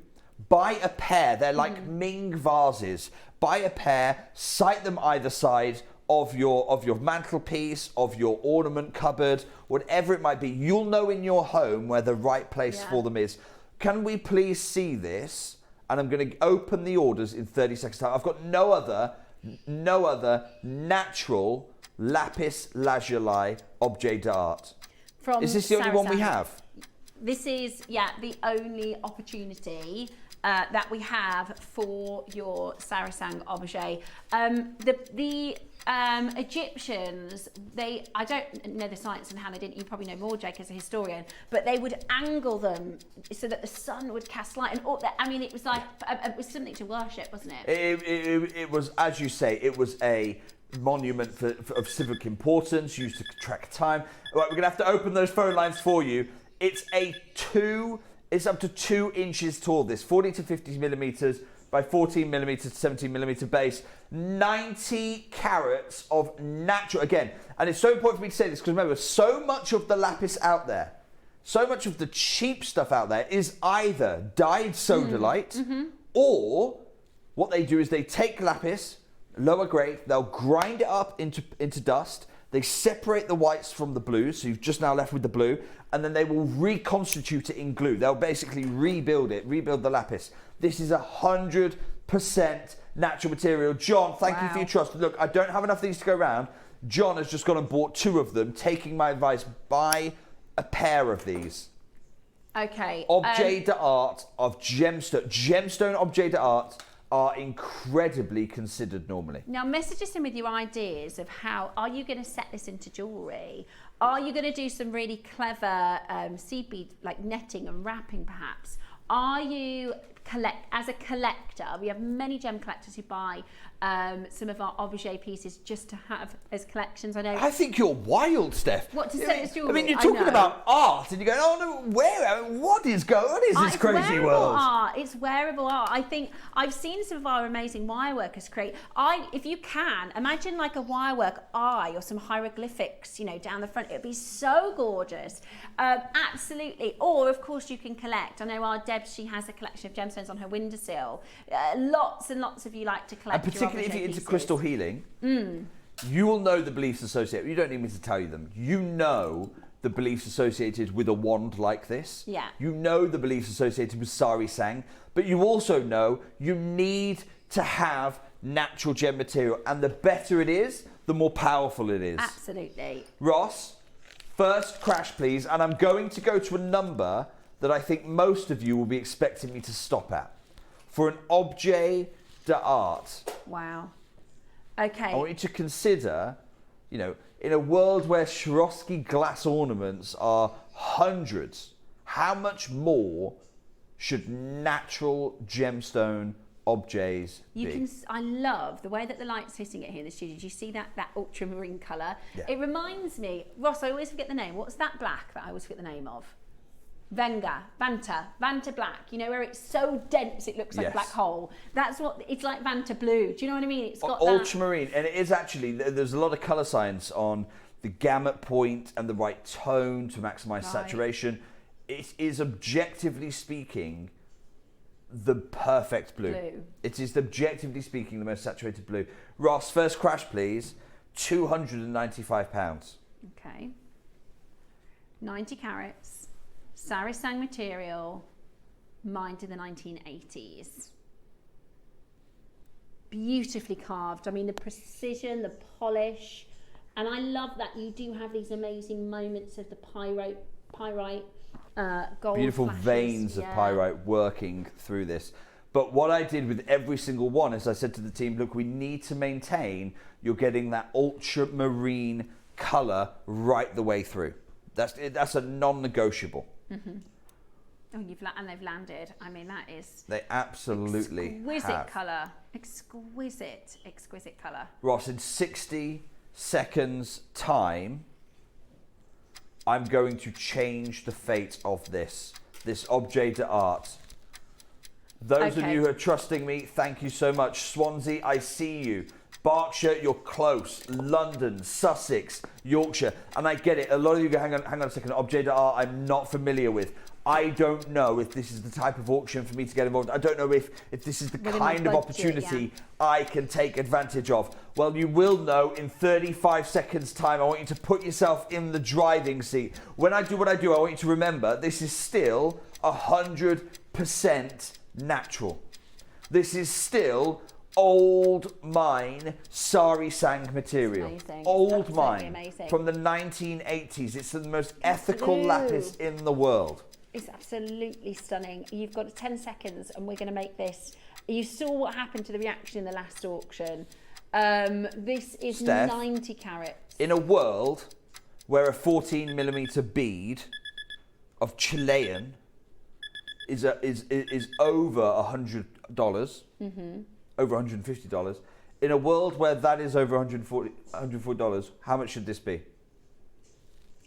Buy a pair. They're like Ming vases. Buy a pair, sight them either side of your mantelpiece, of your ornament cupboard, whatever it might be. You'll know in your home where the right place for them is. Can we please see this? And I'm going to open the orders in 30 seconds time. I've got no other natural Lapis Lazuli objet d'art. Is this the only one we have? This is, the only opportunity that we have for your Sari Sang objet. The Egyptians, I don't know the science and how they didn't, you probably know more, Jake, as a historian, but they would angle them so that the sun would cast light. And it was like, it was something to worship, wasn't it? It was, as you say, it was a monument of civic importance, used to track time. Right, we're going to have to open those phone lines for you. It's up to 2 inches tall, this 40 to 50 millimeters by 14 millimeters to 17 millimeter base, 90 carats of natural, again, and it's so important for me to say this because remember, so much of the lapis out there, so much of the cheap stuff out there is either dyed sodalite or what they do is they take lapis, lower grade. They'll grind it up into dust. They separate the whites from the blues, so you've just now left with the blue, and then they will reconstitute it in glue. They'll basically rebuild the lapis. This is 100% natural material. John, thank you for your trust. Look, I don't have enough of these to go around. John has just gone and bought 2 of them, taking my advice, buy a pair of these. Okay. Objet d'art of gemstone objet d'art are incredibly considered normally. Now message us in with your ideas of how, are you going to set this into jewellery? Are you going to do some really clever seed bead, like netting and wrapping perhaps? Are you, as a collector, we have many gem collectors who buy some of our objet pieces just to have as collections. I know. I think you're wild, Steph. What to say as jewellery? I mean, you're talking about art, and you're going, "Oh no, where? What is this crazy world?" It's wearable art. I think I've seen some of our amazing wire workers create. If you can imagine like a wire work eye or some hieroglyphics, down the front, it'd be so gorgeous. Absolutely. Or of course you can collect. I know our Deb, she has a collection of gemstones on her windowsill. Lots and lots of you like to collect. And particularly if you're into crystal healing, you will know the beliefs associated. You don't need me to tell you them. You know the beliefs associated with a wand like this. Yeah. You know the beliefs associated with sari sang, but you also know you need to have natural gem material, and the better it is, the more powerful it is. Absolutely. Ross, first crash please, and I'm going to go to a number that I think most of you will be expecting me to stop at. For an objet d'art. Wow. Okay. I want you to consider, in a world where Swarovski glass ornaments are hundreds, how much more should natural gemstone objets be? I love the way that the light's hitting it here in the studio. Do you see that ultramarine colour? Yeah. It reminds me, Ross, I always forget the name. What's that black that I always forget the name of? Vanta black, where it's so dense it looks like a black hole. That's what it's like. Vanta blue. Do you know what I mean? It's got ultramarine, and it is actually, there's a lot of colour science on the gamut point and the right tone to maximise saturation. It is objectively speaking the perfect blue. It is objectively speaking the most saturated blue. Ross, first crash please. £295. Okay. 90 carats. Sari sang material, mined in the 1980s. Beautifully carved. I mean, the precision, the polish, and I love that you do have these amazing moments of the pyrite gold. Beautiful flashes. veins of pyrite working through this. But what I did with every single one is I said to the team, look, we need to maintain you're getting that ultramarine colour right the way through. That's a non-negotiable. Mm-hmm. Oh, they've landed. I mean, that is. They absolutely exquisite colour. Exquisite colour. Ross, in 60 seconds time, I'm going to change the fate of this objet d'art. Those of you who are trusting me, thank you so much. Swansea, I see you. Berkshire, you're close. London, Sussex, Yorkshire. And I get it. A lot of you go, hang on a second, objet d'art I'm not familiar with. I don't know if this is the type of auction for me to get involved. I don't know if this is the kind of opportunity I can take advantage of. Well, you will know in 35 seconds time. I want you to put yourself in the driving seat. When I do what I do, I want you to remember this is still 100% natural. This is still old mine sari sang material. Old mine from the 1980s. It's the most ethical lapis in the world. It's absolutely stunning. You've got 10 seconds and we're going to make this. You saw what happened to the reaction in the last auction. This is Steph, 90 carats. In a world where a 14mm bead of Chilean is over $100, over $150. In a world where that is over $140, how much should this be?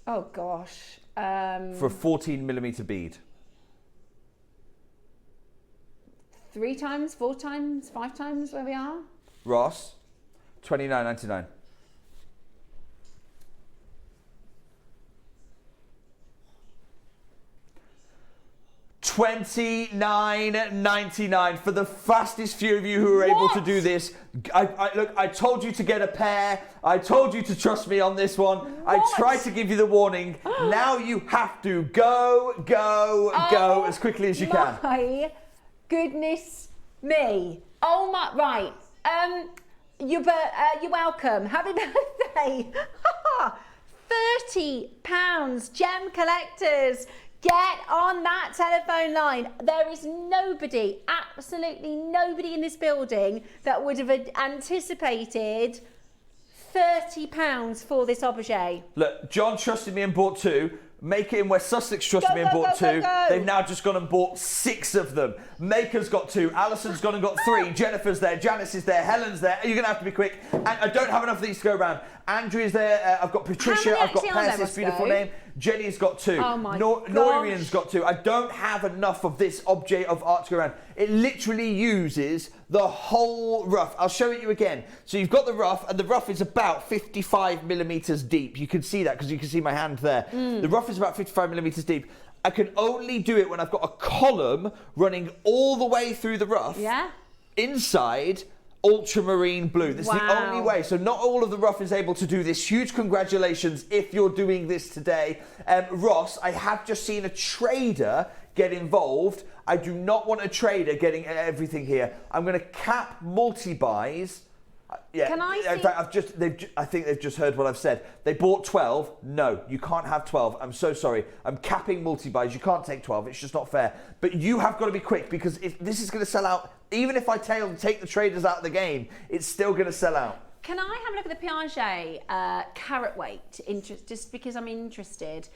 Oh gosh. For a 14mm bead. 3 times, 4 times, 5 times where we are? Ross, $29.99. $29.99 for the fastest few of you who are able to do this. Look, I told you to get a pair. I told you to trust me on this one. What? I tried to give you the warning. Now you have to go as quickly as you can. My goodness me. Oh my, right. You're welcome. Happy birthday. £30, gem collectors. Get on that telephone line. There is nobody, absolutely nobody in this building that would have anticipated £30 for this objet. Look, John trusted me and bought 2. Make It in West Sussex trusted me and bought 2. They've now just gone and bought 6 of them. Maker's got 2. Alison's gone and got 3. Jennifer's there. Janice is there. Helen's there. You're going to have to be quick. And I don't have enough of these to go around. Andrea's there. I've got Patricia. I've got Percy's beautiful name. Jenny's got 2. Oh my Norian's got 2. I don't have enough of this object of art to go around. It literally uses the whole ruff. I'll show it you again. So you've got the ruff, and the ruff is about 55 millimeters deep. You can see that because you can see my hand there. The ruff is about 55 millimeters deep. I can only do it when I've got a column running all the way through the ruff. Yeah. Inside ultramarine blue. This is the only way. So not all of the ruff is able to do this. Huge congratulations if you're doing this today. Ross, I have just seen a trader get involved. I do not want a trader getting everything here. I'm going to cap multi-buys. Yeah. Can I see? In fact, I think they've just heard what I've said. They bought 12. No, you can't have 12. I'm so sorry. I'm capping multi-buys. You can't take 12. It's just not fair. But you have got to be quick because if this is going to sell out. Even if I take the traders out of the game, it's still going to sell out. Can I have a look at the Piaget carat weight? Just because I'm interested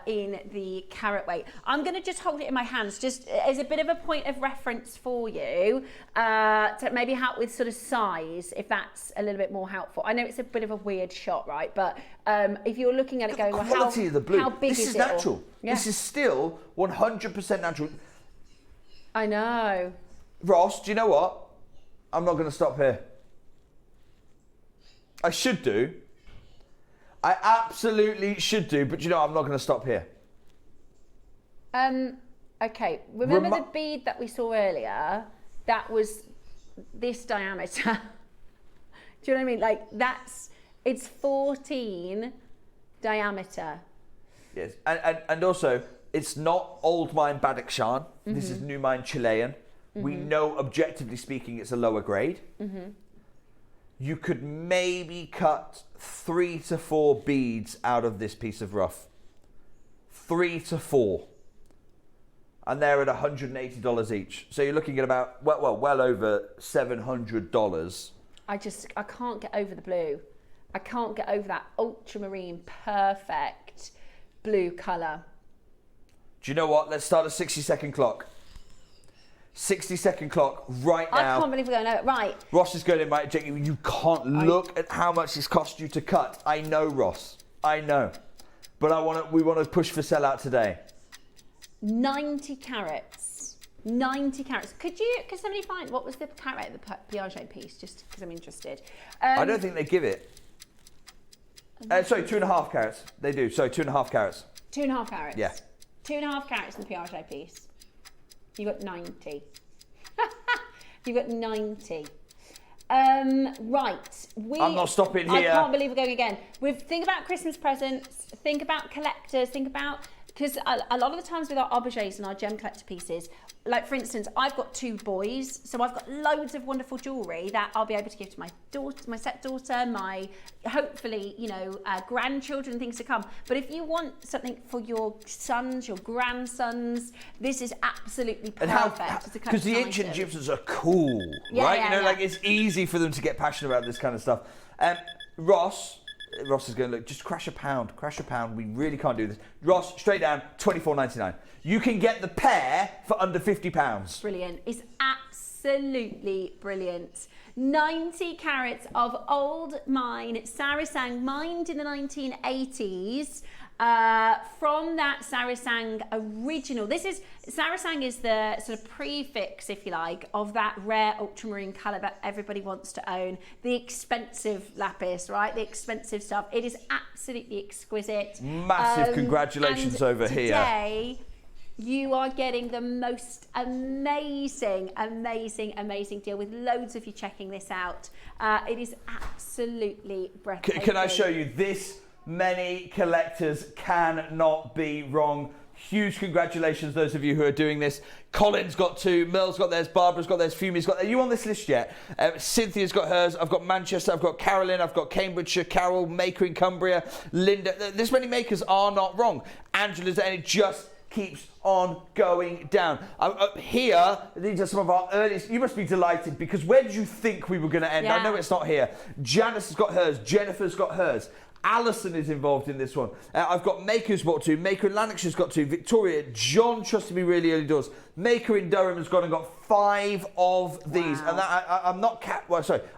in the carat weight. I'm going to just hold it in my hands, just as a bit of a point of reference for you, to maybe help with sort of size, if that's a little bit more helpful. I know it's a bit of a weird shot, right? But if you're looking at it going, well, quality of the blue. How big this is it? natural. Yeah. This is still 100% natural. I know. Ross, do you know what? I'm not going to stop here. I should do. I absolutely should do, but you know, I'm not going to stop here. Okay, remember the bead that we saw earlier? That was this diameter. Do you know what I mean? Like it's 14 diameter. Yes, and also, it's not old mine Badakhshan. This is new mine Chilean. We know, objectively speaking, it's a lower grade. You could maybe cut 3 to 4 beads out of this piece of rough. 3 to 4. And they're at $180 each. So you're looking at about, well over $700. I can't get over the blue. I can't get over that ultramarine perfect blue colour. Do you know what? Let's start a 60-second clock. 60-second clock right now. I can't believe we're going over. Right. Ross is going in, right, Jake. You can't look at how much it's cost you to cut. I know, Ross. I know. But we want to push for sellout today. 90 carats. 90 carats. Could somebody find, what was the carat of the Piaget piece? Just because I'm interested. I don't think they give it. Sorry, 2.5 carats. They do. Sorry, 2.5 carats. 2.5 carats? Yeah. 2.5 carats in the Piaget piece. You got 90. You got 90. Right. I'm not stopping here. I can't believe we're going again. Think about Christmas presents. Think about collectors. Think about, because a lot of the times with our objets and our gem collector pieces, like for instance, I've got 2 boys, so I've got loads of wonderful jewellery that I'll be able to give to my daughter, my stepdaughter, my hopefully, grandchildren, things to come. But if you want something for your sons, your grandsons, this is absolutely perfect. Because the ancient Egyptians are cool, right? Yeah, like it's easy for them to get passionate about this kind of stuff. Ross is going to look, just crash a pound. We really can't do this. Ross, straight down, $24.99. You can get the pair for under £50. Brilliant. It's absolutely brilliant. 90 carats of old mine Sarasang, mined in the 1980s. From that Sarasang original. Sarasang is the sort of prefix, if you like, of that rare ultramarine colour that everybody wants to own. The expensive lapis, right? The expensive stuff. It is absolutely exquisite. Massive congratulations over here. Today, you are getting the most amazing deal with loads of you checking this out. It is absolutely breathtaking. Can I show you this? Many collectors cannot be wrong. Huge congratulations, those of you who are doing this. Colin's got 2, Merle's got theirs, Barbara's got theirs, Fumi's got theirs. Are you on this list yet? Cynthia's got hers, I've got Manchester, I've got Carolyn, I've got Cambridgeshire, Carol, Maker in Cumbria, Linda. This many makers are not wrong. Angela's, and it just keeps on going down. Up here, these are some of our earliest. You must be delighted, because where did you think we were going to end? Yeah. I know it's not here. Janice has got hers, Jennifer's got hers. Alison is involved in this one. I've got Maker's bought 2. Maker in Lanarkshire's got 2. Victoria, John trusted me really early doors. Maker in Durham has gone and got 5 of these. Wow. And I'm not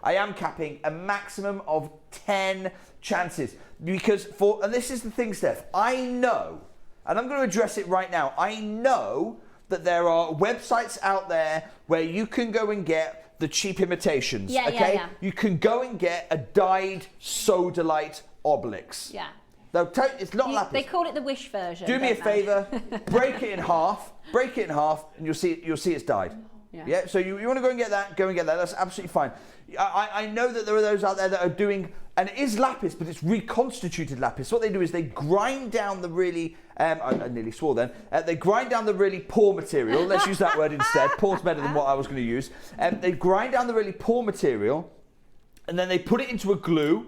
I am capping a maximum of 10 chances. Because and this is the thing, Steph, I know, and I'm going to address it right now, I know that there are websites out there where you can go and get the cheap imitations. Yeah, okay? yeah. You can go and get a dyed Sodalite Obelix. Yeah. Now, it's not lapis. They call it the Wish version. Do me a favour, break it in half, and you'll see it's dyed. Yeah. So you want to go and get that, That's absolutely fine. I know that there are those out there that are doing, and it is lapis, but it's reconstituted lapis. What they do is they grind down the really, I nearly swore then, they grind down the really poor material. Let's use that word instead. Poor's better than what I was going to use. They grind down the really poor material, and then they put it into a glue,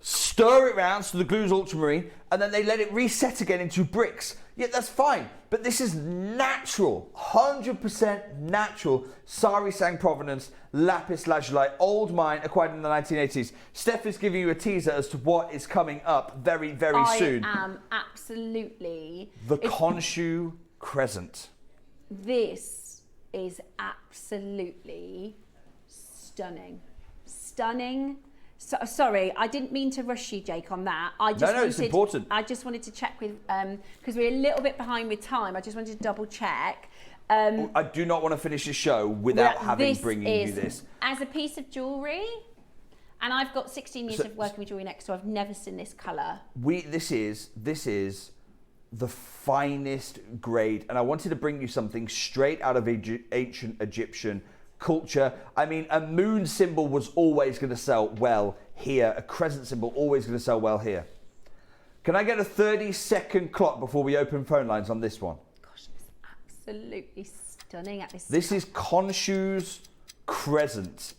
stir it around so the glue's ultramarine, and then they let it reset again into bricks. Yeah, that's fine, but this is natural, 100% natural Sari Sang provenance Lapis Lazuli, old mine acquired in the 1980s. Steph is giving you a teaser as to what is coming up very, very soon. I am absolutely... The Khonshu Crescent. This is absolutely stunning. Stunning. So, sorry, I didn't mean to rush you, Jake, on that. It's important. I just wanted to check with, because we're a little bit behind with time. I just wanted to double check. I do not want to finish the show without bringing you this. As a piece of jewellery, and I've got 16 years of working with jewellery next, so I've never seen this colour. This is the finest grade, and I wanted to bring you something straight out of ancient Egyptian culture. I mean, a moon symbol was always going to sell well here. A crescent symbol always going to sell well here. Can I get a 30-second clock before we open phone lines on this one? Gosh, it's absolutely stunning at this. This is Khonshu's crescent.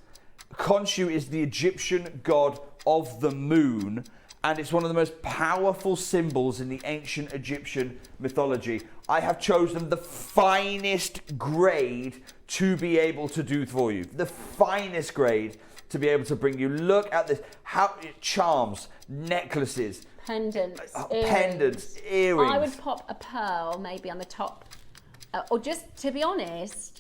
Khonshu is the Egyptian god of the moon, and it's one of the most powerful symbols in the ancient Egyptian mythology. I have chosen the finest grade to be able to do for you. The finest grade to be able to bring you. Look at this. How charms, necklaces, pendants, earrings. I would pop a pearl maybe on the top, or just to be honest.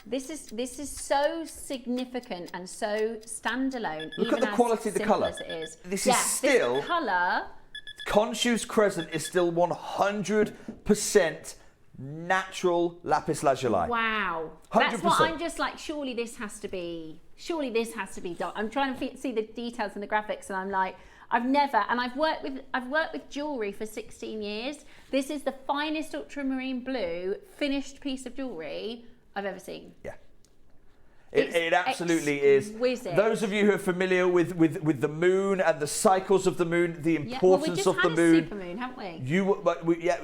This is so significant and so standalone. Look at the quality of the colour. This is still... This colour... Khonshu's crescent is still 100% natural lapis lazuli. Wow. 100%. That's what I'm just like, surely this has to be done. I'm trying to see the details and the graphics, and I'm like, I've worked with jewellery for 16 years. This is the finest ultramarine blue finished piece of jewellery I've ever seen. Yeah. It absolutely exquisite. is. Those of you who are familiar with the moon and the cycles of the moon, the importance of the moon. We just had a supermoon, haven't we?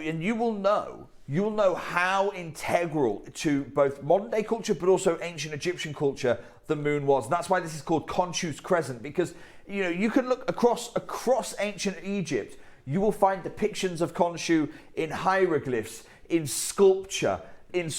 And you will know how integral to both modern day culture but also ancient Egyptian culture the moon was. And that's why this is called Khonshu's crescent, because you can look across ancient Egypt. You will find depictions of Khonshu in hieroglyphs, in sculpture, in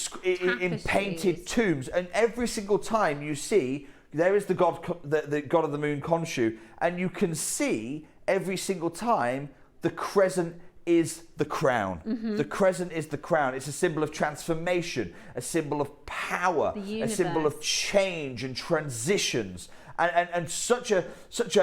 painted tombs, and every single time you see there is the god of the moon Khonshu, and you can see every single time the crescent is the crown. The crescent is the crown. It's a symbol of transformation, a symbol of power, a symbol of change and transitions, and such a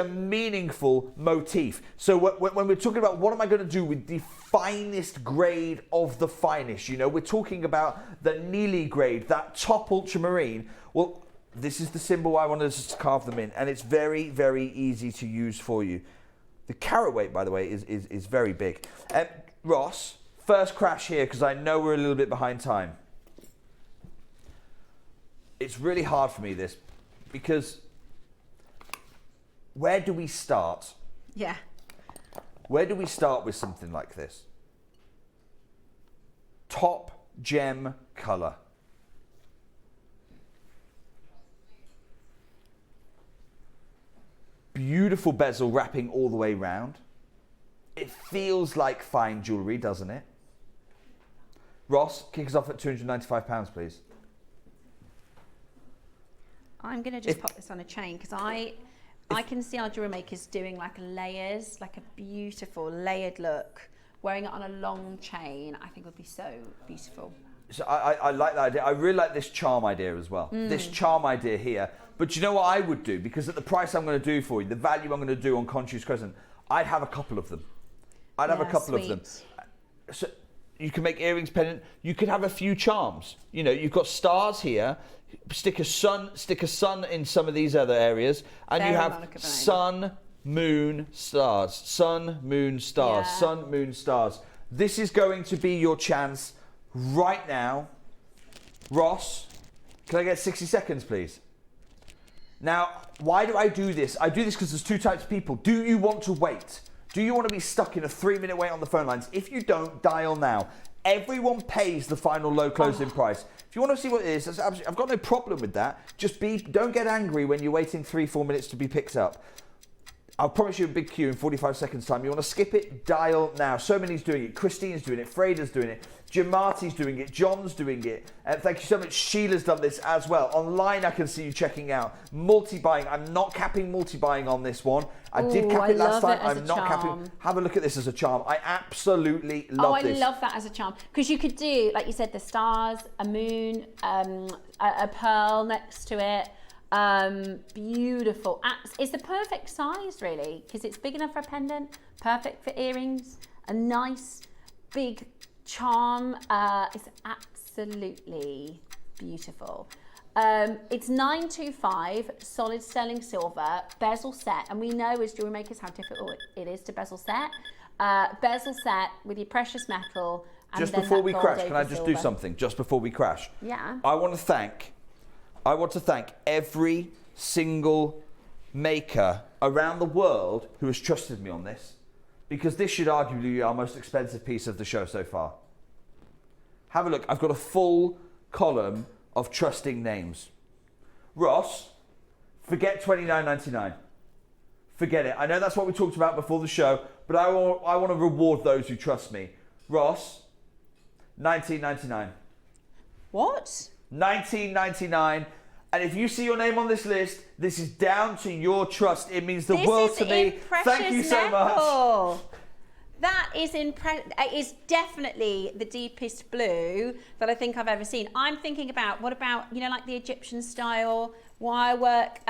meaningful motif. So when we're talking about what am I going to do with the finest grade of the finest, we're talking about the Neely grade, that top ultramarine. Well, this is the symbol I wanted us to carve them in, and it's very, very easy to use for you. The carat weight, by the way, is very big. Ross, First crash here, because I know we're a little bit behind time. It's really hard for me, this, because where do we start? Yeah. Where do we start with something like this? Top gem colour. Beautiful bezel wrapping all the way round. It feels like fine jewellery, doesn't it? Ross, kick us off at £295, please. I'm going to just pop this on a chain because I can see our jewellery makers doing like layers, like a beautiful layered look. Wearing it on a long chain, I think would be so beautiful. So I like that idea. I really like this charm idea as well. This charm idea here. But you know what I would do? Because at the price I'm going to do for you, the value I'm going to do on Conchus Crescent, I'd have a couple of them. I'd have a couple of them. So you can make earrings, pendant. You could have a few charms. You know, you've got stars here. Stick a sun in some of these other areas, and you have sun, moon, stars. Sun, moon, stars. Yeah. Sun, moon, stars. This is going to be your chance right now. Ross, can I get 60 seconds, please? Now, why do I do this? I do this because there's two types of people. Do you want to wait? Do you want to be stuck in a 3-minute wait on the phone lines? If you don't, dial now. Everyone pays the final low closing price. If you want to see what it is, I've got no problem with that. Just don't get angry when you're waiting 3-4 minutes to be picked up. I'll promise you a big queue in 45 seconds time. You want to skip it? Dial now. So many's doing it. Christine's doing it. Freda's doing it. Jamarti's doing it. John's doing it. Thank you so much. Sheila's done this as well. Online, I can see you checking out. Multi-buying. I'm not capping multi-buying on this one. I did cap it last time. I'm not capping. Have a look at this as a charm. I absolutely love this. I love that as a charm. Because you could do, like you said, the stars, a moon, a pearl next to it. Beautiful. It's the perfect size, really, because it's big enough for a pendant, perfect for earrings, a nice big charm. It's absolutely beautiful. It's 925 solid sterling silver bezel set, and we know as jewelry makers how difficult it is to bezel set. Bezel set with your precious metal. And just then before we crash, can I just silver. do something? Just before we crash, yeah. I want to thank every single maker around the world who has trusted me on this, because this should arguably be our most expensive piece of the show so far. Have a look. I've got a full column of trusting names. Ross, forget $29.99. Forget it. I know that's what we talked about before the show, but I want to reward those who trust me. Ross, $19.99. What? $19.99. And if you see your name on this list, this is down to your trust. It means the world to me. Thank you so much. That is definitely the deepest blue that I think I've ever seen. I'm thinking about, what about, you know, like the Egyptian style wire work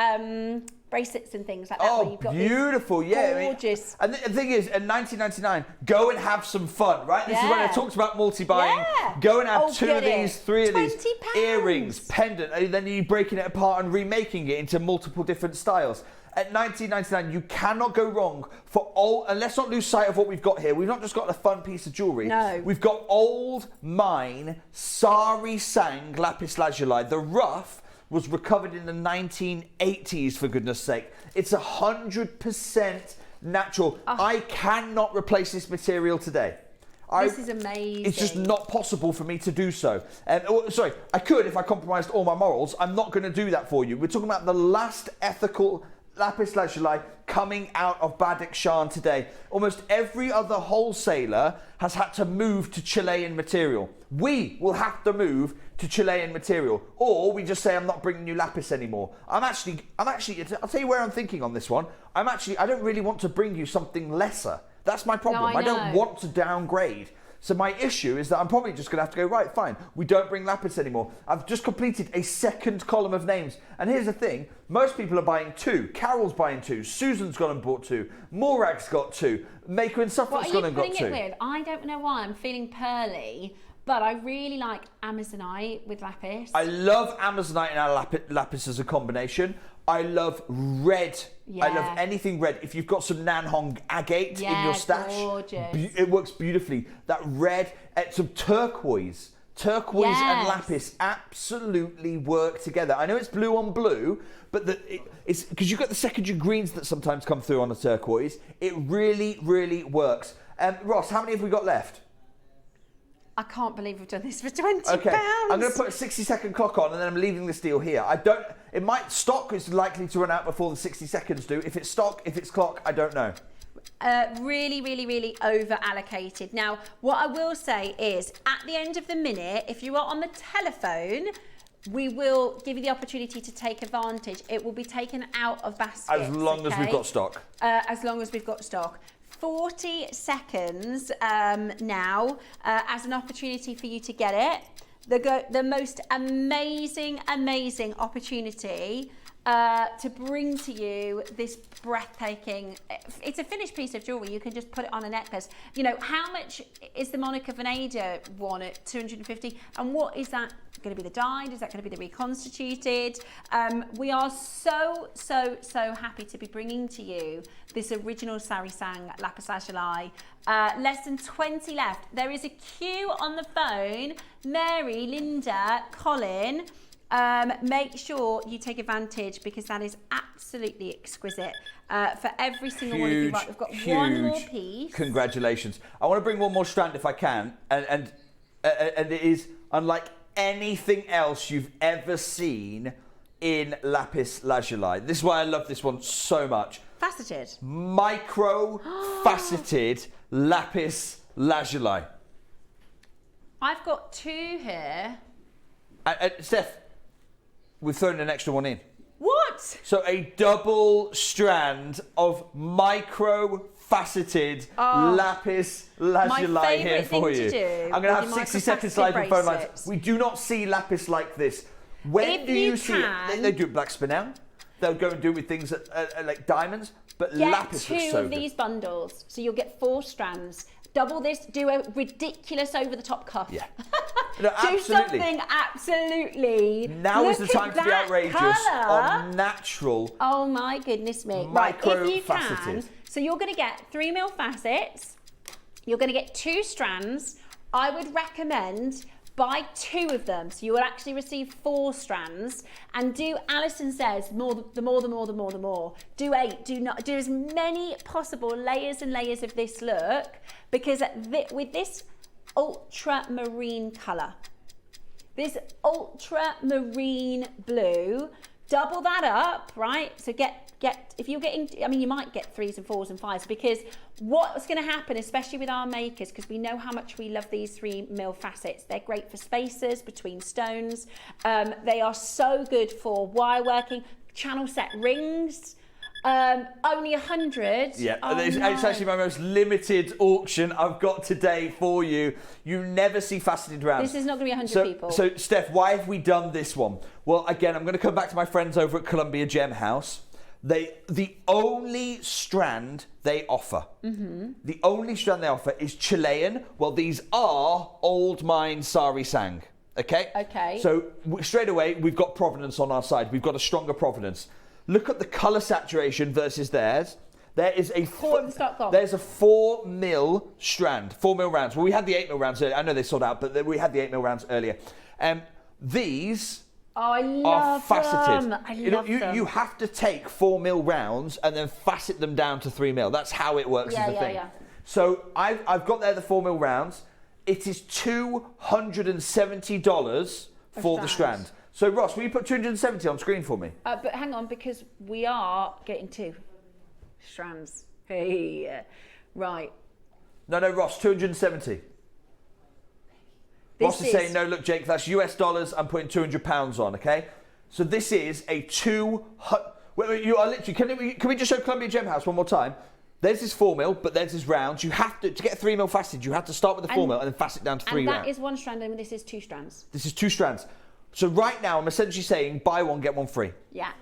bracelets and things like that. Oh, beautiful, yeah. Gorgeous. I mean, and the thing is, in $19.99, go and have some fun, right? This is when I talked about multi-buying. Yeah. Go and have 2 of these, 3 of these. Earrings, pendant, and then you're breaking it apart and remaking it into multiple different styles. At $19.99, you cannot go wrong for all, and let's not lose sight of what we've got here. We've not just got a fun piece of jewellery. No. We've got old mine, Sari Sang Lapis Lazuli. The rough was recovered in the 1980s, for goodness sake. It's 100% natural. I cannot replace this material today. This is amazing. It's just not possible for me to do so. Sorry, I could if I compromised all my morals. I'm not going to do that for you. We're talking about the last ethical Lapis Lazuli coming out of Badakhshan today. Almost every other wholesaler has had to move to Chilean material. We will have to move to Chilean material, or we just say, I'm not bringing you lapis anymore. I'm actually, I'll tell you where I'm thinking on this one. I don't really want to bring you something lesser. That's my problem. No, I don't want to downgrade. So my issue is that I'm probably just going to have to go, right, fine, we don't bring lapis anymore. I've just completed a second column of names. And here's the thing, most people are buying 2. Carol's buying 2. Susan's gone and bought 2. Morag's got 2. Maker and Suffolk's gone and got 2. What are you putting it with? I don't know why. I'm feeling pearly. But I really like Amazonite with lapis. I love Amazonite and our lapis as a combination. I love red. Yeah. I love anything red. If you've got some Nanhong agate in your stash, gorgeous. It works beautifully. That red, some turquoise. Turquoise and lapis absolutely work together. I know it's blue on blue, but it's because you've got the secondary greens that sometimes come through on the turquoise. It really, really works. Ross, how many have we got left? I can't believe we've done this for £20. Okay, I'm going to put a 60-second clock on and then I'm leaving this deal here. It might stock is likely to run out before the 60 seconds do. If it's stock, if it's clock, I don't know. Really, really, really over allocated. Now, what I will say is at the end of the minute, if you are on the telephone, we will give you the opportunity to take advantage. It will be taken out of baskets. As long as we've got stock. As long as we've got stock. 40 seconds now as an opportunity for you to get it. The most amazing opportunity to bring to you this breathtaking, it's a finished piece of jewellery. You can just put it on a necklace. You know, how much is the Monica Veneda one at 250? And what is that going to be, the dyed? Is that going to be the reconstituted? We are so happy to be bringing to you this original Sari Sang Lapis Lazuli. Less than 20 left. There is a queue on the phone. Mary, Linda, Colin, make sure you take advantage because that is absolutely exquisite for every single one of you. Right, we've got one more piece. Congratulations. I want to bring one more strand if I can, and it is unlike anything else you've ever seen in Lapis Lazuli. This is why I love this one so much. Faceted. Micro faceted Lapis Lazuli. I've got two here. Steph, we've thrown an extra one in. What? So a double strand of micro faceted Lapis Lazuli here for you. I'm going to have 60 seconds live in phone lines. We do not see lapis like this. When do you see it? They do black spinel. They'll go and do it with things like diamonds, but lapis looks so good. Get two of these bundles, so you'll get 4 strands. Double this, do a ridiculous over-the-top cuff. Yeah. No, do something absolutely. Now is the time to be outrageous on natural. Oh my goodness me. Right, if you can. So you're going to get 3mm facets. You're going to get 2 strands. I would recommend buy 2 of them. So you will actually receive 4 strands. And do, Alison says, the more. Do 8. Do as many possible layers and layers of this look. Because with this ultramarine colour, this ultramarine blue, double that up, right? So if you're getting, I mean, you might get 3s and 4s and 5s, because what's going to happen, especially with our makers, because we know how much we love these 3mm facets. They're great for spacers between stones. They are so good for wire working, channel set rings. Only 100. Yeah, it's actually my most limited auction I've got today for you. You never see faceted rounds. This is not going to be 100 people. So, Steph, why have we done this one? Well, again, I'm going to come back to my friends over at Columbia Gem House. The only strand they offer, the only strand they offer is Chilean. Well, these are old mine Sari Sang. Okay? Okay. So straight away, we've got provenance on our side. We've got a stronger provenance. Look at the colour saturation versus theirs. There is a 4mm strand, 4mm rounds. Well, we had the 8mm rounds earlier. I know they sold out, but we had the 8mm rounds earlier. These are faceted. I love them. You have to take 4mm rounds and then facet them down to 3mm. That's how it works as a thing. Yeah. So I've got there the 4mm rounds. It is $270 for the strand. So, Ross, will you put 270 on screen for me? But hang on, because we are getting 2 strands. Hey, right. No, Ross, 270. Ross is saying, no, look, Jake, that's US dollars. I'm putting £200 on, okay? So this is a 200... Wait, you are literally... Can we just show Columbia Gem House one more time? There's this 4mm, but there's this rounds. You have to get 3mm faceted, you have to start with the 4mm and then facet down to 3 rounds. And that is 1 strand, and this is 2 strands. This is 2 strands. So right now, I'm essentially saying buy one, get one free. Yeah.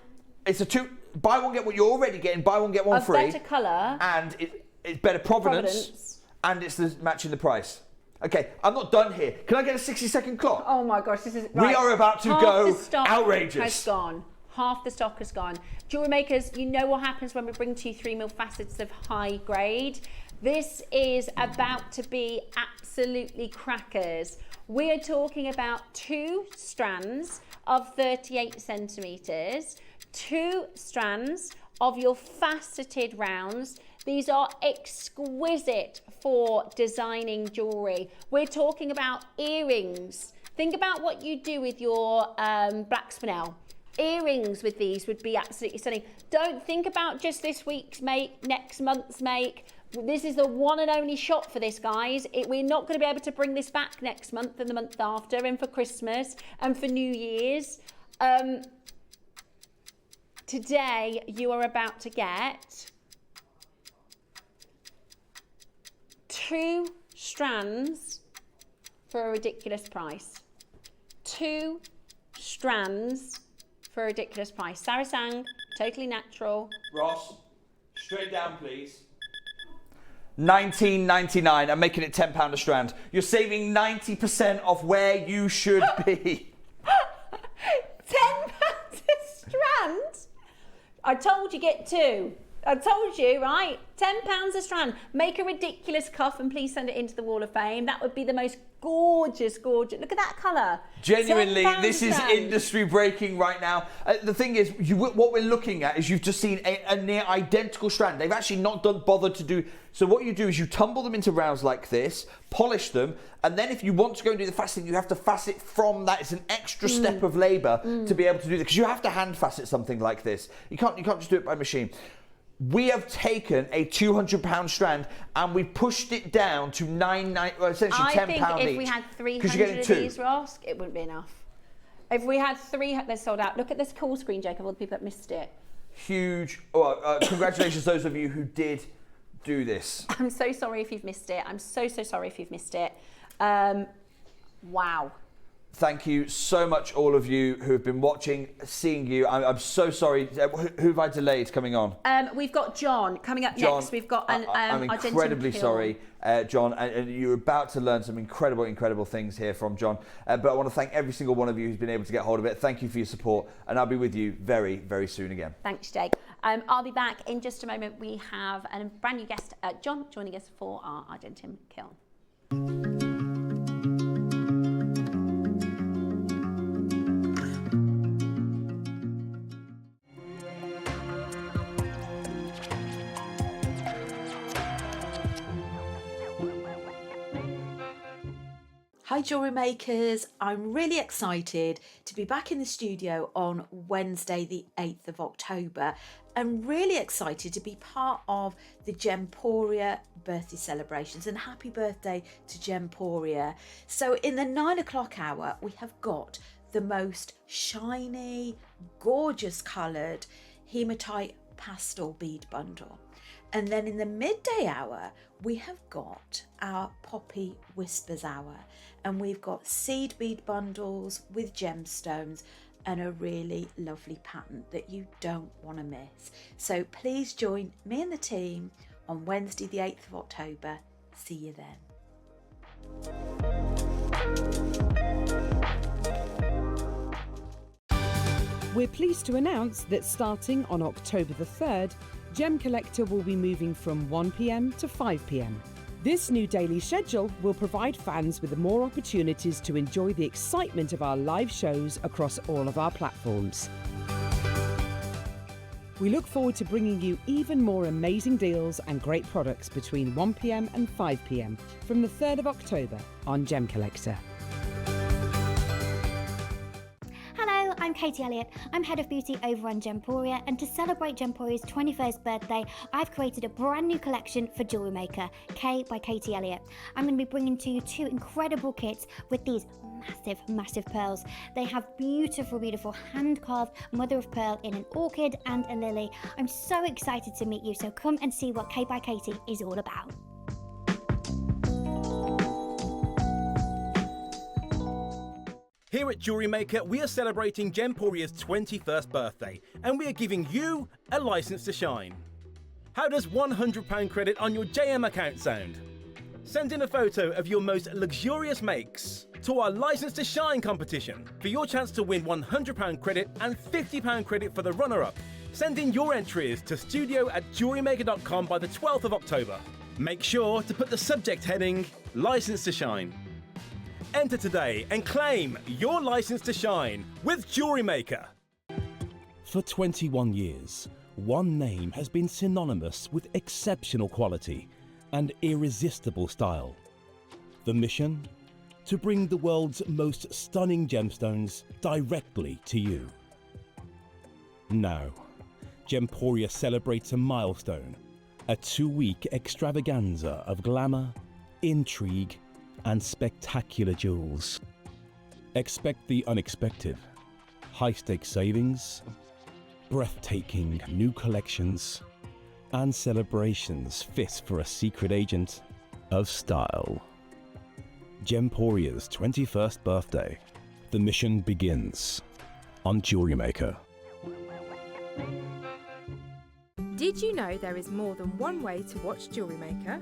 It's a 2... Buy one, get one. You're already getting buy one, get one free. Better colour. And it's better provenance. And it's matching the price. Okay, I'm not done here. Can I get a 60-second clock? Oh my gosh, this is... We are about to go outrageous. Has gone. Half the stock has gone. Jewellery makers, you know what happens when we bring to you 3mm facets of high grade. This is about to be absolutely crackers. We are talking about 2 strands of 38 centimetres, 2 strands of your faceted rounds. These are exquisite for designing jewellery. We're talking about earrings. Think about what you do with your black spinel. Earrings with these would be absolutely stunning. Don't think about just this week's make, next month's make. This is the one and only shot for this, guys. We're not going to be able to bring this back next month and the month after and for Christmas and for New Year's. Today, you are about to get 2 strands for a ridiculous price. 2 strands for a ridiculous price. Sarah Sang, totally natural. Ross, straight down, please. $19.99. I'm making it £10 a strand. You're saving 90% off where you should be. £10 a strand? I told you get 2. I told you, right? £10 a strand. Make a ridiculous cuff and please send it into the Wall of Fame. That would be the most gorgeous. Look at that colour. Genuinely, this is industry breaking right now. The thing is, what we're looking at is you've just seen a near identical strand. They've actually not bothered to do. So what you do is you tumble them into rounds like this, polish them, and then if you want to go and do the faceting, you have to facet from that. It's an extra step of labour to be able to do that, because you have to hand facet something like this. You can't just do it by machine. We have taken a £200 strand and we pushed it down to essentially £10 each. I think if we had 300 of these, Ross, it wouldn't be enough. If we had 3, they're sold out. Look at this call screen, Jake, of all the people that missed it. Huge. Well, congratulations those of you who did do this. I'm so sorry if you've missed it. I'm so sorry if you've missed it. Wow. Thank you so much, all of you who have been watching, seeing you. I'm so sorry. Who have I delayed coming on? We've got John coming up next. We've got an I'm incredibly sorry, John. And you're about to learn some incredible things here from John. But I want to thank every single one of you who's been able to get hold of it. Thank you for your support. And I'll be with you very, very soon again. Thanks, Jake. I'll be back in just a moment. We have a brand new guest, John, joining us for our Argentum kiln. Hi jewellery makers, I'm really excited to be back in the studio on Wednesday the 8th of October and really excited to be part of the Gemporia birthday celebrations, and happy birthday to Gemporia. So in the 9 o'clock hour we have got the most shiny, gorgeous coloured hematite pastel bead bundle. And then in the midday hour, we have got our Poppy Whispers hour. And we've got seed bead bundles with gemstones and a really lovely pattern that you don't want to miss. So please join me and the team on Wednesday the 8th of October. See you then. We're pleased to announce that starting on October the 3rd, Gem Collector will be moving from 1 p.m. to 5 p.m. This new daily schedule will provide fans with more opportunities to enjoy the excitement of our live shows across all of our platforms. We look forward to bringing you even more amazing deals and great products between 1 p.m. and 5 p.m. from the 3rd of October on Gem Collector. I'm Katie Elliott. I'm Head of Beauty over on Gemporia, and to celebrate Gemporia's 21st birthday, I've created a brand new collection for JewelleryMaker, K by Katie Elliott. I'm going to be bringing to you 2 incredible kits with these massive pearls. They have beautiful hand-carved mother of pearl in an orchid and a lily. I'm so excited to meet you, so come and see what K by Katie is all about. Here at JewelleryMaker, we are celebrating Gemporia's 21st birthday, and we are giving you a license to shine. How does £100 credit on your JM account sound? Send in a photo of your most luxurious makes to our License to Shine competition for your chance to win £100 credit and £50 credit for the runner-up. Send in your entries to studio@jewellerymaker.com by the 12th of October. Make sure to put the subject heading License to Shine. Enter today and claim your license to shine with Jewellery Maker. For 21 years, one name has been synonymous with exceptional quality and irresistible style. The mission? To bring the world's most stunning gemstones directly to you. Now, Gemporia celebrates a milestone, a 2-week extravaganza of glamour, intrigue, and spectacular jewels. Expect the unexpected, high-stakes savings, breathtaking new collections, and celebrations fit for a secret agent of style. Gemporia's 21st birthday. The mission begins on Jewellery Maker. Did you know there is more than one way to watch Jewellery Maker?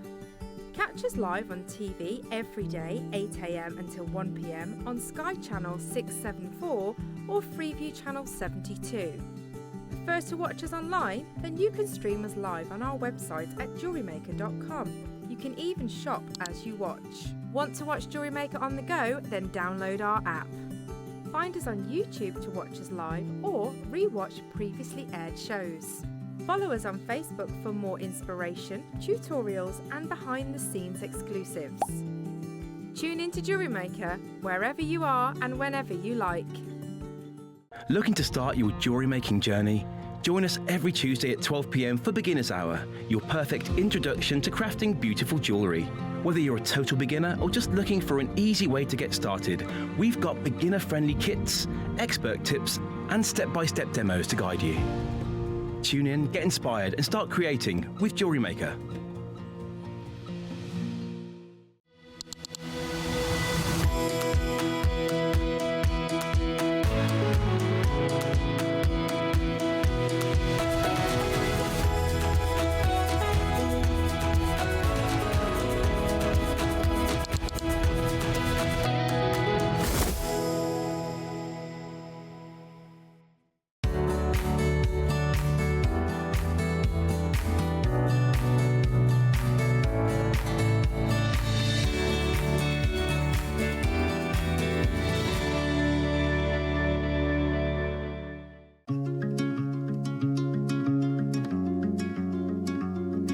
Catch us live on TV every day, 8 AM until 1 PM on Sky Channel 674 or Freeview Channel 72. Prefer to watch us online? Then you can stream us live on our website at JewelleryMaker.com. You can even shop as you watch. Want to watch Jewellery Maker on the go? Then download our app. Find us on YouTube to watch us live or re-watch previously aired shows. Follow us on Facebook for more inspiration, tutorials and behind-the-scenes exclusives. Tune in to Jewellery Maker wherever you are and whenever you like. Looking to start your jewellery making journey? Join us every Tuesday at 12 PM for Beginner's Hour, your perfect introduction to crafting beautiful jewellery. Whether you're a total beginner or just looking for an easy way to get started, we've got beginner-friendly kits, expert tips, and step-by-step demos to guide you. Tune in, get inspired, and start creating with Jewellery Maker.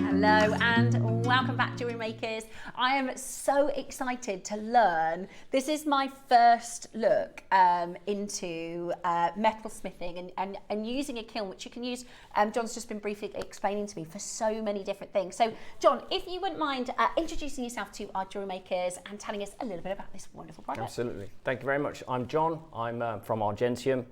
Hello and welcome back, Jewellery Makers. I am so excited to learn. This is my first look into metal smithing and using a kiln, which you can use, John's just been briefly explaining to me, for so many different things. So John, if you wouldn't mind introducing yourself to our Jewellery Makers and telling us a little bit about this wonderful product. Absolutely. Thank you very much. I'm John. I'm from Argentium.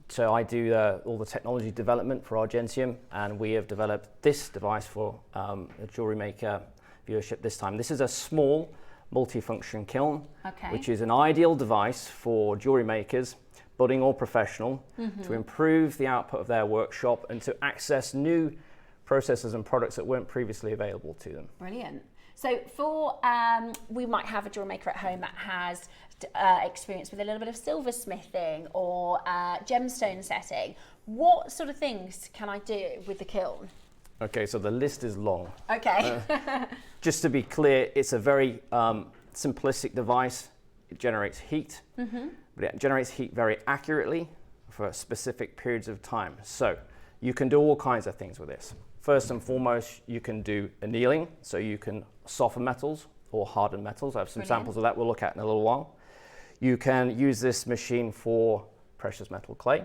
So I do all the technology development for Argentium, and we have developed this device for a Jewellery Maker viewership this time. This is a small multifunction kiln, which is an ideal device for jewellery makers, budding or professional, to improve the output of their workshop and to access new processes and products that weren't previously available to them. Brilliant. So for, we might have a jewellery maker at home that has experience with a little bit of silversmithing or gemstone setting. What sort of things can I do with the kiln? Okay, so the list is long. Okay. Just to be clear, it's a very simplistic device. It generates heat, but it generates heat very accurately for specific periods of time. So you can do all kinds of things with this. First and foremost, you can do annealing, so you can soften metals or harden metals. I have some samples of that we'll look at in a little while. You can use this machine for precious metal clay.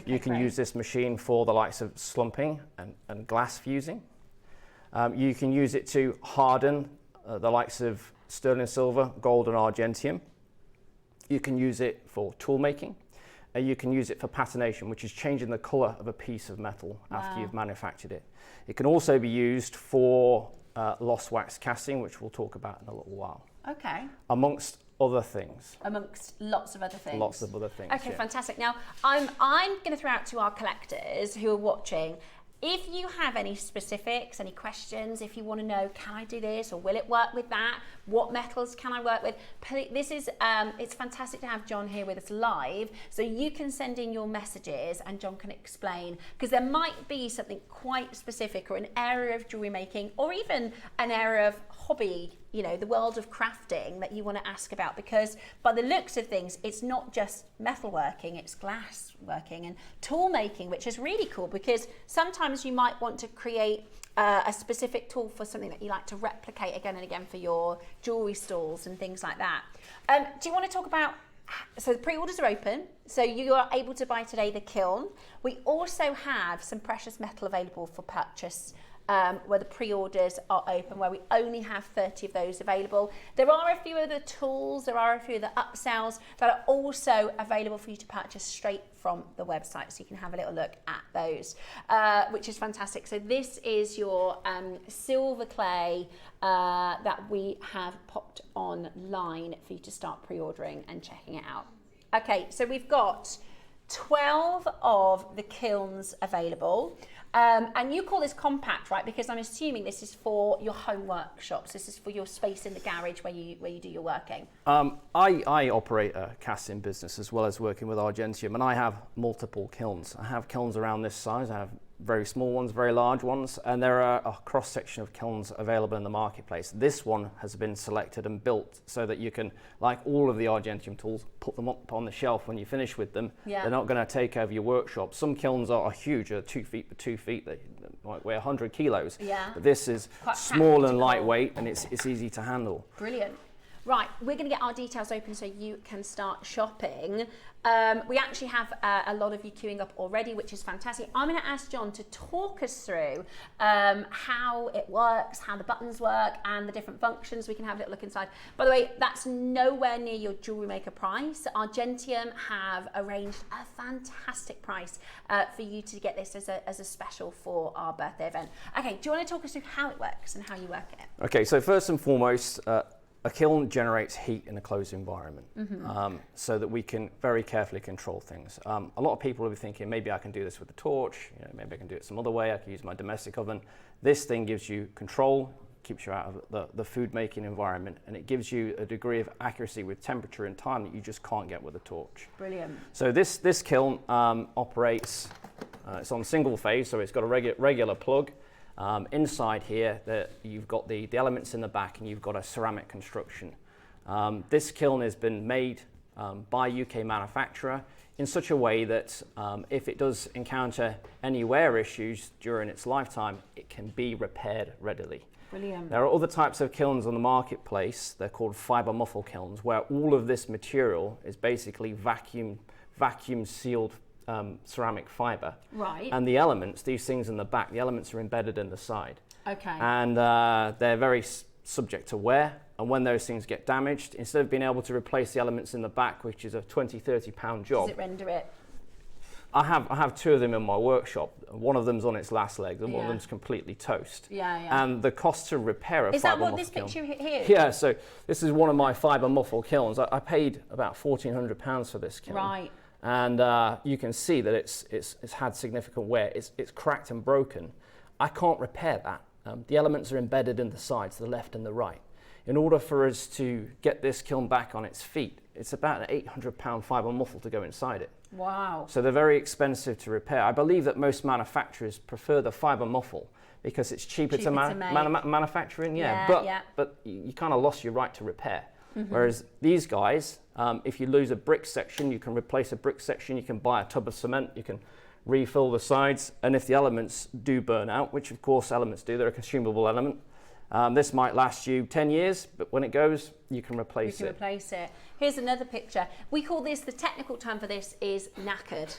You can use this machine for the likes of slumping and glass fusing. You can use it to harden the likes of sterling silver, gold and argentium. You can use it for tool making. And you can use it for patination, which is changing the color of a piece of metal after you've manufactured it. It can also be used for lost wax casting, which we'll talk about in a little while. Okay. Amongst other things. Amongst lots of other things. Lots of other things. Okay, fantastic. Now, I'm going to throw out to our collectors who are watching, If you have any specifics, any questions, if you want to know, can I do this or will it work with that? What metals can I work with? This is, it's fantastic to have John here with us live, so you can send in your messages and John can explain, because there might be something quite specific or an area of jewellery making or even an area of hobby, you know, the world of crafting that you want to ask about, because by the looks of things, it's not just metal working, it's glass working and tool making, which is really cool, because sometimes you might want to create a specific tool for something that you like to replicate again and again for your jewellery stalls and things like that. Do you want to talk about, so the pre-orders are open, so you are able to buy today the kiln. We also have some precious metal available for purchase, where the pre-orders are open, where we only have 30 of those available. There are a few other tools, there are a few other upsells that are also available for you to purchase straight from the website, so you can have a little look at those, which is fantastic. So this is your silver clay that we have popped online for you to start pre-ordering and checking it out. Okay, so we've got 12 of the kilns available. And you call this compact, right? Because I'm assuming this is for your home workshops. This is for your space in the garage where you do your working. I operate a casting business as well as working with Argentium, and I have multiple kilns. I have kilns around this size. I have very small ones, very large ones, and there are a cross section of kilns available in the marketplace. This one has been selected and built so that you can, like all of the Argentium tools, put them up on the shelf when you finish with them. Yeah. They're not going to take over your workshop. Some kilns are huge, 2 feet by 2 feet. They might weigh 100 kilos. Yeah. But this is Quite small and practical. lightweight, and it's easy to handle. Brilliant. Right, we're going to get our details open so you can start shopping. We actually have a lot of you queuing up already, which is fantastic. I'm going to ask John to talk us through how it works, how the buttons work, and the different functions. We can have a little look inside. By the way, that's nowhere near your Jewellery Maker price. Argentium have arranged a fantastic price for you to get this as a special for our birthday event. Okay, do you want to talk us through how it works and how you work it? Okay, so first and foremost, a kiln generates heat in a closed environment, so that we can very carefully control things. A lot of people will be thinking, maybe I can do this with a torch, maybe I can do it some other way, I can use my domestic oven. This thing gives you control, keeps you out of the food making environment, and it gives you a degree of accuracy with temperature and time that you just can't get with a torch. Brilliant. So this kiln operates, it's on single phase, so it's got a regular plug. Inside here, you've got the elements in the back, and you've got a ceramic construction. This kiln has been made by a UK manufacturer in such a way that if it does encounter any wear issues during its lifetime, it can be repaired readily. Brilliant. There are other types of kilns on the marketplace. They're called fiber muffle kilns, where all of this material is basically vacuum sealed ceramic fiber. Right. And the elements, these things in the back, the elements are embedded in the side. Okay. And they're very subject to wear. And when those things get damaged, instead of being able to replace the elements in the back, which is a 20, 30 pound job. Does it render it? I have 2 of them in my workshop. One of them's on its last legs and one of them's completely toast. Yeah, yeah. And the cost to repair a Is fiber that what muffle this picture kiln, here? Yeah, so this is one of my fiber muffle kilns. I paid about £1,400 for this kiln. Right. And you can see that it's had significant wear. It's cracked and broken. I can't repair that. The elements are embedded in the sides, the left and the right. In order for us to get this kiln back on its feet, it's about an £800 fiber muffle to go inside it. Wow. So they're very expensive to repair. I believe that most manufacturers prefer the fiber muffle because it's cheaper to manufacture in, but you kind of lost your right to repair. Whereas these guys, if you lose a brick section, you can replace a brick section, you can buy a tub of cement, you can refill the sides, and if the elements do burn out, which of course elements do, they're a consumable element, this might last you 10 years, but when it goes, you can replace it. Here's another picture. We call this, the technical term for this is knackered.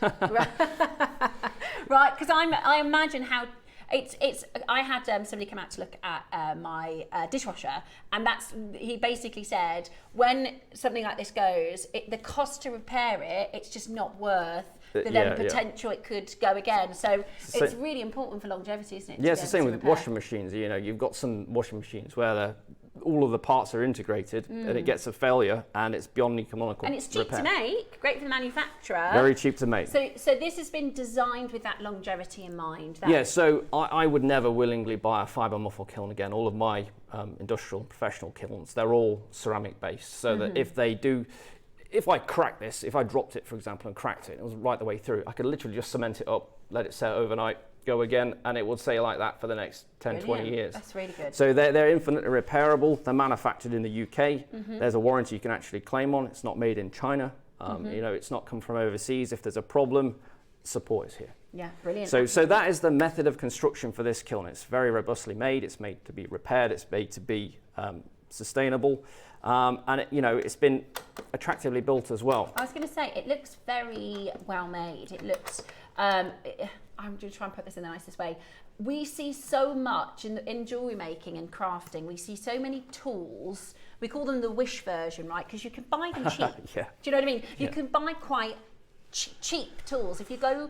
Right, because I imagine how I had somebody come out to look at my dishwasher, and he basically said when something like this goes, the cost to repair it, it's just not worth the potential it could go again. So it's really important for longevity, isn't it? Yeah, it's the same with washing machines. You've got some washing machines where all of the parts are integrated, and it gets a failure, and it's beyond economical. And it's cheap to make, great for the manufacturer. Very cheap to make. So this has been designed with that longevity in mind. Yeah, so I would never willingly buy a fibre muffle kiln again. All of my industrial professional kilns, they're all ceramic based, so that if I cracked this, if I dropped it, for example, and cracked it, it was right the way through, I could literally just cement it up, let it set overnight, go again, and it would stay like that for the next 10, 20 years. That's really good. So they're infinitely repairable. They're manufactured in the UK. There's a warranty you can actually claim on. It's not made in China. You know, it's not come from overseas. If there's a problem, support is here. Yeah, brilliant. So that is the method of construction for this kiln. It's very robustly made. It's made to be repaired. It's made to be sustainable. And you know, it's been attractively built as well. I was going to say, it looks very well made. It looks, I'm going to try and put this in the nicest way. We see so much in jewellery making and crafting. We see so many tools. We call them the wish version, right? Because you can buy them cheap. Yeah. Do you know what I mean? You can buy quite cheap tools. If you go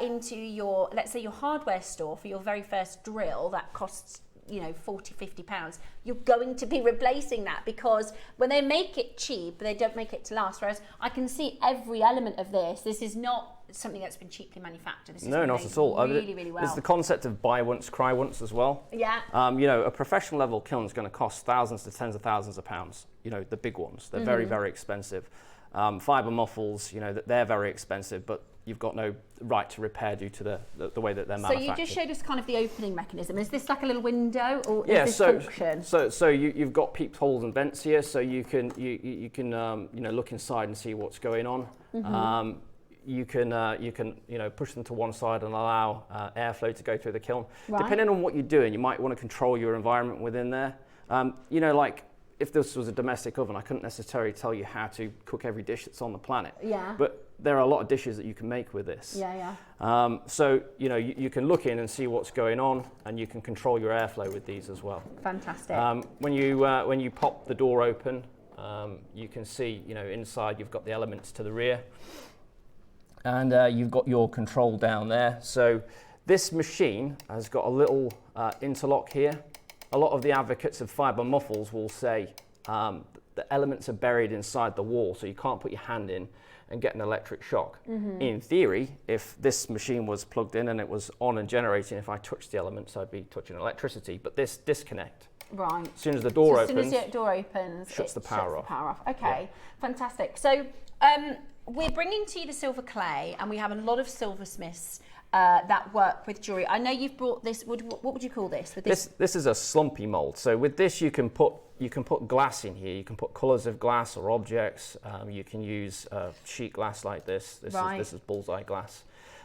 into your, let's say your hardware store for your very first drill, that costs, you know, 40, 50 pounds, you're going to be replacing that, because when they make it cheap, they don't make it to last. Whereas I can see every element of this. This is not something that's been cheaply manufactured. This is no, not at all. Really, really well. There's the concept of buy once, cry once as well. Yeah. You know, a professional level kiln is going to cost thousands to tens of thousands of pounds. You know, the big ones. They're very, very expensive. Fibre muffles, you know, they're very expensive, but you've got no right to repair due to the way that they're manufactured. So you just showed us kind of the opening mechanism. Is this like a little window, or is this function? So you've got peepholes and vents here, so you can you know, look inside and see what's going on. You can you know, push them to one side and allow airflow to go through the kiln. Right. Depending on what you're doing, you might want to control your environment within there. You know, like if this was a domestic oven, I couldn't necessarily tell you how to cook every dish that's on the planet. Yeah. But there are a lot of dishes that you can make with this. Yeah, yeah. So, you know, you can look in and see what's going on, and you can control your airflow with these as well. Fantastic. When you pop the door open, you can see, you know, inside you've got the elements to the rear, and you've got your control down there. So this machine has got a little interlock here. A lot of the advocates of fibre muffles will say the elements are buried inside the wall, so you can't put your hand in and get an electric shock. In theory, if this machine was plugged in and it was on and generating, if I touched the elements, I'd be touching electricity. But this disconnect. Right. As soon as the door opens, as soon as the door opens, shuts the power off. Okay, fantastic. So we're bringing to you the silver clay, and we have a lot of silversmiths that work with jewellery. I know you've brought this. What would you call this? With this is a slumpy mould. So with this, you can put glass in here. You can put colours of glass or objects. You can use sheet glass like this. This is bullseye glass,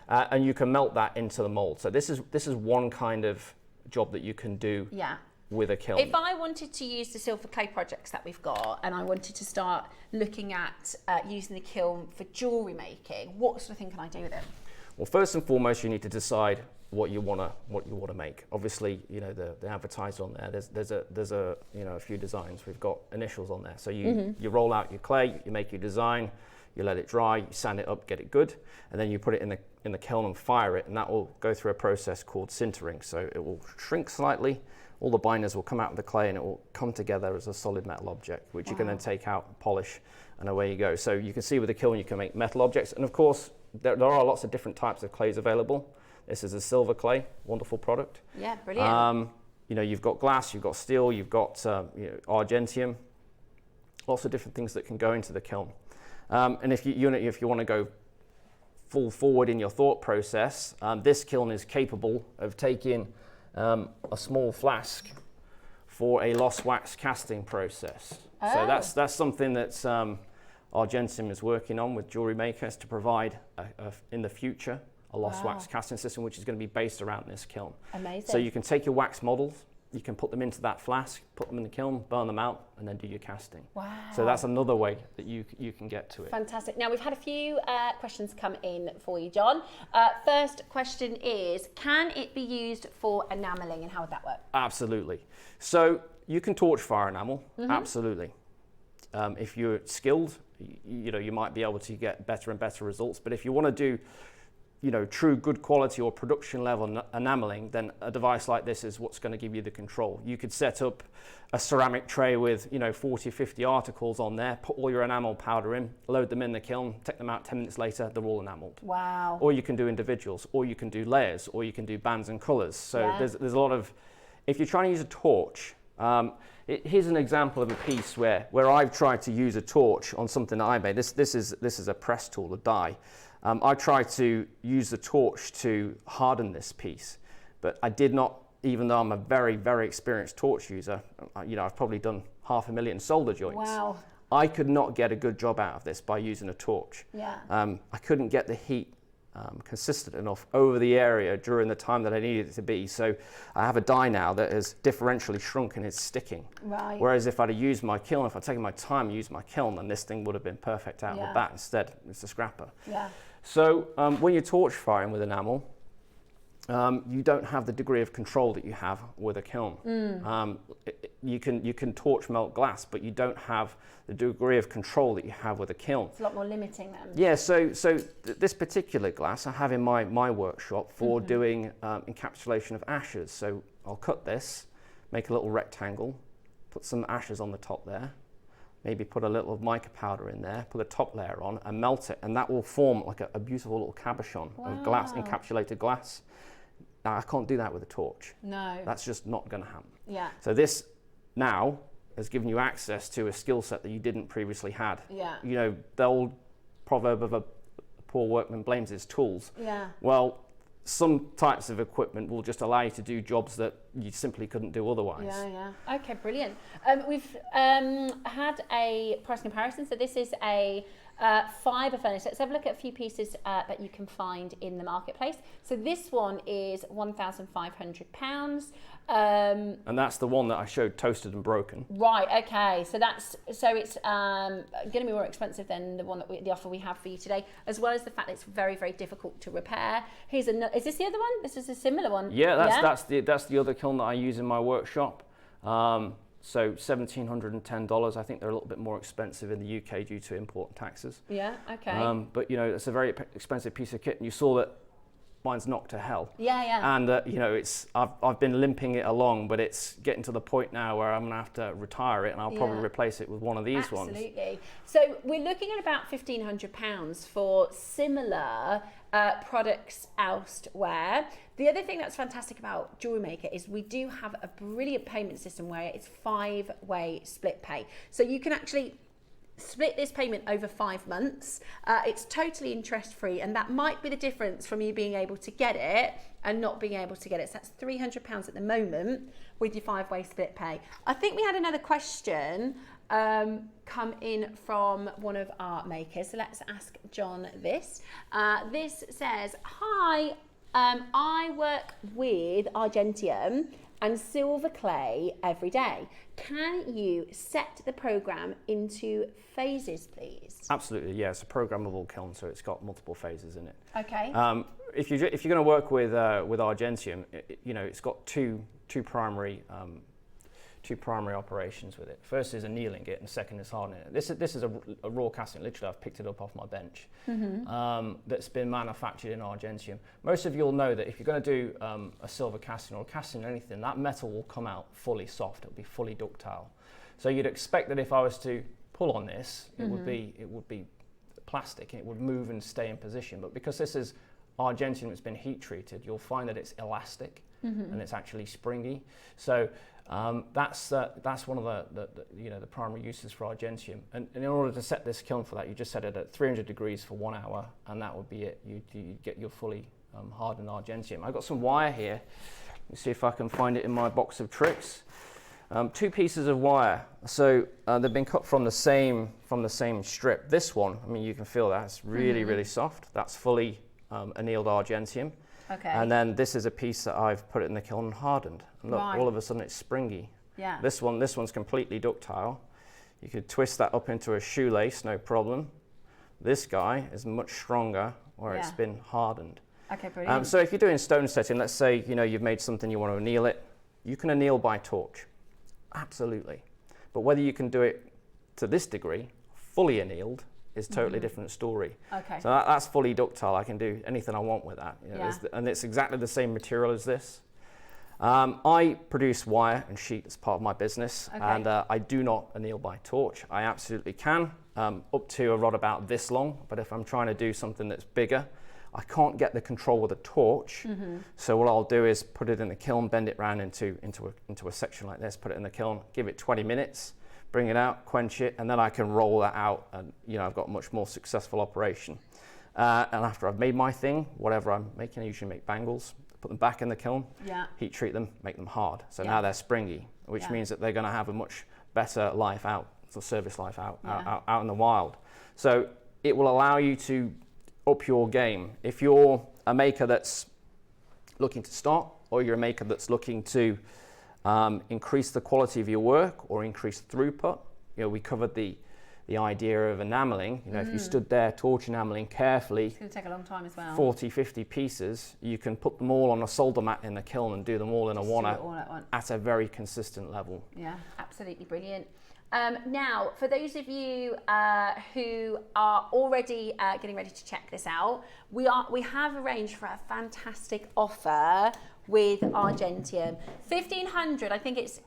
and you can melt that into the mould. So this is one kind of job that you can do. Yeah. With a kiln. If I wanted to use the silver clay projects that we've got, and I wanted to start looking at using the kiln for jewellery making, what sort of thing can I do with it? Well, first and foremost, you need to decide what you want to make. Obviously, you know, the advertised on there. There's a you know, a few designs. We've got initials on there. So you roll out your clay, you make your design, you let it dry, you sand it up, get it good, and then you put it in the kiln and fire it, and that will go through a process called sintering. So it will shrink slightly. All the binders will come out of the clay, and it will come together as a solid metal object, which you can then take out, polish, and away you go. So you can see with the kiln, you can make metal objects, and of course, there are lots of different types of clays available. This is a silver clay, wonderful product. Yeah, brilliant. You know, you've got glass, you've got steel, you've got you know, argentium, lots of different things that can go into the kiln. And if you want to go full forward in your thought process, this kiln is capable of taking a small flask for a lost wax casting process. Oh. So that's something that's Argentium is working on with JewelleryMaker, to provide in the future a lost wax casting system, which is going to be based around this kiln. Amazing. So you can take your wax models, you can put them into that flask, put them in the kiln, burn them out, and then do your casting. Wow. So that's another way that you can get to it. Fantastic. Now, we've had a few questions come in for you, John. First question is, can it be used for enamelling, and how would that work? Absolutely. So you can torch fire enamel, absolutely. If you're skilled, you know, you might be able to get better and better results. But if you want to do true good quality or production level enameling, then a device like this is what's going to give you the control. You could set up a ceramic tray with 40 or 50 articles on there, put all your enamel powder in, load them in the kiln, take them out 10 minutes later, they're all enameled. Wow. Or you can do individuals, or you can do layers, or you can do bands and colors. So there's a lot of, if you're trying to use a torch, here's an example of a piece where I've tried to use a torch on something that I made. This is a press tool, a die. I tried to use the torch to harden this piece, but I did not, even though I'm a very, very experienced torch user, I've probably done 500,000 solder joints. Wow. I could not get a good job out of this by using a torch. Yeah. I couldn't get the heat consistent enough over the area during the time that I needed it to be. So I have a die now that is differentially shrunk and it's sticking. Right. Whereas if I'd have used my kiln, if I'd taken my time and used my kiln, then this thing would have been perfect out of the bat. Instead, it's a scrapper. Yeah. So when you're torch firing with enamel, you don't have the degree of control that you have with a kiln. You can torch melt glass, but you don't have the degree of control that you have with a kiln. It's a lot more limiting then. Yeah, so this particular glass I have in my workshop for doing encapsulation of ashes. So I'll cut this, make a little rectangle, put some ashes on the top there, maybe put a little of mica powder in there, put a top layer on and melt it, and that will form like a beautiful little cabochon of glass, encapsulated glass. Now, I can't do that with a torch. No. That's just not going to happen. Yeah. So this now has given you access to a skill set that you didn't previously had. Yeah. The old proverb of a poor workman blames his tools. Yeah. Well, some types of equipment will just allow you to do jobs that you simply couldn't do otherwise. Yeah. Okay, brilliant. We've had a price comparison. So this is a fibre furnace. Let's have a look at a few pieces that you can find in the marketplace. So this one is £1,500. And that's the one that I showed toasted and broken. Right. Okay. So it's going to be more expensive than the one that the offer we have for you today, as well as the fact that it's very, very difficult to repair. Is this the other one? This is a similar one. Yeah, that's the other kiln that I use in my workshop. So $1,710. I think they're a little bit more expensive in the UK due to import taxes. Yeah. Okay. But it's a very expensive piece of kit, and you saw that mine's knocked to hell. Yeah. And I've been limping it along, but it's getting to the point now where I'm gonna have to retire it, and I'll probably replace it with one of these ones. Absolutely. So we're looking at about £1,500 for similar products elsewhere. The other thing that's fantastic about JewelleryMaker is we do have a brilliant payment system where it's 5-way split pay. So you can actually split this payment over 5 months. It's totally interest free, and that might be the difference from you being able to get it and not being able to get it. So that's £300 at the moment with your 5-way split pay. I think we had another question come in from one of our makers. So let's ask John this. This says, hi, I work with Argentium and silver clay every day. Can you set the program into phases, please? Absolutely, yeah. It's a programmable kiln, so it's got multiple phases in it. Okay. If you're going to work with Argentium, it's got two primary operations with it. First is annealing it, and the second is hardening it. This is a raw casting. Literally, I've picked it up off my bench. That's been manufactured in Argentium. Most of you will know that if you're going to do a silver casting or a casting or anything, that metal will come out fully soft. It'll be fully ductile. So you'd expect that if I was to pull on this, it would be plastic and it would move and stay in position. But because this is Argentium that's been heat treated, you'll find that it's elastic and it's actually springy. So that's one of the primary uses for Argentium. And in order to set this kiln for that, you just set it at 300 degrees for 1 hour, and that would be it. You get your fully hardened Argentium. I've got some wire here. Let me see if I can find it in my box of tricks. 2 pieces of wire. So they've been cut from the same strip. This one, I mean, you can feel that it's really soft. That's fully annealed Argentium. Okay. And then this is a piece that I've put it in the kiln and hardened. And look, Right. all of a sudden it's springy. Yeah. This one's completely ductile. You could twist that up into a shoelace, no problem. This guy is much stronger where it's been hardened. Okay, brilliant. So if you're doing stone setting, let's say you've made something, you want to anneal it, you can anneal by torch. Absolutely. But whether you can do it to this degree, fully annealed, is totally different story. Okay. So that's fully ductile. I can do anything I want with that. You know, and it's exactly the same material as this. I produce wire and sheet as part of my business, and I do not anneal by torch. I absolutely can, up to a rod about this long, but if I'm trying to do something that's bigger, I can't get the control with a torch. So what I'll do is put it in the kiln, bend it round into a section like this, put it in the kiln, give it 20 minutes, bring it out, quench it, and then I can roll that out, and I've got a much more successful operation. And after I've made my thing, whatever I'm making, I usually make bangles, put them back in the kiln, heat treat them, make them hard. So now they're springy, which means that they're going to have a much better life out, so service life out in the wild. So it will allow you to up your game. If you're a maker that's looking to start, or you're a maker that's looking to increase the quality of your work or increase throughput, we covered the idea of enameling. If you stood there torch enameling carefully, it's going to take a long time as well. 40, 50 pieces, you can put them all on a solder mat in the kiln and do them all in a one at a very consistent level. Yeah, absolutely brilliant. Now, for those of you who are already getting ready to check this out, we have arranged for a fantastic offer with Argentium. 1,500, I think it's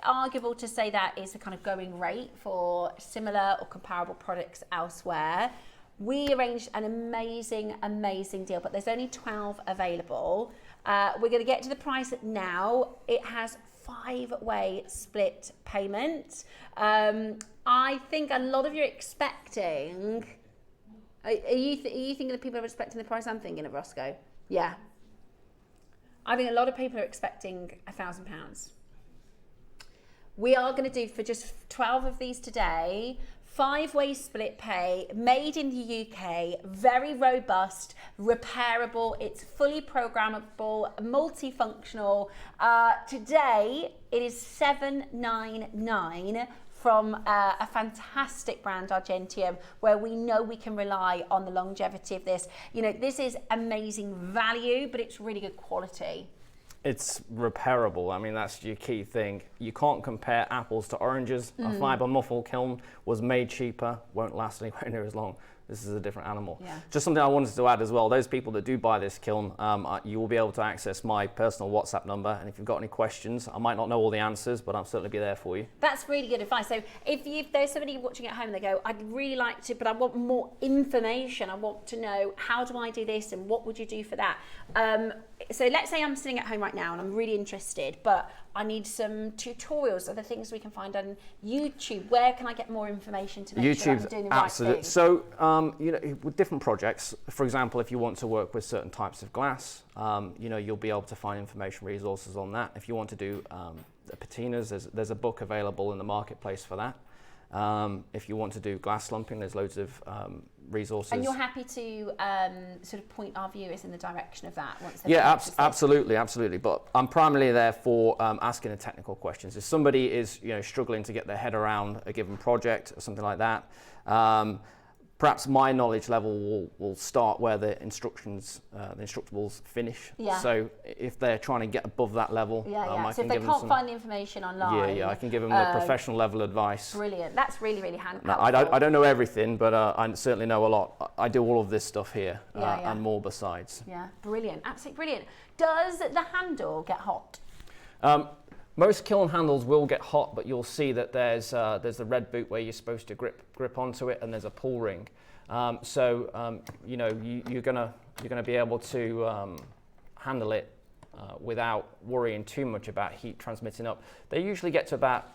arguable to say that is the kind of going rate for similar or comparable products elsewhere. We arranged an amazing, amazing deal, but there's only 12 available. We're going to get to the price now. It has 5-way split payment. I think a lot of you are expecting. Are you thinking that people are expecting the price I'm thinking of, Roscoe? Yeah. I think a lot of people are expecting £1,000. We are going to do, for just 12 of these today, 5-way split pay, made in the UK, very robust, repairable, it's fully programmable, multifunctional. Today, it is $799 from a fantastic brand, Argentium, where we know we can rely on the longevity of this. This is amazing value, but it's really good quality. It's repairable. I mean, that's your key thing. You can't compare apples to oranges. A fibre muffle kiln was made cheaper, won't last anywhere near as long. This is a different animal. Yeah. Just something I wanted to add as well. Those people that do buy this kiln, you will be able to access my personal WhatsApp number. And if you've got any questions, I might not know all the answers, but I'll certainly be there for you. That's really good advice. So if there's somebody watching at home and they go, I'd really like to, but I want more information. I want to know, how do I do this and what would you do for that? So let's say I'm sitting at home right now and I'm really interested, but I need some tutorials, other things we can find on YouTube. Where can I get more information to make sure I'm doing the right thing? So, with different projects, for example, if you want to work with certain types of glass, you'll be able to find information resources on that. If you want to do the patinas, there's a book available in the marketplace for that. If you want to do glass lumping, there's loads of resources. And you're happy to sort of point our viewers in the direction of that once they've absolutely. But I'm primarily there for asking the technical questions. If somebody is struggling to get their head around a given project or something like that, perhaps my knowledge level will start where the instructables finish. Yeah. So if they're trying to get above that level, so if they can't find the information online, I can give them the professional level advice. Brilliant. That's really, really helpful. I don't know everything, but I certainly know a lot. I do all of this stuff here and more besides. Yeah, brilliant. Absolutely brilliant. Does the handle get hot? Most kiln handles will get hot, but you'll see that there's the red boot where you're supposed to grip onto it, and there's a pull ring. You're gonna be able to handle it without worrying too much about heat transmitting up. They usually get to about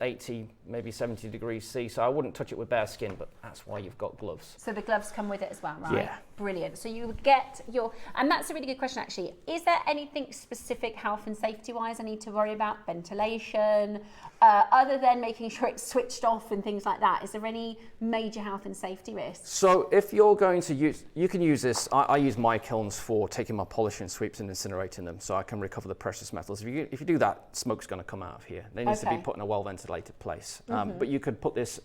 80, maybe 70 degrees C, so I wouldn't touch it with bare skin, but that's why you've got gloves. So the gloves come with it as well, right? Yeah. Brilliant. So you would get and that's a really good question actually. Is there anything specific health and safety wise I need to worry about? Ventilation, other than making sure it's switched off and things like that? Is there any major health and safety risks? So if you're going to you can use this, I use my kilns for taking my polishing sweeps and incinerating them, so I can recover the precious metals. If you do that, smoke's going to come out of here. They need to be put in a well-ventilated place. But you could put this,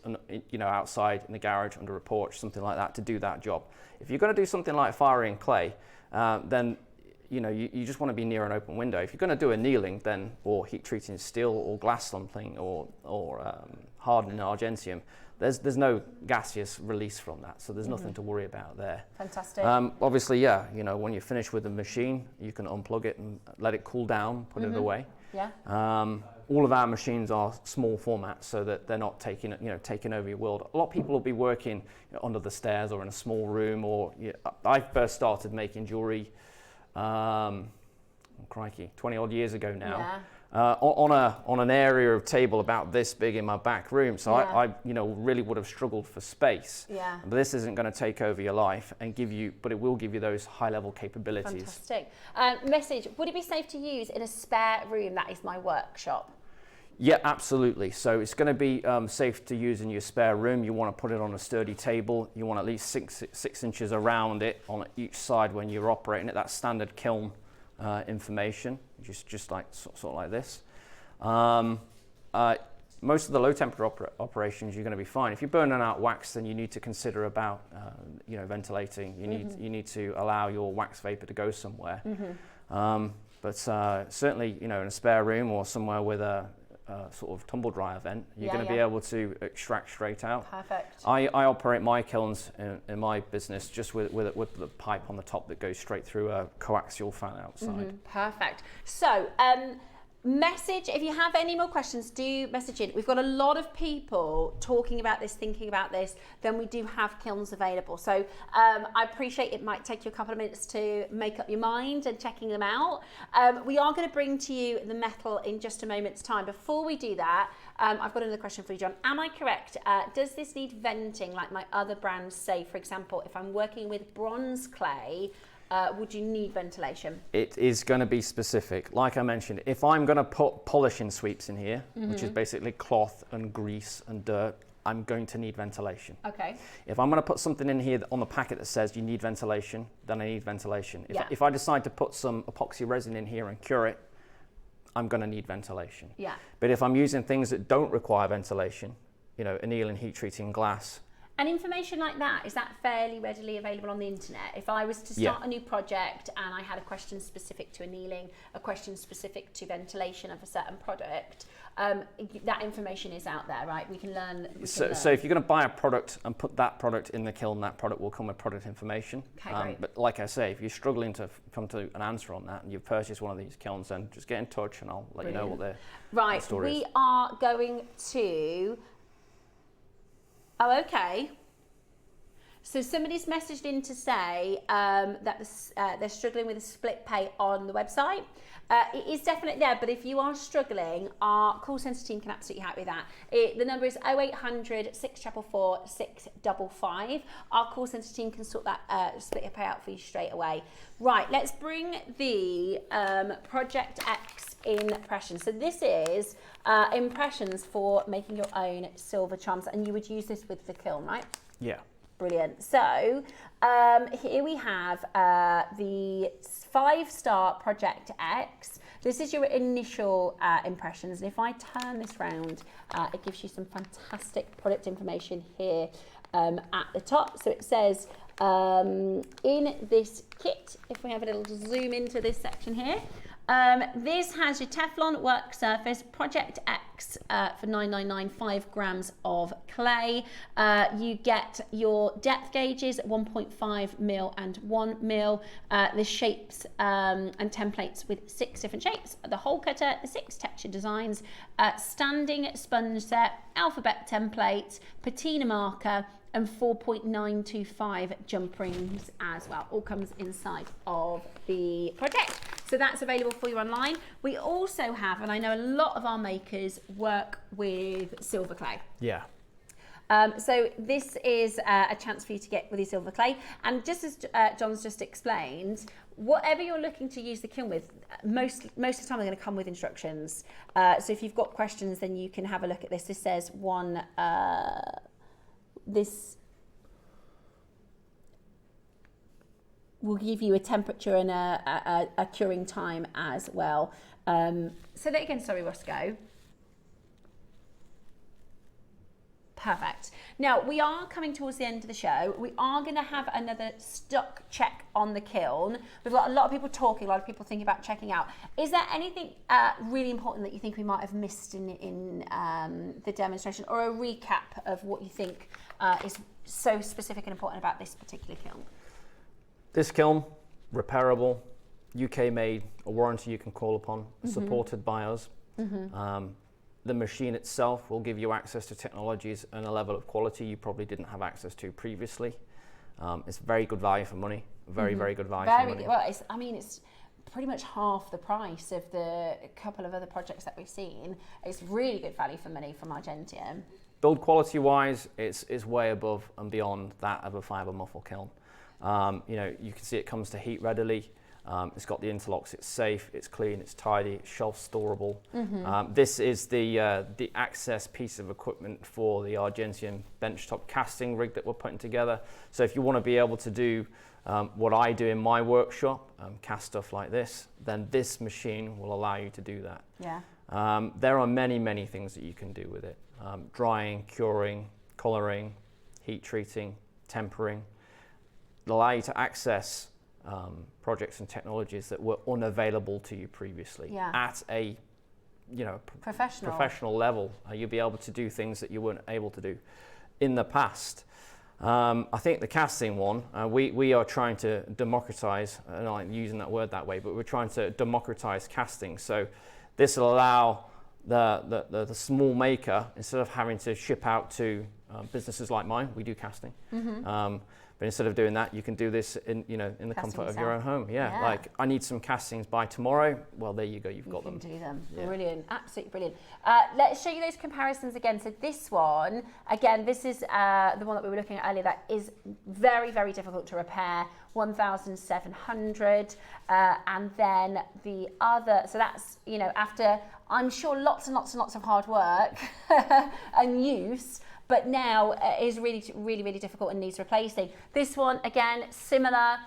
outside in the garage under a porch, something like that, to do that job. If you're going to do something like firing clay, then you just want to be near an open window. If you're going to do annealing, or heat treating steel, or glass lumping, or hardening Argentium, there's no gaseous release from that, so there's nothing to worry about there. Fantastic. Obviously, yeah, you know, when you're finished with the machine, you can unplug it and let it cool down, put it away. Yeah. All of our machines are small format, so that they're not taking over your world. A lot of people will be working under the stairs or in a small room, or I first started making jewelry, crikey, 20 odd years ago now. Yeah. On an area of table about this big in my back room, so I really would have struggled for space. Yeah. But this isn't going to take over your life and but it will give you those high level capabilities. Fantastic. Message, would it be safe to use in a spare room that is my workshop? Yeah, absolutely. So it's going to be safe to use in your spare room. You want to put it on a sturdy table. You want at least six inches around it on each side when you're operating it. That's standard kiln information, just like sort of like this. Most of the low temperature operations, you're going to be fine. If you're burning out wax, then you need to consider about ventilating. You need to allow your wax vapor to go somewhere. But certainly, in a spare room or somewhere with a sort of tumble dryer vent, you're going to be able to extract straight out. Perfect. I operate my kilns in my business just with the pipe on the top that goes straight through a coaxial fan outside. Perfect. So, message, if you have any more questions, do message in. We've got a lot of people talking about this, thinking about this, then we do have kilns available. So I appreciate it might take you a couple of minutes to make up your mind and checking them out. We are going to bring to you the metal in just a moment's time. Before we do that, I've got another question for you, John. Am I correct? Does this need venting like my other brands say? For example, if I'm working with bronze clay, would you need ventilation? It is going to be specific. Like I mentioned, if I'm going to put polishing sweeps in here, which is basically cloth and grease and dirt, I'm going to need ventilation. Okay. If I'm going to put something in here on the packet that says you need ventilation, then I need ventilation. If I decide to put some epoxy resin in here and cure it, I'm going to need ventilation. Yeah. But if I'm using things that don't require ventilation, annealing, heat treating glass, And information like that, is that fairly readily available on the internet? If I was to start a new project and I had a question specific to annealing, a question specific to ventilation of a certain product, that information is out there, right? We can learn. So if you're going to buy a product and put that product in the kiln, that product will come with product information. Okay, great. But like I say, if you're struggling to come to an answer on that and you've purchased one of these kilns, then just get in touch and I'll let you know what the story is. We are going to... Oh, okay. So somebody's messaged in to say that they're struggling with a split pay on the website. It is definitely there, but if you are struggling, our call centre team can absolutely help with that. The number is 0800 644 655. Our call centre team can sort that split your pay out for you straight away. Right, let's bring the Project X impressions. So this is impressions for making your own silver charms, and you would use this with the kiln, right? Yeah. Brilliant. So here we have the 5-star Project X. This is your initial impressions, and if I turn this round, it gives you some fantastic product information here at the top. So it says in this kit, if we have a little zoom into this section here, this has your Teflon work surface, Project X for $9.99, 5 grams of clay. You get your depth gauges, 1.5 mil and 1 mil. The shapes and templates with 6 different shapes. The hole cutter, the 6 texture designs, standing sponge set, alphabet template, patina marker, and 4.925 jump rings as well. All comes inside of the project. So that's available for you online. We also have, and I know a lot of our makers work with silver clay. Yeah. So this is a chance for you to get with your silver clay. And just as John's just explained, whatever you're looking to use the kiln with, most of the time they're going to come with instructions. So if you've got questions, then you can have a look at this. This says this will give you a temperature and a curing time as well. So that again, sorry, Roscoe. Perfect. Now, we are coming towards the end of the show. We are going to have another stock check on the kiln. We've got a lot of people talking, a lot of people thinking about checking out. Is there anything really important that you think we might have missed in the demonstration, or a recap of what you think is so specific and important about this particular kiln? This kiln, repairable, UK made, a warranty you can call upon, supported by us. The machine itself will give you access to technologies and a level of quality you probably didn't have access to previously. It's very good value for money. Very, very good value for money. Well, it's pretty much half the price of the couple of other projects that we've seen. It's really good value for money from Argentium. Build quality wise, it's way above and beyond that of a fibre muffle kiln. You know, you can see it comes to heat readily. It's got the interlocks, it's safe, it's clean, it's tidy, it's shelf storable. This is the access piece of equipment for the Argentium benchtop casting rig that we're putting together. So if you want to be able to do what I do in my workshop, cast stuff like this, then this machine will allow you to do that. Yeah. There are many, many things that you can do with it. Drying, curing, colouring, heat treating, tempering. It'll allow you to access projects and technologies that were unavailable to you previously at a professional level. You'll be able to do things that you weren't able to do in the past. I think the casting one, we are trying to democratize, and I like using that word that way, but we're trying to democratize casting. So this will allow the small maker, instead of having to ship out to businesses like mine, we do casting. But instead of doing that, you can do this in the comfort of your own home. Yeah, like I need some castings by tomorrow. Well, there you go. You've got them. You can do them. Yeah. Brilliant. Absolutely brilliant. Let's show you those comparisons again. So this one, again, this is the one that we were looking at earlier. That is very, very difficult to repair. 1,700, and then the other. So that's after I'm sure lots and lots and lots of hard work and use. But now is really, really, really difficult and needs replacing. This one, again, similar.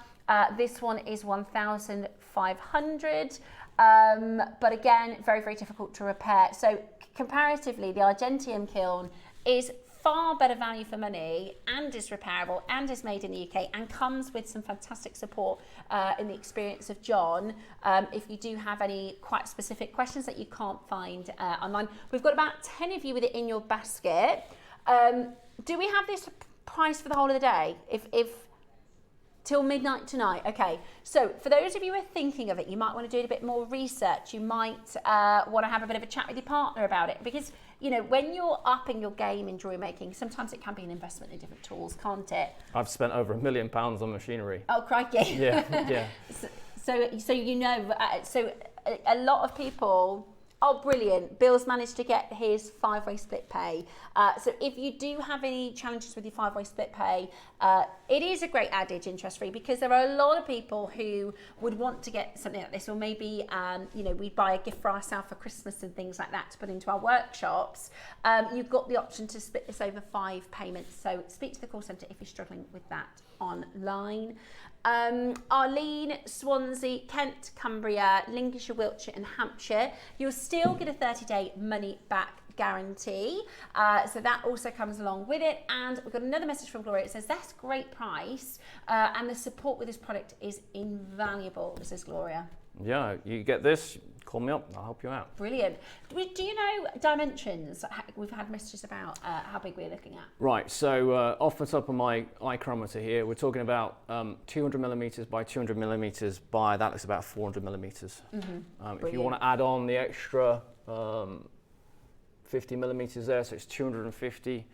This one is 1,500, but again, very, very difficult to repair. So comparatively, the Argentium kiln is far better value for money and is repairable and is made in the UK and comes with some fantastic support in the experience of John. If you do have any quite specific questions that you can't find online, we've got about 10 of you with it in your basket. Do we have this price for the whole of the day? If till midnight tonight? Okay. So for those of you who are thinking of it, you might want to do a bit more research. You might want to have a bit of a chat with your partner about it, because when you're upping your game in jewellery making, sometimes it can be an investment in different tools, can't it? I've spent over £1 million on machinery. Oh, crikey! Yeah, yeah. So a lot of people. Oh, brilliant. Bill's managed to get his 5-way split pay. So if you do have any challenges with your 5-way split pay, it is a great adage, interest-free, because there are a lot of people who would want to get something like this, or maybe, we buy a gift for ourselves for Christmas and things like that to put into our workshops. You've got the option to split this over 5 payments. So speak to the call centre if you're struggling with that online. Arlene, Swansea, Kent, Cumbria, Lincolnshire, Wiltshire and Hampshire. You'll still get a 30-day money back guarantee. So that also comes along with it. And we've got another message from Gloria. It says, that's great price and the support with this product is invaluable, says Gloria. Yeah, you get this, call me up, I'll help you out. Brilliant. Do you know dimensions? We've had messages about how big we're looking at. Right, so off the top of my micrometer here, we're talking about 200 millimeters by 200 millimeters by, that looks about 400 millimeters. If you want to add on the extra 50 millimeters there, so it's 250,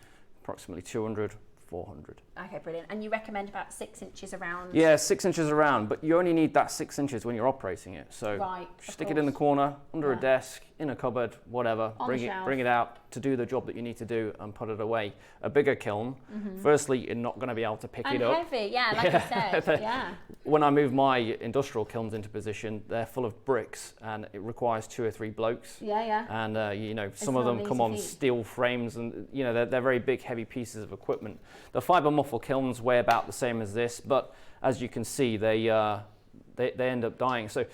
approximately 200, 400. Okay, brilliant. And you recommend about 6 inches around? Yeah, 6 inches around, but you only need that 6 inches when you're operating it. So stick it in the corner, under a desk, in a cupboard, whatever. Bring it out to do the job that you need to do and put it away. A bigger kiln, firstly, you're not going to be able to pick it up. And heavy, yeah, like you said, yeah. When I move my industrial kilns into position, they're full of bricks and it requires 2 or 3 blokes. Yeah, yeah. And some of them come on steel frames and they're very big, heavy pieces of equipment. The fibre muffle kilns weigh about the same as this, but as you can see, they end up dying. So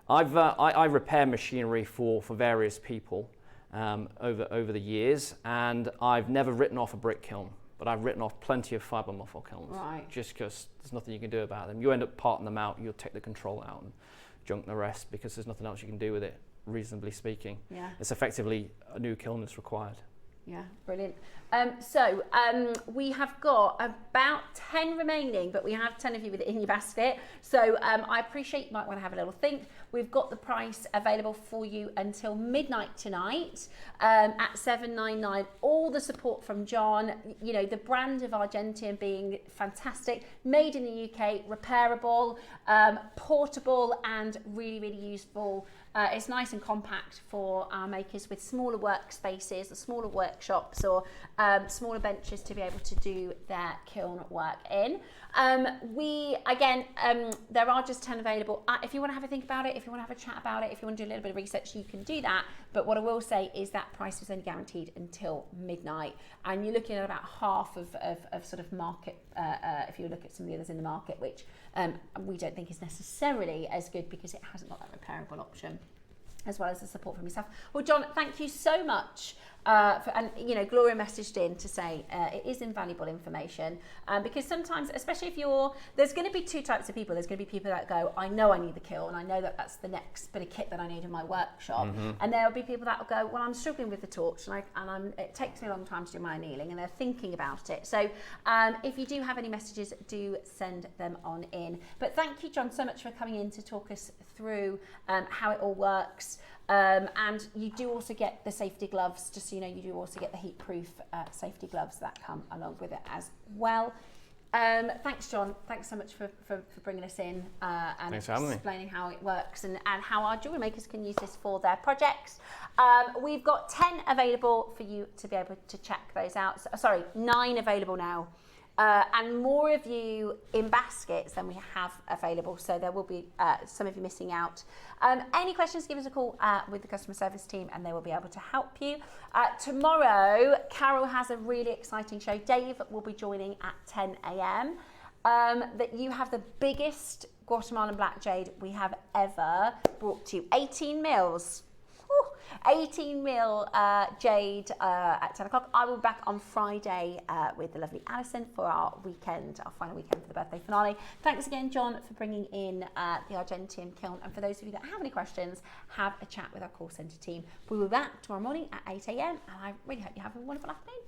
I repair machinery for various people, over the years, and I've never written off a brick kiln, but I've written off plenty of fibre muffle kilns, just because there's nothing you can do about them. You end up parting them out, you'll take the control out and junk the rest because there's nothing else you can do with it, reasonably speaking. Yeah. It's effectively a new kiln that's required. Yeah, brilliant. We have got about 10 remaining, but we have 10 of you with it in your basket. So I appreciate you might want to have a little think. We've got the price available for you until midnight tonight at $7.99. All the support from John, you know, the brand of Argentium being fantastic, made in the UK, repairable, portable and really, really useful. It's nice and compact for our makers with smaller workspaces, or smaller workshops, or smaller benches to be able to do their kiln work in. There are just 10 available. If you want to have a think about it, if you want to have a chat about it, if you want to do a little bit of research, you can do that. But what I will say is that price is only guaranteed until midnight, and you're looking at about half of sort of market. If you look at some of the others in the market, which we don't think is necessarily as good because it hasn't got that repairable option, as well as the support from yourself. Well, John, thank you so much. And you know, Gloria messaged in to say it is invaluable information, because sometimes, especially if there's going to be two types of people. There's going to be people that go, I know I need the kiln, I know that that's the next bit of kit that I need in my workshop, and there will be people that will go, well, I'm struggling with the torch, and it takes me a long time to do my annealing, and they're thinking about it. So if you do have any messages, do send them on in. But thank you, John, so much for coming in to talk us through how it all works. And you do also get the safety gloves, just so you know, you do also get the heat-proof safety gloves that come along with it as well. Thanks, John. Thanks so much for bringing us in and explaining how it works and how our jewellery makers can use this for their projects. We've got 10 available for you to be able to check those out. Sorry, 9 available now. And more of you in baskets than we have available, so there will be some of you missing out. Any questions, give us a call with the customer service team and they will be able to help you. Tomorrow, Carol has a really exciting show. Dave will be joining at 10 a.m. That you have the biggest Guatemalan black jade we have ever brought to you. 18 mils. 18 mil jade at 10 o'clock. I will be back on Friday with the lovely Alison for our final weekend for the birthday finale. Thanks again, John, for bringing in the Argentium kiln. And for those of you that have any questions, have a chat with our call centre team. We will be back tomorrow morning at 8 a.m. and I really hope you have a wonderful afternoon.